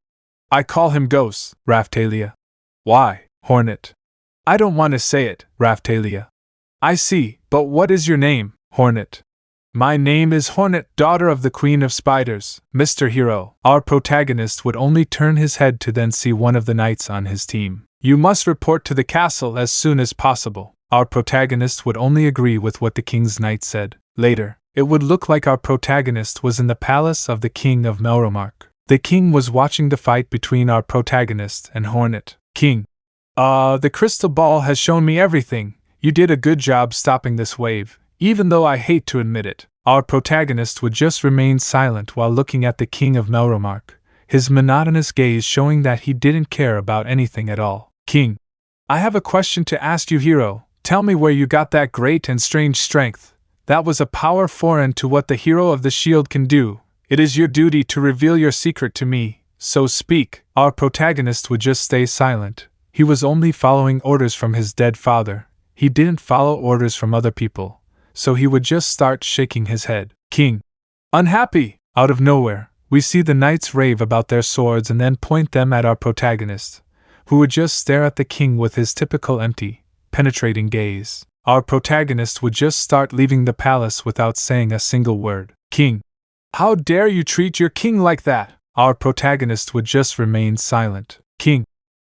I call him Ghost. Raphtalia. Why? Hornet. I don't want to say it. Raphtalia. I see, but what is your name? Hornet. My name is Hornet, daughter of the Queen of Spiders, Mr. Hero. Our protagonist would only turn his head to then see one of the knights on his team. You must report to the castle as soon as possible. Our protagonist would only agree with what the king's knight said. Later, it would look like our protagonist was in the palace of the king of Melromark. The king was watching the fight between our protagonist and Hornet. King. The crystal ball has shown me everything. You did a good job stopping this wave, even though I hate to admit it. Our protagonist would just remain silent while looking at the king of Melromark, his monotonous gaze showing that he didn't care about anything at all. King. I have a question to ask you, hero. Tell me where you got that great and strange strength. That was a power foreign to what the hero of the shield can do. It is your duty to reveal your secret to me, so speak. Our protagonist would just stay silent. He was only following orders from his dead father. He didn't follow orders from other people, so he would just start shaking his head. King. Unhappy! Out of nowhere, we see the knights rave about their swords and then point them at our protagonist, who would just stare at the king with his typical empty, penetrating gaze. Our protagonist would just start leaving the palace without saying a single word. King. How dare you treat your king like that? Our protagonist would just remain silent. King.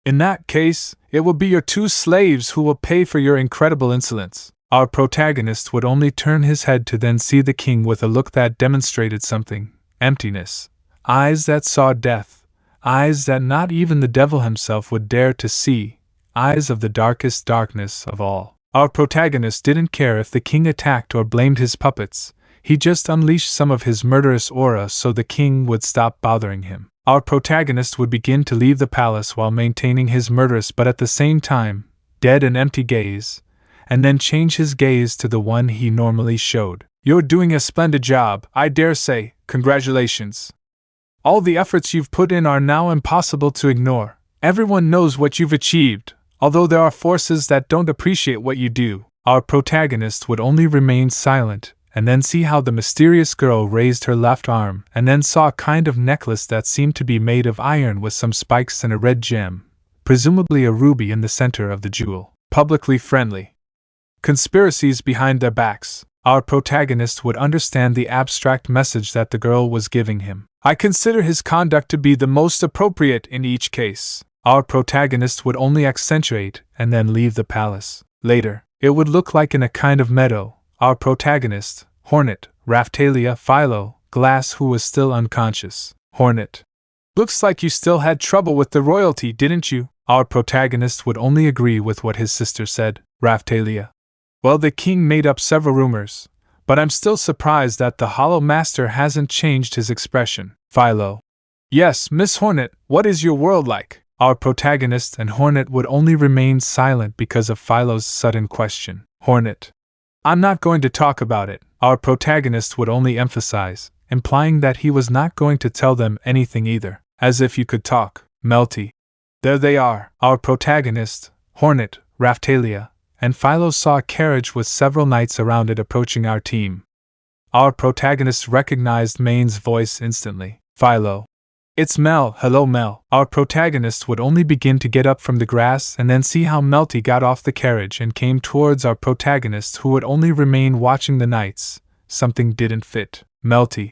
In that case, it will be your two slaves who will pay for your incredible insolence. Our protagonist would only turn his head to then see the king with a look that demonstrated something: emptiness, eyes that saw death, eyes that not even the devil himself would dare to see, eyes of the darkest darkness of all. Our protagonist didn't care if the king attacked or blamed his puppets. He just unleashed some of his murderous aura so the king would stop bothering him. Our protagonist would begin to leave the palace while maintaining his murderous but at the same time, dead and empty gaze, and then change his gaze to the one he normally showed. You're doing a splendid job, I dare say. Congratulations. All the efforts you've put in are now impossible to ignore. Everyone knows what you've achieved, although there are forces that don't appreciate what you do. Our protagonist would only remain silent, and then see how the mysterious girl raised her left arm, and then saw a kind of necklace that seemed to be made of iron with some spikes and a red gem, presumably a ruby in the center of the jewel. Publicly friendly. Conspiracies behind their backs. Our protagonist would understand the abstract message that the girl was giving him. I consider his conduct to be the most appropriate in each case. Our protagonist would only accentuate and then leave the palace. Later, it would look like in a kind of meadow. Our protagonist, Hornet, Raphtalia, Philo, Glass, who was still unconscious. Hornet. Looks like you still had trouble with the royalty, didn't you? Our protagonist would only agree with what his sister said. Raphtalia. Well, the king made up several rumors, but I'm still surprised that the Hollow Master hasn't changed his expression. Philo. Yes, Miss Hornet, what is your world like? Our protagonist and Hornet would only remain silent because of Philo's sudden question. Hornet. I'm not going to talk about it. Our protagonist would only emphasize, implying that he was not going to tell them anything either. As if you could talk. Malty. There they are. Our protagonist, Hornet, Raphtalia, and Philo saw a carriage with several knights around it approaching our team. Our protagonist recognized Main's voice instantly. Philo. It's Mel. Hello, Mel. Our protagonist would only begin to get up from the grass and then see how Malty got off the carriage and came towards our protagonist, who would only remain watching the knights. Something didn't fit. Malty.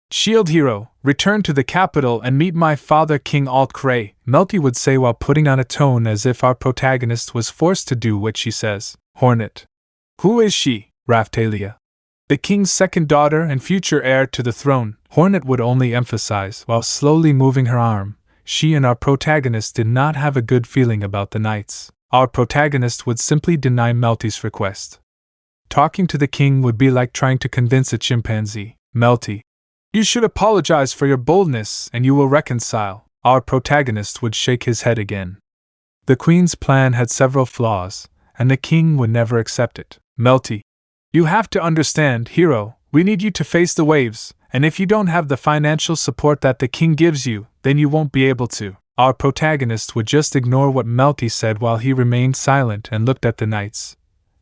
Shield hero, return to the capital and meet my father King Alt-Cray, Malty would say while putting on a tone as if our protagonist was forced to do what she says. Hornet. Who is she? Raphtalia. The king's second daughter and future heir to the throne, Hornet would only emphasize while slowly moving her arm. She and our protagonist did not have a good feeling about the knights. Our protagonist would simply deny Malty's request. Talking to the king would be like trying to convince a chimpanzee. Malty. You should apologize for your boldness and you will reconcile. Our protagonist would shake his head again. The queen's plan had several flaws, and the king would never accept it. Malty. You have to understand, hero, we need you to face the waves, and if you don't have the financial support that the king gives you, then you won't be able to. Our protagonist would just ignore what Malty said while he remained silent and looked at the knights.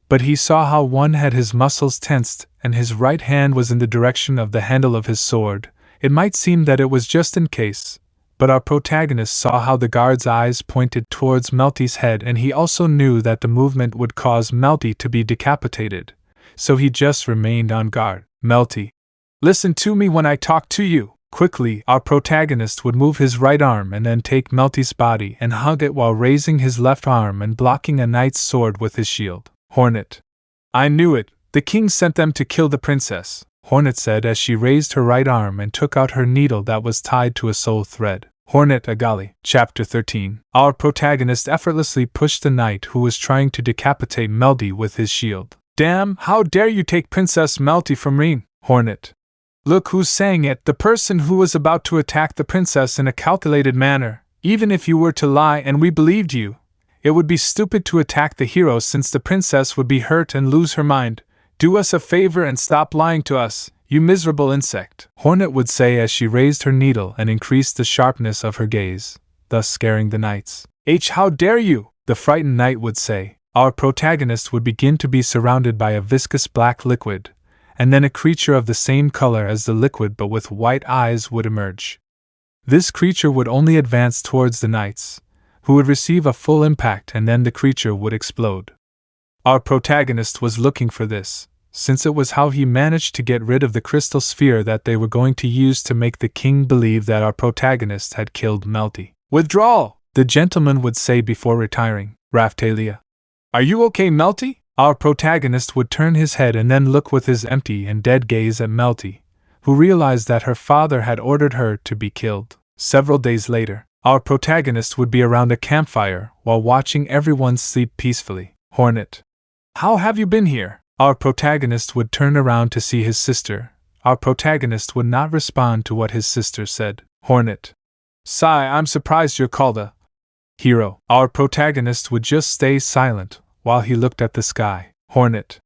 But he saw how one had his muscles tensed and his right hand was in the direction of the handle of his sword. It might seem that it was just in case, but our protagonist saw how the guard's eyes pointed towards Malty's head, and he also knew that the movement would cause Malty to be decapitated. So he just remained on guard. Malty. Listen to me when I talk to you. Quickly, our protagonist would move his right arm and then take Malty's body and hug it while raising his left arm and blocking a knight's sword with his shield. Hornet. I knew it. The king sent them to kill the princess, Hornet said as she raised her right arm and took out her needle that was tied to a soul thread. Hornet Agali. Chapter 13. Our protagonist effortlessly pushed the knight who was trying to decapitate Malty with his shield. Damn, how dare you take Princess Malty from me, Hornet. Look who's saying it, the person who was about to attack the princess in a calculated manner. Even if you were to lie and we believed you, it would be stupid to attack the hero since the princess would be hurt and lose her mind. Do us a favor and stop lying to us, you miserable insect, Hornet would say as she raised her needle and increased the sharpness of her gaze, thus scaring the knights. How dare you, the frightened knight would say. Our protagonist would begin to be surrounded by a viscous black liquid, and then a creature of the same color as the liquid but with white eyes would emerge. This creature would only advance towards the knights, who would receive a full impact and then the creature would explode. Our protagonist was looking for this, since it was how he managed to get rid of the crystal sphere that they were going to use to make the king believe that our protagonist had killed Malty. Withdrawal, the gentleman would say before retiring. Raphtalia. Are you okay, Malty? Our protagonist would turn his head and then look with his empty and dead gaze at Malty, who realized that her father had ordered her to be killed. Several days later, our protagonist would be around a campfire while watching everyone sleep peacefully. Hornet. How have you been here? Our protagonist would turn around to see his sister. Our protagonist would not respond to what his sister said. Hornet. Sigh, I'm surprised you're called a hero. Our protagonist would just stay silent while he looked at the sky. Hornet.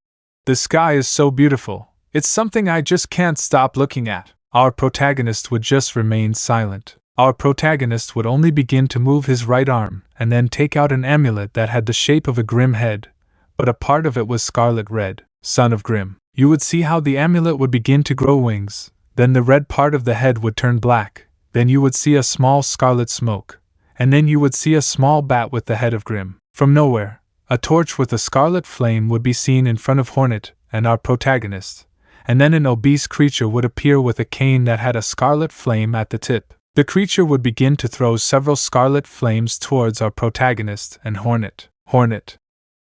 The sky is so beautiful, it's something I just can't stop looking at. Our protagonist would just remain silent. Our protagonist would only begin to move his right arm and then take out an amulet that had the shape of a grim head, but a part of it was scarlet red. Son of Grim. You would see how the amulet would begin to grow wings, then the red part of the head would turn black, then you would see a small scarlet smoke, and then you would see a small bat with the head of Grim. From nowhere, a torch with a scarlet flame would be seen in front of Hornet and our protagonist, and then an obese creature would appear with a cane that had a scarlet flame at the tip. The creature would begin to throw several scarlet flames towards our protagonist and Hornet. Hornet.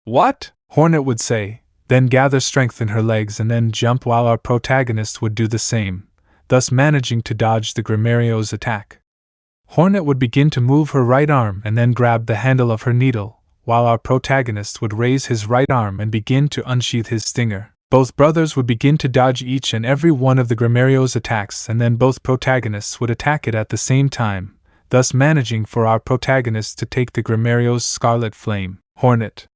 What? Hornet would say, then gather strength in her legs and then jump while our protagonist would do the same, thus managing to dodge the Grimario's attack. Hornet would begin to move her right arm and then grab the handle of her needle, while our protagonist would raise his right arm and begin to unsheath his stinger. Both brothers would begin to dodge each and every one of the Grimario's attacks and then both protagonists would attack it at the same time, thus managing for our protagonist to take the Grimario's scarlet flame. Hornet.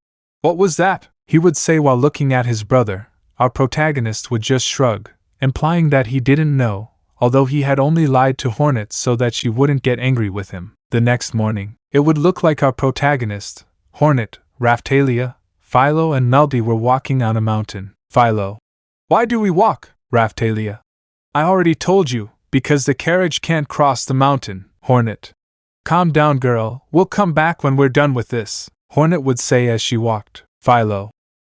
What was that? He would say while looking at his brother. Our protagonist would just shrug, implying that he didn't know, although he had only lied to Hornet so that she wouldn't get angry with him. The next morning, it would look like our protagonist, Hornet, Raphtalia, Philo and Malty were walking on a mountain. Philo. Why do we walk? Raphtalia. I already told you, because the carriage can't cross the mountain. Hornet. Calm down, girl, we'll come back when we're done with this, Hornet would say as she walked. Philo.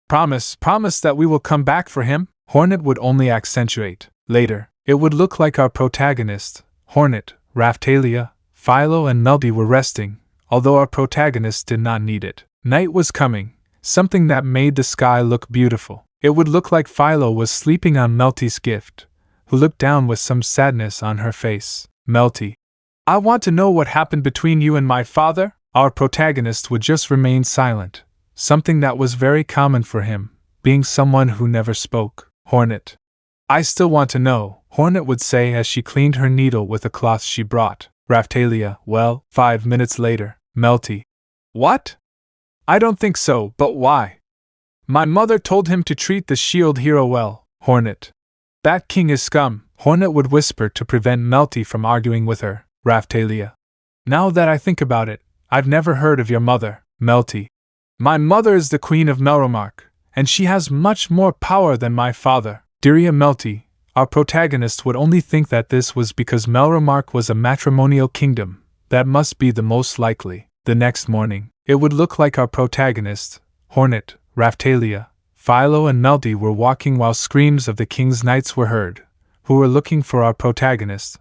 Promise that we will come back for him? Hornet would only accentuate. Later, it would look like our protagonist, Hornet, Raphtalia, Philo and Malty were resting, although our protagonist did not need it. Night was coming, something that made the sky look beautiful. It would look like Philo was sleeping on Malty's gift, who looked down with some sadness on her face. Malty. I want to know what happened between you and my father? Our protagonist would just remain silent, something that was very common for him, being someone who never spoke. Hornet. I still want to know, Hornet would say as she cleaned her needle with a cloth she brought. Raphtalia. Well, 5 minutes later. Malty. What? I don't think so, but why? My mother told him to treat the shield hero well. Hornet. That king is scum, Hornet would whisper to prevent Malty from arguing with her. Raphtalia. Now that I think about it, I've never heard of your mother. Malty. My mother is the queen of Melromark, and she has much more power than my father. Dear Malty, our protagonist would only think that this was because Melromark was a matrimonial kingdom. That must be the most likely. The next morning, it would look like our protagonist, Hornet, Raphtalia, Philo and Malty were walking while screams of the king's knights were heard, who were looking for our protagonist,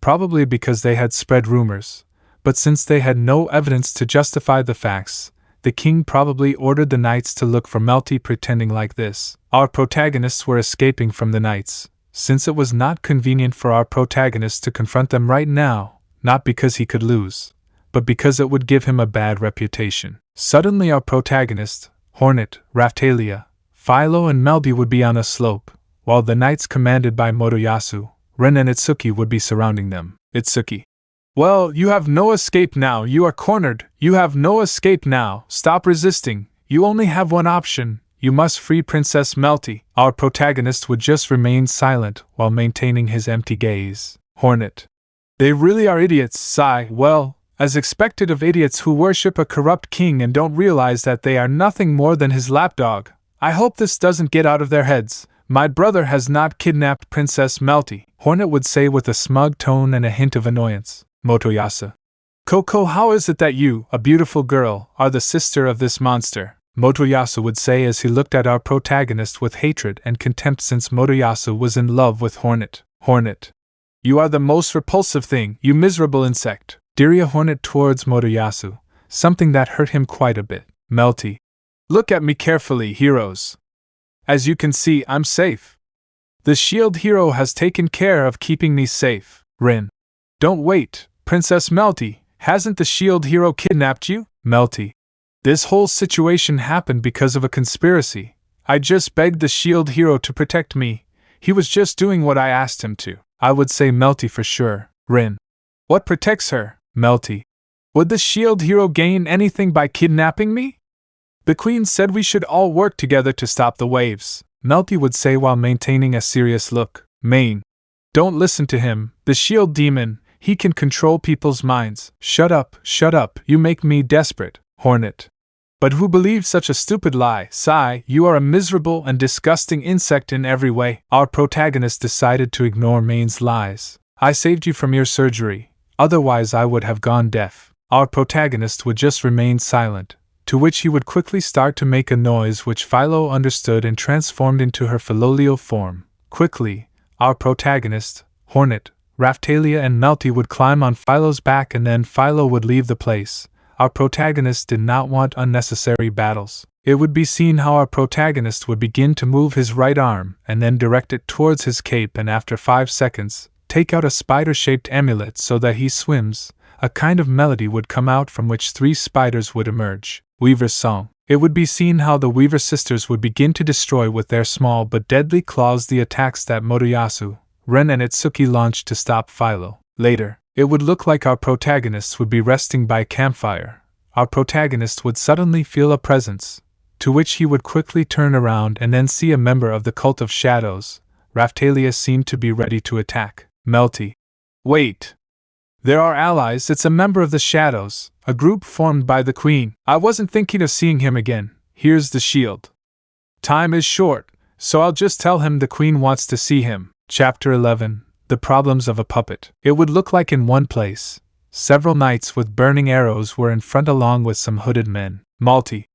probably because they had spread rumors, but since they had no evidence to justify the facts, the king probably ordered the knights to look for Malty pretending like this. Our protagonists were escaping from the knights, since it was not convenient for our protagonist to confront them right now, not because he could lose, but because it would give him a bad reputation. Suddenly our protagonist, Hornet, Raphtalia, Philo and Malty would be on a slope, while the knights commanded by Motoyasu, Ren and Itsuki would be surrounding them. Itsuki. Well, you have no escape now, you are cornered, you have no escape now, stop resisting, you only have one option, you must free Princess Malty. Our protagonist would just remain silent while maintaining his empty gaze. Hornet. They really are idiots, sigh, well, as expected of idiots who worship a corrupt king and don't realize that they are nothing more than his lapdog. I hope this doesn't get out of their heads. My brother has not kidnapped Princess Malty, Hornet would say with a smug tone and a hint of annoyance. Motoyasu. Coco, how is it that you, a beautiful girl, are the sister of this monster? Motoyasu would say as he looked at our protagonist with hatred and contempt since Motoyasu was in love with Hornet. Hornet. You are the most repulsive thing, you miserable insect. Deria Hornet towards Motoyasu, something that hurt him quite a bit. Malty. Look at me carefully, heroes. As you can see, I'm safe. The shield hero has taken care of keeping me safe. Rin. Don't wait, Princess Malty, hasn't the shield hero kidnapped you? Malty. This whole situation happened because of a conspiracy. I just begged the shield hero to protect me. He was just doing what I asked him to. I would say Malty for sure. Rin. What protects her? Malty. Would the shield hero gain anything by kidnapping me? The queen said we should all work together to stop the waves, Malty would say while maintaining a serious look. Main. Don't listen to him, the shield demon, he can control people's minds. Shut up, you make me desperate. Hornet. But who believes such a stupid lie? Sigh, you are a miserable and disgusting insect in every way. Our protagonist decided to ignore Main's lies. I saved you from your surgery, otherwise I would have gone deaf. Our protagonist would just remain silent, to which he would quickly start to make a noise which Philo understood and transformed into her filial form. Quickly, our protagonist, Hornet, Raphtalia and Malty would climb on Philo's back and then Philo would leave the place. Our protagonist did not want unnecessary battles. It would be seen how our protagonist would begin to move his right arm and then direct it towards his cape and after 5 seconds, take out a spider-shaped amulet so that he swims. A kind of melody would come out from which 3 spiders would emerge. Weaver's Song. It would be seen how the Weaver sisters would begin to destroy with their small but deadly claws the attacks that Motoyasu, Ren and Itsuki launched to stop Philo. Later, it would look like our protagonists would be resting by a campfire. Our protagonist would suddenly feel a presence, to which he would quickly turn around and then see a member of the Cult of Shadows. Raphtalia seemed to be ready to attack. Malty. Wait. There are allies, it's a member of the Shadows, a group formed by the Queen. I wasn't thinking of seeing him again. Here's the shield. Time is short, so I'll just tell him the Queen wants to see him. Chapter 11. The Problems of a Puppet. It would look like in one place, several knights with burning arrows were in front along with some hooded men. Malty.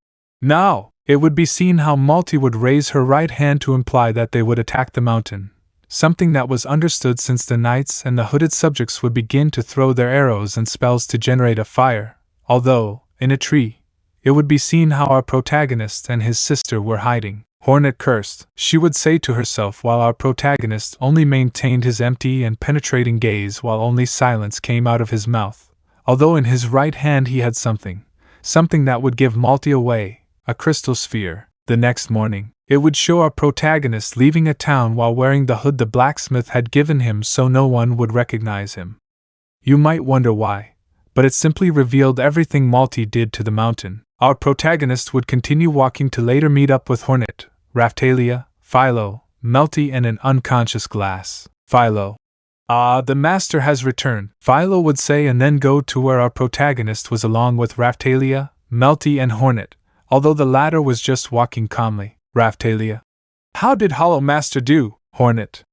Now, it would be seen how Malty would raise her right hand to imply that they would attack the mountain, something that was understood since the knights and the hooded subjects would begin to throw their arrows and spells to generate a fire, although, in a tree, it would be seen how our protagonist and his sister were hiding. Hornet cursed, she would say to herself while our protagonist only maintained his empty and penetrating gaze while only silence came out of his mouth, although in his right hand he had something that would give Malty away, a crystal sphere. The next morning, it would show our protagonist leaving a town while wearing the hood the blacksmith had given him so no one would recognize him. You might wonder why, but it simply revealed everything Malty did to the mountain. Our protagonist would continue walking to later meet up with Hornet, Raphtalia, Philo, Malty and an unconscious Glass. Philo. Ah, the master has returned, Philo would say and then go to where our protagonist was along with Raphtalia, Malty and Hornet, although the latter was just walking calmly. Raphtalia. How did Hollow Master do? Hornet.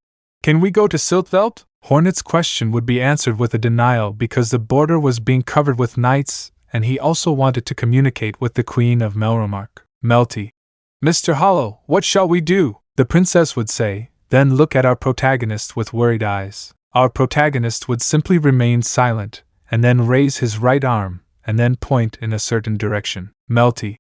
Can we go to Siltveld? Hornet's question would be answered with a denial because the border was being covered with knights, and he also wanted to communicate with the Queen of Melromark. Malty. Mr. Hollow, what shall we do? The princess would say, then look at our protagonist with worried eyes. Our protagonist would simply remain silent, and then raise his right arm, and then point in a certain direction. Malty.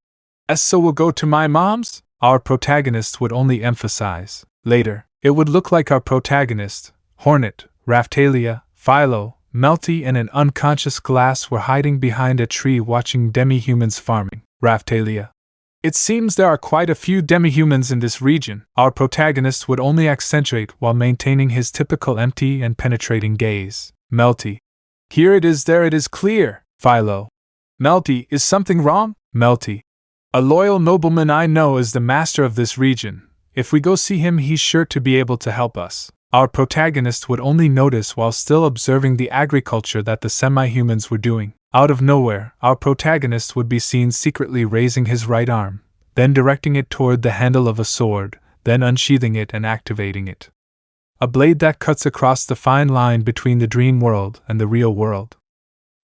So we'll go to my mom's? Our protagonist would only emphasize. Later, it would look like our protagonist, Hornet, Raphtalia, Philo, Malty, and an unconscious Glass were hiding behind a tree watching demi-humans farming. Raphtalia. It seems there are quite a few demi-humans in this region. Our protagonist would only accentuate while maintaining his typical empty and penetrating gaze. Malty. Here it is, there it is, clear. Philo. Malty, is something wrong? Malty. A loyal nobleman I know is the master of this region. If we go see him, he's sure to be able to help us. Our protagonist would only notice while still observing the agriculture that the semi-humans were doing. Out of nowhere, our protagonist would be seen secretly raising his right arm, then directing it toward the handle of a sword, then unsheathing it and activating it. A blade that cuts across the fine line between the dream world and the real world.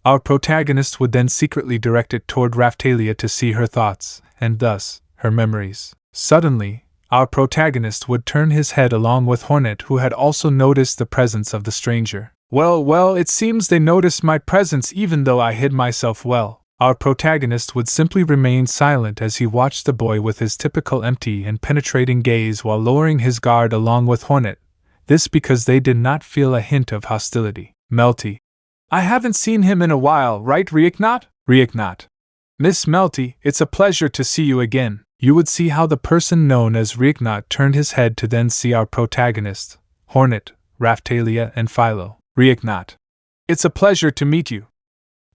Our protagonist would then secretly direct it toward Raphtalia to see her thoughts, and thus, her memories. Suddenly, our protagonist would turn his head along with Hornet, who had also noticed the presence of the stranger. Well, it seems they noticed my presence even though I hid myself well. Our protagonist would simply remain silent as he watched the boy with his typical empty and penetrating gaze while lowering his guard along with Hornet. This because they did not feel a hint of hostility. Malty. I haven't seen him in a while, right, Reiknot? Reiknot. Miss Malty, it's a pleasure to see you again. You would see how the person known as Reiknot turned his head to then see our protagonist, Hornet, Raphtalia, and Philo. Reiknot. It's a pleasure to meet you.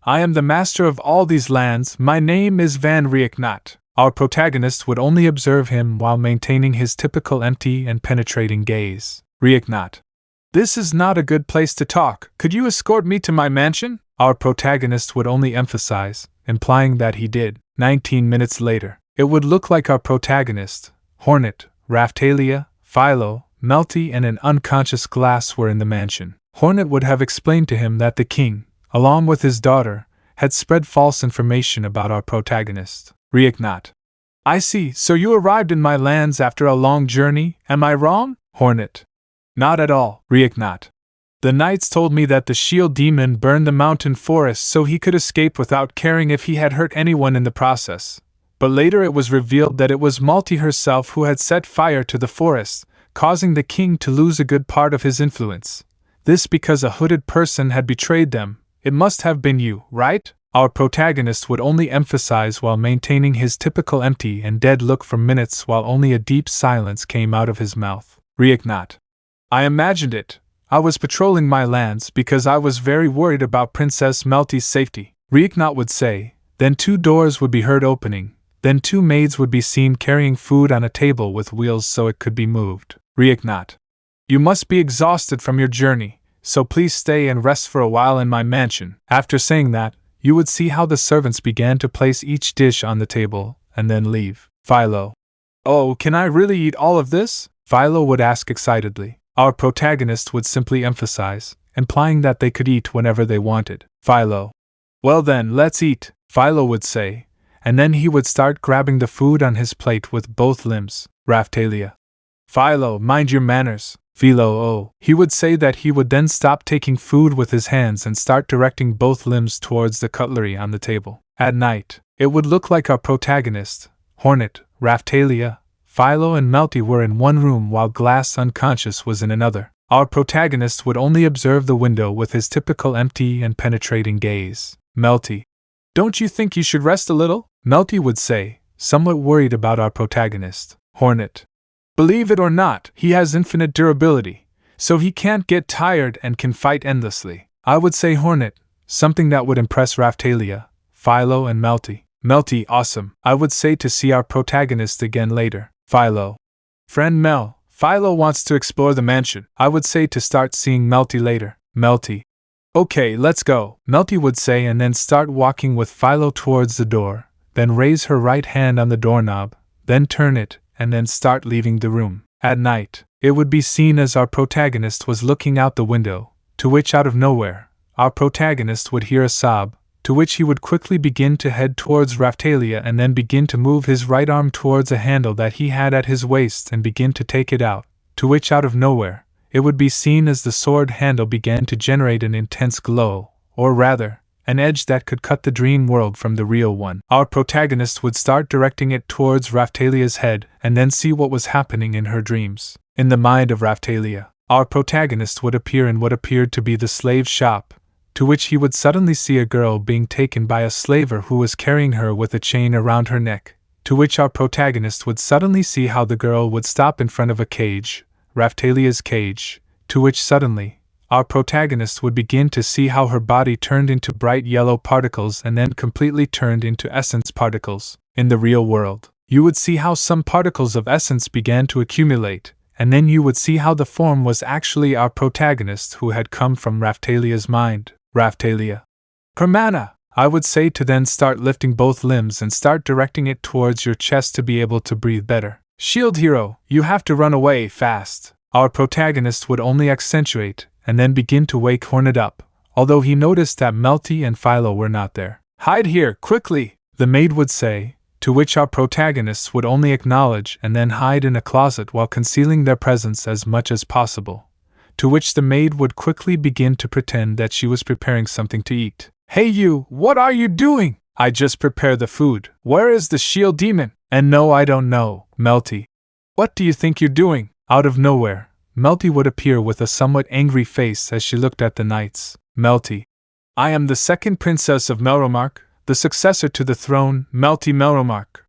I am the master of all these lands. My name is Van Reiknot. Our protagonist would only observe him while maintaining his typical empty and penetrating gaze. Reiknot. This is not a good place to talk. Could you escort me to my mansion? Our protagonist would only emphasize, implying that he did. 19 minutes later, it would look like our protagonist, Hornet, Raphtalia, Philo, Malty, and an unconscious Glass were in the mansion. Hornet would have explained to him that the king, along with his daughter, had spread false information about our protagonist. Reiknot. I see, so you arrived in my lands after a long journey, am I wrong? Hornet. Not at all, Reiknot. The knights told me that the shield demon burned the mountain forest so he could escape without caring if he had hurt anyone in the process. But later it was revealed that it was Malty herself who had set fire to the forest, causing the king to lose a good part of his influence. This because a hooded person had betrayed them. It must have been you, right? Our protagonist would only emphasize while maintaining his typical empty and dead look for minutes while only a deep silence came out of his mouth. Reiknot. I imagined it. I was patrolling my lands because I was very worried about Princess Malty's safety. Reiknot would say, then 2 doors would be heard opening, then 2 maids would be seen carrying food on a table with wheels so it could be moved. Reiknot. You must be exhausted from your journey, so please stay and rest for a while in my mansion. After saying that, you would see how the servants began to place each dish on the table, and then leave. Philo. Oh, can I really eat all of this? Philo would ask excitedly. Our protagonist would simply emphasize, implying that they could eat whenever they wanted. Philo. Well then, let's eat, Philo would say, and then he would start grabbing the food on his plate with both limbs. Raphtalia. Philo, mind your manners. Philo, oh. He would say that he would then stop taking food with his hands and start directing both limbs towards the cutlery on the table. At night, it would look like our protagonist, Hornet, Raphtalia, Philo, and Malty were in one room while Glass unconscious was in another. Our protagonist would only observe the window with his typical empty and penetrating gaze. Malty. Don't you think you should rest a little? Malty would say, somewhat worried about our protagonist. Hornet. Believe it or not, he has infinite durability, so he can't get tired and can fight endlessly. I would say Hornet, something that would impress Raphtalia, Philo, and Malty. Malty, awesome. I would say to see our protagonist again later. Philo. Friend Mel, Philo wants to explore the mansion. I would say to start seeing Malty later. Malty. Okay, let's go. Malty would say and then start walking with Philo towards the door, then raise her right hand on the doorknob, then turn it, and then start leaving the room. At night, it would be seen as our protagonist was looking out the window, to which out of nowhere, our protagonist would hear a sob, to which he would quickly begin to head towards Raphtalia and then begin to move his right arm towards a handle that he had at his waist and begin to take it out, to which out of nowhere, it would be seen as the sword handle began to generate an intense glow, or rather, an edge that could cut the dream world from the real one. Our protagonist would start directing it towards Raphtalia's head and then see what was happening in her dreams. In the mind of Raphtalia, our protagonist would appear in what appeared to be the slave shop, to which he would suddenly see a girl being taken by a slaver who was carrying her with a chain around her neck, to which our protagonist would suddenly see how the girl would stop in front of a cage, Raphtalia's cage, to which suddenly, our protagonist would begin to see how her body turned into bright yellow particles and then completely turned into essence particles. In the real world, you would see how some particles of essence began to accumulate, and then you would see how the form was actually our protagonist who had come from Raphtalia's mind. Raphtalia. Permana, I would say to then start lifting both limbs and start directing it towards your chest to be able to breathe better. Shield hero, you have to run away fast. Our protagonist would only accentuate, and then begin to wake Hornet up, although he noticed that Malty and Philo were not there. Hide here, quickly, the maid would say, to which our protagonists would only acknowledge and then hide in a closet while concealing their presence as much as possible, to which the maid would quickly begin to pretend that she was preparing something to eat. Hey you, what are you doing? I just prepared the food. Where is the shield demon? And no, I don't know, Malty. What do you think you're doing? Out of nowhere, Malty would appear with a somewhat angry face as she looked at the knights. Malty. I am the second princess of Melromark, the successor to the throne, Malty Melromark.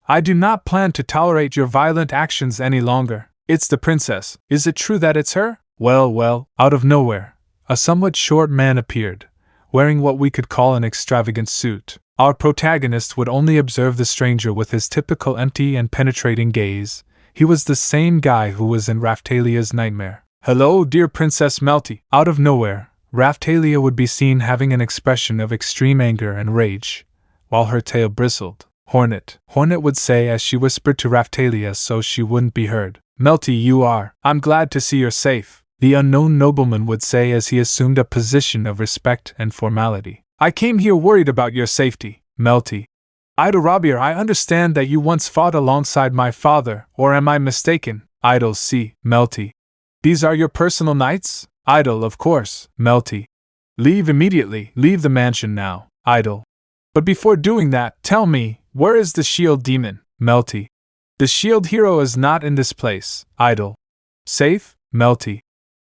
I do not plan to tolerate your violent actions any longer. It's the princess. Is it true that it's her? Well, out of nowhere, a somewhat short man appeared, wearing what we could call an extravagant suit. Our protagonist would only observe the stranger with his typical empty and penetrating gaze. He was the same guy who was in Raphtalia's nightmare. Hello, dear Princess Malty. Out of nowhere, Raphtalia would be seen having an expression of extreme anger and rage, while her tail bristled. Hornet would say as she whispered to Raphtalia so she wouldn't be heard. Malty, you are. I'm glad to see you're safe, the unknown nobleman would say as he assumed a position of respect and formality. I came here worried about your safety, Malty. Idol Rabir, I understand that you once fought alongside my father, or am I mistaken? Idol C. Malty. These are your personal knights? Idol, of course, Malty. Leave immediately, leave the mansion now, Idol. But before doing that, tell me, where is the shield demon? Malty. The shield hero is not in this place, Idol. Safe? Malty.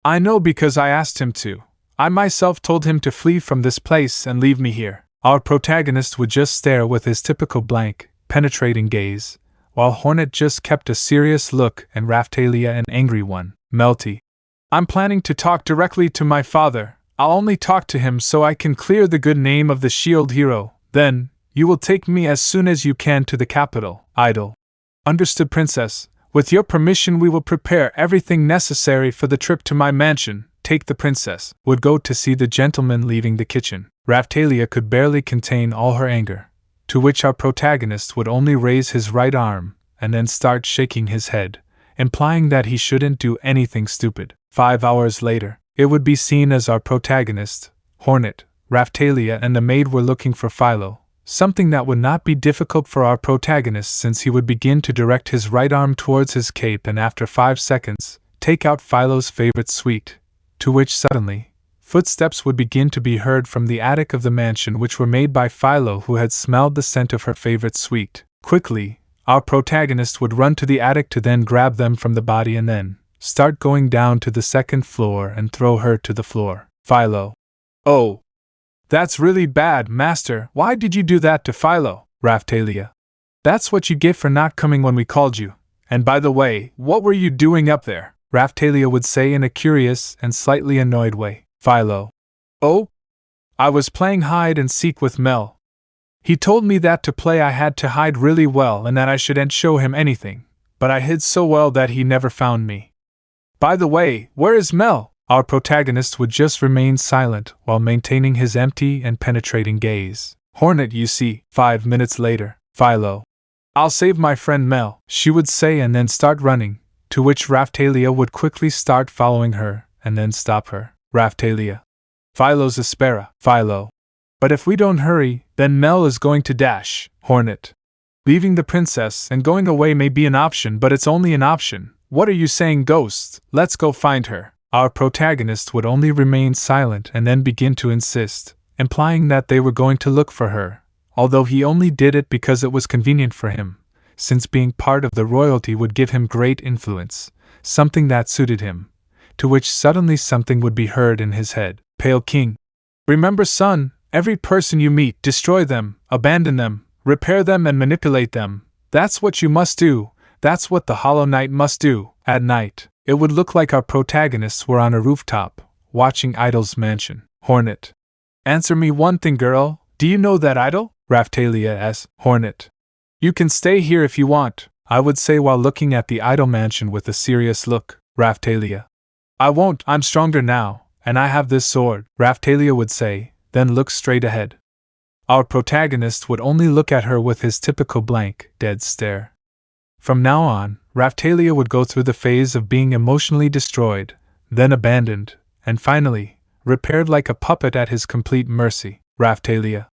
I know because I asked him to. I myself told him to flee from this place and leave me here. Our protagonist would just stare with his typical blank, penetrating gaze, while Hornet just kept a serious look and Raphtalia an angry one. Malty. I'm planning to talk directly to my father. I'll only talk to him so I can clear the good name of the shield hero. Then, you will take me as soon as you can to the capital, Idol. Understood, Princess. With your permission we will prepare everything necessary for the trip to my mansion. Take the princess. Would go to see the gentleman leaving the kitchen. Raphtalia could barely contain all her anger, to which our protagonist would only raise his right arm and then start shaking his head, implying that he shouldn't do anything stupid. 5 hours later, it would be seen as our protagonist, Hornet, Raphtalia and the maid were looking for Philo, something that would not be difficult for our protagonist since he would begin to direct his right arm towards his cape and after 5 seconds, take out Philo's favorite sweet, to which suddenly, footsteps would begin to be heard from the attic of the mansion which were made by Philo who had smelled the scent of her favorite sweet. Quickly, our protagonist would run to the attic to then grab them from the body and then start going down to the 2nd floor and throw her to the floor. Philo. Oh. That's really bad, Master. Why did you do that to Philo? Raphtalia. That's what you get for not coming when we called you. And by the way, what were you doing up there? Raphtalia would say in a curious and slightly annoyed way. Philo. Oh? I was playing hide and seek with Mel. He told me that to play I had to hide really well and that I shouldn't show him anything, but I hid so well that he never found me. By the way, where is Mel? Our protagonist would just remain silent while maintaining his empty and penetrating gaze. Hornet, you see. 5 minutes later. Philo. I'll save my friend Mel, she would say and then start running, to which Raphtalia would quickly start following her and then stop her. Raphtalia. Philo's Aspera. Philo. But if we don't hurry, then Mel is going to dash. Hornet. Leaving the princess and going away may be an option, but it's only an option. What are you saying, Ghost? Let's go find her. Our protagonist would only remain silent and then begin to insist, implying that they were going to look for her, although he only did it because it was convenient for him, since being part of the royalty would give him great influence, something that suited him, to which suddenly something would be heard in his head. Pale King. Remember, son, every person you meet, destroy them, abandon them, repair them and manipulate them. That's what you must do. That's what the Hollow Knight must do. At night, it would look like our protagonists were on a rooftop, watching Idol's mansion. Hornet. Answer me one thing, girl. Do you know that Idol? Raphtalia asks. Hornet. You can stay here if you want, I would say while looking at the Idol mansion with a serious look. Raphtalia. I won't, I'm stronger now, and I have this sword, Raphtalia would say, then look straight ahead. Our protagonist would only look at her with his typical blank, dead stare. From now on, Raphtalia would go through the phase of being emotionally destroyed, then abandoned, and finally, repaired like a puppet at his complete mercy. Raphtalia.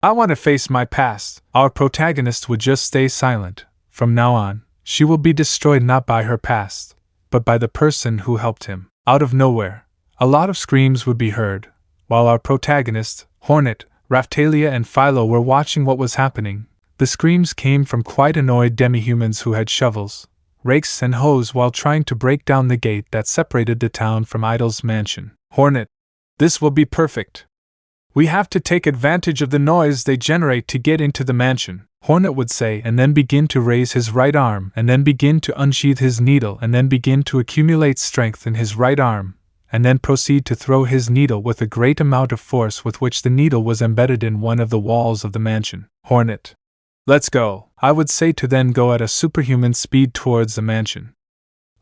I want to face my past. Our protagonist would just stay silent. From now on, she will be destroyed not by her past, but by the person who helped him. Out of nowhere, a lot of screams would be heard, while our protagonist, Hornet, Raphtalia and Philo were watching what was happening. The screams came from quite annoyed demi-humans who had shovels, rakes and hoes while trying to break down the gate that separated the town from Idol's mansion. Hornet. This will be perfect. We have to take advantage of the noise they generate to get into the mansion, Hornet would say, and then begin to raise his right arm, and then begin to unsheath his needle, and then begin to accumulate strength in his right arm, and then proceed to throw his needle with a great amount of force with which the needle was embedded in one of the walls of the mansion. Hornet. Let's go, I would say, to then go at a superhuman speed towards the mansion.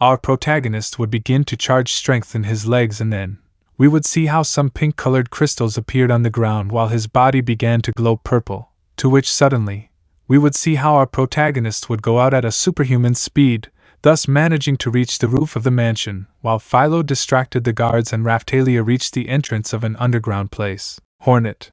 Our protagonist would begin to charge strength in his legs, and then we would see how some pink-colored crystals appeared on the ground while his body began to glow purple, to which suddenly, we would see how our protagonist would go out at a superhuman speed, thus managing to reach the roof of the mansion, while Philo distracted the guards and Raphtalia reached the entrance of an underground place. Hornet.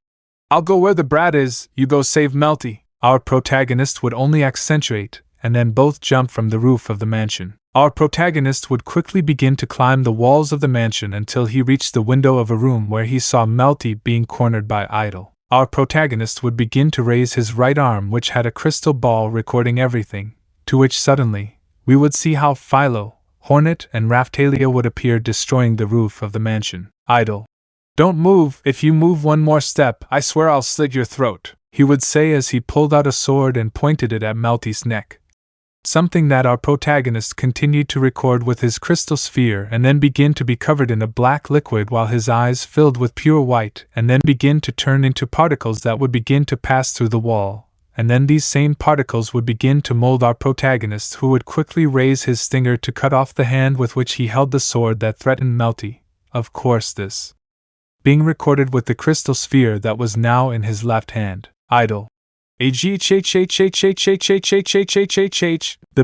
I'll go where the brat is, you go save Malty. Our protagonist would only accentuate, and then both jump from the roof of the mansion. Our protagonist would quickly begin to climb the walls of the mansion until he reached the window of a room where he saw Malty being cornered by Idol. Our protagonist would begin to raise his right arm, which had a crystal ball recording everything, to which suddenly, we would see how Philo, Hornet, and Raphtalia would appear, destroying the roof of the mansion. Idol. Don't move, if you move one more step, I swear I'll slit your throat, he would say as he pulled out a sword and pointed it at Malty's neck. Something that our protagonist continued to record with his crystal sphere and then begin to be covered in a black liquid while his eyes filled with pure white and then begin to turn into particles that would begin to pass through the wall, and then these same particles would begin to mold our protagonist, who would quickly raise his stinger to cut off the hand with which he held the sword that threatened Malty. Of course, this being recorded with the crystal sphere that was now in his left hand. Idol. The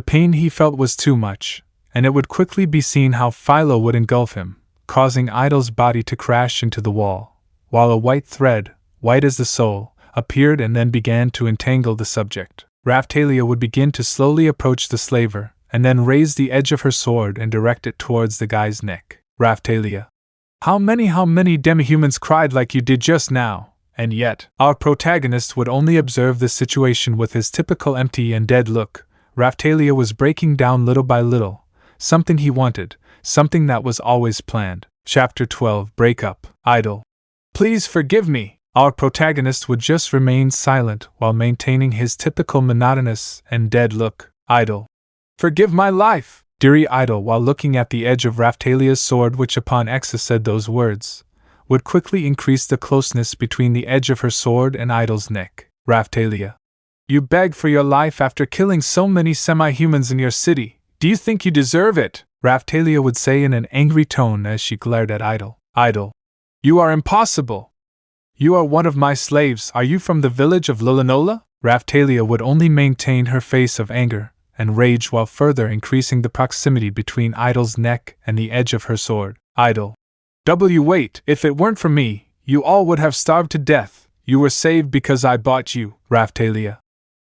pain he felt was too much, and it would quickly be seen how Philo would engulf him, causing Idol's body to crash into the wall, while a white thread, white as the soul, appeared and then began to entangle the subject. Raphtalia would begin to slowly approach the slaver, and then raise the edge of her sword and direct it towards the guy's neck. Raphtalia. How many demi-humans cried like you did just now? And yet, our protagonist would only observe this situation with his typical empty and dead look. Raphtalia was breaking down little by little, something he wanted, something that was always planned. Chapter 12. Breakup. Idol. Please forgive me. Our protagonist would just remain silent while maintaining his typical monotonous and dead look. Idol. Forgive my life, dearie Idol, while looking at the edge of Raphtalia's sword, which upon Exa said those words, would quickly increase the closeness between the edge of her sword and Idol's neck. Raphtalia. You beg for your life after killing so many semi-humans in your city. Do you think you deserve it? Raphtalia would say in an angry tone as she glared at Idol. Idol. You are impossible. You are one of my slaves. Are you from the village of Lulanola? Raphtalia would only maintain her face of anger and rage while further increasing the proximity between Idol's neck and the edge of her sword. Idol. Wait, if it weren't for me, you all would have starved to death. You were saved because I bought you, Raphtalia.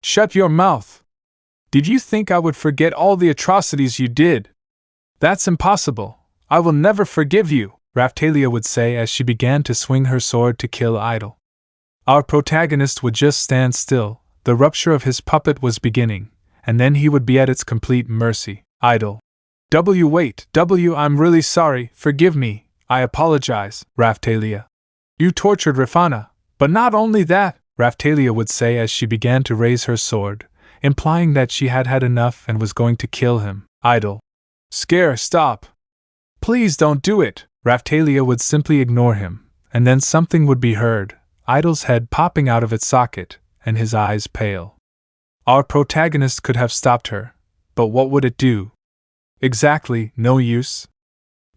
Shut your mouth! Did you think I would forget all the atrocities you did? That's impossible. I will never forgive you, Raphtalia would say as she began to swing her sword to kill Idol. Our protagonist would just stand still. The rupture of his puppet was beginning, and then he would be at its complete mercy. Idol. Wait, I'm really sorry, forgive me, I apologize, Raphtalia. You tortured Rafana, but not only that, Raphtalia would say as she began to raise her sword, implying that she had had enough and was going to kill him. Idol. Stop. Please don't do it. Raphtalia would simply ignore him, and then something would be heard, Idol's head popping out of its socket, and his eyes pale. Our protagonist could have stopped her, but what would it do? Exactly, no use.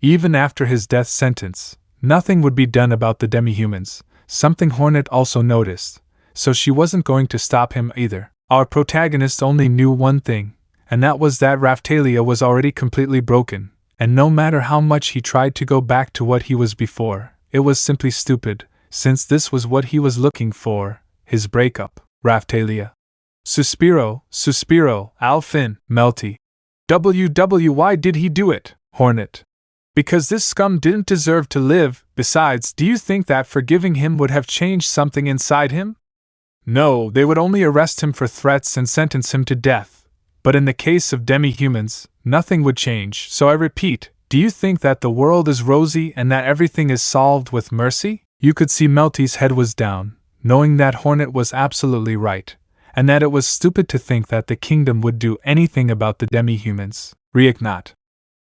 Even after his death sentence, nothing would be done about the demi-humans, something Hornet also noticed, so she wasn't going to stop him either. Our protagonist only knew one thing, and that was that Raphtalia was already completely broken, and no matter how much he tried to go back to what he was before, it was simply stupid, since this was what he was looking for, his breakup. Raphtalia. Suspiro, Alfin, Malty. Why did he do it, Hornet? Because this scum didn't deserve to live. Besides, do you think that forgiving him would have changed something inside him? No, they would only arrest him for threats and sentence him to death. But in the case of demi-humans, nothing would change, so I repeat, do you think that the world is rosy and that everything is solved with mercy? You could see Malty's head was down, knowing that Hornet was absolutely right, and that it was stupid to think that the kingdom would do anything about the demi-humans. Reiknat.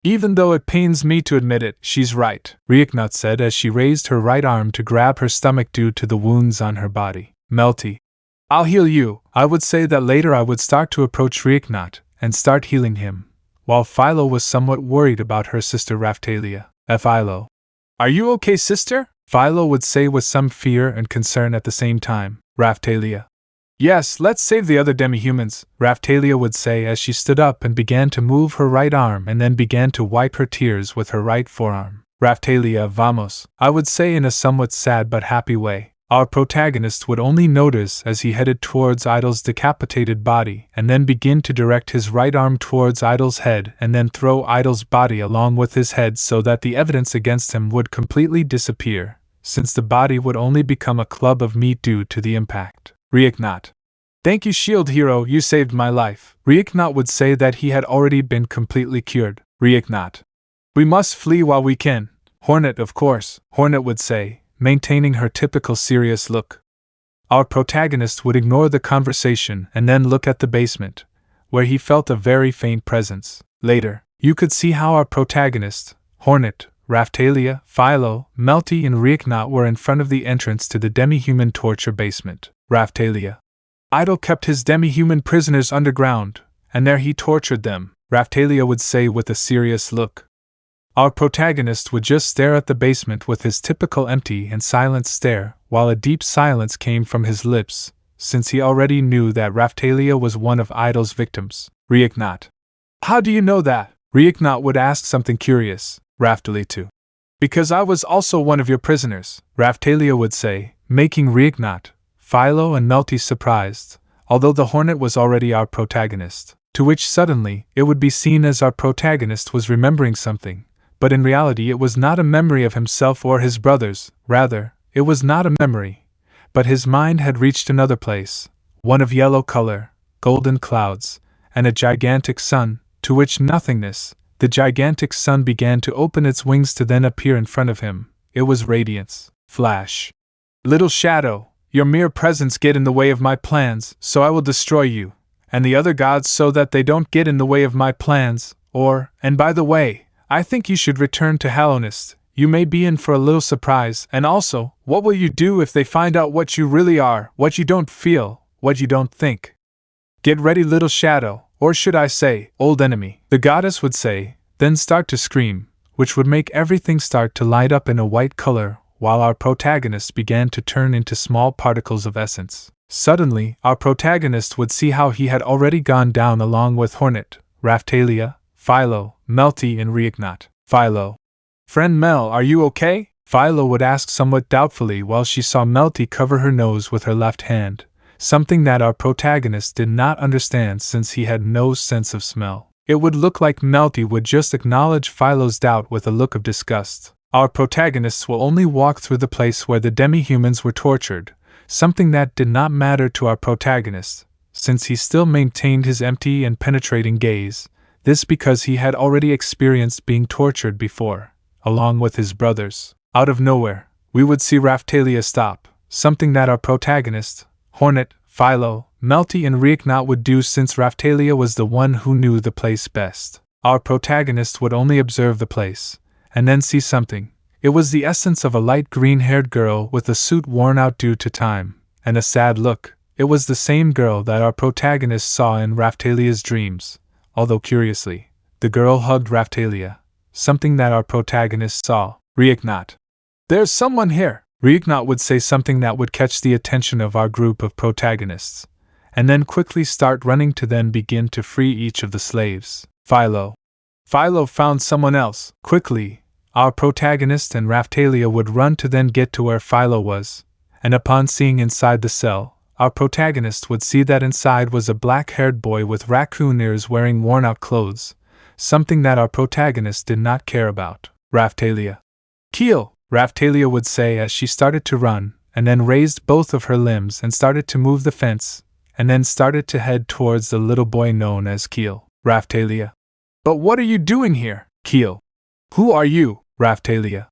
Even though it pains me to admit it, she's right, Reiknat said as she raised her right arm to grab her stomach due to the wounds on her body. Malty. I'll heal you. I would say that later I would start to approach Reiknat and start healing him, while Philo was somewhat worried about her sister Raphtalia. Philo. Are you okay, sister? Philo would say with some fear and concern at the same time. Raphtalia. Yes, let's save the other demi-humans, Raphtalia would say as she stood up and began to move her right arm and then began to wipe her tears with her right forearm. Raphtalia, vamos, I would say in a somewhat sad but happy way. Our protagonist would only notice as he headed towards Idol's decapitated body and then begin to direct his right arm towards Idol's head and then throw Idol's body along with his head so that the evidence against him would completely disappear, since the body would only become a club of meat due to the impact. Reiknat. Thank you, shield hero, you saved my life. Reiknat would say that he had already been completely cured. Reiknat. We must flee while we can. Hornet, of course, Hornet would say, maintaining her typical serious look. Our protagonist would ignore the conversation and then look at the basement, where he felt a very faint presence. Later, you could see how our protagonist, Hornet, Raphtalia, Philo, Malty and Reiknat were in front of the entrance to the demi-human torture basement. Raphtalia. Idol kept his demi-human prisoners underground, and there he tortured them, Raphtalia would say with a serious look. Our protagonist would just stare at the basement with his typical empty and silent stare, while a deep silence came from his lips, since he already knew that Raphtalia was one of Idol's victims. Reiknat. How do you know that? Reiknat would ask something curious. Raphtalia too. Because I was also one of your prisoners, Raphtalia would say, making Reiknat, Philo and Malty surprised, although the Hornet was already our protagonist, to which suddenly it would be seen as our protagonist was remembering something, but in reality it was not a memory of himself or his brothers, rather, it was not a memory, but his mind had reached another place, one of yellow color, golden clouds, and a gigantic sun, to which nothingness, the gigantic sun began to open its wings to then appear in front of him. It was radiance. Flash. Little shadow, your mere presence get in the way of my plans, so I will destroy you, and the other gods so that they don't get in the way of my plans, and by the way, I think you should return to Hallownest. You may be in for a little surprise, and also, what will you do if they find out what you really are, what you don't feel, what you don't think? Get ready, little shadow, or should I say, old enemy, the goddess would say, then start to scream, which would make everything start to light up in a white color, while our protagonist began to turn into small particles of essence. Suddenly, our protagonist would see how he had already gone down along with Hornet, Raphtalia, Philo, Malty and Reiknat. Philo. Friend Mel, are you okay? Philo would ask somewhat doubtfully while she saw Malty cover her nose with her left hand, something that our protagonist did not understand since he had no sense of smell. It would look like Malty would just acknowledge Philo's doubt with a look of disgust. Our protagonists will only walk through the place where the demi-humans were tortured, something that did not matter to our protagonist, since he still maintained his empty and penetrating gaze, this because he had already experienced being tortured before, along with his brothers. Out of nowhere, we would see Raphtalia stop, something that our protagonist, Hornet, Philo, Malty and Reiknot would do since Raphtalia was the one who knew the place best. Our protagonist would only observe the place, and then see something. It was the essence of a light green-haired girl with a suit worn out due to time, and a sad look. It was the same girl that our protagonist saw in Raphtalia's dreams, although curiously, the girl hugged Raphtalia, something that our protagonist saw. Reiknot. There's someone here! Reiknot would say something that would catch the attention of our group of protagonists, and then quickly start running to then begin to free each of the slaves. Philo found someone else. Quickly, our protagonist and Raphtalia would run to then get to where Philo was, and upon seeing inside the cell, our protagonist would see that inside was a black-haired boy with raccoon ears wearing worn-out clothes, something that our protagonist did not care about. Raphtalia. Keel! Raphtalia would say as she started to run, and then raised both of her limbs and started to move the fence, and then started to head towards the little boy known as Keel. Raphtalia. But what are you doing here? Keel. Who are you? Raphtalia.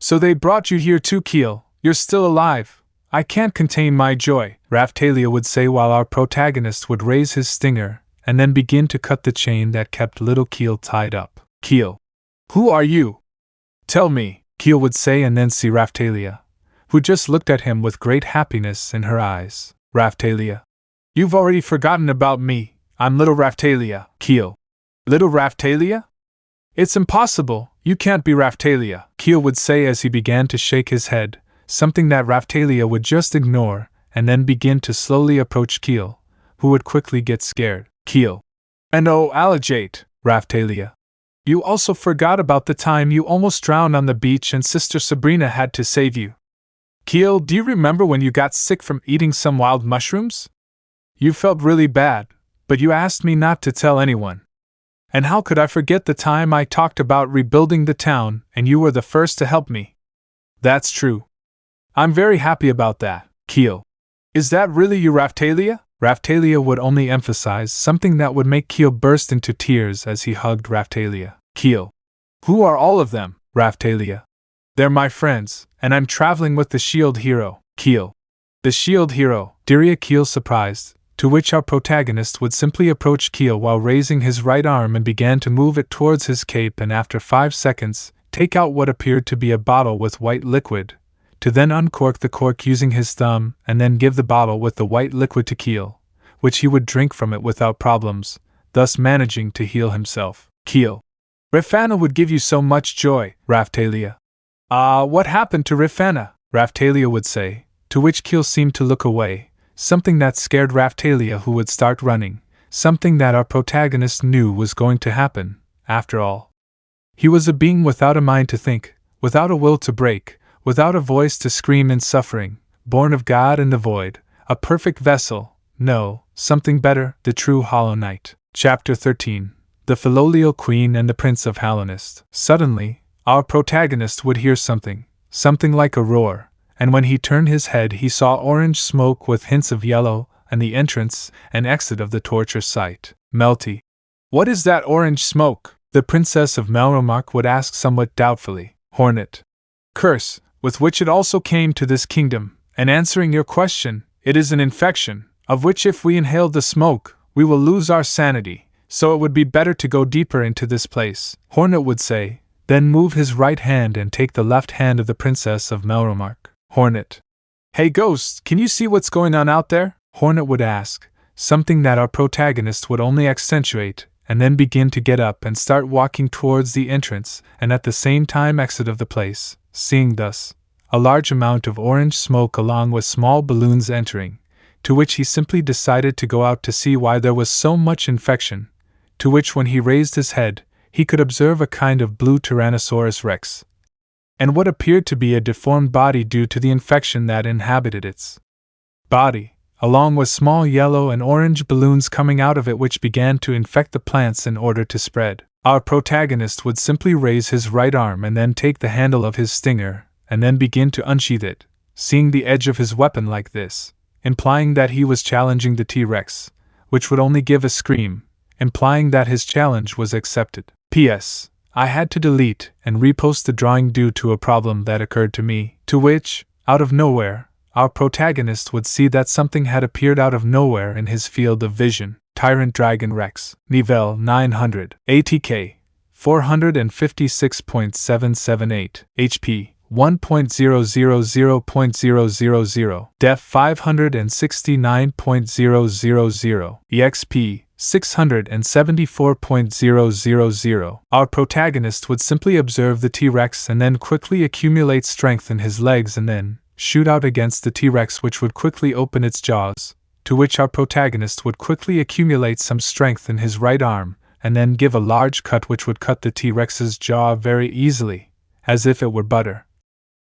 So they brought you here too, Keel. You're still alive. I can't contain my joy, Raphtalia would say while our protagonist would raise his stinger, and then begin to cut the chain that kept little Keel tied up. Keel. Who are you? Tell me. Keel would say and then see Raphtalia, who just looked at him with great happiness in her eyes. Raphtalia. You've already forgotten about me. I'm little Raphtalia. Keel. Little Raphtalia? It's impossible. You can't be Raphtalia, Keel would say as he began to shake his head, something that Raphtalia would just ignore, and then begin to slowly approach Keel, who would quickly get scared. Keel. And oh, Alligate, Raphtalia. You also forgot about the time you almost drowned on the beach and Sister Sabrina had to save you. Keel, do you remember when you got sick from eating some wild mushrooms? You felt really bad, but you asked me not to tell anyone. And how could I forget the time I talked about rebuilding the town and you were the first to help me? That's true. I'm very happy about that, Keel. Is that really you, Raphtalia? Raphtalia would only emphasize something that would make Keel burst into tears as he hugged Raphtalia. Keel. Who are all of them, Raphtalia? They're my friends, and I'm traveling with the Shield Hero. Keel. The Shield Hero, Diria Keel surprised, to which our protagonist would simply approach Keel while raising his right arm and began to move it towards his cape and after 5 seconds, take out what appeared to be a bottle with white liquid, to then uncork the cork using his thumb and then give the bottle with the white liquid to Keel, which he would drink from it without problems, thus managing to heal himself. Keel. Rifana would give you so much joy, Raphtalia. What happened to Rifana? Raphtalia would say, to which Keel seemed to look away, something that scared Raphtalia who would start running, something that our protagonist knew was going to happen, after all. He was a being without a mind to think, without a will to break, without a voice to scream in suffering, born of God and the void, a perfect vessel, no, something better, the true Hollow Knight. Chapter 13. The Philolial Queen and the Prince of Halonist. Suddenly, our protagonist would hear something like a roar, and when he turned his head he saw orange smoke with hints of yellow, and the entrance and exit of the torture site. Malty. What is that orange smoke? The Princess of Melromark would ask somewhat doubtfully. Hornet. Curse, with which it also came to this kingdom, and answering your question, it is an infection, of which if we inhale the smoke, we will lose our sanity, so it would be better to go deeper into this place, Hornet would say, then move his right hand and take the left hand of the Princess of Melromark. Hornet. Hey Ghost, can you see what's going on out there? Hornet would ask, something that our protagonist would only accentuate, and then begin to get up and start walking towards the entrance and at the same time exit of the place, seeing thus a large amount of orange smoke along with small balloons entering, to which he simply decided to go out to see why there was so much infection, to which when he raised his head, he could observe a kind of blue Tyrannosaurus Rex. and what appeared to be a deformed body due to the infection that inhabited its body, along with small yellow and orange balloons coming out of it which began to infect the plants in order to spread. Our protagonist would simply raise his right arm and then take the handle of his stinger, and then begin to unsheath it, seeing the edge of his weapon like this, implying that he was challenging the T-Rex, which would only give a scream, implying that his challenge was accepted. P.S. I had to delete and repost the drawing due to a problem that occurred to me, to which, out of nowhere, our protagonist would see that something had appeared out of nowhere in his field of vision. Tyrant Dragon Rex, Nivelle 900, ATK 456.778, HP 1.000.000, Def 569.000, EXP 674.000. Our protagonist would simply observe the T-Rex and then quickly accumulate strength in his legs and then shoot out against the T-Rex, which would quickly open its jaws, to which our protagonist would quickly accumulate some strength in his right arm and then give a large cut which would cut the T-Rex's jaw very easily, as if it were butter.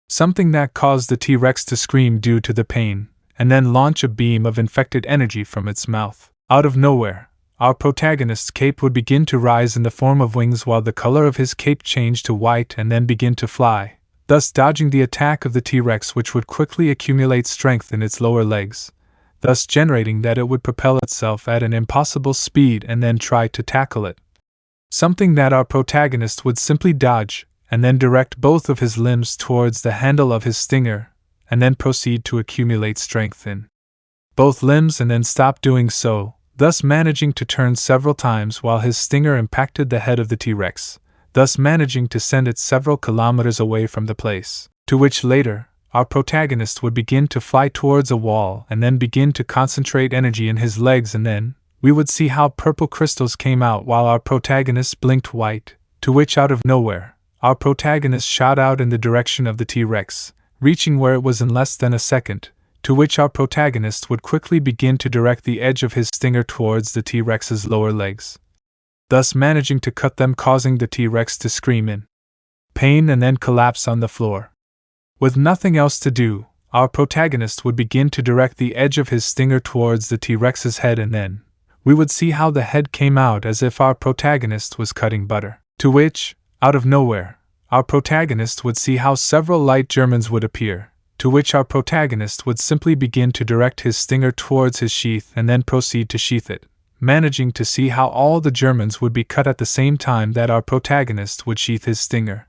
Something that caused the T-Rex to scream due to the pain, and then launch a beam of infected energy from its mouth. Out of nowhere, our protagonist's cape would begin to rise in the form of wings while the color of his cape changed to white and then begin to fly, thus dodging the attack of the T-Rex, which would quickly accumulate strength in its lower legs, thus generating that it would propel itself at an impossible speed and then try to tackle it. Something that our protagonist would simply dodge, and then direct both of his limbs towards the handle of his stinger, and then proceed to accumulate strength in both limbs and then stop doing so, thus managing to turn several times while his stinger impacted the head of the T-Rex, thus managing to send it several kilometers away from the place, to which later, our protagonist would begin to fly towards a wall and then begin to concentrate energy in his legs, and then we would see how purple crystals came out while our protagonist blinked white, to which out of nowhere, our protagonist shot out in the direction of the T-Rex, reaching where it was in less than a second, to which our protagonist would quickly begin to direct the edge of his stinger towards the T-Rex's lower legs, thus managing to cut them, causing the T-Rex to scream in pain and then collapse on the floor. With nothing else to do, our protagonist would begin to direct the edge of his stinger towards the T-Rex's head, and then we would see how the head came out as if our protagonist was cutting butter, to which, out of nowhere, our protagonist would see how several light Germans would appear, to which our protagonist would simply begin to direct his stinger towards his sheath and then proceed to sheath it, managing to see how all the Germans would be cut at the same time that our protagonist would sheath his stinger.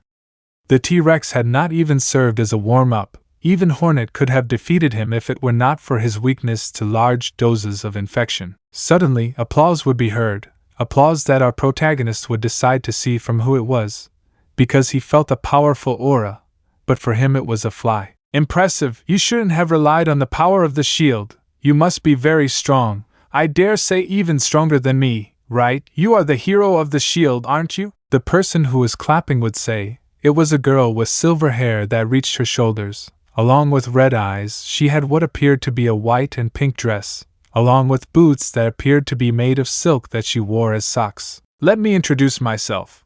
The T-Rex had not even served as a warm-up. Even Hornet could have defeated him if it were not for his weakness to large doses of infection. Suddenly, applause would be heard, applause that our protagonist would decide to see from who it was, because he felt a powerful aura, but for him it was a fly. Impressive, you shouldn't have relied on the power of the shield, you must be very strong, I dare say even stronger than me, right? You are the hero of the shield, aren't you? The person who was clapping would say. It was a girl with silver hair that reached her shoulders. Along with red eyes, she had what appeared to be a white and pink dress, along with boots that appeared to be made of silk that she wore as socks. Let me introduce myself.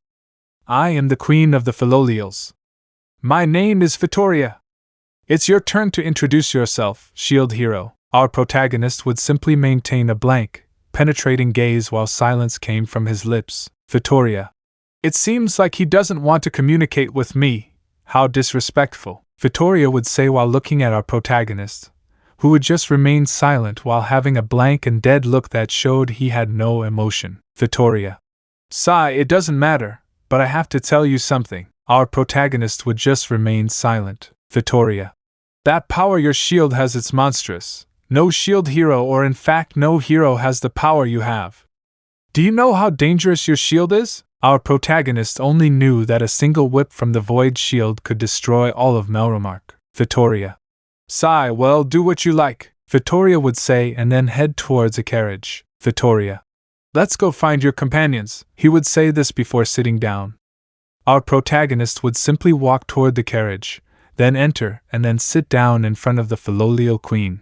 I am the queen of the Philolials. My name is Victoria. It's your turn to introduce yourself, shield hero. Our protagonist would simply maintain a blank, penetrating gaze while silence came from his lips. Victoria. It seems like he doesn't want to communicate with me. How disrespectful, Victoria would say while looking at our protagonist, who would just remain silent while having a blank and dead look that showed he had no emotion. Victoria. Sigh, it doesn't matter, but I have to tell you something. Our protagonist would just remain silent. Victoria. That power your shield has, it's monstrous. No shield hero, or in fact no hero, has the power you have. Do you know how dangerous your shield is? Our protagonist only knew that a single whip from the void shield could destroy all of Melromark. Victoria. Sigh, well, do what you like, Victoria would say and then head towards a carriage. Victoria. Let's go find your companions, he would say this before sitting down. Our protagonist would simply walk toward the carriage, then enter and then sit down in front of the Philolial queen.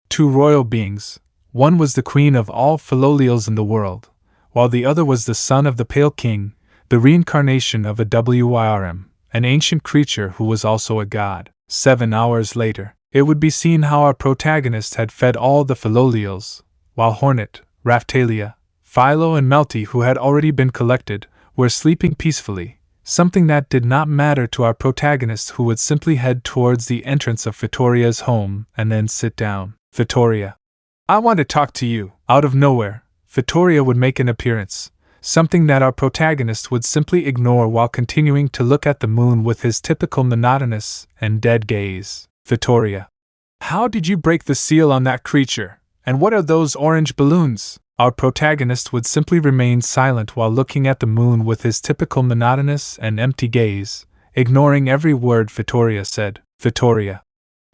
Two royal beings, one was the queen of all Philolials in the world, while the other was the son of the Pale King, the reincarnation of a WYRM, an ancient creature who was also a god. 7 hours later, it would be seen how our protagonist had fed all the Philolials, while Hornet, Raphtalia, Philo and Malty, who had already been collected, were sleeping peacefully, something that did not matter to our protagonist, who would simply head towards the entrance of Vittoria's home and then sit down. Vittoria. I want to talk to you. Out of nowhere, Vittoria would make an appearance, something that our protagonist would simply ignore while continuing to look at the moon with his typical monotonous and dead gaze. Vittoria. How did you break the seal on that creature? And what are those orange balloons? Our protagonist would simply remain silent while looking at the moon with his typical monotonous and empty gaze, ignoring every word Vittoria said. Vittoria.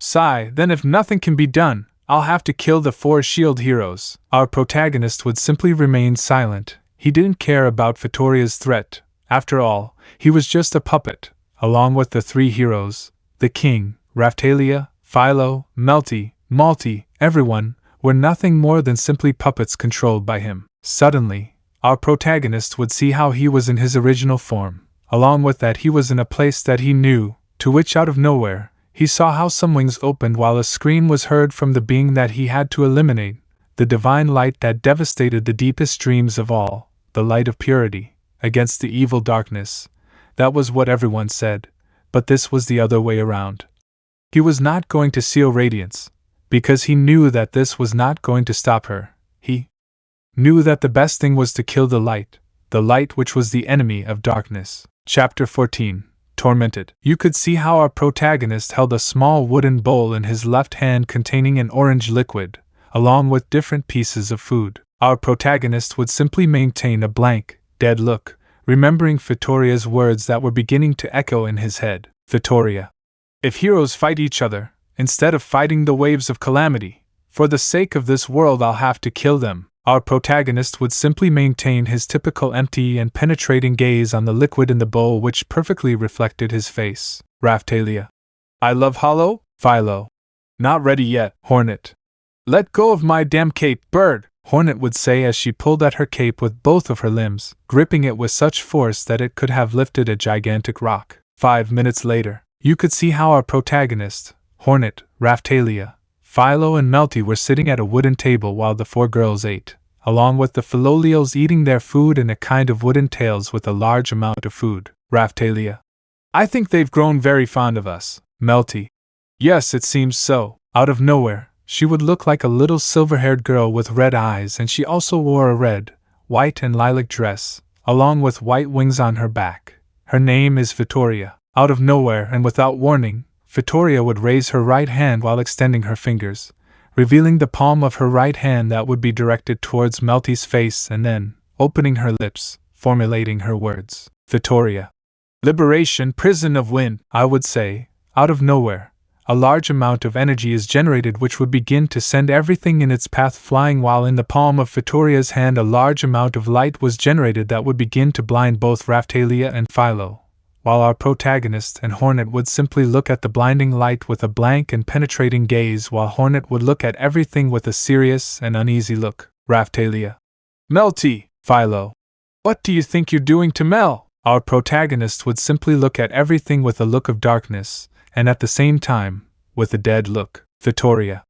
Sigh, then if nothing can be done, I'll have to kill the 4 shield heroes. Our protagonist would simply remain silent. He didn't care about Vittoria's threat. After all, he was just a puppet, along with the 3 heroes, the king, Raphtalia, Philo, Malty, everyone, were nothing more than simply puppets controlled by him. Suddenly, our protagonist would see how he was in his original form. Along with that, he was in a place that he knew, to which out of nowhere, he saw how some wings opened while a scream was heard from the being that he had to eliminate, the divine light that devastated the deepest dreams of all, the light of purity, against the evil darkness. That was what everyone said, but this was the other way around. He was not going to seal Radiance, because he knew that this was not going to stop her. He knew that the best thing was to kill the light which was the enemy of darkness. Chapter 14. Tormented. You could see how our protagonist held a small wooden bowl in his left hand containing an orange liquid, along with different pieces of food. Our protagonist would simply maintain a blank, dead look, remembering Vittoria's words that were beginning to echo in his head. Vittoria. If heroes fight each other, instead of fighting the waves of calamity, for the sake of this world I'll have to kill them. Our protagonist would simply maintain his typical empty and penetrating gaze on the liquid in the bowl, which perfectly reflected his face. Raphtalia. I love Hollow, Philo. Not ready yet, Hornet. Let go of my damn cape, bird, Hornet would say as she pulled at her cape with both of her limbs, gripping it with such force that it could have lifted a gigantic rock. 5 minutes later, you could see how our protagonist, Hornet, Raphtalia, Philo and Malty were sitting at a wooden table while the 4 girls ate, along with the Philolials eating their food in a kind of wooden tails with a large amount of food. Raphtalia. I think they've grown very fond of us. Malty. Yes, it seems so. Out of nowhere, she would look like a little silver-haired girl with red eyes, and she also wore a red, white and lilac dress, along with white wings on her back. Her name is Vittoria. Out of nowhere and without warning, Vittoria would raise her right hand while extending her fingers, revealing the palm of her right hand that would be directed towards Malty's face, and then, opening her lips, formulating her words. Vittoria. Liberation, prison of wind. I would say, out of nowhere, a large amount of energy is generated which would begin to send everything in its path flying, while in the palm of Vittoria's hand a large amount of light was generated that would begin to blind both Raphtalia and Philo, while our protagonist and Hornet would simply look at the blinding light with a blank and penetrating gaze, while Hornet would look at everything with a serious and uneasy look. Raphtalia. Malty, Philo. What do you think you're doing to Mel? Our protagonist would simply look at everything with a look of darkness, and at the same time, with a dead look. Vittoria.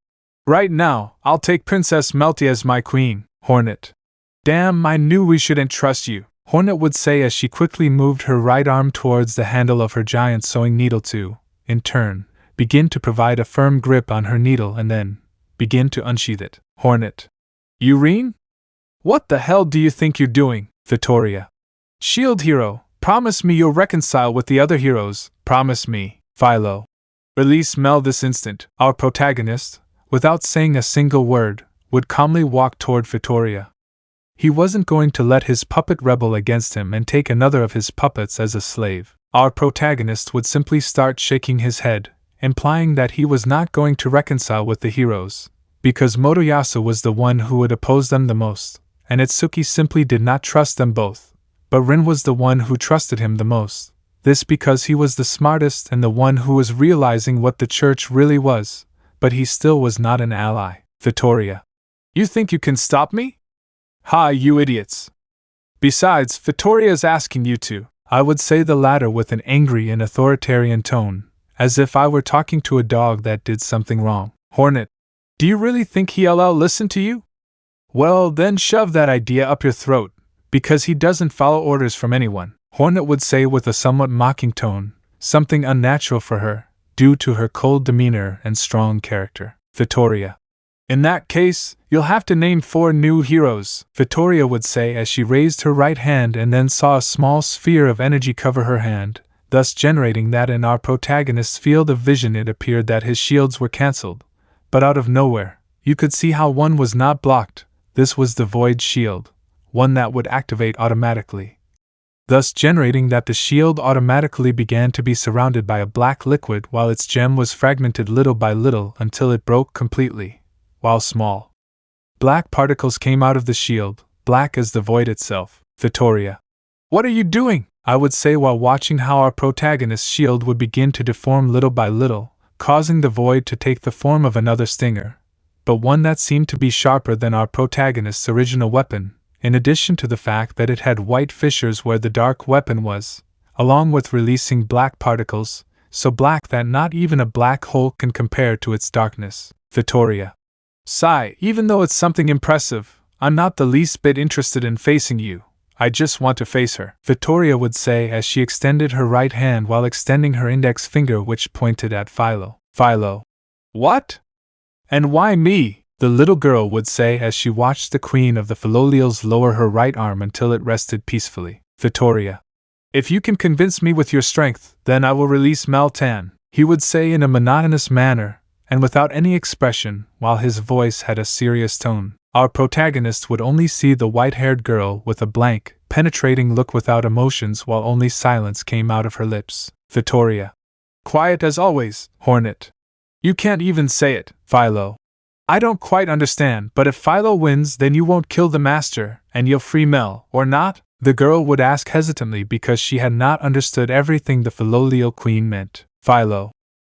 Right now, I'll take Princess Malty as my queen. Hornet. Damn, I knew we shouldn't trust you, Hornet would say as she quickly moved her right arm towards the handle of her giant sewing needle to, in turn, begin to provide a firm grip on her needle and then begin to unsheath it. Hornet. Urine? What the hell do you think you're doing? Vittoria. Shield hero, promise me you'll reconcile with the other heroes, promise me. Philo. Release Mel this instant. Our protagonist, without saying a single word, would calmly walk toward Vittoria. He wasn't going to let his puppet rebel against him and take another of his puppets as a slave. Our protagonist would simply start shaking his head, implying that he was not going to reconcile with the heroes, because Motoyasu was the one who would oppose them the most, and Itsuki simply did not trust them both, but Rin was the one who trusted him the most. This because he was the smartest and the one who was realizing what the church really was, but he still was not an ally. Vittoria. You think you can stop me? Ha, you idiots. Besides, Vittoria's asking you to. I would say the latter with an angry and authoritarian tone, as if I were talking to a dog that did something wrong. Hornet, do you really think he'll listen to you? Well, then shove that idea up your throat, because he doesn't follow orders from anyone, Hornet would say with a somewhat mocking tone, something unnatural for her, due to her cold demeanor and strong character. Victoria. In that case, you'll have to name 4 new heroes, Victoria would say as she raised her right hand and then saw a small sphere of energy cover her hand, thus generating that in our protagonist's field of vision it appeared that his shields were cancelled. But out of nowhere, you could see how one was not blocked. This was the void shield, one that would activate automatically, thus generating that the shield automatically began to be surrounded by a black liquid while its gem was fragmented little by little until it broke completely, while small black particles came out of the shield, black as the void itself. Victoria. What are you doing? I would say while watching how our protagonist's shield would begin to deform little by little, causing the void to take the form of another stinger, but one that seemed to be sharper than our protagonist's original weapon, in addition to the fact that it had white fissures where the dark weapon was, along with releasing black particles, so black that not even a black hole can compare to its darkness. Victoria. Sigh, even though it's something impressive, I'm not the least bit interested in facing you. I just want to face her, Victoria would say as she extended her right hand while extending her index finger which pointed at Philo. Philo. What? And why me? The little girl would say as she watched the queen of the Philolials lower her right arm until it rested peacefully. Victoria. If you can convince me with your strength, then I will release Maltan, he would say in a monotonous manner, and without any expression, while his voice had a serious tone. Our protagonist would only see the white-haired girl with a blank, penetrating look without emotions while only silence came out of her lips. Victoria. Quiet as always, Hornet. You can't even say it, Philo. I don't quite understand, but if Philo wins then you won't kill the master, and you'll free Mel, or not? The girl would ask hesitantly because she had not understood everything the Philolial queen meant. Philo.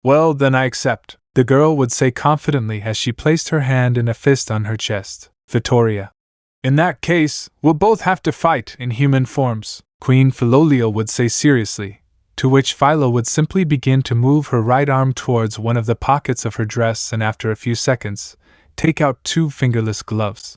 Well, then I accept, the girl would say confidently as she placed her hand in a fist on her chest. Victoria. In that case, we'll both have to fight in human forms, Queen Philolial would say seriously, to which Philo would simply begin to move her right arm towards one of the pockets of her dress and after a few seconds, take out 2 fingerless gloves.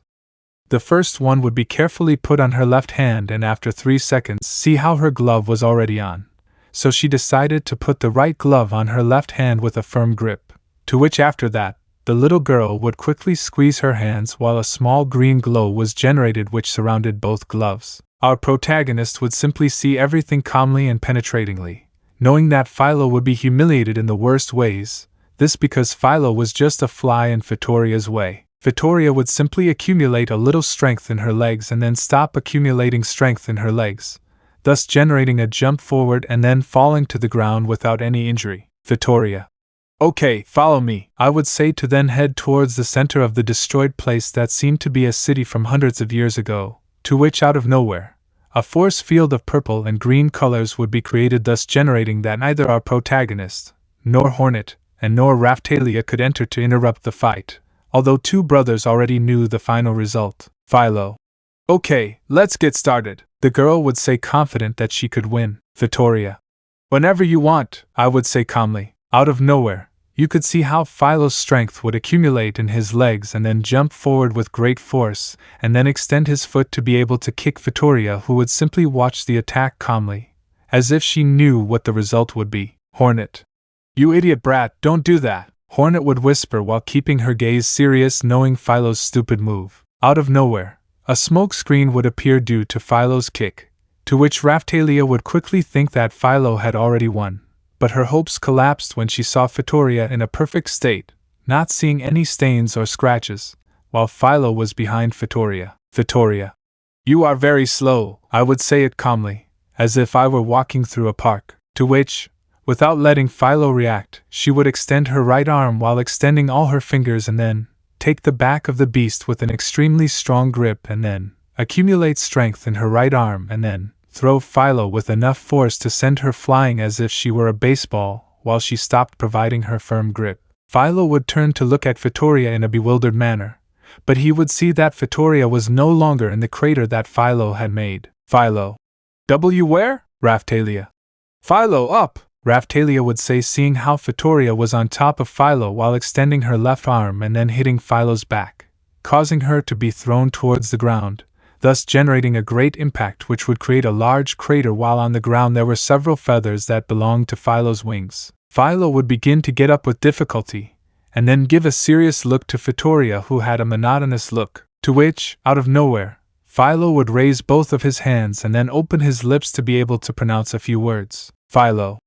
The first one would be carefully put on her left hand and after 3 seconds see how her glove was already on. So she decided to put the right glove on her left hand with a firm grip, to which after that, the little girl would quickly squeeze her hands while a small green glow was generated which surrounded both gloves. Our protagonist would simply see everything calmly and penetratingly, knowing that Philo would be humiliated in the worst ways, this because Philo was just a fly in Victoria's way. Victoria would simply accumulate a little strength in her legs and then stop accumulating strength in her legs, thus generating a jump forward and then falling to the ground without any injury. Victoria. Okay, follow me, I would say to then head towards the center of the destroyed place that seemed to be a city from hundreds of years ago, to which out of nowhere, a force field of purple and green colors would be created, thus generating that neither our protagonist, nor Hornet, and nor Raphtalia could enter to interrupt the fight, although 2 brothers already knew the final result. Philo. Okay, let's get started, the girl would say confident that she could win. Victoria. Whenever you want, I would say calmly. Out of nowhere, you could see how Philo's strength would accumulate in his legs and then jump forward with great force, and then extend his foot to be able to kick Victoria, who would simply watch the attack calmly, as if she knew what the result would be. Hornet. You idiot brat, don't do that, Hornet would whisper while keeping her gaze serious, knowing Philo's stupid move. Out of nowhere, a smoke screen would appear due to Philo's kick, to which Raphtalia would quickly think that Philo had already won. But her hopes collapsed when she saw Victoria in a perfect state, not seeing any stains or scratches, while Philo was behind Victoria. Victoria. You are very slow, I would say it calmly, as if I were walking through a park, to which, without letting Philo react, she would extend her right arm while extending all her fingers and then take the back of the beast with an extremely strong grip and then accumulate strength in her right arm and then throw Philo with enough force to send her flying as if she were a baseball, while she stopped providing her firm grip. Philo would turn to look at Victoria in a bewildered manner, but he would see that Victoria was no longer in the crater that Philo had made. Philo. Where? Raphtalia. Philo, up! Raphtalia would say, seeing how Vittoria was on top of Philo while extending her left arm and then hitting Philo's back, causing her to be thrown towards the ground, thus generating a great impact which would create a large crater. While on the ground there were several feathers that belonged to Philo's wings. Philo would begin to get up with difficulty, and then give a serious look to Vittoria, who had a monotonous look, to which, out of nowhere, Philo would raise both of his hands and then open his lips to be able to pronounce a few words. Philo.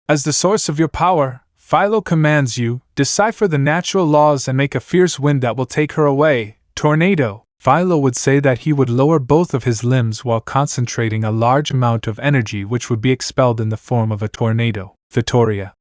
As the source of your power, Philo commands you, decipher the natural laws and make a fierce wind that will take her away. Tornado. Philo would say that he would lower both of his limbs while concentrating a large amount of energy which would be expelled in the form of a tornado. Vittoria.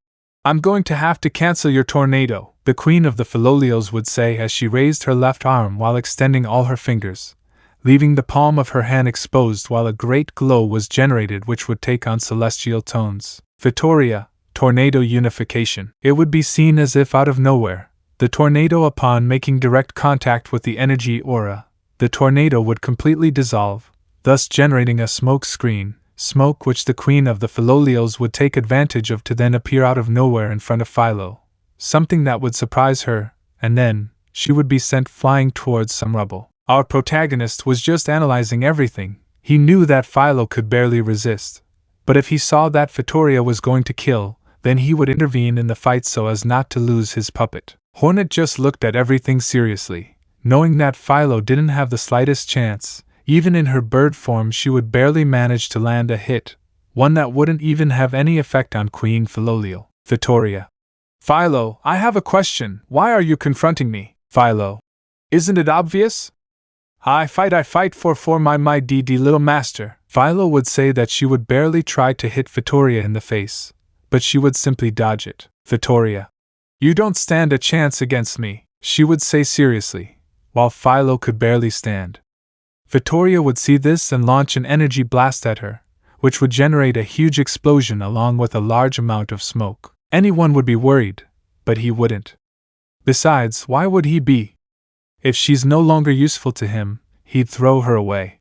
I'm going to have to cancel your tornado, the queen of the Philolials would say as she raised her left arm while extending all her fingers, leaving the palm of her hand exposed while a great glow was generated which would take on celestial tones. Vittoria, tornado unification. It would be seen as if out of nowhere, the tornado, upon making direct contact with the energy aura, the tornado would completely dissolve, thus generating a smoke screen, smoke which the queen of the Philolials would take advantage of to then appear out of nowhere in front of Philo, something that would surprise her, and then she would be sent flying towards some rubble. Our protagonist was just analyzing everything. He knew that Philo could barely resist, but if he saw that Vittoria was going to kill, then he would intervene in the fight so as not to lose his puppet. Hornet just looked at everything seriously, knowing that Philo didn't have the slightest chance. Even in her bird form she would barely manage to land a hit, one that wouldn't even have any effect on Queen Philolial. Vittoria. Philo, I have a question. Why are you confronting me? Philo. Isn't it obvious? I fight for my little master. Philo would say that she would barely try to hit Vittoria in the face, but she would simply dodge it. Vittoria. You don't stand a chance against me, she would say seriously, while Philo could barely stand. Vittoria would see this and launch an energy blast at her, which would generate a huge explosion along with a large amount of smoke. Anyone would be worried, but he wouldn't. Besides, why would he be? If she's no longer useful to him, he'd throw her away.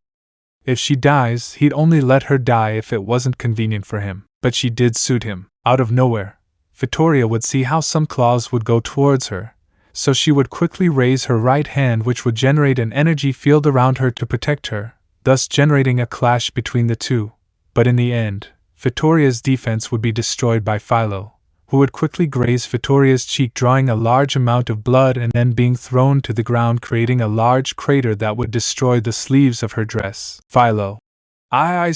If she dies, he'd only let her die if it wasn't convenient for him. But she did suit him. Out of nowhere, Vittoria would see how some claws would go towards her, so she would quickly raise her right hand, which would generate an energy field around her to protect her, thus generating a clash between the two. But in the end, Vittoria's defense would be destroyed by Philo, who would quickly graze Vittoria's cheek, drawing a large amount of blood and then being thrown to the ground, creating a large crater that would destroy the sleeves of her dress. Philo. I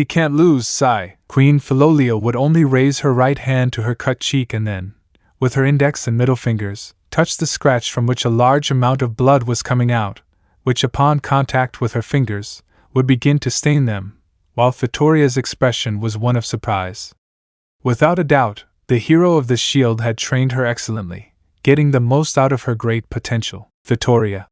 can't lose, sigh. Queen Philolial would only raise her right hand to her cut cheek and then, with her index and middle fingers, touch the scratch from which a large amount of blood was coming out, which upon contact with her fingers, would begin to stain them, while Vittoria's expression was one of surprise. Without a doubt, the hero of the shield had trained her excellently, getting the most out of her great potential. Vittoria.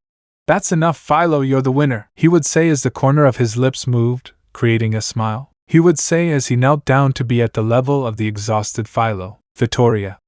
That's enough, Philo, you're the winner, he would say as the corner of his lips moved, creating a smile. He would say as he knelt down to be at the level of the exhausted Philo. Vittoria.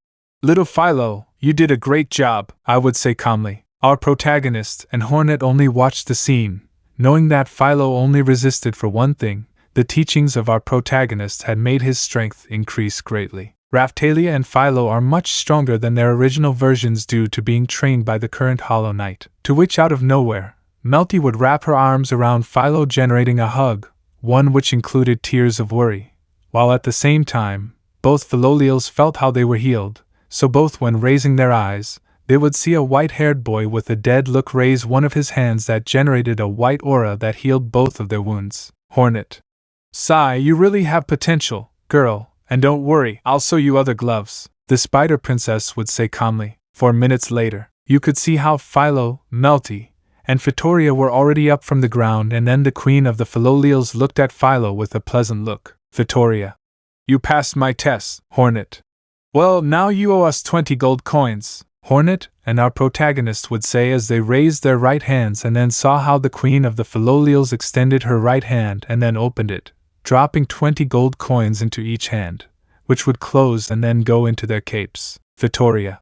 Little Philo, you did a great job, I would say calmly. Our protagonist and Hornet only watched the scene, knowing that Philo only resisted for one thing. The teachings of our protagonist had made his strength increase greatly. Raphtalia and Philo are much stronger than their original versions due to being trained by the current Hollow Knight, to which out of nowhere, Malty would wrap her arms around Philo, generating a hug, one which included tears of worry, while at the same time, both Philolials felt how they were healed, so both when raising their eyes, they would see a white-haired boy with a dead look raise one of his hands that generated a white aura that healed both of their wounds. Hornet. Sigh, you really have potential, girl. And don't worry, I'll sew you other gloves, the Spider Princess would say calmly. 4 minutes later, you could see how Philo, Malty, and Vittoria were already up from the ground, and then the queen of the Philolials looked at Philo with a pleasant look. Vittoria. You passed my test, Hornet. Well, now you owe us 20 gold coins, Hornet and our protagonist would say as they raised their right hands and then saw how the queen of the Philolials extended her right hand and then opened it, dropping 20 gold coins into each hand, which would close and then go into their capes. Vittoria.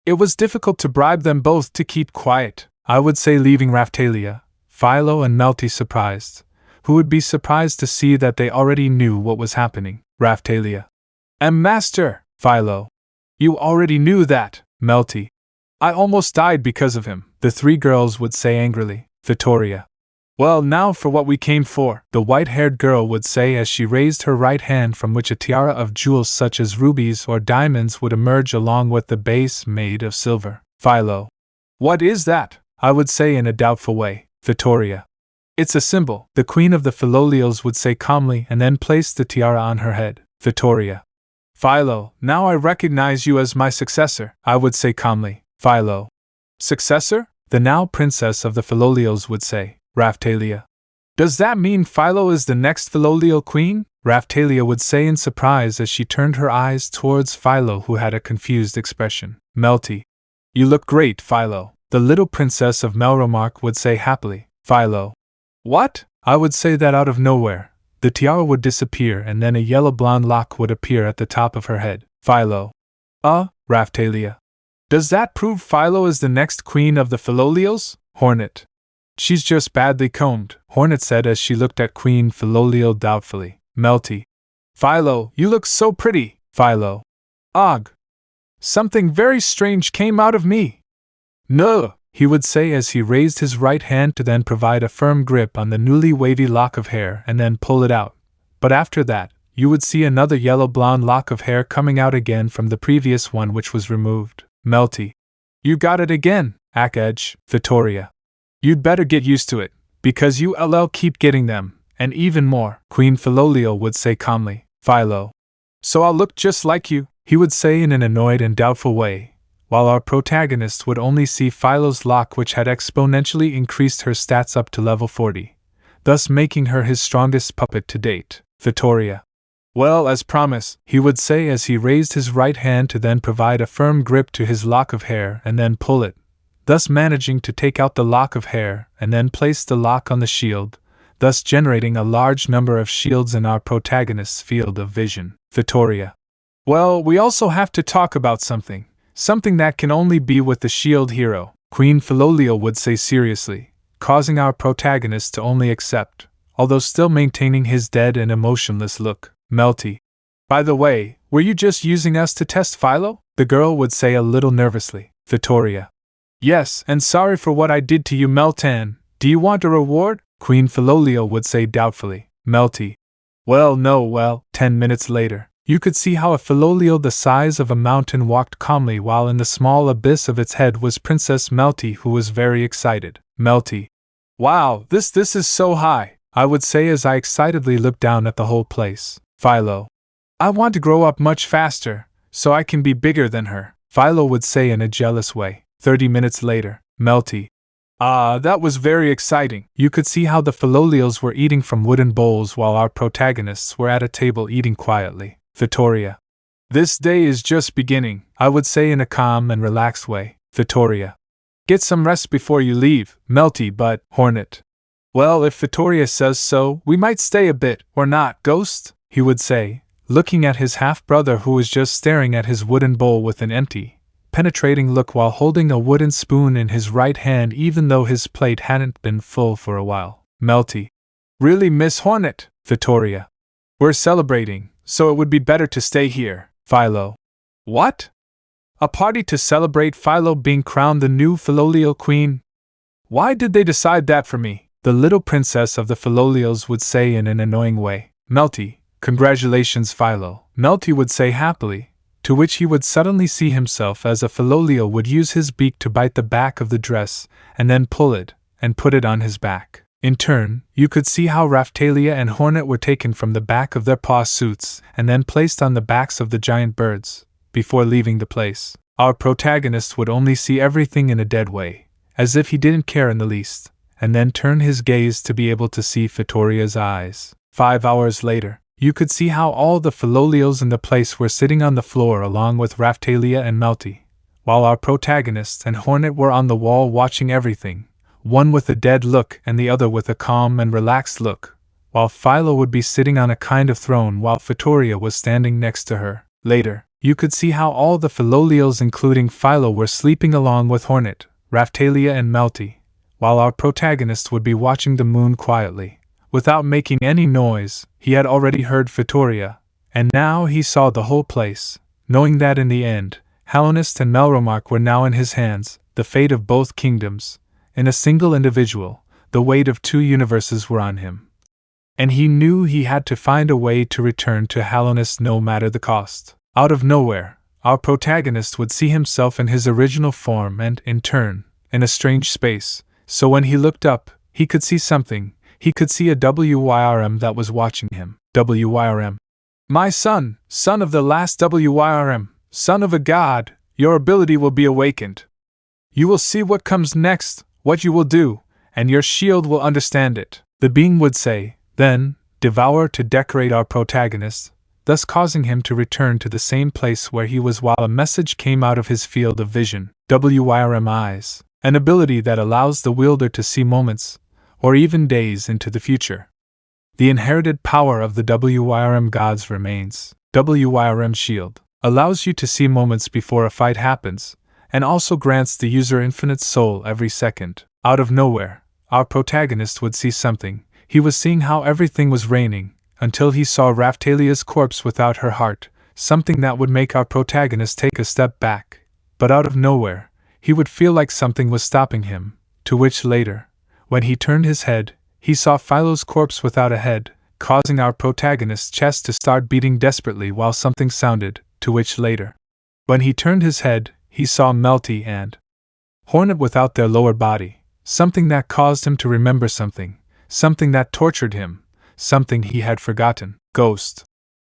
It was difficult to bribe them both to keep quiet, I would say, leaving Raphtalia, Philo and Malty surprised, who would be surprised to see that they already knew what was happening. Raphtalia. Master, Philo. You already knew that, Malty. I almost died because of him, the three girls would say angrily. Victoria. Well, now for what we came for, the white-haired girl would say as she raised her right hand from which a tiara of jewels such as rubies or diamonds would emerge along with the base made of silver. Philo. What is that? I would say in a doubtful way. Victoria. It's a symbol, the queen of the Philolials would say calmly and then placed the tiara on her head. Victoria. Philo, now I recognize you as my successor, I would say calmly. Philo. Successor? The now princess of the Philolials would say. Raphtalia. Does that mean Philo is the next Philolial queen? Raphtalia would say in surprise as she turned her eyes towards Philo, who had a confused expression. Malty. You look great, Philo, the little princess of Melromark would say happily. Philo. What? I would say that out of nowhere, the tiara would disappear and then a yellow blonde lock would appear at the top of her head. Philo. Raphtalia. Does that prove Philo is the next queen of the Philolials? Hornet. She's just badly combed, Hornet said as she looked at Queen Philolial doubtfully. Malty. Philo, you look so pretty, Philo. Og. Something very strange came out of me. No, he would say as he raised his right hand to then provide a firm grip on the newly wavy lock of hair and then pull it out. But after that, you would see another yellow blonde lock of hair coming out again from the previous one which was removed. Malty. You got it again, Akage, Victoria. You'd better get used to it, because you keep getting them, and even more, Queen Philolial would say calmly. Philo. So I'll look just like you, he would say in an annoyed and doubtful way, while our protagonist would only see Philo's lock which had exponentially increased her stats up to level 40, thus making her his strongest puppet to date. Victoria. Well, as promised, he would say as he raised his right hand to then provide a firm grip to his lock of hair and then pull it, thus managing to take out the lock of hair and then place the lock on the shield, thus generating a large number of shields in our protagonist's field of vision. Victoria. Well, we also have to talk about something that can only be with the shield hero, Queen Philolial would say seriously, causing our protagonist to only accept, although still maintaining his dead and emotionless look. Malty. By the way, were you just using us to test Philo? The girl would say a little nervously. Victoria. Yes, and sorry for what I did to you, Meltan. Do you want a reward? Queen Philolial would say doubtfully. Malty. Well, no, 10 minutes later, you could see how a Philolial the size of a mountain walked calmly while in the small abyss of its head was Princess Malty, who was very excited. Malty. Wow, this is so high, I would say as I excitedly looked down at the whole place. Philo. I want to grow up much faster, so I can be bigger than her, Philo would say in a jealous way. 30 minutes later, Malty. That was very exciting. You could see how the Philolials were eating from wooden bowls while our protagonists were at a table eating quietly. Victoria. This day is just beginning, I would say in a calm and relaxed way. Victoria. Get some rest before you leave, Malty, but, Hornet. Well, if Victoria says so, we might stay a bit, or not, Ghost? He would say, looking at his half-brother who was just staring at his wooden bowl with an empty, penetrating look while holding a wooden spoon in his right hand even though his plate hadn't been full for a while. Malty. Really, Miss Hornet? Victoria. We're celebrating, so it would be better to stay here. Philo. What? A party to celebrate Philo being crowned the new Philolial queen? Why did they decide that for me? The little princess of the Philolials would say in an annoying way. Malty. Congratulations, Philo, Malty would say happily, to which he would suddenly see himself as a Philolial would use his beak to bite the back of the dress, and then pull it, and put it on his back. In turn, you could see how Raphtalia and Hornet were taken from the back of their paw suits, and then placed on the backs of the giant birds, before leaving the place. Our protagonist would only see everything in a dead way, as if he didn't care in the least, and then turn his gaze to be able to see Victoria's eyes. 5 hours later, you could see how all the Philolials in the place were sitting on the floor along with Raphtalia and Malty, while our protagonist and Hornet were on the wall watching everything, one with a dead look and the other with a calm and relaxed look, while Philo would be sitting on a kind of throne while Victoria was standing next to her. Later, you could see how all the Philolials including Philo were sleeping along with Hornet, Raphtalia and Malty, while our protagonist would be watching the moon quietly, Without making any noise, he had already heard Victoria, and now he saw the whole place, knowing that in the end, Hallownest and Melromark were now in his hands, the fate of both kingdoms, in a single individual, the weight of two universes were on him. And he knew he had to find a way to return to Hallownest no matter the cost. Out of nowhere, our protagonist would see himself in his original form and, in turn, in a strange space, so when he looked up, he could see something. He could see a WYRM that was watching him. WYRM. My son, son of the last WYRM, son of a god, your ability will be awakened. You will see what comes next, what you will do, and your shield will understand it. The being would say, then, devour to decorate our protagonist, thus causing him to return to the same place where he was while a message came out of his field of vision. WYRM eyes, an ability that allows the wielder to see moments, or even days into the future. The inherited power of the WYRM gods remains. WYRM Shield allows you to see moments before a fight happens, and also grants the user infinite soul every second. Out of nowhere, our protagonist would see something. He was seeing how everything was raining, until he saw Raphtalia's corpse without her heart, something that would make our protagonist take a step back. But out of nowhere, he would feel like something was stopping him, to which later, when he turned his head, he saw Philo's corpse without a head, causing our protagonist's chest to start beating desperately while something sounded, to which later, when he turned his head, he saw Malty and Hornet without their lower body, something that caused him to remember something that tortured him, something he had forgotten. Ghost.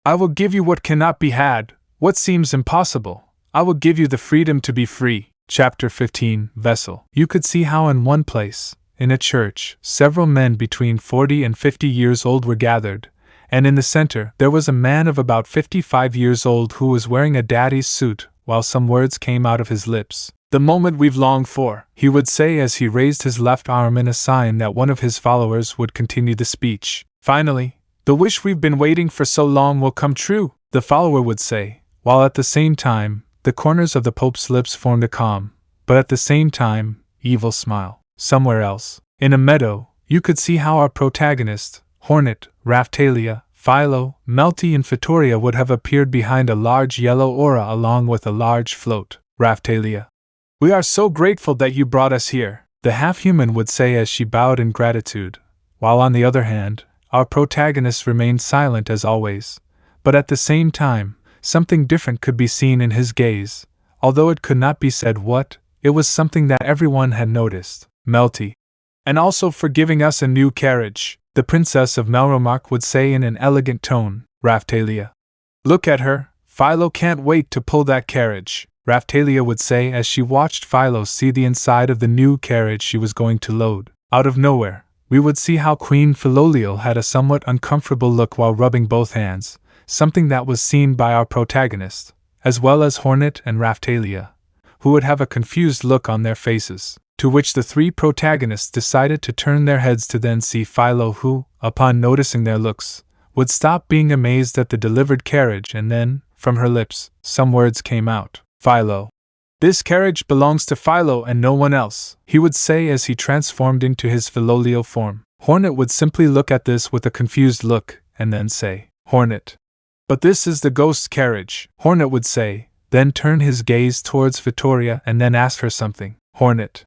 I will give you what cannot be had, what seems impossible. I will give you the freedom to be free. Chapter 15, Vessel. You could see how in one place, in a church, several men between 40 and 50 years old were gathered, and in the center there was a man of about 55 years old who was wearing a daddy's suit, while some words came out of his lips. The moment we've longed for, he would say as he raised his left arm in a sign that one of his followers would continue the speech. Finally, the wish we've been waiting for so long will come true, the follower would say, while at the same time, the corners of the Pope's lips formed a calm, but at the same time, evil smile. Somewhere else, in a meadow, you could see how our protagonist, Hornet, Raphtalia, Philo, Malty and Victoria would have appeared behind a large yellow aura along with a large float. Raphtalia. We are so grateful that you brought us here, the half-human would say as she bowed in gratitude, while on the other hand, our protagonist remained silent as always, but at the same time, something different could be seen in his gaze, although it could not be said what, it was something that everyone had noticed. Malty. And also for giving us a new carriage, the Princess of Melromark would say in an elegant tone. Raphtalia. Look at her, Philo can't wait to pull that carriage, Raphtalia would say as she watched Philo see the inside of the new carriage she was going to load. Out of nowhere, we would see how Queen Philolial had a somewhat uncomfortable look while rubbing both hands, something that was seen by our protagonist, as well as Hornet and Raphtalia, who would have a confused look on their faces. To which the three protagonists decided to turn their heads to then see Philo who, upon noticing their looks, would stop being amazed at the delivered carriage and then, from her lips, some words came out. Philo. This carriage belongs to Philo and no one else, he would say as he transformed into his Philolial form. Hornet would simply look at this with a confused look, and then say, Hornet. But this is the ghost's carriage, Hornet would say, then turn his gaze towards Victoria and then ask her something. Hornet.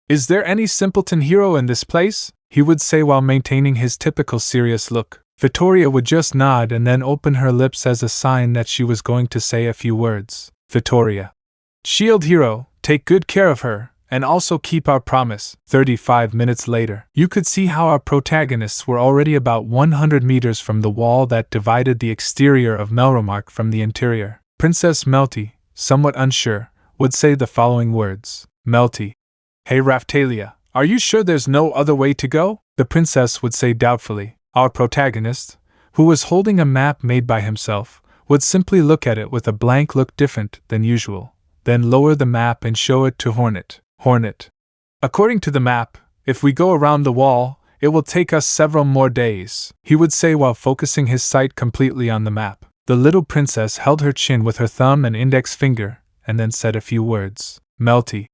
Is there any simpleton hero in this place? He would say while maintaining his typical serious look. Victoria would just nod and then open her lips as a sign that she was going to say a few words. Victoria. Shield hero, take good care of her, and also keep our promise. 35 minutes later, you could see how our protagonists were already about 100 meters from the wall that divided the exterior of Melromark from the interior. Princess Malty, somewhat unsure, would say the following words. Malty. Hey Raphtalia, are you sure there's no other way to go? The princess would say doubtfully. Our protagonist, who was holding a map made by himself, would simply look at it with a blank look different than usual, then lower the map and show it to Hornet. Hornet. According to the map, if we go around the wall, it will take us several more days, he would say while focusing his sight completely on the map. The little princess held her chin with her thumb and index finger, and then said a few words. Malty.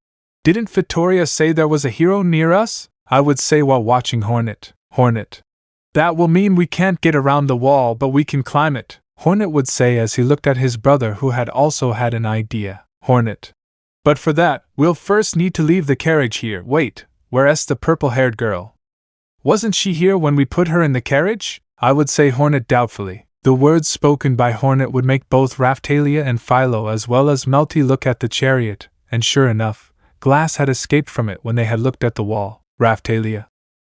Didn't Victoria say there was a hero near us? I would say while watching Hornet. Hornet. That will mean we can't get around the wall, but we can climb it, Hornet would say as he looked at his brother, who had also had an idea. Hornet. But for that, we'll first need to leave the carriage here. Wait, where's the purple-haired girl? Wasn't she here when we put her in the carriage? I would say Hornet doubtfully. The words spoken by Hornet would make both Raphtalia and Philo as well as Malty look at the chariot, and sure enough, glass had escaped from it when they had looked at the wall. Raphtalia.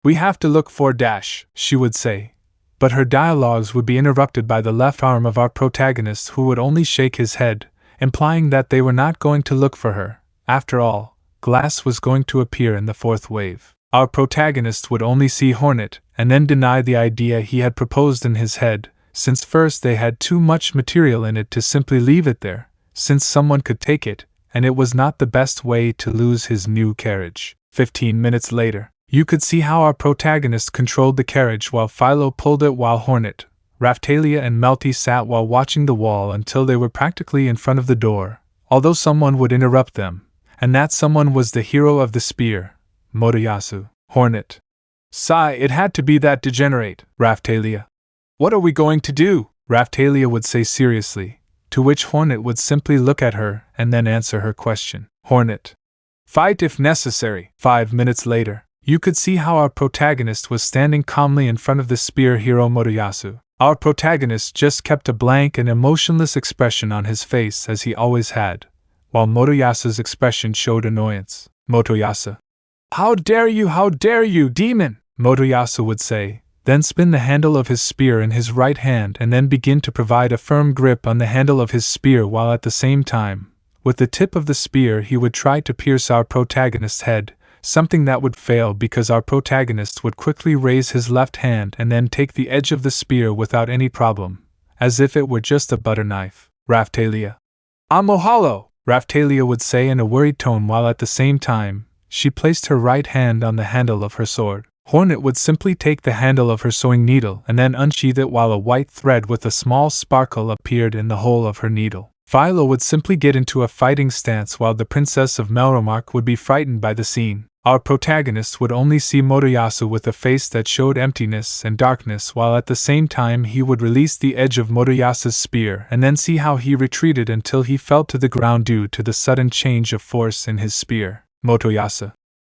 We have to look for dash, she would say. But her dialogues would be interrupted by the left arm of our protagonist, who would only shake his head, implying that they were not going to look for her. After all, glass was going to appear in the fourth wave. Our protagonist would only see Hornet, and then deny the idea he had proposed in his head, since first they had too much material in it to simply leave it there, since someone could take it, and it was not the best way to lose his new carriage. 15 minutes later, you could see how our protagonist controlled the carriage while Philo pulled it, while Hornet, Raphtalia and Malty sat while watching the wall until they were practically in front of the door, although someone would interrupt them, and that someone was the hero of the spear, Motoyasu. Hornet. Sigh, it had to be that degenerate. Raphtalia. What are we going to do? Raphtalia would say seriously, to which Hornet would simply look at her and then answer her question. Hornet. Fight if necessary. 5 minutes later, you could see how our protagonist was standing calmly in front of the spear hero Motoyasu. Our protagonist just kept a blank and emotionless expression on his face as he always had, while Motoyasu's expression showed annoyance. Motoyasu. How dare you, demon! Motoyasu would say, then spin the handle of his spear in his right hand and then begin to provide a firm grip on the handle of his spear, while at the same time, with the tip of the spear he would try to pierce our protagonist's head, something that would fail because our protagonist would quickly raise his left hand and then take the edge of the spear without any problem, as if it were just a butter knife. Raphtalia. Amohalo! Raphtalia would say in a worried tone, while at the same time, she placed her right hand on the handle of her sword. Hornet would simply take the handle of her sewing needle and then unsheath it, while a white thread with a small sparkle appeared in the hole of her needle. Philo would simply get into a fighting stance, while the Princess of Melromark would be frightened by the scene. Our protagonist would only see Motoyasu with a face that showed emptiness and darkness, while at the same time he would release the edge of Motoyasu's spear and then see how he retreated until he fell to the ground due to the sudden change of force in his spear. Motoyasu.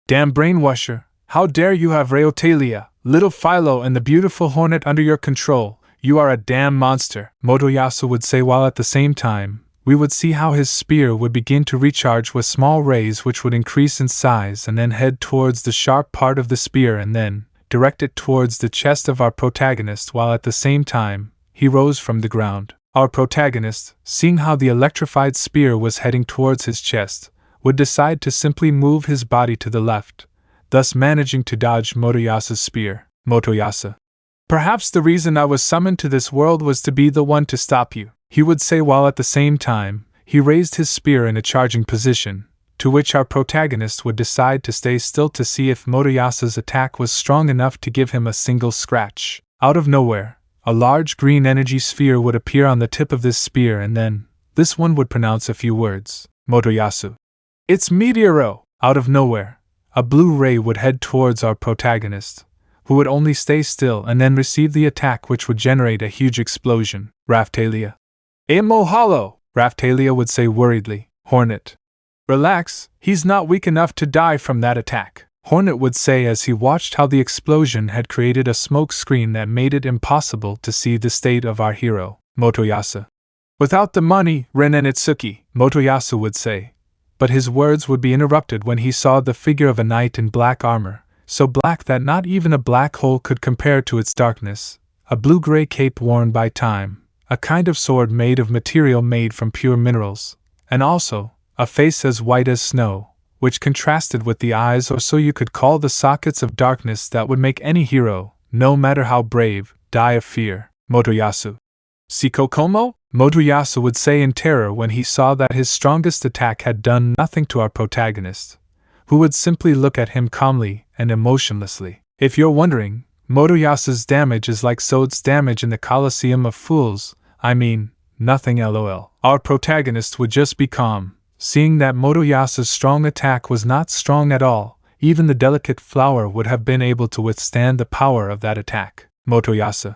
Damn brainwasher, how dare you have Raphtalia, little Philo and the beautiful Hornet under your control, you are a damn monster, Motoyasu would say, while at the same time, we would see how his spear would begin to recharge with small rays which would increase in size and then head towards the sharp part of the spear and then direct it towards the chest of our protagonist, while at the same time, he rose from the ground. Our protagonist, seeing how the electrified spear was heading towards his chest, would decide to simply move his body to the left, thus managing to dodge Motoyasu's spear. Motoyasu. Perhaps the reason I was summoned to this world was to be the one to stop you, he would say, while at the same time, he raised his spear in a charging position, to which our protagonist would decide to stay still to see if Motoyasu's attack was strong enough to give him a single scratch. Out of nowhere, a large green energy sphere would appear on the tip of this spear, and then, this one would pronounce a few words. Motoyasu. It's Meteoro! Out of nowhere, a blue ray would head towards our protagonist, who would only stay still and then receive the attack, which would generate a huge explosion. Raphtalia. Amohalo! Raphtalia would say worriedly. Hornet. Relax, he's not weak enough to die from that attack, Hornet would say as he watched how the explosion had created a smoke screen that made it impossible to see the state of our hero. Motoyasu. Without the money, Ren and Itsuki, Motoyasu would say. But his words would be interrupted when he saw the figure of a knight in black armor, so black that not even a black hole could compare to its darkness, a blue-gray cape worn by time, a kind of sword made of material made from pure minerals, and also a face as white as snow, which contrasted with the eyes, or so you could call the sockets of darkness that would make any hero, no matter how brave, die of fear. Motoyasu. Sikokomo? Motoyasu would say in terror when he saw that his strongest attack had done nothing to our protagonist, who would simply look at him calmly and emotionlessly. If you're wondering, Motoyasu's damage is like Sode's damage in the Colosseum of Fools, I mean, nothing lol. Our protagonist would just be calm, seeing that Motoyasu's strong attack was not strong at all. Even the delicate flower would have been able to withstand the power of that attack. Motoyasu.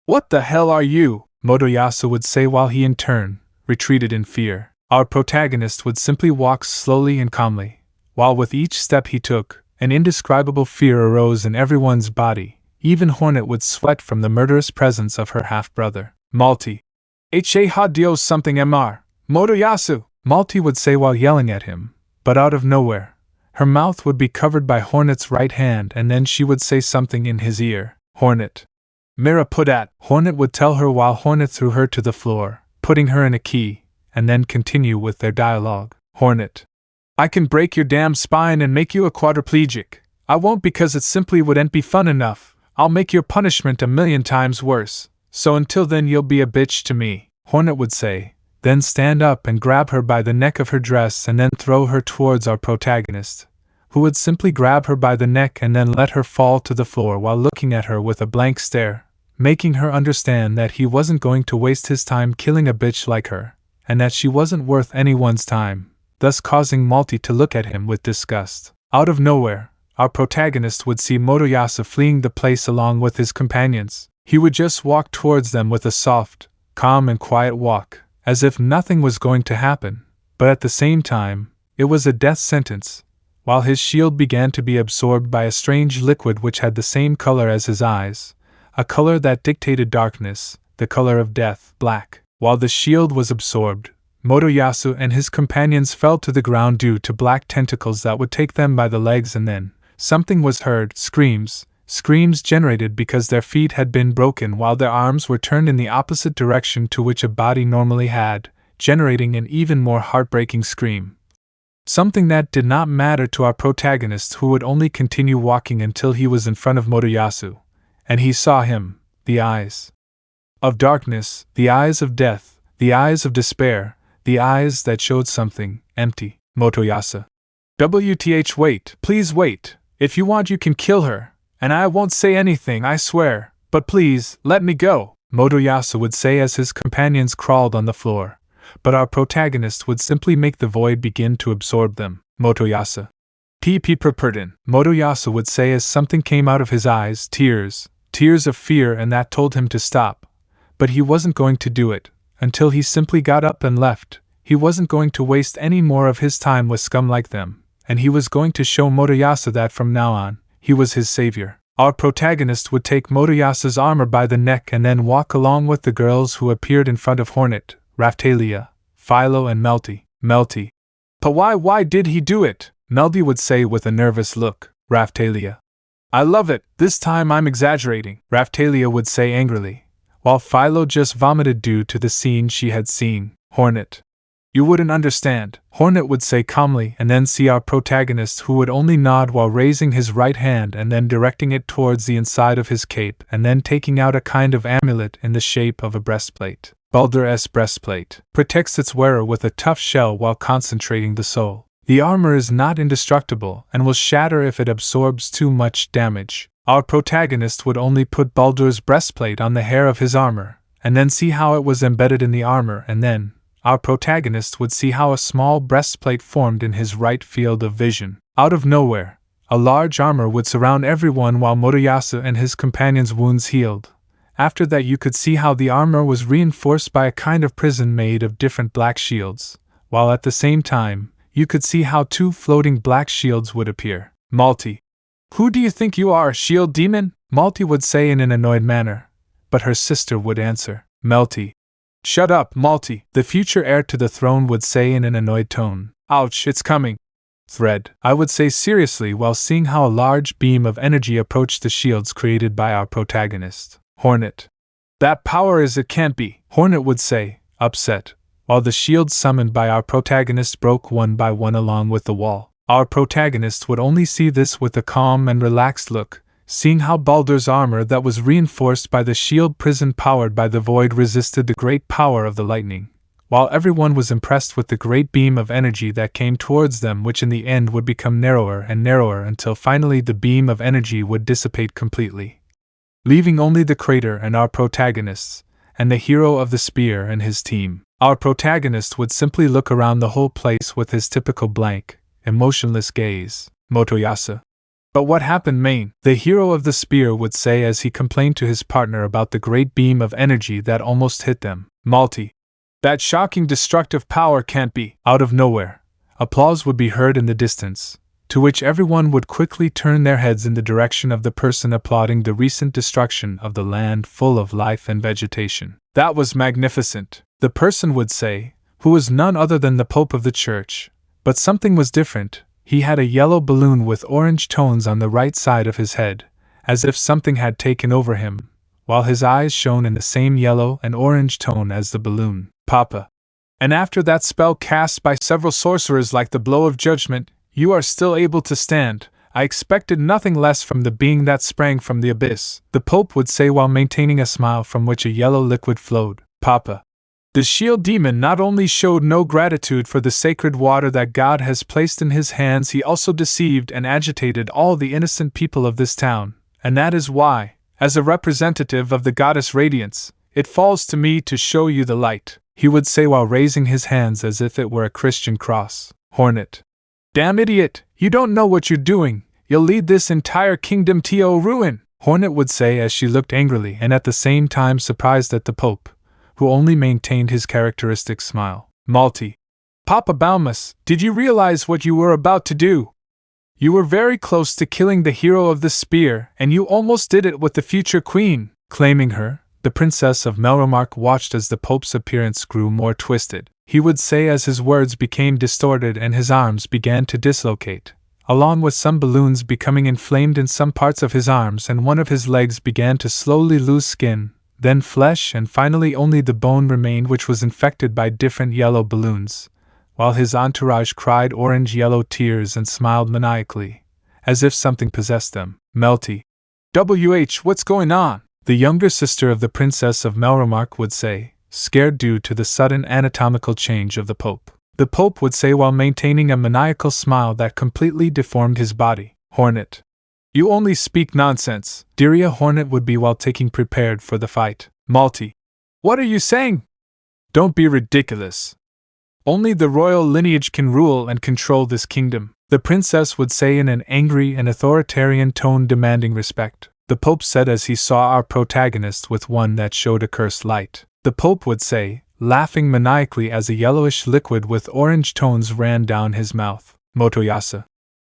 What the hell are you? Motoyasu would say while he in turn retreated in fear. Our protagonist would simply walk slowly and calmly, while with each step he took, an indescribable fear arose in everyone's body. Even Hornet would sweat from the murderous presence of her half-brother. Malty. Issei ha dios something mr. Motoyasu, Malty would say while yelling at him, but out of nowhere, her mouth would be covered by Hornet's right hand and then she would say something in his ear. Hornet. Mira put at, Hornet would tell her while Hornet threw her to the floor, putting her in a key, and then continue with their dialogue. Hornet. I can break your damn spine and make you a quadriplegic. I won't because it simply wouldn't be fun enough. I'll make your punishment 1,000,000 times worse. So until then you'll be a bitch to me, Hornet would say, then stand up and grab her by the neck of her dress and then throw her towards our protagonist, who would simply grab her by the neck and then let her fall to the floor while looking at her with a blank stare, making her understand that he wasn't going to waste his time killing a bitch like her, and that she wasn't worth anyone's time, thus causing Malty to look at him with disgust. Out of nowhere, our protagonist would see Motoyasu fleeing the place along with his companions. He would just walk towards them with a soft, calm and quiet walk, as if nothing was going to happen, but at the same time, it was a death sentence, while his shield began to be absorbed by a strange liquid which had the same color as his eyes, a color that dictated darkness, the color of death, black. While the shield was absorbed, Motoyasu and his companions fell to the ground due to black tentacles that would take them by the legs and then, something was heard, screams generated because their feet had been broken while their arms were turned in the opposite direction to which a body normally had, generating an even more heartbreaking scream. Something that did not matter to our protagonist who would only continue walking until he was in front of Motoyasu, and he saw him, the eyes of darkness, the eyes of death, the eyes of despair, the eyes that showed something empty. Motoyasu. WTH wait, please wait, if you want you can kill her. And I won't say anything, I swear, but please, let me go, Motoyasu would say as his companions crawled on the floor, but our protagonist would simply make the void begin to absorb them. Motoyasu. Perperdin, Motoyasu would say as something came out of his eyes, tears of fear, and that told him to stop. But he wasn't going to do it, until he simply got up and left. He wasn't going to waste any more of his time with scum like them, and he was going to show Motoyasu that from now on, he was his savior. Our protagonist would take Motoyasu's armor by the neck and then walk along with the girls who appeared in front of Hornet, Raphtalia, Philo and Malty. But why did he do it? Malty would say with a nervous look. Raphtalia. I love it, this time I'm exaggerating, Raphtalia would say angrily, while Philo just vomited due to the scene she had seen. Hornet. You wouldn't understand, Hornet would say calmly, and then see our protagonist who would only nod while raising his right hand and then directing it towards the inside of his cape and then taking out a kind of amulet in the shape of a breastplate. Baldur's breastplate protects its wearer with a tough shell while concentrating the soul. The armor is not indestructible and will shatter if it absorbs too much damage. Our protagonist would only put Baldur's breastplate on the hair of his armor, and then see how it was embedded in the armor, and then our protagonist would see how a small breastplate formed in his right field of vision. Out of nowhere, a large armor would surround everyone while Motoyasu and his companions' wounds healed. After that you could see how the armor was reinforced by a kind of prison made of different black shields, while at the same time, you could see how 2 floating black shields would appear. Malty. Who do you think you are, shield demon? Malty would say in an annoyed manner, but her sister would answer, Malty. Shut up, Malty, the future heir to the throne would say in an annoyed tone. Ouch, it's coming. Thread, I would say seriously while seeing how a large beam of energy approached the shields created by our protagonist. Hornet. That power is it can't be, Hornet would say, upset, while the shields summoned by our protagonist broke one by one along with the wall. Our protagonist would only see this with a calm and relaxed look, seeing how Baldur's armor that was reinforced by the shield prison powered by the void resisted the great power of the lightning, while everyone was impressed with the great beam of energy that came towards them, which in the end would become narrower and narrower until finally the beam of energy would dissipate completely, leaving only the crater and our protagonists, and the hero of the spear and his team. Our protagonist would simply look around the whole place with his typical blank, emotionless gaze. Motoyasu. But what happened, main? The hero of the spear would say as he complained to his partner about the great beam of energy that almost hit them. Malty. That shocking destructive power can't be. Out of nowhere, applause would be heard in the distance, to which everyone would quickly turn their heads in the direction of the person applauding the recent destruction of the land full of life and vegetation. That was magnificent, the person would say, who was none other than the Pope of the church. But something was different. He had a yellow balloon with orange tones on the right side of his head, as if something had taken over him, while his eyes shone in the same yellow and orange tone as the balloon. Papa. And after that spell cast by several sorcerers like the blow of judgment, you are still able to stand. I expected nothing less from the being that sprang from the abyss, the Pope would say while maintaining a smile from which a yellow liquid flowed. Papa. The shield demon not only showed no gratitude for the sacred water that God has placed in his hands, he also deceived and agitated all the innocent people of this town, and that is why, as a representative of the goddess Radiance, it falls to me to show you the light, he would say while raising his hands as if it were a Christian cross. Hornet. Damn idiot, you don't know what you're doing, you'll lead this entire kingdom to ruin, Hornet would say as she looked angrily and at the same time surprised at the Pope, who only maintained his characteristic smile. Malty. Papa Baumus, did you realize what you were about to do? You were very close to killing the hero of the spear, and you almost did it with the future queen. Claiming her, the Princess of Melromark watched as the Pope's appearance grew more twisted. He would say as his words became distorted and his arms began to dislocate, along with some balloons becoming inflamed in some parts of his arms, and one of his legs began to slowly lose skin, then flesh, and finally only the bone remained, which was infected by different yellow balloons, while his entourage cried orange-yellow tears and smiled maniacally, as if something possessed them. Malty. What's going on? The younger sister of the Princess of Melromark would say, scared due to the sudden anatomical change of the Pope. The Pope would say while maintaining a maniacal smile that completely deformed his body. Hornet. You only speak nonsense, Diria Hornet would be while taking prepared for the fight. Malty. What are you saying? Don't be ridiculous. Only the royal lineage can rule and control this kingdom, the princess would say in an angry and authoritarian tone demanding respect. The Pope said as he saw our protagonist with one that showed a cursed light. The Pope would say, laughing maniacally as a yellowish liquid with orange tones ran down his mouth. Motoyasu.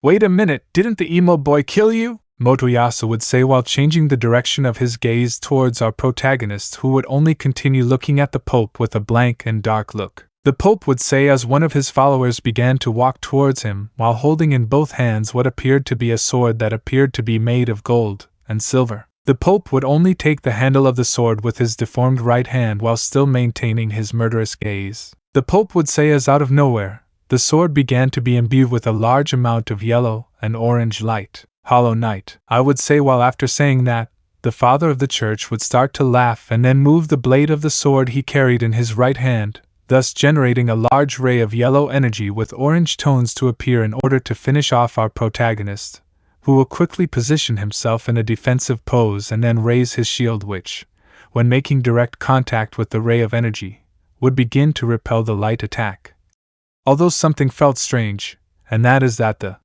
Wait a minute, didn't the emo boy kill you? Motoyasu would say while changing the direction of his gaze towards our protagonist, who would only continue looking at the Pope with a blank and dark look. The Pope would say as one of his followers began to walk towards him while holding in both hands what appeared to be a sword that appeared to be made of gold and silver. The Pope would only take the handle of the sword with his deformed right hand while still maintaining his murderous gaze. The Pope would say as out of nowhere, the sword began to be imbued with a large amount of yellow and orange light. Hollow Knight. I would say while after saying that, the father of the church would start to laugh and then move the blade of the sword he carried in his right hand, thus generating a large ray of yellow energy with orange tones to appear in order to finish off our protagonist, who will quickly position himself in a defensive pose and then raise his shield which, when making direct contact with the ray of energy, would begin to repel the light attack. Although something felt strange, and that is that the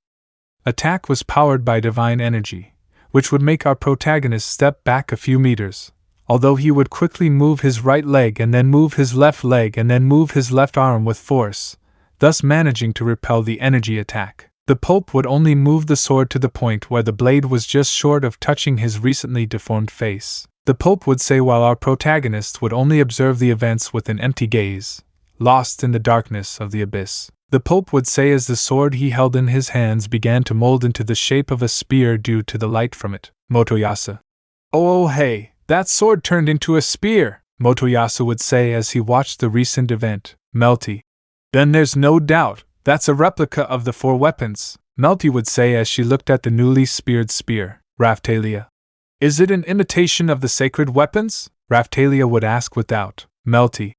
attack was powered by divine energy, which would make our protagonist step back a few meters, although he would quickly move his right leg and then move his left leg and then move his left arm with force, thus managing to repel the energy attack. The Pope would only move the sword to the point where the blade was just short of touching his recently deformed face. The Pope would say while our protagonist would only observe the events with an empty gaze, lost in the darkness of the abyss. The Pope would say as the sword he held in his hands began to mold into the shape of a spear due to the light from it. Motoyasu. Oh hey, that sword turned into a spear, Motoyasu would say as he watched the recent event. Malty. Then there's no doubt, that's a replica of the four weapons, Malty would say as she looked at the newly speared spear. Raphtalia. Is it an imitation of the sacred weapons? Raphtalia would ask with doubt. Malty.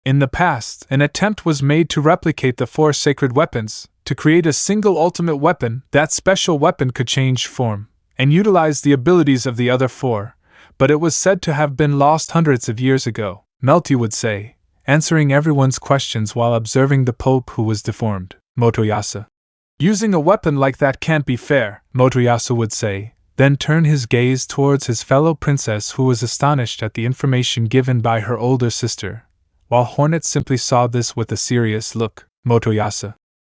In the past, an attempt was made to replicate the four sacred weapons, to create a single ultimate weapon. That special weapon could change form, and utilize the abilities of the other four, but it was said to have been lost hundreds of years ago, Malty would say, answering everyone's questions while observing the Pope who was deformed. Motoyasu. Using a weapon like that can't be fair, Motoyasu would say, then turn his gaze towards his fellow princess, who was astonished at the information given by her older sister, while Hornet simply saw this with a serious look. Motoyasu.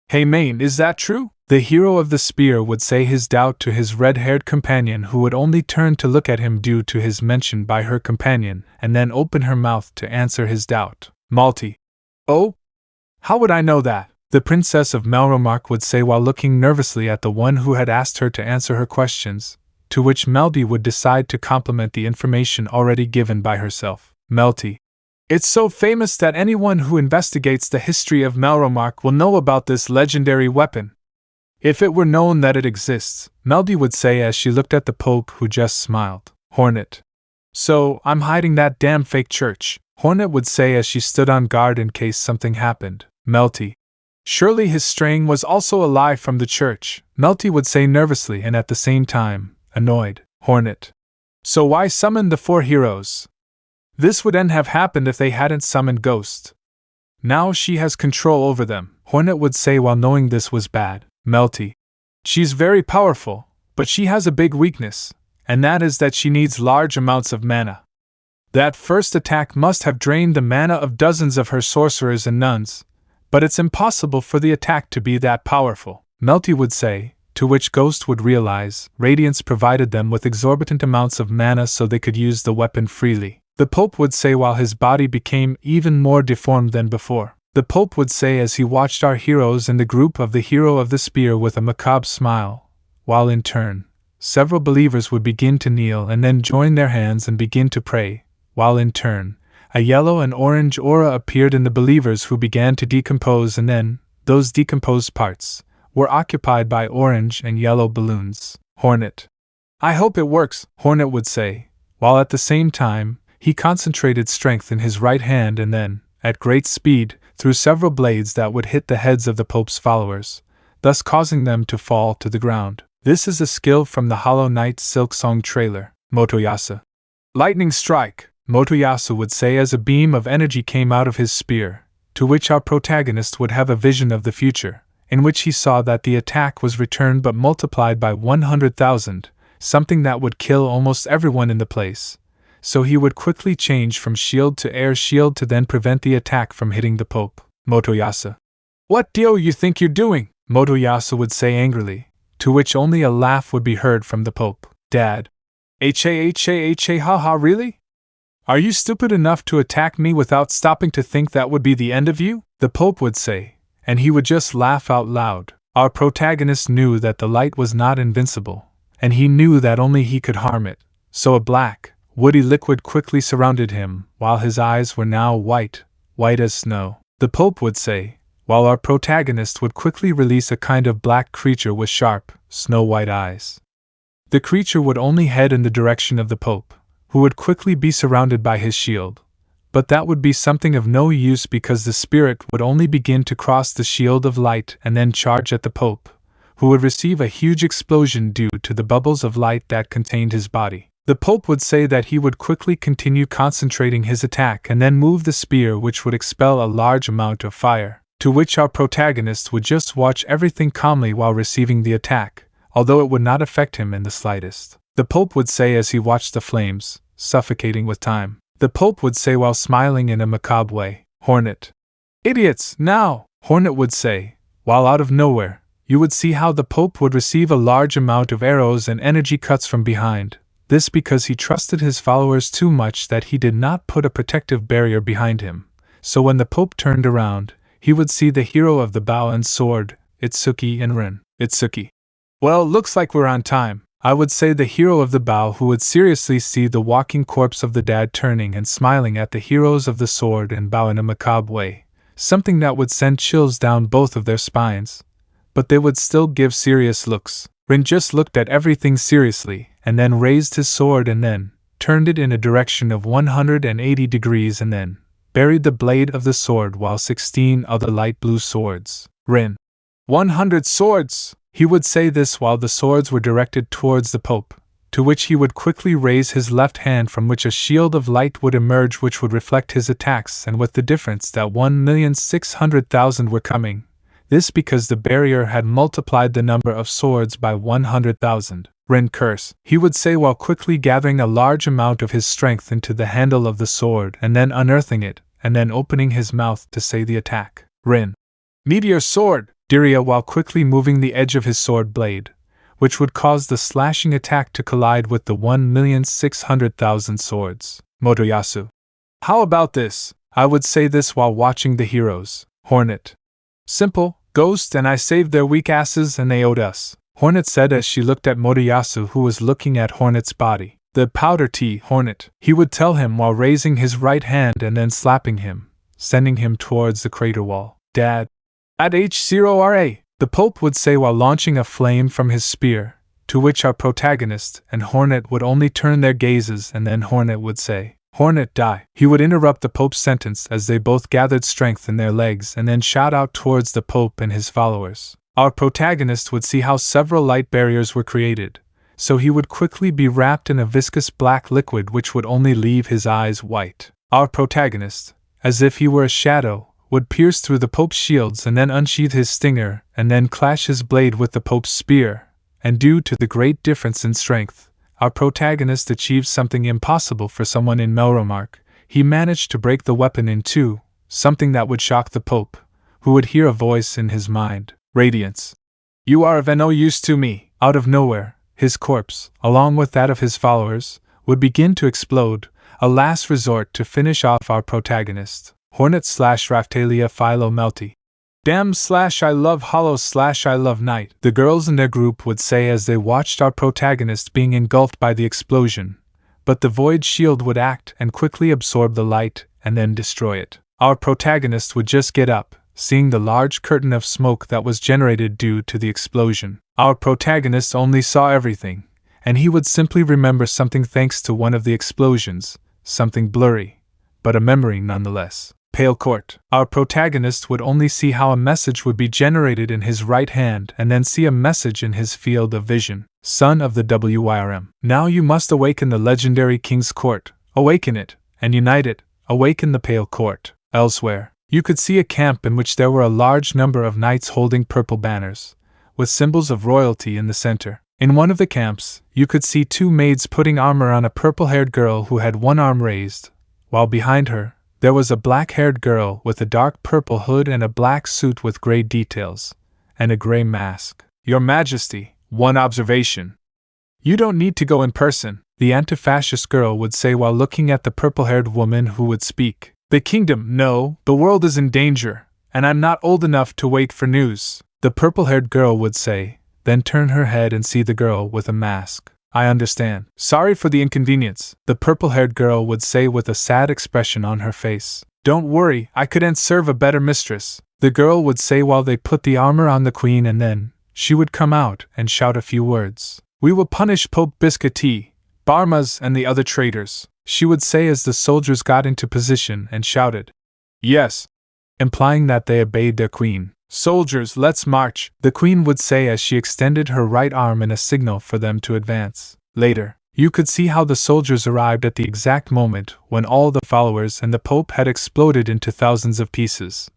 Hey main, is that true? The hero of the spear would say his doubt to his red-haired companion, who would only turn to look at him due to his mention by her companion, and then open her mouth to answer his doubt. Malty. Oh? How would I know that? The Princess of Melromark would say while looking nervously at the one who had asked her to answer her questions, to which Malty would decide to compliment the information already given by herself. Malty. It's so famous that anyone who investigates the history of Melromark will know about this legendary weapon. If it were known that it exists, Malty would say as she looked at the Pope, who just smiled. Hornet. So, I'm hiding that damn fake church, Hornet would say as she stood on guard in case something happened. Malty. Surely his straying was also a lie from the church, Malty would say nervously and at the same time, annoyed. Hornet. So why summon the 4 heroes? This wouldn't have happened if they hadn't summoned Ghost. Now she has control over them, Hornet would say while knowing this was bad. Malty. She's very powerful, but she has a big weakness, and that is that she needs large amounts of mana. That first attack must have drained the mana of dozens of her sorcerers and nuns, but it's impossible for the attack to be that powerful, Malty would say, to which Ghost would realize Radiance provided them with exorbitant amounts of mana so they could use the weapon freely. The Pope would say while his body became even more deformed than before. The Pope would say as he watched our heroes in the group of the hero of the spear with a macabre smile, while in turn, several believers would begin to kneel and then join their hands and begin to pray, while in turn, a yellow and orange aura appeared in the believers who began to decompose, and then, those decomposed parts were occupied by orange and yellow balloons. Hornet. I hope it works, Hornet would say, while at the same time, he concentrated strength in his right hand and then, at great speed, threw several blades that would hit the heads of the Pope's followers, thus causing them to fall to the ground. This is a skill from the Hollow Knight Silk Song trailer. Motoyasu. Lightning strike, Motoyasu would say as a beam of energy came out of his spear, to which our protagonist would have a vision of the future, in which he saw that the attack was returned but multiplied by 100,000, something that would kill almost everyone in the place. So he would quickly change from shield to air shield to then prevent the attack from hitting the Pope. Motoyasu. What do you think you're doing? Motoyasu would say angrily, to which only a laugh would be heard from the Pope. Dad. Haha, really? Are you stupid enough to attack me without stopping to think that would be the end of you? The Pope would say, and he would just laugh out loud. Our protagonist knew that the light was not invincible, and he knew that only he could harm it, so a black, woody liquid quickly surrounded him, while his eyes were now white as snow. The Pope would say, while our protagonist would quickly release a kind of black creature with sharp, snow-white eyes. The creature would only head in the direction of the Pope, who would quickly be surrounded by his shield, but that would be something of no use because the spirit would only begin to cross the shield of light and then charge at the Pope, who would receive a huge explosion due to the bubbles of light that contained his body. The Pope would say that he would quickly continue concentrating his attack and then move the spear, which would expel a large amount of fire, to which our protagonist would just watch everything calmly while receiving the attack, although it would not affect him in the slightest. The Pope would say as he watched the flames, suffocating with time. The Pope would say while smiling in a macabre way, Hornet. Idiots, now! Hornet would say, while out of nowhere, you would see how the Pope would receive a large amount of arrows and energy cuts from behind. This because he trusted his followers too much that he did not put a protective barrier behind him. So when the Pope turned around, he would see the hero of the bow and sword, Itsuki and Rin. Itsuki. Well, looks like we're on time. I would say the hero of the bow, who would seriously see the walking corpse of the dad turning and smiling at the heroes of the sword and bow in a macabre way, something that would send chills down both of their spines. But they would still give serious looks. Rin just looked at everything seriously, and then raised his sword and then turned it in a direction of 180 degrees and then buried the blade of the sword while 16 other light blue swords. Rin. 100 swords! He would say this while the swords were directed towards the Pope, to which he would quickly raise his left hand from which a shield of light would emerge which would reflect his attacks, and with the difference that 1,600,000 were coming, This because the barrier had multiplied the number of swords by 100,000. Rin curse, he would say while quickly gathering a large amount of his strength into the handle of the sword and then unearthing it, and then opening his mouth to say the attack. Rin. Meteor sword! Diria while quickly moving the edge of his sword blade, which would cause the slashing attack to collide with the 1,600,000 swords. Motoyasu. How about this? I would say this while watching the heroes. Hornet. Simple, Ghost and I saved their weak asses and they owed us. Hornet said as she looked at Motoyasu, who was looking at Hornet's body. The powder tea, Hornet, he would tell him while raising his right hand and then slapping him, sending him towards the crater wall. Dad. At H0RA, the Pope would say while launching a flame from his spear, to which our protagonist and Hornet would only turn their gazes, and then Hornet would say, Hornet, die. He would interrupt the Pope's sentence as they both gathered strength in their legs and then shout out towards the Pope and his followers. Our protagonist would see how several light barriers were created, so he would quickly be wrapped in a viscous black liquid which would only leave his eyes white. Our protagonist, as if he were a shadow, would pierce through the Pope's shields and then unsheath his stinger and then clash his blade with the Pope's spear, and due to the great difference in strength, our protagonist achieved something impossible for someone in Melromark. He managed to break the weapon in two, something that would shock the Pope, who would hear a voice in his mind. Radiance. You are of no use to me. Out of nowhere, his corpse, along with that of his followers, would begin to explode, a last resort to finish off our protagonist. Hornet / Raphtalia Philo Malty. Damn / I love Hollow / I love Night, the girls in their group would say as they watched our protagonist being engulfed by the explosion, but the void shield would act and quickly absorb the light and then destroy it. Our protagonist would just get up, seeing the large curtain of smoke that was generated due to the explosion. Our protagonist only saw everything, and he would simply remember something thanks to one of the explosions, something blurry, but a memory nonetheless. Pale Court. Our protagonist would only see how a message would be generated in his right hand and then see a message in his field of vision. Son of the WYRM. Now you must awaken the legendary King's Court. Awaken it, and unite it. Awaken the Pale Court. Elsewhere, you could see a camp in which there were a large number of knights holding purple banners, with symbols of royalty in the center. In one of the camps, you could see two maids putting armor on a purple-haired girl who had one arm raised, while behind her, there was a black-haired girl with a dark purple hood and a black suit with gray details, and a gray mask. Your Majesty, one observation. You don't need to go in person, the anti-fascist girl would say while looking at the purple-haired woman who would speak. The kingdom, no, the world is in danger, and I'm not old enough to wait for news, the purple-haired girl would say, then turn her head and see the girl with a mask. I understand. Sorry for the inconvenience, the purple-haired girl would say with a sad expression on her face. Don't worry, I couldn't serve a better mistress, the girl would say while they put the armor on the queen, and then she would come out and shout a few words. We will punish Pope Biscotti, Barmas and the other traitors, she would say as the soldiers got into position and shouted. Yes, implying that they obeyed their queen. Soldiers, let's march, the queen would say as she extended her right arm in a signal for them to advance. Later, you could see how the soldiers arrived at the exact moment when all the followers and the Pope had exploded into thousands of pieces.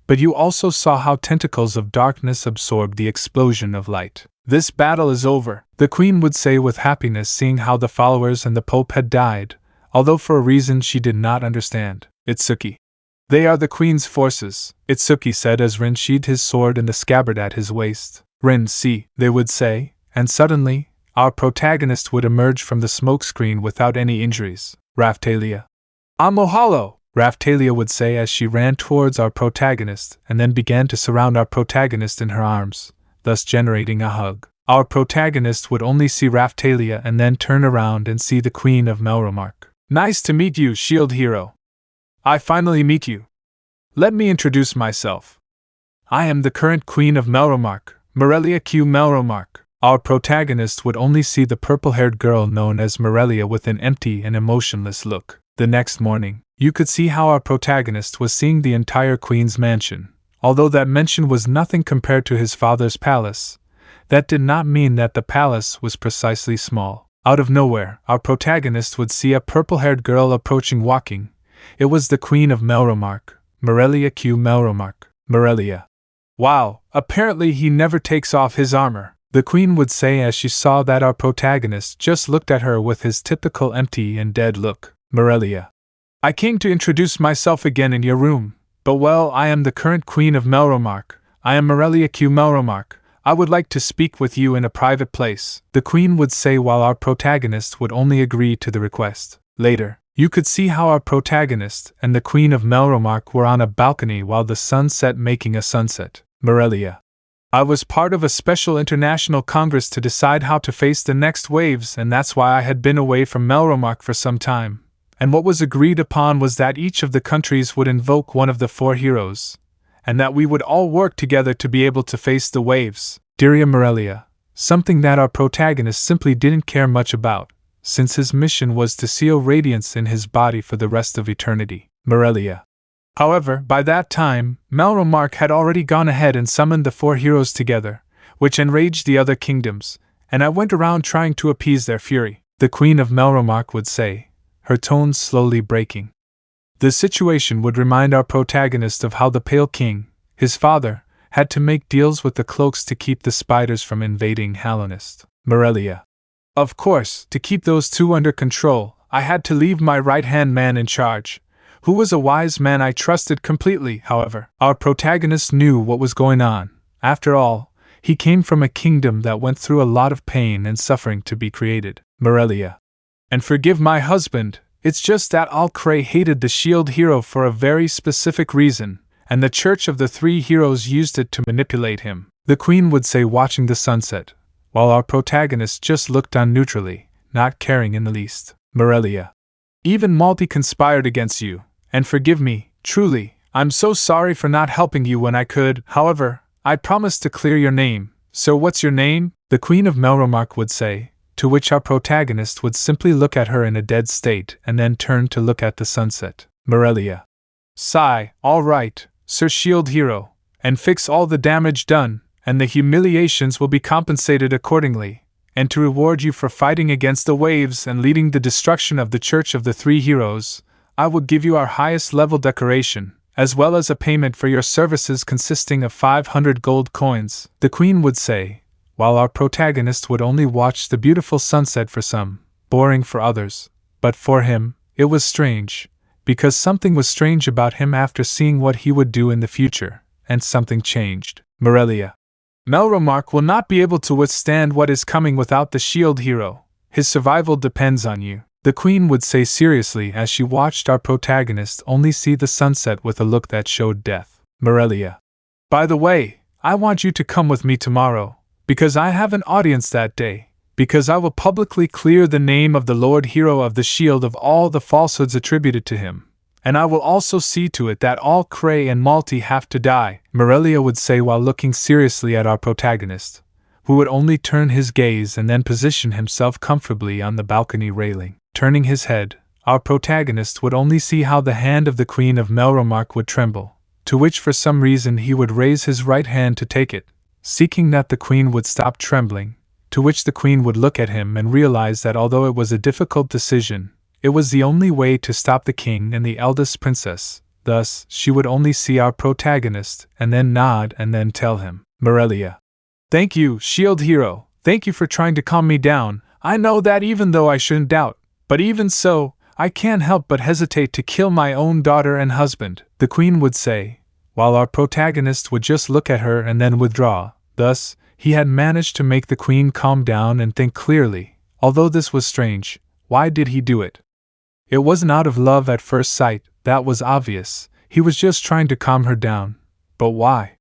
But you also saw how tentacles of darkness absorbed the explosion of light. This battle is over, the queen would say with happiness, seeing how the followers and the Pope had died, although for a reason she did not understand. Itsuki. They are the queen's forces, Itsuki said as Rin sheathed his sword in the scabbard at his waist. Rin, see, they would say, and suddenly, our protagonist would emerge from the smokescreen without any injuries. Raphtalia. Amohalo, Raphtalia would say as she ran towards our protagonist and then began to surround our protagonist in her arms, thus generating a hug. Our protagonist would only see Raphtalia and then turn around and see the Queen of Melromark. Nice to meet you, shield hero. I finally meet you. Let me introduce myself. I am the current Queen of Melromark, Morelia Q. Melromark. Our protagonist would only see the purple-haired girl known as Morelia with an empty and emotionless look. The next morning, you could see how our protagonist was seeing the entire Queen's mansion. Although that mansion was nothing compared to his father's palace, that did not mean that the palace was precisely small. Out of nowhere, our protagonist would see a purple-haired girl approaching walking. It was the Queen of Melromark, Morelia Q. Melromark. Morelia. Wow, apparently he never takes off his armor, the queen would say as she saw that our protagonist just looked at her with his typical empty and dead look. Morelia. I came to introduce myself again in your room, but well, I am the current queen of Melromark. I am Morelia Q. Melromark. I would like to speak with you in a private place, the queen would say while our protagonist would only agree to the request. Later, you could see how our protagonist and the queen of Melromark were on a balcony while the sun set making a sunset. Morelia. I was part of a special international congress to decide how to face the next waves, and that's why I had been away from Melromark for some time. And what was agreed upon was that each of the countries would invoke one of the 4 heroes, and that we would all work together to be able to face the waves. Dear Morelia, something that our protagonist simply didn't care much about, since his mission was to seal radiance in his body for the rest of eternity. Morelia. However, by that time, Melromark had already gone ahead and summoned the 4 heroes together, which enraged the other kingdoms, and I went around trying to appease their fury, the queen of Melromark would say, her tones slowly breaking. The situation would remind our protagonist of how the Pale King, his father, had to make deals with the cloaks to keep the spiders from invading Halonist. Morelia. Of course, to keep those 2 under control, I had to leave my right-hand man in charge, who was a wise man I trusted completely. However, our protagonist knew what was going on. After all, he came from a kingdom that went through a lot of pain and suffering to be created. Morelia. And forgive my husband, it's just that Al-Cray hated the shield hero for a very specific reason, and the Church of the 3 Heroes used it to manipulate him, the queen would say watching the sunset, while our protagonist just looked on neutrally, not caring in the least. Morelia. Even Malty conspired against you, and forgive me, truly, I'm so sorry for not helping you when I could. However, I promised to clear your name, so what's your name? The queen of Melromark would say, to which our protagonist would simply look at her in a dead state and then turn to look at the sunset. Morelia. Sigh, all right, Sir Shield Hero, and fix all the damage done, and the humiliations will be compensated accordingly, and to reward you for fighting against the waves and leading the destruction of the Church of the 3 Heroes, I will give you our highest level decoration, as well as a payment for your services consisting of 500 gold coins, the queen would say, while our protagonist would only watch the beautiful sunset for some, boring for others, but for him, it was strange, because something was strange about him after seeing what he would do in the future, and something changed. Morelia. Melromark will not be able to withstand what is coming without the shield hero. His survival depends on you, the queen would say seriously as she watched our protagonist only see the sunset with a look that showed death. Morelia. By the way, I want you to come with me tomorrow, because I have an audience that day, because I will publicly clear the name of the Lord Hero of the Shield of all the falsehoods attributed to him, and I will also see to it that all Cray and Malty have to die, Morelia would say while looking seriously at our protagonist, who would only turn his gaze and then position himself comfortably on the balcony railing. Turning his head, our protagonist would only see how the hand of the Queen of Melromark would tremble, to which for some reason he would raise his right hand to take it, seeking that the Queen would stop trembling, to which the Queen would look at him and realize that although it was a difficult decision, it was the only way to stop the king and the eldest princess. Thus, she would only see our protagonist and then nod and then tell him, Morelia. Thank you, Shield Hero, thank you for trying to calm me down. I know that even though I shouldn't doubt, but even so, I can't help but hesitate to kill my own daughter and husband, the Queen would say, while our protagonist would just look at her and then withdraw. Thus, he had managed to make the Queen calm down and think clearly. Although this was strange, why did he do it? It wasn't out of love at first sight, that was obvious. He was just trying to calm her down. But why?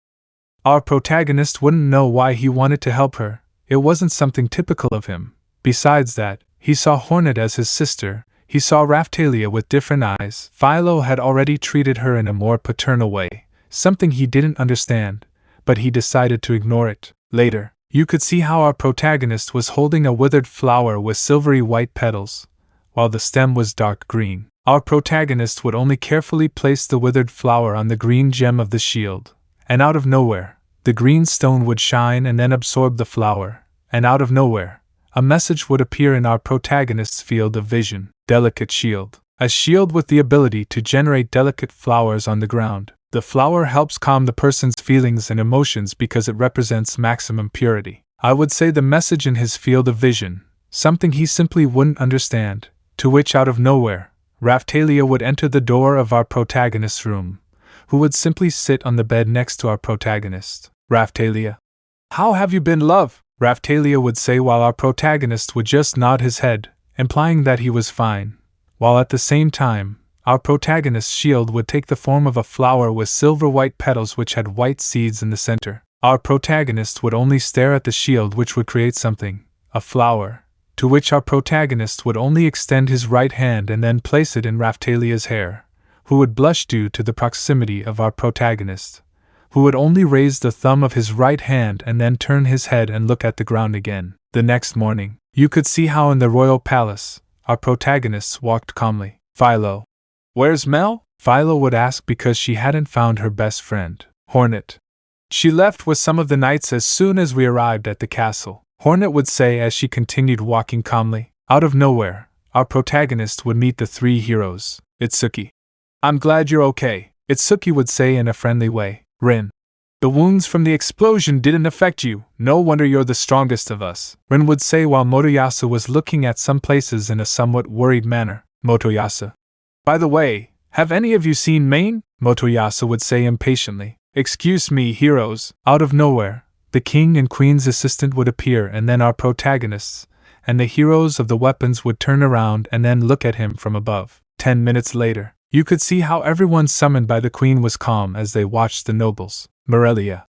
Our protagonist wouldn't know why he wanted to help her. It wasn't something typical of him. Besides that, he saw Hornet as his sister. He saw Raphtalia with different eyes. Philo had already treated her in a more paternal way, something he didn't understand, but he decided to ignore it. Later, you could see how our protagonist was holding a withered flower with silvery white petals, while the stem was dark green. Our protagonist would only carefully place the withered flower on the green gem of the shield, and out of nowhere, the green stone would shine and then absorb the flower, and out of nowhere, a message would appear in our protagonist's field of vision. Delicate shield. A shield with the ability to generate delicate flowers on the ground. The flower helps calm the person's feelings and emotions because it represents maximum purity. I would say the message in his field of vision, something he simply wouldn't understand, to which out of nowhere, Raphtalia would enter the door of our protagonist's room, who would simply sit on the bed next to our protagonist. Raphtalia. How have you been, love? Raphtalia would say while our protagonist would just nod his head, implying that he was fine, while at the same time, our protagonist's shield would take the form of a flower with silver-white petals which had white seeds in the center. Our protagonist would only stare at the shield which would create something, a flower, to which our protagonist would only extend his right hand and then place it in Raphtalia's hair, who would blush due to the proximity of our protagonist, who would only raise the thumb of his right hand and then turn his head and look at the ground again. The next morning, you could see how in the royal palace, our protagonists walked calmly. Philo. Where's Mel? Philo would ask because she hadn't found her best friend, Hornet. She left with some of the knights as soon as we arrived at the castle, Hornet would say as she continued walking calmly. Out of nowhere, our protagonist would meet the three heroes. Itsuki. I'm glad you're okay, Itsuki would say in a friendly way. Rin. The wounds from the explosion didn't affect you, no wonder you're the strongest of us, Rin would say while Motoyasu was looking at some places in a somewhat worried manner. Motoyasu. By the way, have any of you seen Maine? Motoyasu would say impatiently. Excuse me, heroes. Out of nowhere, the king and queen's assistant would appear and then our protagonists, and the heroes of the weapons would turn around and then look at him from above. 10 minutes later, you could see how everyone summoned by the queen was calm as they watched the nobles. Morelia.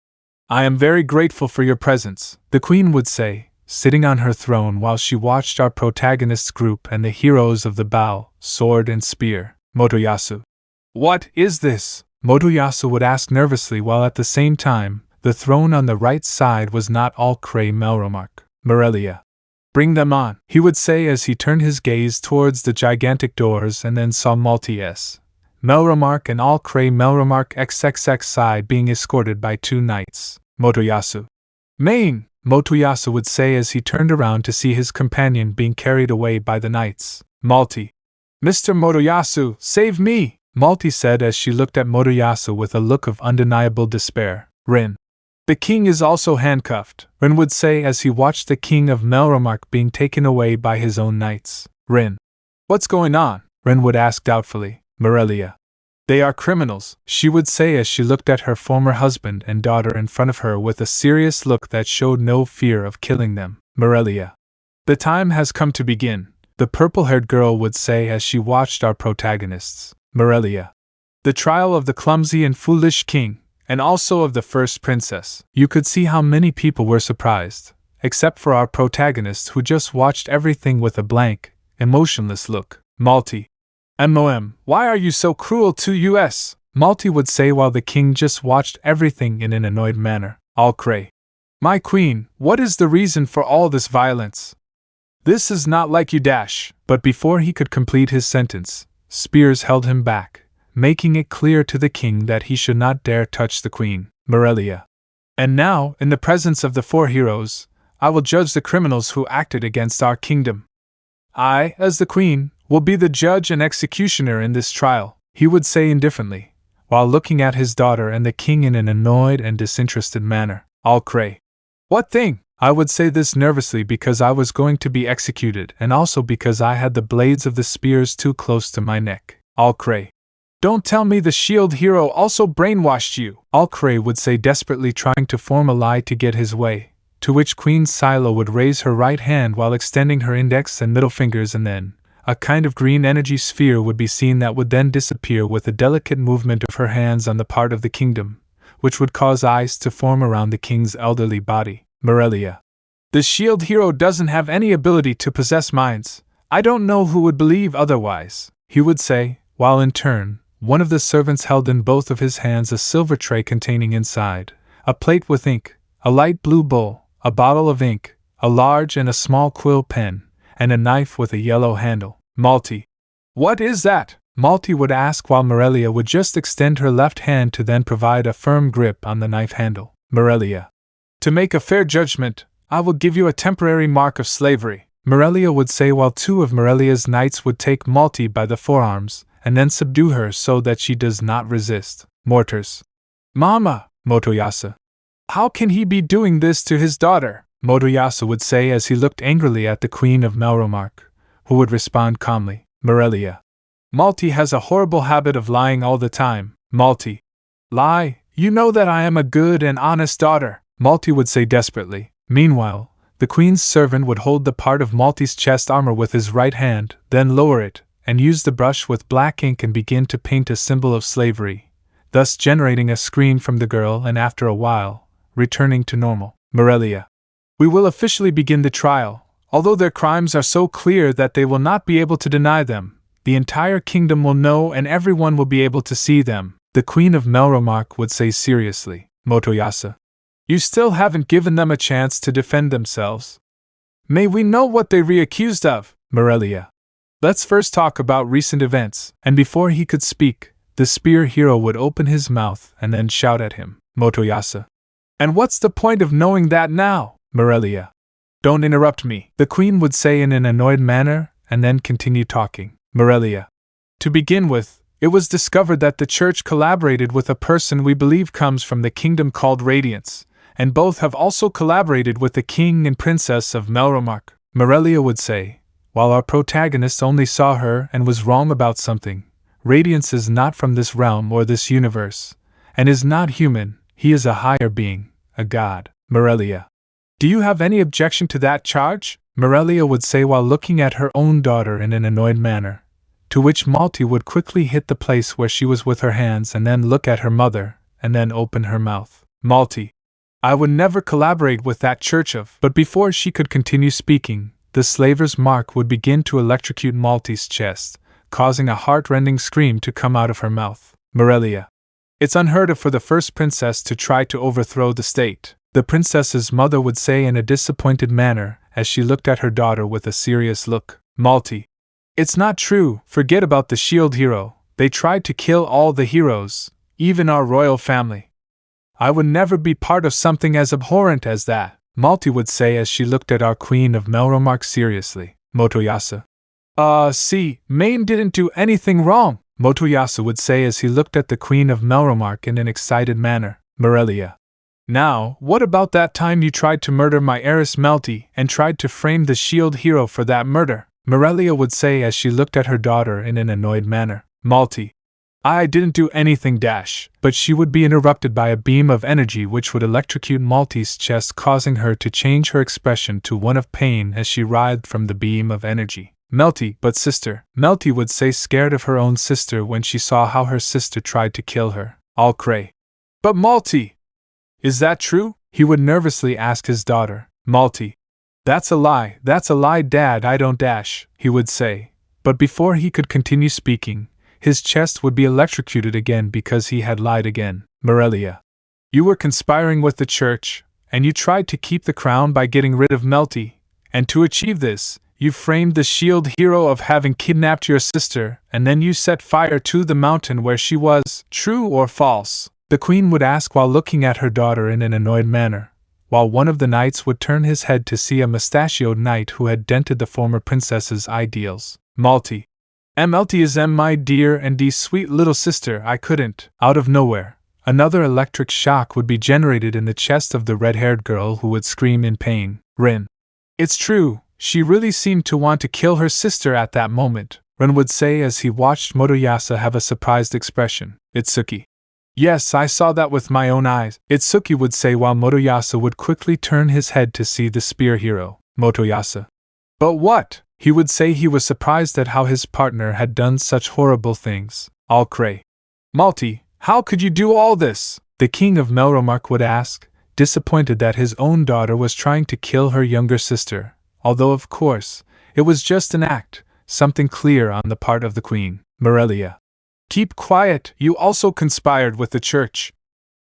I am very grateful for your presence, the queen would say, sitting on her throne while she watched our protagonist's group and the heroes of the bow, sword and spear. Motoyasu. What is this? Motoyasu would ask nervously while at the same time, the throne on the right side was not all Cray Melromark. Morelia. Bring them on, he would say as he turned his gaze towards the gigantic doors and then saw Malty S. Melromark and all Cray Melromark XXXI being escorted by two knights. Motoyasu. Main, Motoyasu would say as he turned around to see his companion being carried away by the knights. Malty. Mr. Motoyasu, save me! Malty said as she looked at Motoyasu with a look of undeniable despair. Rin. The king is also handcuffed, Rin would say as he watched the king of Melromark being taken away by his own knights. Rin. What's going on? Rin would ask doubtfully. Morelia. They are criminals, she would say as she looked at her former husband and daughter in front of her with a serious look that showed no fear of killing them. Morelia. The time has come to begin, the purple-haired girl would say as she watched our protagonists. Morelia. The trial of the clumsy and foolish king, and also of the first princess. You could see how many people were surprised, except for our protagonist who just watched everything with a blank, emotionless look. Malty. MOM, why are you so cruel to us? Malty would say while the king just watched everything in an annoyed manner. All Cray. My queen, what is the reason for all this violence? This is not like you dash. But before he could complete his sentence, Spears held him back, making it clear to the king that he should not dare touch the queen. Morelia. And now, in the presence of the four heroes, I will judge the criminals who acted against our kingdom. I, as the queen, will be the judge and executioner in this trial, he would say indifferently, while looking at his daughter and the king in an annoyed and disinterested manner. All Cray. What thing? I would say this nervously because I was going to be executed and also because I had the blades of the spears too close to my neck. All Cray. Don't tell me the shield hero also brainwashed you, All Cray would say desperately trying to form a lie to get his way, to which Queen Silo would raise her right hand while extending her index and middle fingers and then, a kind of green energy sphere would be seen that would then disappear with a delicate movement of her hands on the part of the kingdom, which would cause eyes to form around the king's elderly body. Morelia. The shield hero doesn't have any ability to possess minds. I don't know who would believe otherwise, he would say, while in turn, one of the servants held in both of his hands a silver tray containing inside a plate with ink, a light blue bowl, a bottle of ink, a large and a small quill pen, and a knife with a yellow handle. Malty. What is that? Malty would ask while Morelia would just extend her left hand to then provide a firm grip on the knife handle. Morelia. To make a fair judgment, I will give you a temporary mark of slavery, Morelia would say while two of Morelia's knights would take Malty by the forearms and then subdue her so that she does not resist. Mortars. Mama, Motoyasu. How can he be doing this to his daughter? Motoyasu would say as he looked angrily at the Queen of Melromark, who would respond calmly, Morelia. Malty has a horrible habit of lying all the time. Malty. Lie, you know that I am a good and honest daughter, Malty would say desperately. Meanwhile, the Queen's servant would hold the part of Malty's chest armor with his right hand, then lower it, and use the brush with black ink and begin to paint a symbol of slavery, thus generating a scream from the girl and after a while, returning to normal. Morelia. We will officially begin the trial. Although their crimes are so clear that they will not be able to deny them, the entire kingdom will know and everyone will be able to see them, the Queen of Melromark would say seriously. Motoyasu. You still haven't given them a chance to defend themselves. May we know what they re-accused of? Morelia. Let's first talk about recent events, and before he could speak, the spear hero would open his mouth and then shout at him. Motoyasu. And what's the point of knowing that now? Morelia. Don't interrupt me, the Queen would say in an annoyed manner, and then continue talking. Morelia. To begin with, it was discovered that the church collaborated with a person we believe comes from the kingdom called Radiance, and both have also collaborated with the king and princess of Melromark, Morelia would say, while our protagonist only saw her and was wrong about something. Radiance is not from this realm or this universe, and is not human, he is a higher being, a god. Morelia. Do you have any objection to that charge? Morelia would say while looking at her own daughter in an annoyed manner, to which Malty would quickly hit the place where she was with her hands and then look at her mother, and then open her mouth. Malty. I would never collaborate with that church of. But before she could continue speaking, the slaver's mark would begin to electrocute Malty's chest, causing a heart-rending scream to come out of her mouth. Morelia. It's unheard of for the first princess to try to overthrow the state, the princess's mother would say in a disappointed manner as she looked at her daughter with a serious look. Malty. It's not true, forget about the shield hero, they tried to kill all the heroes, even our royal family. I would never be part of something as abhorrent as that, Malty would say as she looked at our Queen of Melromark seriously. Motoyasu. See, Maine didn't do anything wrong, Motoyasu would say as he looked at the Queen of Melromark in an excited manner. Morelia. Now, what about that time you tried to murder my heiress Malty and tried to frame the shield hero for that murder? Morelia would say as she looked at her daughter in an annoyed manner. Malty. I didn't do anything dash, but she would be interrupted by a beam of energy which would electrocute Malty's chest, causing her to change her expression to one of pain as she writhed from the beam of energy. Malty, but sister, Malty would say, scared of her own sister when she saw how her sister tried to kill her. All cray. But Malty! Is that true? He would nervously ask his daughter. Malty. That's a lie, Dad, I don't dash, he would say. But before he could continue speaking, his chest would be electrocuted again because he had lied again. Morelia. You were conspiring with the church, and you tried to keep the crown by getting rid of Malty, and to achieve this, you framed the shield hero of having kidnapped your sister, and then you set fire to the mountain where she was. True or false? The Queen would ask while looking at her daughter in an annoyed manner, while one of the knights would turn his head to see a mustachioed knight who had dented the former princess's ideals. Malty. Malty is my dear and sweet little sister, I couldn't. Out of nowhere, another electric shock would be generated in the chest of the red-haired girl who would scream in pain. Rin. It's true, she really seemed to want to kill her sister at that moment, Rin would say as he watched Motoyasu have a surprised expression. Itsuki. Yes, I saw that with my own eyes, Itsuki would say while Motoyasu would quickly turn his head to see the spear hero. Motoyasu. But what? He would say he was surprised at how his partner had done such horrible things. All cray. Malty, how could you do all this? The King of Melromark would ask, disappointed that his own daughter was trying to kill her younger sister, although of course, it was just an act, something clear on the part of the Queen. Morelia. Keep quiet, you also conspired with the church.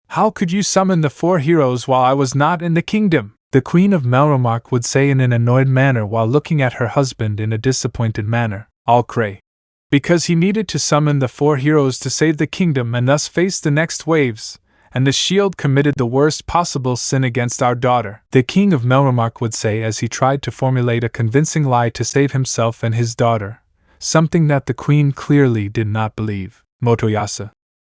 How could you summon the 4 heroes while I was not in the kingdom? The Queen of Melromark would say in an annoyed manner while looking at her husband in a disappointed manner. All cray. Because he needed to summon the 4 heroes to save the kingdom and thus face the next waves, and the shield committed the worst possible sin against our daughter, the King of Melromark would say as he tried to formulate a convincing lie to save himself and his daughter, something that the Queen clearly did not believe. Motoyasu.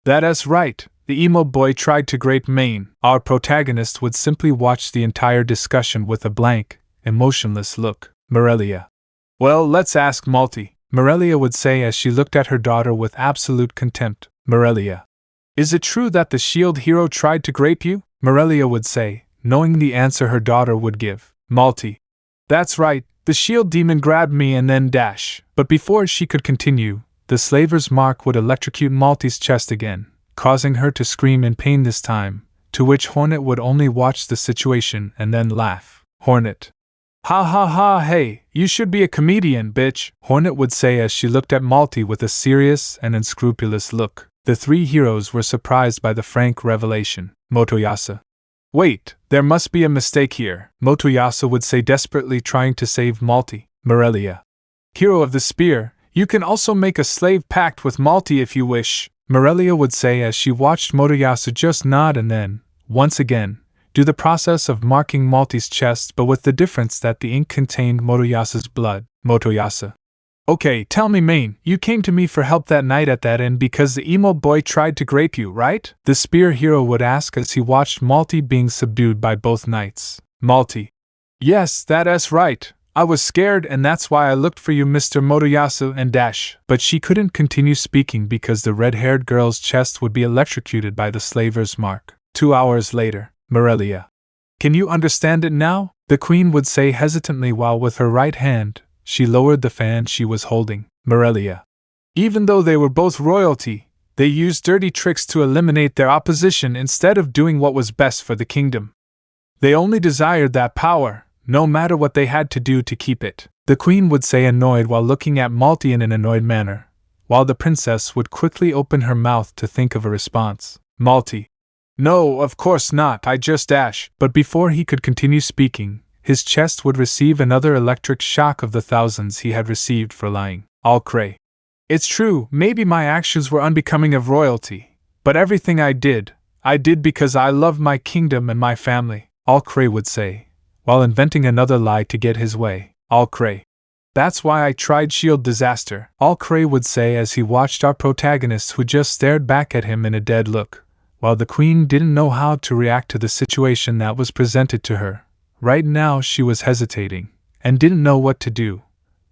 That's right, the emo boy tried to grape Maine. Our protagonist would simply watch the entire discussion with a blank, emotionless look. Morelia. Well, let's ask Malty, Morelia would say as she looked at her daughter with absolute contempt. Morelia. Is it true that the shield hero tried to grape you? Morelia would say, knowing the answer her daughter would give. Malty. That's right, the shield demon grabbed me and then dash. But before she could continue, the slaver's mark would electrocute Malty's chest again, causing her to scream in pain this time, to which Hornet would only watch the situation and then laugh. Hornet. Ha ha ha, hey, you should be a comedian, bitch, Hornet would say as she looked at Malty with a serious and unscrupulous look. The three heroes were surprised by the frank revelation. Motoyasu. Wait, there must be a mistake here, Motoyasu would say desperately trying to save Malty. Morelia. Hero of the spear, you can also make a slave pact with Malty if you wish, Morelia would say as she watched Motoyasu just nod and then, once again, do the process of marking Malty's chest but with the difference that the ink contained Motoyasu's blood. Motoyasu. Okay, tell me Maine, you came to me for help that night at that inn because the emo boy tried to grape you, right? The spear hero would ask as he watched Malty being subdued by both knights. Malty. Yes, that's right. I was scared and that's why I looked for you, Mr. Motoyasu and dash. But she couldn't continue speaking because the red-haired girl's chest would be electrocuted by the slaver's mark. 2 hours later. Morelia. Can you understand it now? The queen would say hesitantly while with her right hand, she lowered the fan she was holding. Morelia. Even though they were both royalty, they used dirty tricks to eliminate their opposition instead of doing what was best for the kingdom. They only desired that power, no matter what they had to do to keep it. The queen would say annoyed while looking at Malty in an annoyed manner, while the princess would quickly open her mouth to think of a response. Malty. No, of course not, I just dash. But before he could continue speaking, his chest would receive another electric shock of the thousands he had received for lying. All cray. It's true, maybe my actions were unbecoming of royalty, but everything I did because I love my kingdom and my family, All cray would say, while inventing another lie to get his way. All cray. That's why I tried shield disaster, All cray would say as he watched our protagonist who just stared back at him in a dead look. While the queen didn't know how to react to the situation that was presented to her. Right now she was hesitating, and didn't know what to do.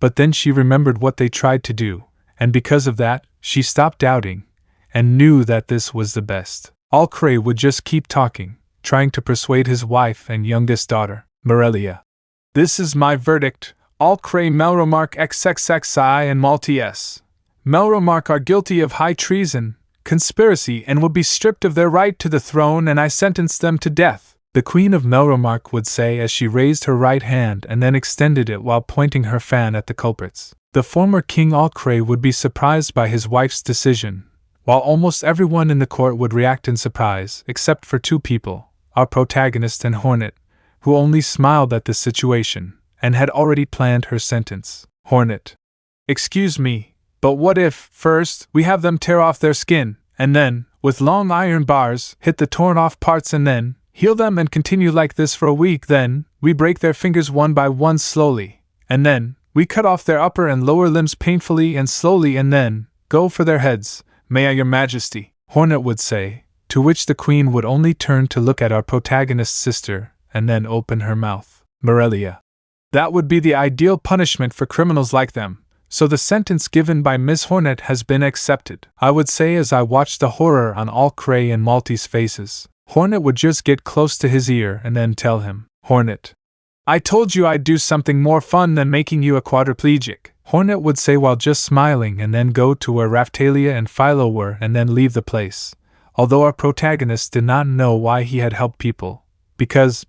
But then she remembered what they tried to do, and because of that, she stopped doubting, and knew that this was the best. All cray would just keep talking, trying to persuade his wife and youngest daughter, Morelia. This is my verdict, All cray Melromark XXXI and Malty S. Melromark are guilty of high treason, conspiracy and will be stripped of their right to the throne and I sentence them to death, the Queen of Melromark would say as she raised her right hand and then extended it while pointing her fan at the culprits. The former King Alcray would be surprised by his wife's decision, while almost everyone in the court would react in surprise except for two people, our protagonist and Hornet, who only smiled at the situation and had already planned her sentence. Hornet. Excuse me, but what if, first, we have them tear off their skin, and then, with long iron bars, hit the torn off parts and then, heal them and continue like this for a week, then, we break their fingers one by one slowly, and then, we cut off their upper and lower limbs painfully and slowly and then, go for their heads, may I your majesty, Hornet would say, to which the queen would only turn to look at our protagonist's sister, and then open her mouth. Morelia. That would be the ideal punishment for criminals like them. So the sentence given by Miss Hornet has been accepted, I would say as I watched the horror on all Cray and Malty's faces. Hornet would just get close to his ear and then tell him, Hornet. I told you I'd do something more fun than making you a quadriplegic, Hornet would say while just smiling and then go to where Raphtalia and Philo were and then leave the place. Although our protagonist did not know why he had helped people. Because,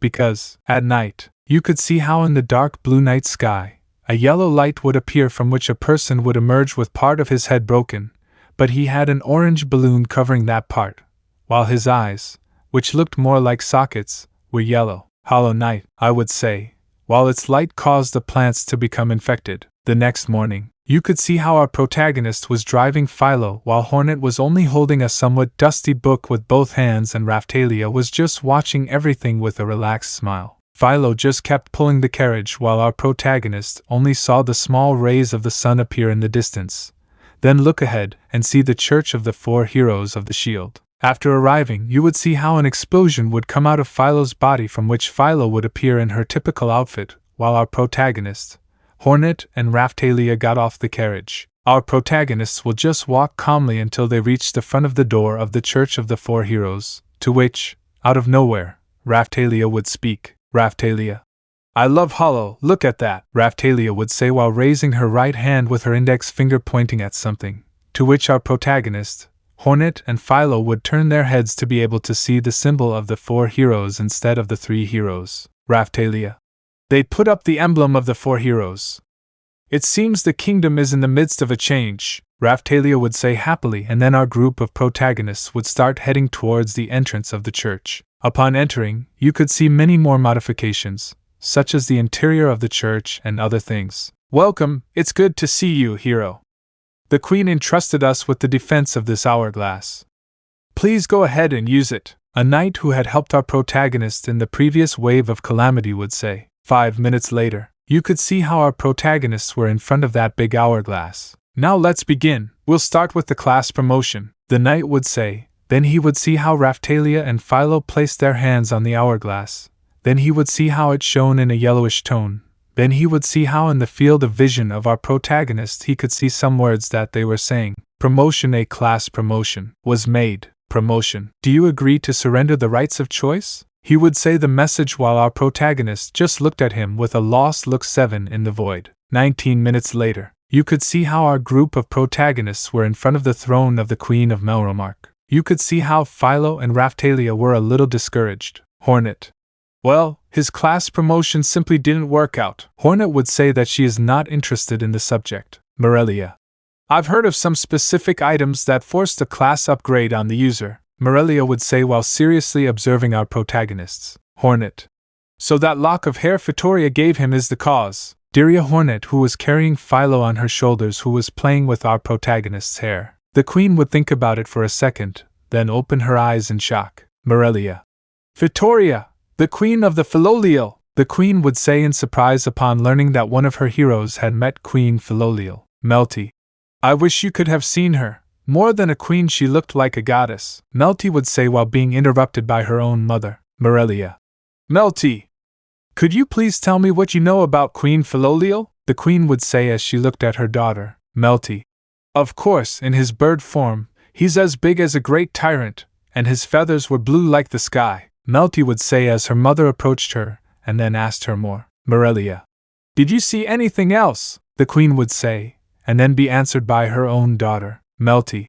at night, you could see how in the dark blue night sky, a yellow light would appear from which a person would emerge with part of his head broken, but he had an orange balloon covering that part, while his eyes, which looked more like sockets, were yellow. Hollow night, I would say, while its light caused the plants to become infected. The next morning, you could see how our protagonist was driving Philo while Hornet was only holding a somewhat dusty book with both hands and Raphtalia was just watching everything with a relaxed smile. Philo just kept pulling the carriage while our protagonist only saw the small rays of the sun appear in the distance. Then look ahead and see the Church of the Four Heroes of the Shield. After arriving, you would see how an explosion would come out of Philo's body, from which Philo would appear in her typical outfit, while our protagonists, Hornet and Raphtalia, got off the carriage. Our protagonists will just walk calmly until they reach the front of the door of the Church of the Four Heroes, to which, out of nowhere, Raphtalia would speak. Raphtalia. I love Hollow, look at that, Raphtalia would say while raising her right hand with her index finger pointing at something, to which our protagonist, Hornet and Philo, would turn their heads to be able to see the symbol of the four heroes instead of the three heroes. Raphtalia. They'd put up the emblem of the four heroes. It seems the kingdom is in the midst of a change, Raphtalia would say happily, and then our group of protagonists would start heading towards the entrance of the church. Upon entering, you could see many more modifications, such as the interior of the church and other things. Welcome, it's good to see you, hero. The Queen entrusted us with the defense of this hourglass. Please go ahead and use it, a knight who had helped our protagonist in the previous wave of calamity would say. 5 minutes later, you could see how our protagonists were in front of that big hourglass. Now let's begin. We'll start with the class promotion, the knight would say. Then he would see how Raphtalia and Philo placed their hands on the hourglass. Then he would see how it shone in a yellowish tone. Then he would see how in the field of vision of our protagonist he could see some words that they were saying. Promotion, a class promotion was made. Promotion. Do you agree to surrender the rights of choice? He would say the message while our protagonist just looked at him with a lost look. 7 in the void. 19 minutes later, you could see how our group of protagonists were in front of the throne of the Queen of Melromark. You could see how Philo and Raphtalia were a little discouraged. Hornet. Well, his class promotion simply didn't work out. Hornet would say that she is not interested in the subject. Morelia. I've heard of some specific items that forced a class upgrade on the user, Morelia would say while seriously observing our protagonists. Hornet. So that lock of hair Vittoria gave him is the cause. Deria Hornet, who was carrying Philo on her shoulders, who was playing with our protagonist's hair. The Queen would think about it for a second, then open her eyes in shock. Morelia. Vittoria, the Queen of the Philolial, the Queen would say in surprise upon learning that one of her heroes had met Queen Philolial. Malty. I wish you could have seen her. More than a queen, she looked like a goddess, Malty would say while being interrupted by her own mother. Morelia. Malty. Could you please tell me what you know about Queen Philolial? The Queen would say as she looked at her daughter. Malty. Of course, in his bird form, he's as big as a great tyrant, and his feathers were blue like the sky, Malty would say as her mother approached her, and then asked her more. Morelia. Did you see anything else? The Queen would say, and then be answered by her own daughter. Malty.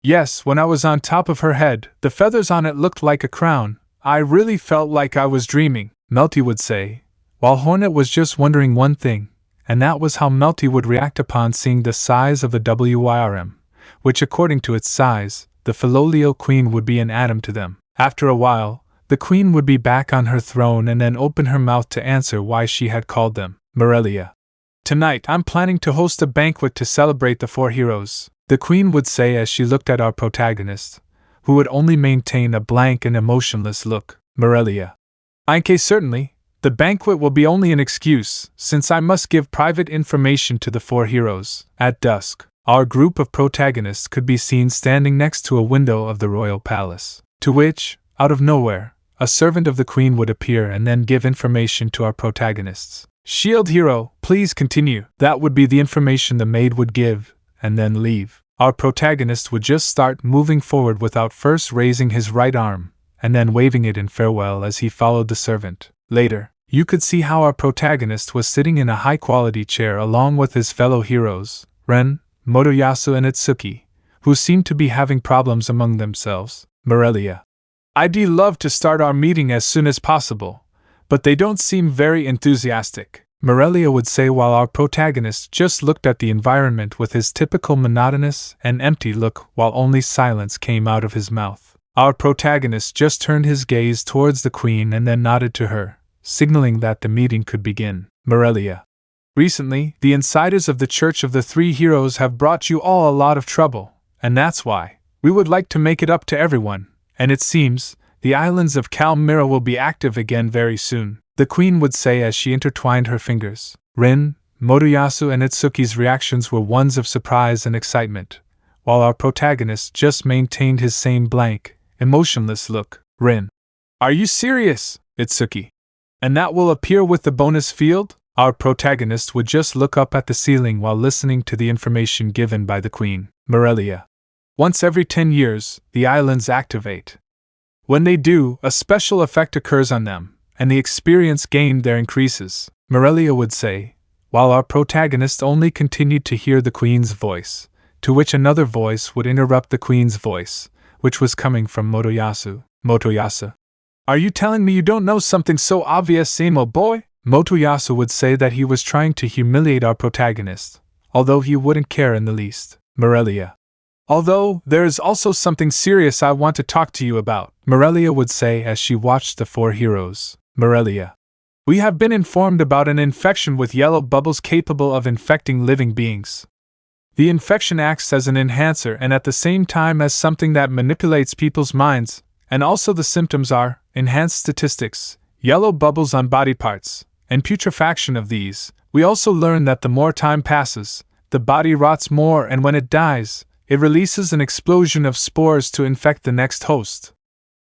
Yes, when I was on top of her head, the feathers on it looked like a crown. I really felt like I was dreaming, Malty would say, while Hornet was just wondering one thing, and that was how Malty would react upon seeing the size of a WYRM, which according to its size, the Philolial Queen would be an atom to them. After a while, the Queen would be back on her throne and then open her mouth to answer why she had called them. Morelia. Tonight I'm planning to host a banquet to celebrate the four heroes, the Queen would say as she looked at our protagonist, who would only maintain a blank and emotionless look. Morelia. Okay, certainly. The banquet will be only an excuse, since I must give private information to the four heroes. At dusk, our group of protagonists could be seen standing next to a window of the royal palace, to which, out of nowhere, a servant of the Queen would appear and then give information to our protagonists. Shield hero, please continue. That would be the information the maid would give, and then leave. Our protagonist would just start moving forward without first raising his right arm, and then waving it in farewell as he followed the servant. Later, you could see how our protagonist was sitting in a high-quality chair along with his fellow heroes, Ren, Motoyasu and Itsuki, who seemed to be having problems among themselves. Morelia. I'd love to start our meeting as soon as possible, but they don't seem very enthusiastic, Morelia would say while our protagonist just looked at the environment with his typical monotonous and empty look while only silence came out of his mouth. Our protagonist just turned his gaze towards the Queen and then nodded to her, signaling that the meeting could begin. Morelia. Recently, the insiders of the Church of the Three Heroes have brought you all a lot of trouble, and that's why we would like to make it up to everyone, and it seems the islands of Mira will be active again very soon, the Queen would say as she intertwined her fingers. Rin, Motoyasu and Itsuki's reactions were ones of surprise and excitement, while our protagonist just maintained his same blank, emotionless look. Rin. Are you serious, Itsuki? And that will appear with the bonus field? Our protagonist would just look up at the ceiling while listening to the information given by the Queen. Morelia. Once every 10 years, the islands activate. When they do, a special effect occurs on them, and the experience gained there increases, Morelia would say, while our protagonist only continued to hear the Queen's voice, to which another voice would interrupt the Queen's voice, which was coming from Motoyasu. Motoyasu. Are you telling me you don't know something so obvious, emo boy? Motoyasu would say that he was trying to humiliate our protagonist, although he wouldn't care in the least. Morelia. Although, there is also something serious I want to talk to you about, Morelia would say as she watched the four heroes. Morelia. We have been informed about an infection with yellow bubbles capable of infecting living beings. The infection acts as an enhancer and at the same time as something that manipulates people's minds, and also the symptoms are enhanced statistics, yellow bubbles on body parts, and putrefaction of these. We also learn that the more time passes, the body rots more, and when it dies, it releases an explosion of spores to infect the next host.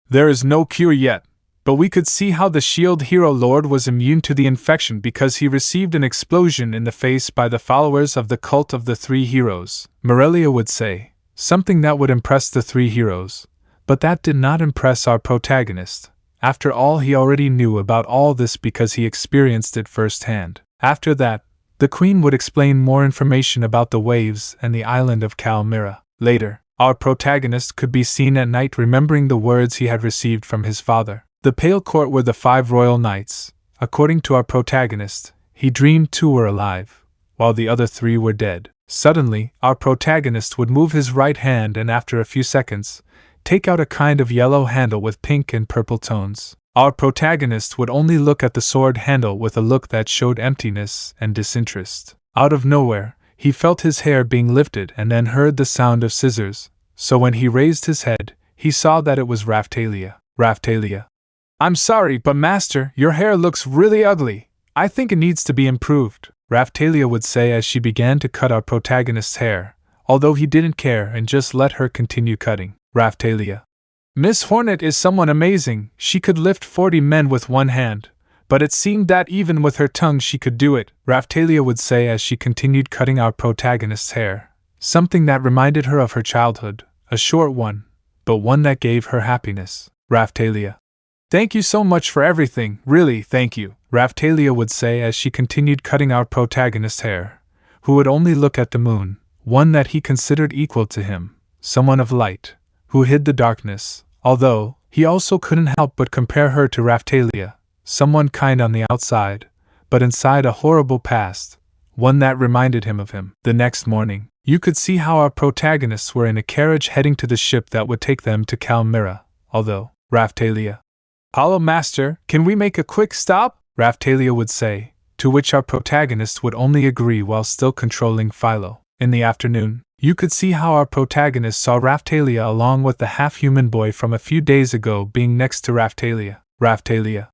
There is no cure yet, but we could see how the Shield Hero Lord was immune to the infection because he received an explosion in the face by the followers of the cult of the three heroes. Morelia would say, something that would impress the three heroes, but that did not impress our protagonist. After all, he already knew about all this because he experienced it firsthand. After that, the Queen would explain more information about the waves and the island of Mira. Later, our protagonist could be seen at night remembering the words he had received from his father. The Pale Court were the 5 royal knights. According to our protagonist, he dreamed 2 were alive, while the other 3 were dead. Suddenly, our protagonist would move his right hand and after a few seconds, take out a kind of yellow handle with pink and purple tones. Our protagonist would only look at the sword handle with a look that showed emptiness and disinterest. Out of nowhere, he felt his hair being lifted and then heard the sound of scissors, so when he raised his head, he saw that it was Raphtalia. Raphtalia. I'm sorry, but master, your hair looks really ugly. I think it needs to be improved, Raphtalia would say as she began to cut our protagonist's hair, although he didn't care and just let her continue cutting. Raphtalia. Miss Hornet is someone amazing. She could lift 40 men with one hand, but it seemed that even with her tongue she could do it, Raphtalia would say as she continued cutting our protagonist's hair, something that reminded her of her childhood, a short one, but one that gave her happiness. Raphtalia. Thank you so much for everything, really, thank you, Raphtalia would say as she continued cutting our protagonist's hair, who would only look at the moon, one that he considered equal to him, someone of light, who hid the darkness, although he also couldn't help but compare her to Raphtalia, someone kind on the outside, but inside a horrible past, one that reminded him of him. The next morning, you could see how our protagonists were in a carriage heading to the ship that would take them to Mira, although, Raphtalia. Hollow Master, can we make a quick stop? Raphtalia would say, to which our protagonist would only agree while still controlling Philo. In the afternoon, you could see how our protagonist saw Raphtalia along with the half-human boy from a few days ago being next to Raphtalia. Raphtalia.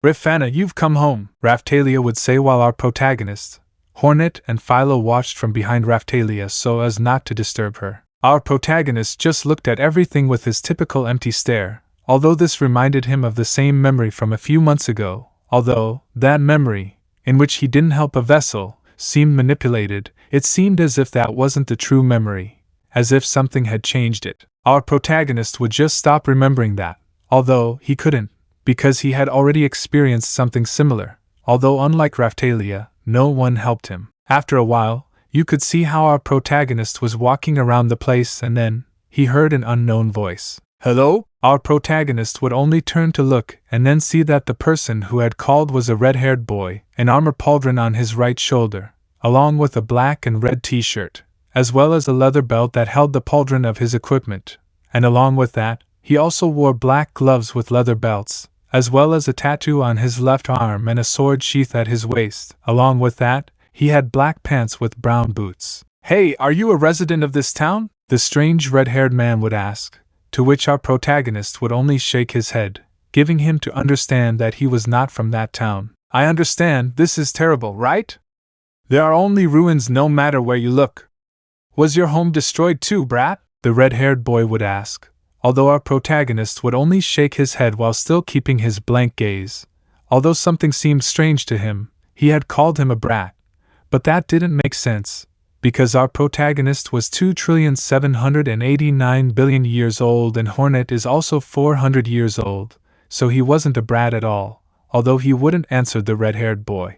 Rifana, you've come home, Raphtalia would say while our protagonist, Hornet and Philo watched from behind Raphtalia so as not to disturb her. Our protagonist just looked at everything with his typical empty stare, although this reminded him of the same memory from a few months ago, although that memory, in which he didn't help a vessel, seemed manipulated. It seemed as if that wasn't the true memory, as if something had changed it. Our protagonist would just stop remembering that, although he couldn't, because he had already experienced something similar, although unlike Raphtalia, no one helped him. After a while, you could see how our protagonist was walking around the place and then, he heard an unknown voice. Hello? Our protagonist would only turn to look and then see that the person who had called was a red-haired boy, an armor pauldron on his right shoulder, along with a black and red t-shirt, as well as a leather belt that held the pauldron of his equipment, and along with that, he also wore black gloves with leather belts, as well as a tattoo on his left arm and a sword sheath at his waist. Along with that, he had black pants with brown boots. Hey, are you a resident of this town? The strange red-haired man would ask, to which our protagonist would only shake his head, giving him to understand that he was not from that town. I understand, this is terrible, right? There are only ruins no matter where you look. Was your home destroyed too, brat? The red-haired boy would ask, although our protagonist would only shake his head while still keeping his blank gaze. Although something seemed strange to him, he had called him a brat. But that didn't make sense, because our protagonist was 2,789,000,000,000 years old and Hornet is also 400 years old, so he wasn't a brat at all, although he wouldn't answer the red-haired boy.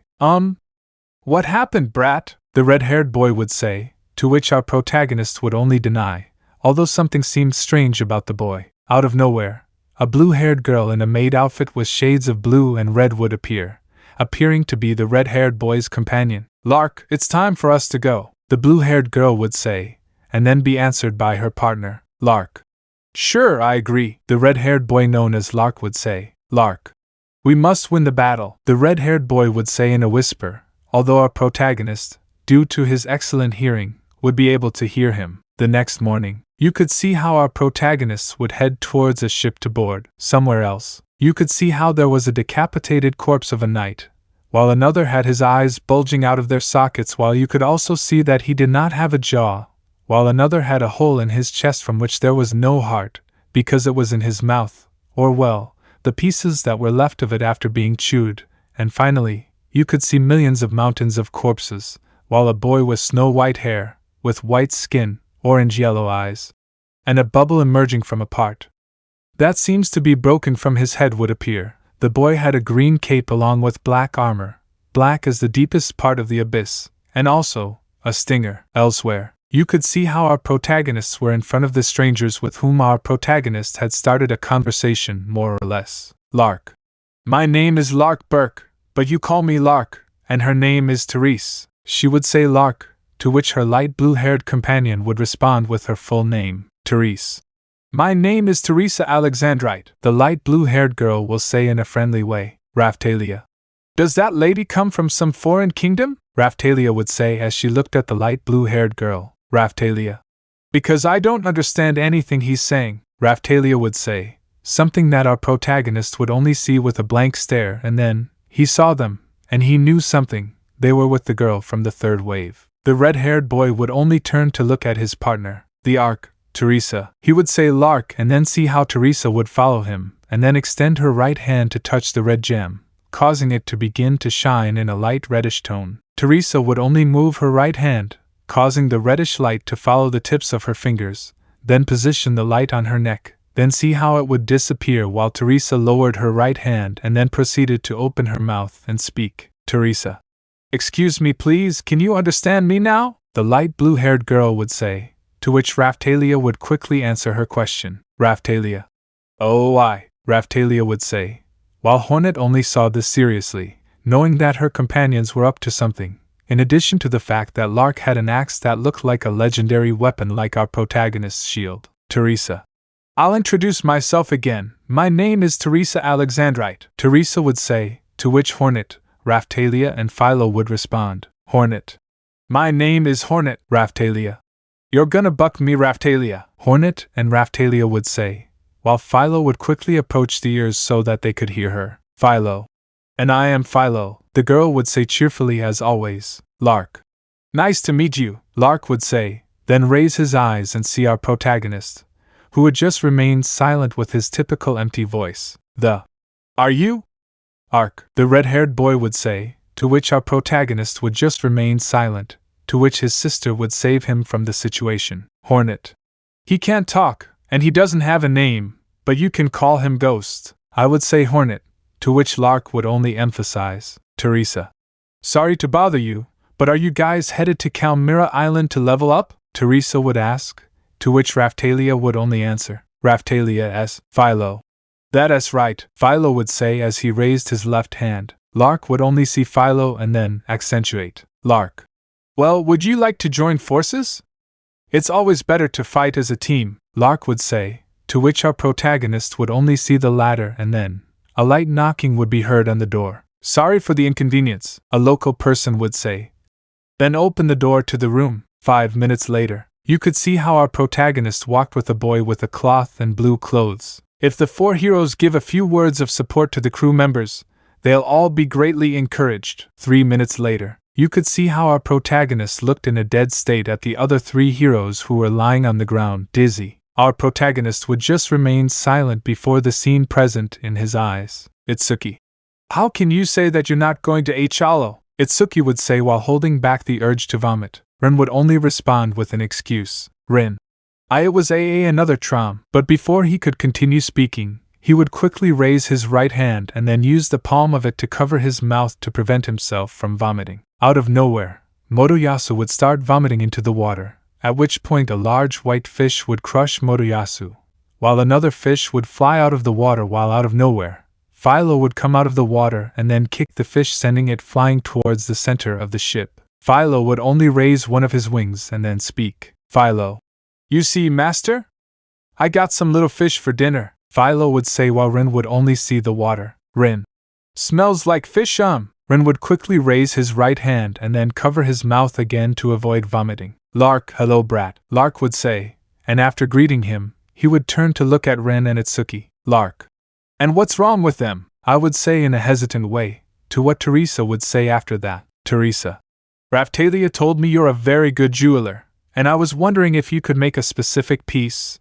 What happened, brat? The red-haired boy would say, to which our protagonist would only deny, although something seemed strange about the boy. Out of nowhere, a blue-haired girl in a maid outfit with shades of blue and red would appear, appearing to be the red-haired boy's companion. Lark, it's time for us to go, the blue-haired girl would say, and then be answered by her partner, Lark. Sure, I agree, the red-haired boy known as Lark would say. Lark. We must win the battle, the red-haired boy would say in a whisper, although our protagonist, due to his excellent hearing, would be able to hear him. The next morning, you could see how our protagonists would head towards a ship to board. Somewhere else, you could see how there was a decapitated corpse of a knight, while another had his eyes bulging out of their sockets, while you could also see that he did not have a jaw, while another had a hole in his chest from which there was no heart, because it was in his mouth, or well, the pieces that were left of it after being chewed, and finally, you could see millions of mountains of corpses, while a boy with snow-white hair, with white skin, orange-yellow eyes, and a bubble emerging from a part that seems to be broken from his head would appear. The boy had a green cape along with black armor, black as the deepest part of the abyss, and also a stinger. Elsewhere, you could see how our protagonists were in front of the strangers with whom our protagonist had started a conversation, more or less. Lark. My name is Lark Burke, but you call me Lark, and her name is Therese. She would say Lark, to which her light blue-haired companion would respond with her full name, Therese. My name is Teresa Alexandrite, the light blue-haired girl will say in a friendly way. Raphtalia. Does that lady come from some foreign kingdom? Raphtalia would say as she looked at the light blue-haired girl. Raphtalia. Because I don't understand anything he's saying, Raphtalia would say, something that our protagonist would only see with a blank stare, and then, he saw them, and he knew something. They were with the girl from the third wave. The red-haired boy would only turn to look at his partner, the Ark, Teresa. He would say Lark and then see how Teresa would follow him, and then extend her right hand to touch the red gem, causing it to begin to shine in a light reddish tone. Teresa would only move her right hand, causing the reddish light to follow the tips of her fingers, then position the light on her neck, then see how it would disappear while Teresa lowered her right hand and then proceeded to open her mouth and speak. Teresa. Excuse me please, can you understand me now? The light blue-haired girl would say, to which Raphtalia would quickly answer her question. Raphtalia. Oh, Raphtalia would say, while Hornet only saw this seriously, knowing that her companions were up to something, in addition to the fact that Lark had an axe that looked like a legendary weapon like our protagonist's shield. Teresa. I'll introduce myself again. My name is Teresa Alexandrite, Teresa would say, to which Hornet, Raphtalia and Philo would respond. Hornet. My name is Hornet, Raphtalia. You're gonna buck me, Raphtalia, Hornet and Raphtalia would say, while Philo would quickly approach the ears so that they could hear her. Philo. And I am Philo, the girl would say cheerfully as always. Lark. Nice to meet you, Lark would say, then raise his eyes and see our protagonist, who had just remained silent with his typical empty voice. Are you? Ark, the red-haired boy would say, to which our protagonist would just remain silent, to which his sister would save him from the situation. Hornet. He can't talk, and he doesn't have a name, but you can call him Ghost, I would say Hornet, to which Lark would only emphasize. Teresa. Sorry to bother you, but are you guys headed to Mira Island to level up? Teresa would ask, to which Raphtalia would only answer. Raphtalia as Philo. That's right, Philo would say as he raised his left hand. Lark would only see Philo and then accentuate. Lark. Well, would you like to join forces? It's always better to fight as a team, Lark would say, to which our protagonist would only see the latter and then a light knocking would be heard on the door. Sorry for the inconvenience, a local person would say. Then open the door to the room. 5 minutes later, you could see how our protagonist walked with a boy with a cloth and blue clothes. If the 4 heroes give a few words of support to the crew members, they'll all be greatly encouraged. 3 minutes later, You could see how our protagonist looked in a dead state at the other three heroes who were lying on the ground, dizzy. Our protagonist would just remain silent before the scene present in his eyes. Itsuki. How can you say that you're not going to Highschool? Itsuki would say while holding back the urge to vomit. Rin would only respond with an excuse. Rin. It was another traum. But before he could continue speaking, he would quickly raise his right hand and then use the palm of it to cover his mouth to prevent himself from vomiting. Out of nowhere, Motoyasu would start vomiting into the water, at which point a large white fish would crush Motoyasu, while another fish would fly out of the water while out of nowhere. Philo would come out of the water and then kick the fish, sending it flying towards the center of the ship. Philo would only raise one of his wings and then speak. Philo. You see, master? I got some little fish for dinner, Philo would say while Rin would only see the water. Rin. Smells like fish, Rin would quickly raise his right hand and then cover his mouth again to avoid vomiting. Lark, hello brat, Lark would say, and after greeting him, he would turn to look at Rin and Itsuki. Lark. And what's wrong with them? I would say in a hesitant way, to what Teresa would say after that. Teresa. Raphtalia told me you're a very good jeweler, and I was wondering if you could make a specific piece.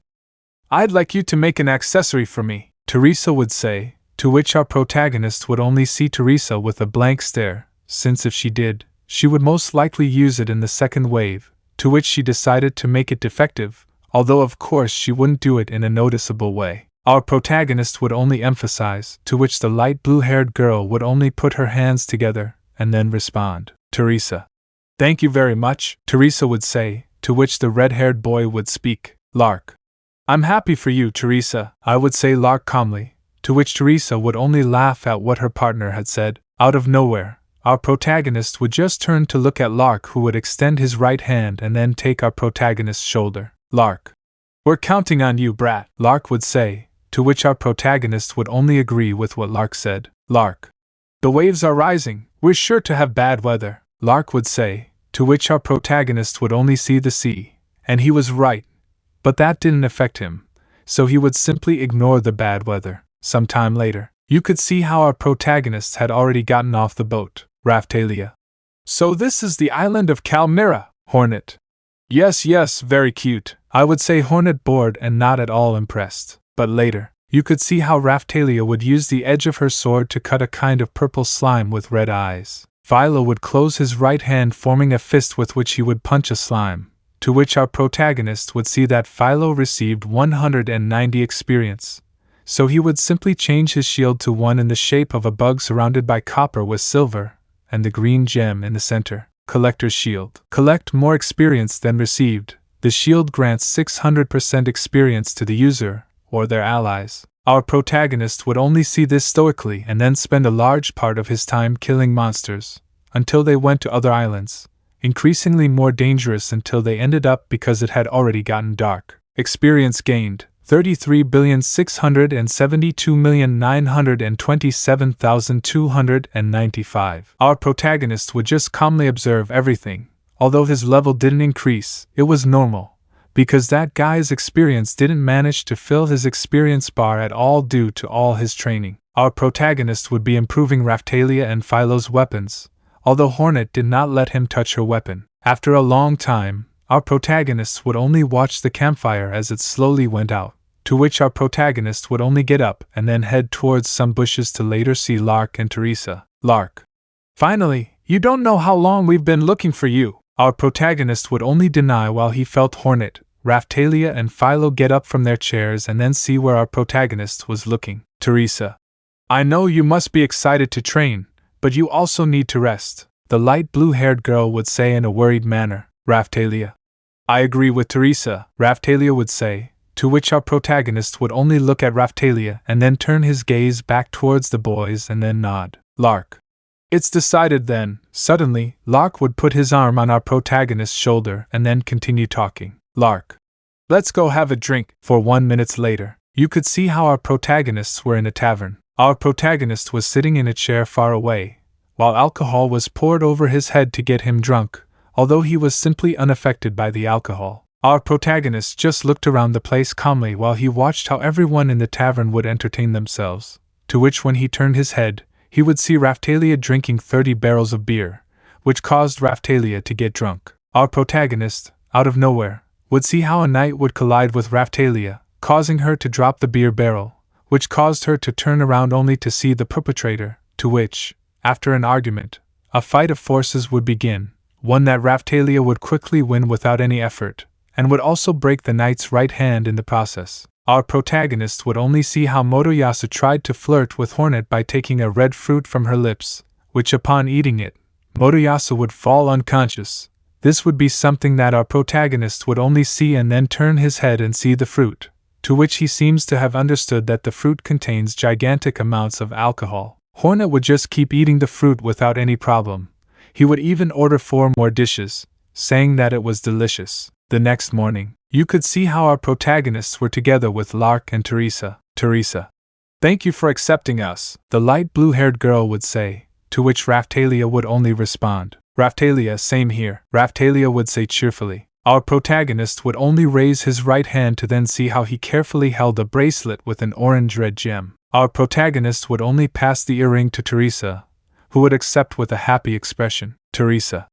I'd like you to make an accessory for me, Teresa would say, to which our protagonist would only see Teresa with a blank stare, since if she did, she would most likely use it in the second wave, to which she decided to make it defective, although of course she wouldn't do it in a noticeable way. Our protagonist would only emphasize, to which the light blue-haired girl would only put her hands together, and then respond. Teresa. Thank you very much, Teresa would say, to which the red-haired boy would speak. Lark. I'm happy for you, Teresa, I would say Lark calmly, to which Teresa would only laugh at what her partner had said. Out of nowhere, our protagonist would just turn to look at Lark, who would extend his right hand and then take our protagonist's shoulder. Lark. We're counting on you, brat, Lark would say, to which our protagonist would only agree with what Lark said. Lark. The waves are rising, we're sure to have bad weather, Lark would say, to which our protagonist would only see the sea, and he was right, but that didn't affect him, so he would simply ignore the bad weather. Some time later, you could see how our protagonist had already gotten off the boat. Raphtalia. So this is the island of Mira, Hornet. Yes, very cute, I would say Hornet, bored and not at all impressed. But later, you could see how Raphtalia would use the edge of her sword to cut a kind of purple slime with red eyes. Philo would close his right hand, forming a fist with which he would punch a slime, to which our protagonist would see that Philo received 190 experience. So he would simply change his shield to one in the shape of a bug surrounded by copper with silver, and the green gem in the center. Collector's Shield. Collect more experience than received. The shield grants 600% experience to the user, or their allies. Our protagonist would only see this stoically and then spend a large part of his time killing monsters, until they went to other islands, increasingly more dangerous until they ended up because it had already gotten dark. Experience gained, 33,672,927,295. Our protagonist would just calmly observe everything. Although his level didn't increase, it was normal, because that guy's experience didn't manage to fill his experience bar at all due to all his training. Our protagonist would be improving Raphtalia and Philo's weapons, although Hornet did not let him touch her weapon. After a long time, our protagonist would only watch the campfire as it slowly went out, to which our protagonist would only get up and then head towards some bushes to later see Lark and Teresa. Lark. Finally, you don't know how long we've been looking for you. Our protagonist would only deny while he felt Hornet, Raphtalia and Philo get up from their chairs and then see where our protagonist was looking. Teresa. I know you must be excited to train, but you also need to rest, the light blue-haired girl would say in a worried manner. Raphtalia. I agree with Teresa, Raphtalia would say, to which our protagonist would only look at Raphtalia and then turn his gaze back towards the boys and then nod. Lark. It's decided then. Suddenly, Lark would put his arm on our protagonist's shoulder and then continue talking. Lark. Let's go have a drink. For 1 minute later, you could see how our protagonists were in a tavern. Our protagonist was sitting in a chair far away, while alcohol was poured over his head to get him drunk, although he was simply unaffected by the alcohol. Our protagonist just looked around the place calmly while he watched how everyone in the tavern would entertain themselves, to which when he turned his head, he would see Raphtalia drinking 30 barrels of beer, which caused Raphtalia to get drunk. Our protagonist, out of nowhere, would see how a knight would collide with Raphtalia, causing her to drop the beer barrel, which caused her to turn around only to see the perpetrator, to which, after an argument, a fight of forces would begin, one that Raphtalia would quickly win without any effort, and would also break the knight's right hand in the process. Our protagonist would only see how Motoyasu tried to flirt with Hornet by taking a red fruit from her lips, which upon eating it, Motoyasu would fall unconscious. This would be something that our protagonist would only see and then turn his head and see the fruit, to which he seems to have understood that the fruit contains gigantic amounts of alcohol. Hornet would just keep eating the fruit without any problem. He would even order 4 more dishes, saying that it was delicious. The next morning, you could see how our protagonists were together with Lark and Teresa. Teresa, thank you for accepting us, the light blue-haired girl would say, to which Raphtalia would only respond, Raphtalia, same here, Raphtalia would say cheerfully. Our protagonist would only raise his right hand to then see how he carefully held a bracelet with an orange-red gem. Our protagonist would only pass the earring to Teresa, who would accept with a happy expression. Teresa,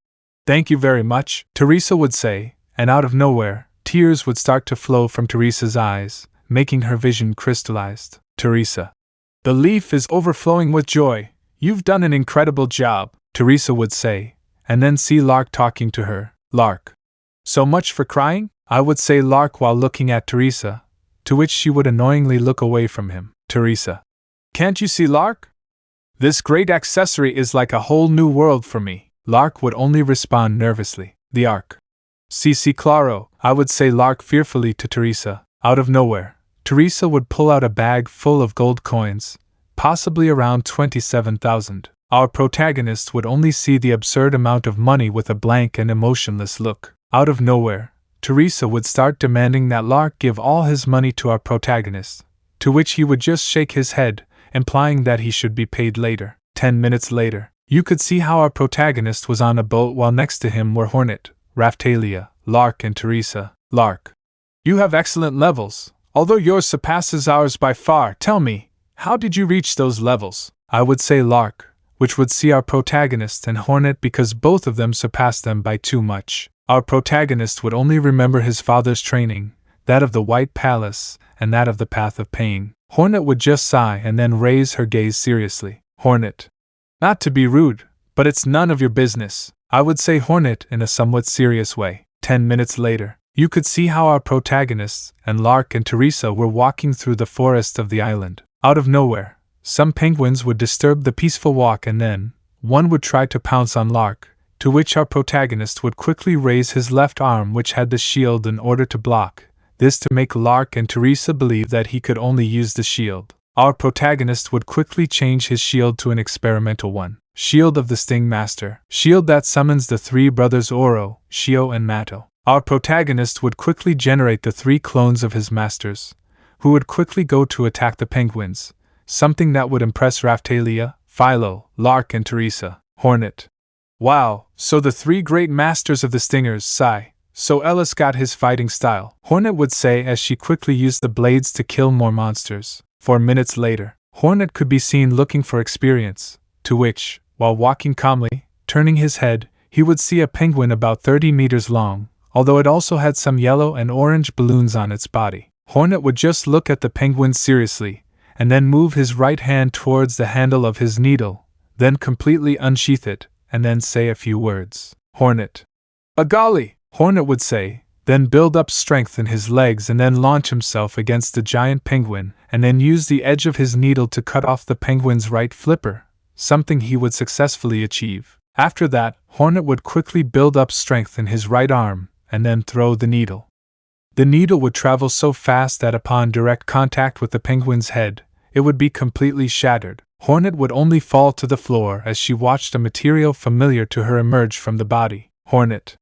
thank you very much, Teresa would say, and out of nowhere, tears would start to flow from Teresa's eyes, making her vision crystallized. Teresa, the leaf is overflowing with joy. You've done an incredible job, Teresa would say, and then see Lark talking to her. Lark, so much for crying? I would say Lark while looking at Teresa, to which she would annoyingly look away from him. Teresa, can't you see, Lark? This great accessory is like a whole new world for me. Lark would only respond nervously. The arc. Si claro, I would say Lark fearfully to Teresa. Out of nowhere, Teresa would pull out a bag full of gold coins, possibly around 27,000. Our protagonist would only see the absurd amount of money with a blank and emotionless look. Out of nowhere, Teresa would start demanding that Lark give all his money to our protagonist, to which he would just shake his head, implying that he should be paid later. 10 minutes later, you could see how our protagonist was on a boat while next to him were Hornet, Raphtalia, Lark and Teresa. Lark, you have excellent levels, although yours surpasses ours by far. Tell me, how did you reach those levels? I would say Lark, which would see our protagonist and Hornet because both of them surpassed them by too much. Our protagonist would only remember his father's training, that of the White Palace, and that of the Path of Pain. Hornet would just sigh and then raise her gaze seriously. Hornet, not to be rude, but it's none of your business, I would say Hornet in a somewhat serious way. 10 minutes later, you could see how our protagonists and Lark and Teresa were walking through the forest of the island. Out of nowhere, some penguins would disturb the peaceful walk and then, one would try to pounce on Lark, to which our protagonist would quickly raise his left arm which had the shield in order to block, this to make Lark and Teresa believe that he could only use the shield. Our protagonist would quickly change his shield to an experimental one. Shield of the Sting Master. Shield that summons the 3 brothers Oro, Shio and Mato. Our protagonist would quickly generate the 3 clones of his masters, who would quickly go to attack the penguins, something that would impress Raphtalia, Philo, Lark and Teresa. Hornet. Wow, so the 3 great masters of the stingers, sigh. So Ellis got his fighting style, Hornet would say as she quickly used the blades to kill more monsters. 4 minutes later, Hornet could be seen looking for experience, to which, while walking calmly, turning his head, he would see a penguin about 30 meters long, although it also had some yellow and orange balloons on its body. Hornet would just look at the penguin seriously, and then move his right hand towards the handle of his needle, then completely unsheath it, and then say a few words. Hornet. A golly! Hornet would say, then build up strength in his legs and then launch himself against the giant penguin, and then use the edge of his needle to cut off the penguin's right flipper, something he would successfully achieve. After that, Hornet would quickly build up strength in his right arm, and then throw the needle. The needle would travel so fast that upon direct contact with the penguin's head, it would be completely shattered. Hornet would only fall to the floor as she watched a material familiar to her emerge from the body. Hornet.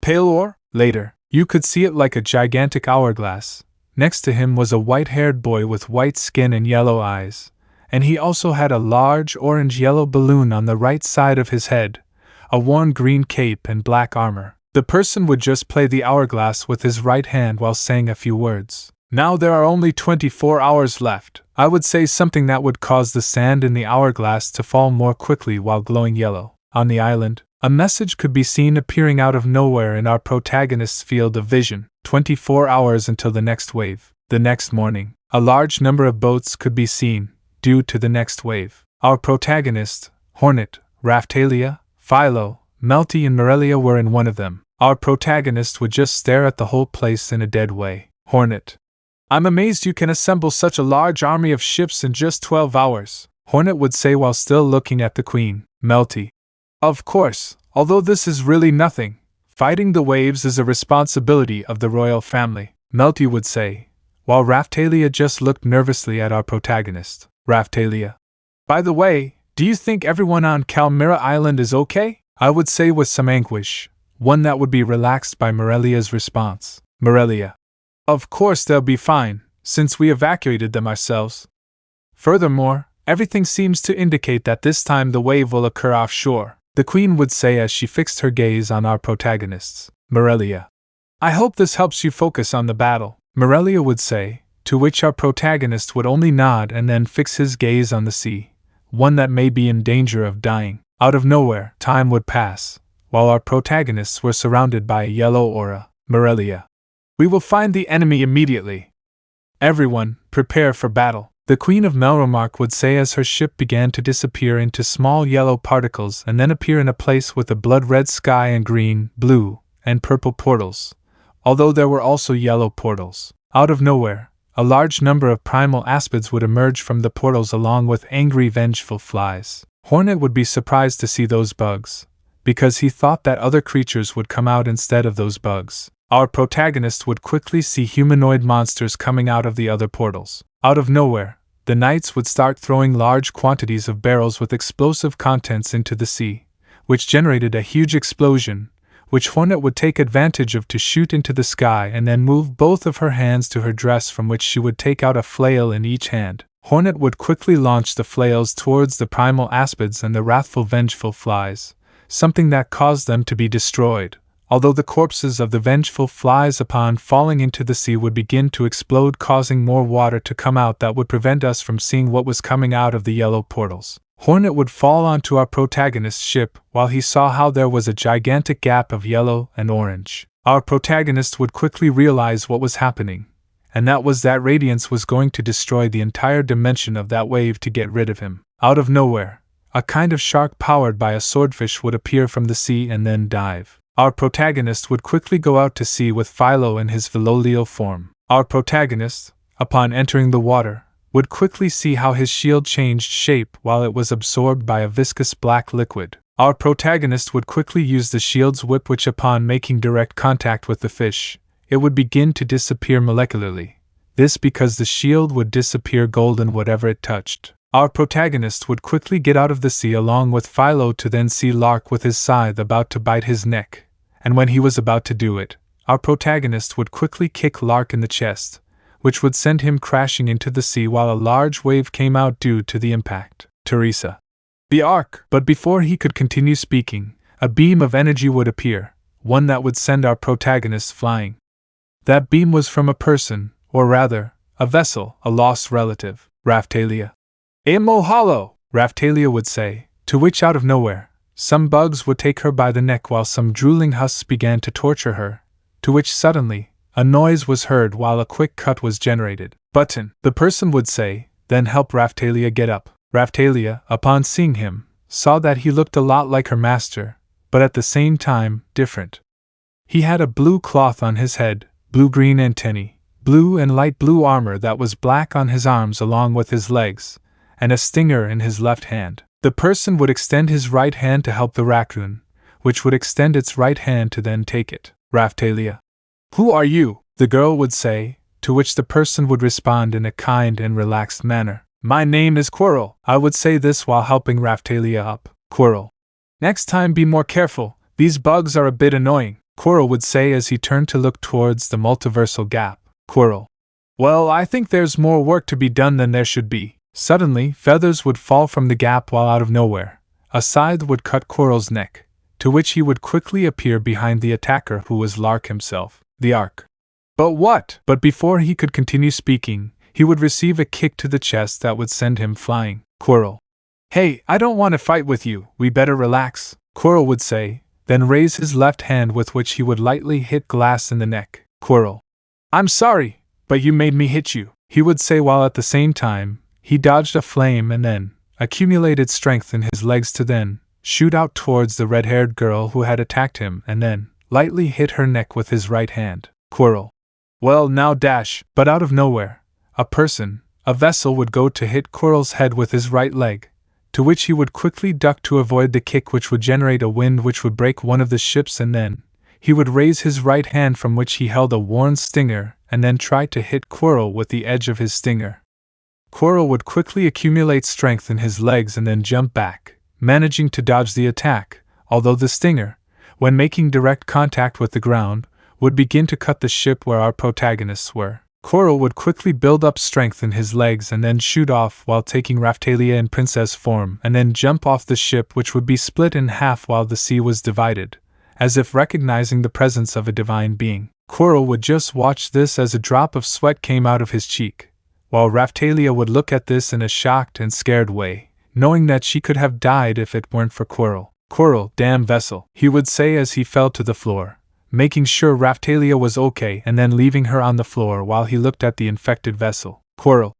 Pale ore? Later, you could see it like a gigantic hourglass. Next to him was a white-haired boy with white skin and yellow eyes, and he also had a large orange-yellow balloon on the right side of his head, a worn green cape and black armor. The person would just play the hourglass with his right hand while saying a few words. Now there are only 24 hours left. I would say something that would cause the sand in the hourglass to fall more quickly while glowing yellow. On the island, A message could be seen appearing out of nowhere in our protagonist's field of vision. 24 hours until the next wave. The next morning, a large number of boats could be seen, due to the next wave. Our protagonist, Hornet, Raphtalia, Philo, Malty and Morelia were in one of them. Our protagonist would just stare at the whole place in a dead way. Hornet. I'm amazed you can assemble such a large army of ships in just 12 hours, Hornet would say while still looking at the Queen. Malty. Of course, although this is really nothing, fighting the waves is a responsibility of the royal family, Malty would say, while Raphtalia just looked nervously at our protagonist. Raphtalia. By the way, do you think everyone on Mira Island is okay? I would say with some anguish, one that would be relaxed by Morelia's response. Morelia. Of course they'll be fine, since we evacuated them ourselves. Furthermore, everything seems to indicate that this time the wave will occur offshore, the Queen would say as she fixed her gaze on our protagonists. Morelia. I hope this helps you focus on the battle, Morelia would say, to which our protagonist would only nod and then fix his gaze on the sea, one that may be in danger of dying. Out of nowhere, time would pass, while our protagonists were surrounded by a yellow aura. Morelia. We will find the enemy immediately. Everyone, prepare for battle, the Queen of Melromark would say as her ship began to disappear into small yellow particles and then appear in a place with a blood-red sky and green, blue, and purple portals, although there were also yellow portals. Out of nowhere, a large number of primal aspids would emerge from the portals along with angry, vengeful flies. Hornet would be surprised to see those bugs, because he thought that other creatures would come out instead of those bugs. Our protagonist would quickly see humanoid monsters coming out of the other portals. Out of nowhere, the knights would start throwing large quantities of barrels with explosive contents into the sea, which generated a huge explosion, which Hornet would take advantage of to shoot into the sky and then move both of her hands to her dress, from which she would take out a flail in each hand. Hornet would quickly launch the flails towards the primal aspids and the wrathful, vengeful flies, something that caused them to be destroyed, although the corpses of the vengeful flies upon falling into the sea would begin to explode, causing more water to come out that would prevent us from seeing what was coming out of the yellow portals. Hornet would fall onto our protagonist's ship while he saw how there was a gigantic gap of yellow and orange. Our protagonist would quickly realize what was happening, and that was that radiance was going to destroy the entire dimension of that wave to get rid of him. Out of nowhere, a kind of shark powered by a swordfish would appear from the sea and then dive. Our protagonist would quickly go out to sea with Philo in his Velolial form. Our protagonist, upon entering the water, would quickly see how his shield changed shape while it was absorbed by a viscous black liquid. Our protagonist would quickly use the shield's whip, which upon making direct contact with the fish, it would begin to disappear molecularly. This because the shield would disappear golden whatever it touched. Our protagonist would quickly get out of the sea along with Philo to then see Lark with his scythe about to bite his neck, and when he was about to do it, our protagonist would quickly kick Lark in the chest, which would send him crashing into the sea while a large wave came out due to the impact. Teresa. The Ark. But before he could continue speaking, a beam of energy would appear, one that would send our protagonist flying. That beam was from a person, or rather, a vessel, a lost relative. Raphtalia. Amo hollow, Raphtalia would say, to which out of nowhere, some bugs would take her by the neck while some drooling husks began to torture her, to which suddenly, a noise was heard while a quick cut was generated. Button, the person would say, then help Raphtalia get up. Raphtalia, upon seeing him, saw that he looked a lot like her master, but at the same time, different. He had a blue cloth on his head, blue-green antennae, blue and light blue armor that was black on his arms along with his legs, and a stinger in his left hand. The person would extend his right hand to help the raccoon, which would extend its right hand to then take it. Raphtalia. Who are you? The girl would say, to which the person would respond in a kind and relaxed manner. My name is Quirrell. I would say this while helping Raphtalia up. Quirrell. Next time be more careful, these bugs are a bit annoying, Quirrell would say as he turned to look towards the multiversal gap. Quirrell. Well, I think there's more work to be done than there should be. Suddenly, feathers would fall from the gap while out of nowhere, a scythe would cut Quirrell's neck, to which he would quickly appear behind the attacker who was Lark himself. The Ark. But what? But before he could continue speaking, he would receive a kick to the chest that would send him flying. Quirrell. Hey, I don't want to fight with you, we better relax, Coral would say, then raise his left hand with which he would lightly hit Glass in the neck. Coral. I'm sorry, but you made me hit you, he would say while at the same time, he dodged a flame and then accumulated strength in his legs to then shoot out towards the red-haired girl who had attacked him and then lightly hit her neck with his right hand. Coral. Well now dash, but out of nowhere, a vessel would go to hit Coral's head with his right leg, to which he would quickly duck to avoid the kick which would generate a wind which would break one of the ships and then he would raise his right hand from which he held a worn stinger and then try to hit Coral with the edge of his stinger. Coral would quickly accumulate strength in his legs and then jump back, managing to dodge the attack, although the stinger, when making direct contact with the ground, would begin to cut the ship where our protagonists were. Coral would quickly build up strength in his legs and then shoot off while taking Raphtalia in princess form and then jump off the ship which would be split in half while the sea was divided, as if recognizing the presence of a divine being. Coral would just watch this as a drop of sweat came out of his cheek, while Raphtalia would look at this in a shocked and scared way, knowing that she could have died if it weren't for Coral. Coral, damn vessel, he would say as he fell to the floor, making sure Raphtalia was okay and then leaving her on the floor while he looked at the infected vessel. Coral.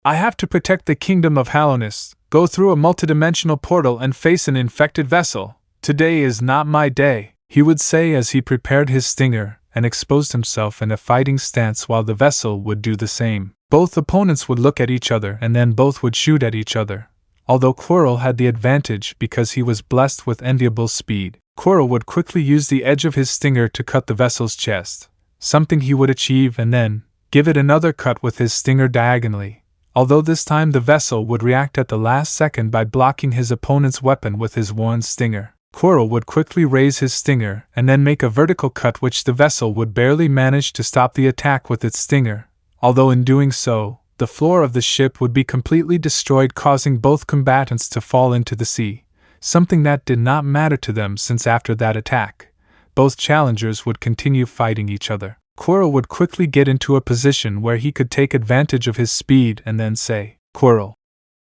I have to protect the kingdom of Hallowness, go through a multidimensional portal and face an infected vessel. Today is not my day, he would say as he prepared his stinger and exposed himself in a fighting stance while the vessel would do the same. Both opponents would look at each other and then both would shoot at each other. Although Coral had the advantage because he was blessed with enviable speed, Coral would quickly use the edge of his stinger to cut the vessel's chest, something he would achieve and then give it another cut with his stinger diagonally, although this time the vessel would react at the last second by blocking his opponent's weapon with his worn stinger. Coral would quickly raise his stinger and then make a vertical cut which the vessel would barely manage to stop the attack with its stinger, although in doing so, the floor of the ship would be completely destroyed, causing both combatants to fall into the sea, something that did not matter to them since after that attack, both challengers would continue fighting each other. Coral would quickly get into a position where he could take advantage of his speed and then say, Coral.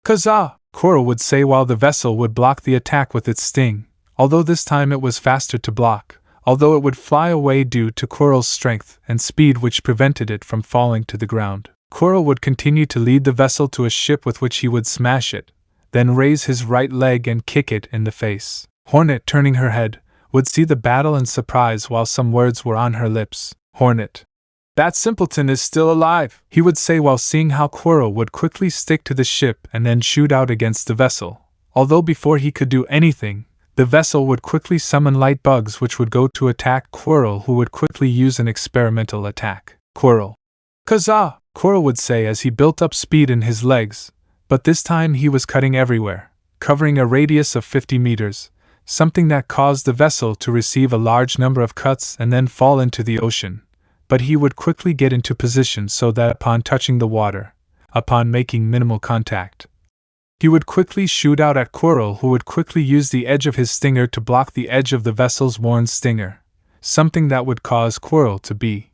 Kazaa! Coral would say while the vessel would block the attack with its sting, although this time it was faster to block, although it would fly away due to Coral's strength and speed which prevented it from falling to the ground. Coral would continue to lead the vessel to a ship with which he would smash it, then raise his right leg and kick it in the face. Hornet, turning her head, would see the battle in surprise while some words were on her lips. Hornet. That simpleton is still alive, he would say while seeing how Coral would quickly stick to the ship and then shoot out against the vessel. Although before he could do anything, the vessel would quickly summon light bugs which would go to attack Coral, who would quickly use an experimental attack. Coral. Kazaa! Coral would say as he built up speed in his legs, but this time he was cutting everywhere, covering a radius of 50 meters, something that caused the vessel to receive a large number of cuts and then fall into the ocean. But he would quickly get into position so that upon touching the water, upon making minimal contact, he would quickly shoot out at Coral, who would quickly use the edge of his stinger to block the edge of the vessel's worn stinger, something that would cause Coral to be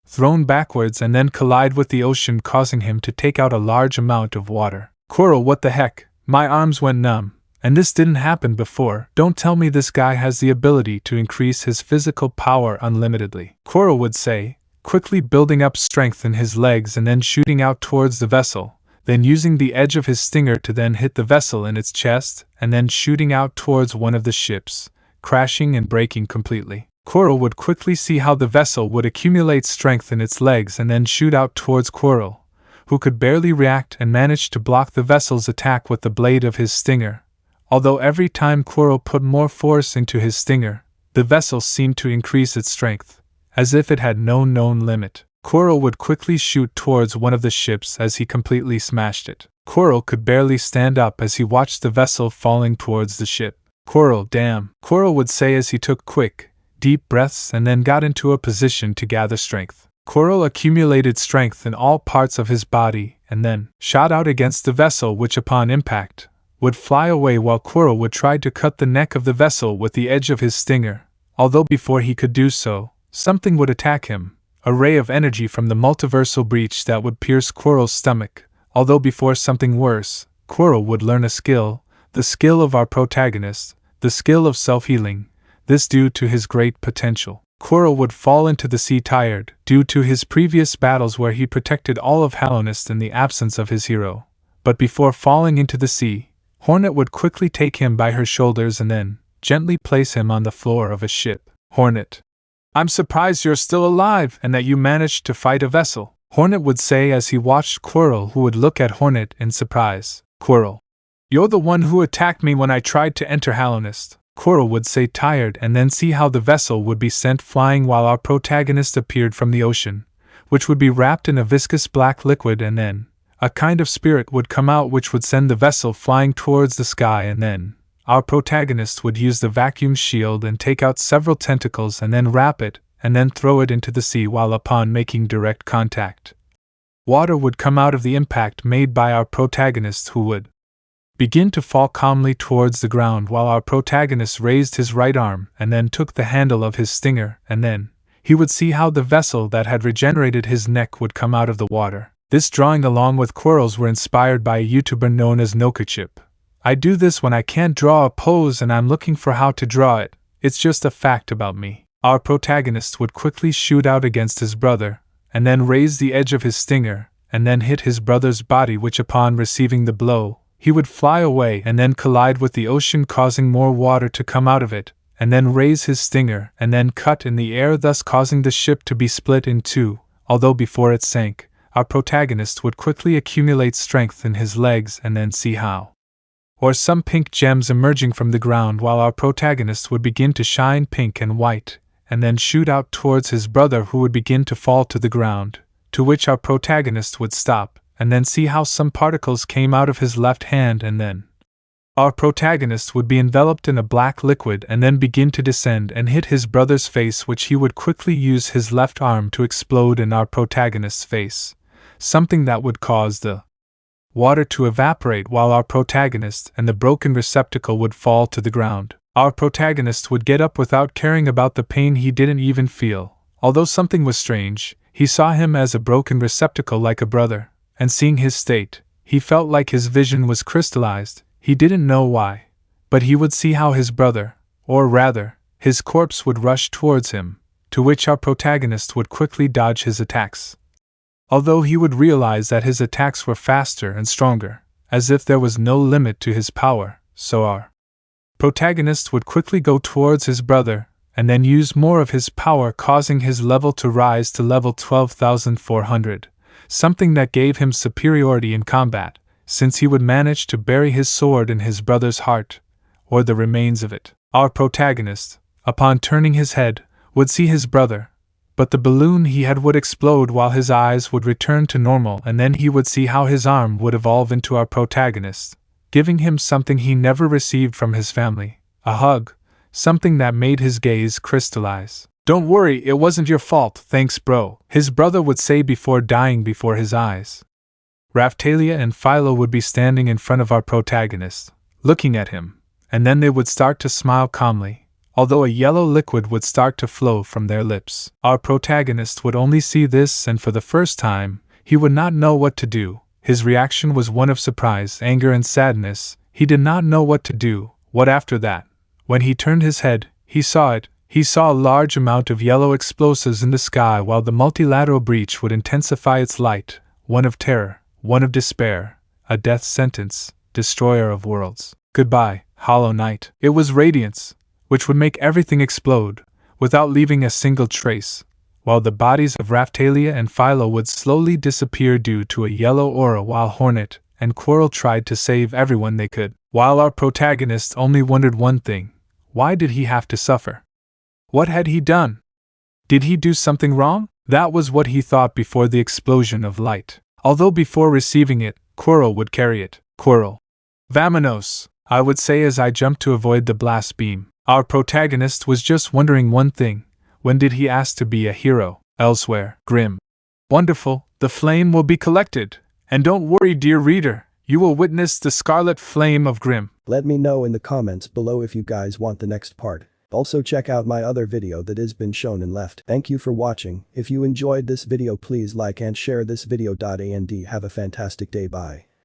thrown backwards and then collide with the ocean, causing him to take out a large amount of water. Coral, what the heck? My arms went numb, and this didn't happen before. Don't tell me this guy has the ability to increase his physical power unlimitedly, Coral would say, quickly building up strength in his legs and then shooting out towards the vessel, then using the edge of his stinger to then hit the vessel in its chest and then shooting out towards one of the ships, crashing and breaking completely. Coral would quickly see how the vessel would accumulate strength in its legs and then shoot out towards Coral, who could barely react and managed to block the vessel's attack with the blade of his stinger. Although every time Coral put more force into his stinger, the vessel seemed to increase its strength, as if it had no known limit. Coral would quickly shoot towards one of the ships as he completely smashed it. Coral could barely stand up as he watched the vessel falling towards the ship. Coral, damn, Coral would say as he took quick, deep breaths and then got into a position to gather strength. Coral accumulated strength in all parts of his body and then shot out against the vessel, which upon impact would fly away while Coral would try to cut the neck of the vessel with the edge of his stinger. Although before he could do so, something would attack him, a ray of energy from the multiversal breach that would pierce Coral's stomach. Although before something worse, Coral would learn a skill, the skill of our protagonist, the skill of self-healing, this due to his great potential. Quirrell would fall into the sea tired, due to his previous battles where he protected all of Hallownest in the absence of his hero. But before falling into the sea, Hornet would quickly take him by her shoulders and then gently place him on the floor of a ship. Hornet, I'm surprised you're still alive and that you managed to fight a vessel, Hornet would say as he watched Quirrell, who would look at Hornet in surprise. Quirrell, you're the one who attacked me when I tried to enter Hallownest, Quirrell would say tired, and then see how the vessel would be sent flying while our protagonist appeared from the ocean, which would be wrapped in a viscous black liquid, and then a kind of spirit would come out which would send the vessel flying towards the sky, and then our protagonist would use the vacuum shield and take out several tentacles and then wrap it and then throw it into the sea, while upon making direct contact, water would come out of the impact made by our protagonist, who would begin to fall calmly towards the ground while our protagonist raised his right arm and then took the handle of his stinger, and then he would see how the vessel that had regenerated his neck would come out of the water. This drawing along with Quirrell's were inspired by a YouTuber known as Nokachip. I do this when I can't draw a pose and I'm looking for how to draw it, it's just a fact about me. Our protagonist would quickly shoot out against his brother, and then raise the edge of his stinger, and then hit his brother's body, which upon receiving the blow, he would fly away and then collide with the ocean, causing more water to come out of it, and then raise his stinger and then cut in the air, thus causing the ship to be split in two. Although before it sank, our protagonist would quickly accumulate strength in his legs and then see how, or some pink gems emerging from the ground, while our protagonist would begin to shine pink and white, and then shoot out towards his brother, who would begin to fall to the ground, to which our protagonist would stop, and then see how some particles came out of his left hand, and then our protagonist would be enveloped in a black liquid and then begin to descend and hit his brother's face, which he would quickly use his left arm to explode in our protagonist's face, something that would cause the water to evaporate, while our protagonist and the broken receptacle would fall to the ground. Our protagonist would get up without caring about the pain he didn't even feel. Although something was strange, he saw him as a broken receptacle like a brother, and seeing his state, he felt like his vision was crystallized. He didn't know why, but he would see how his brother, or rather, his corpse would rush towards him, to which our protagonist would quickly dodge his attacks. Although he would realize that his attacks were faster and stronger, as if there was no limit to his power, so our protagonist would quickly go towards his brother, and then use more of his power, causing his level to rise to level 12,400, something that gave him superiority in combat, since he would manage to bury his sword in his brother's heart, or the remains of it. Our protagonist, upon turning his head, would see his brother, but the balloon he had would explode while his eyes would return to normal, and then he would see how his arm would evolve into our protagonist, giving him something he never received from his family, a hug, something that made his gaze crystallize. Don't worry, it wasn't your fault, thanks bro, his brother would say before dying before his eyes. Raphtalia and Philo would be standing in front of our protagonist, looking at him, and then they would start to smile calmly, although a yellow liquid would start to flow from their lips. Our protagonist would only see this, and for the first time, he would not know what to do. His reaction was one of surprise, anger, and sadness. He did not know what to do. What after that? When he turned his head, he saw it. He saw a large amount of yellow explosives in the sky, while the multilateral breach would intensify its light, one of terror, one of despair, a death sentence, destroyer of worlds. Goodbye, Hollow Knight. It was radiance, which would make everything explode, without leaving a single trace, while the bodies of Raphtalia and Philo would slowly disappear due to a yellow aura, while Hornet and Quirrell tried to save everyone they could, while our protagonist only wondered one thing: why did he have to suffer? What had he done? Did he do something wrong? That was what he thought before the explosion of light. Although before receiving it, Quirrell would carry it. Quirrell, vamonos, I would say as I jumped to avoid the blast beam. Our protagonist was just wondering one thing: when did he ask to be a hero? Elsewhere. Grim. Wonderful, the flame will be collected. And don't worry, dear reader, you will witness the scarlet flame of Grim. Let me know in the comments below if you guys want the next part. Also check out my other video that has been shown and left. Thank you for watching. If you enjoyed this video, please like and share this video. And have a fantastic day. Bye.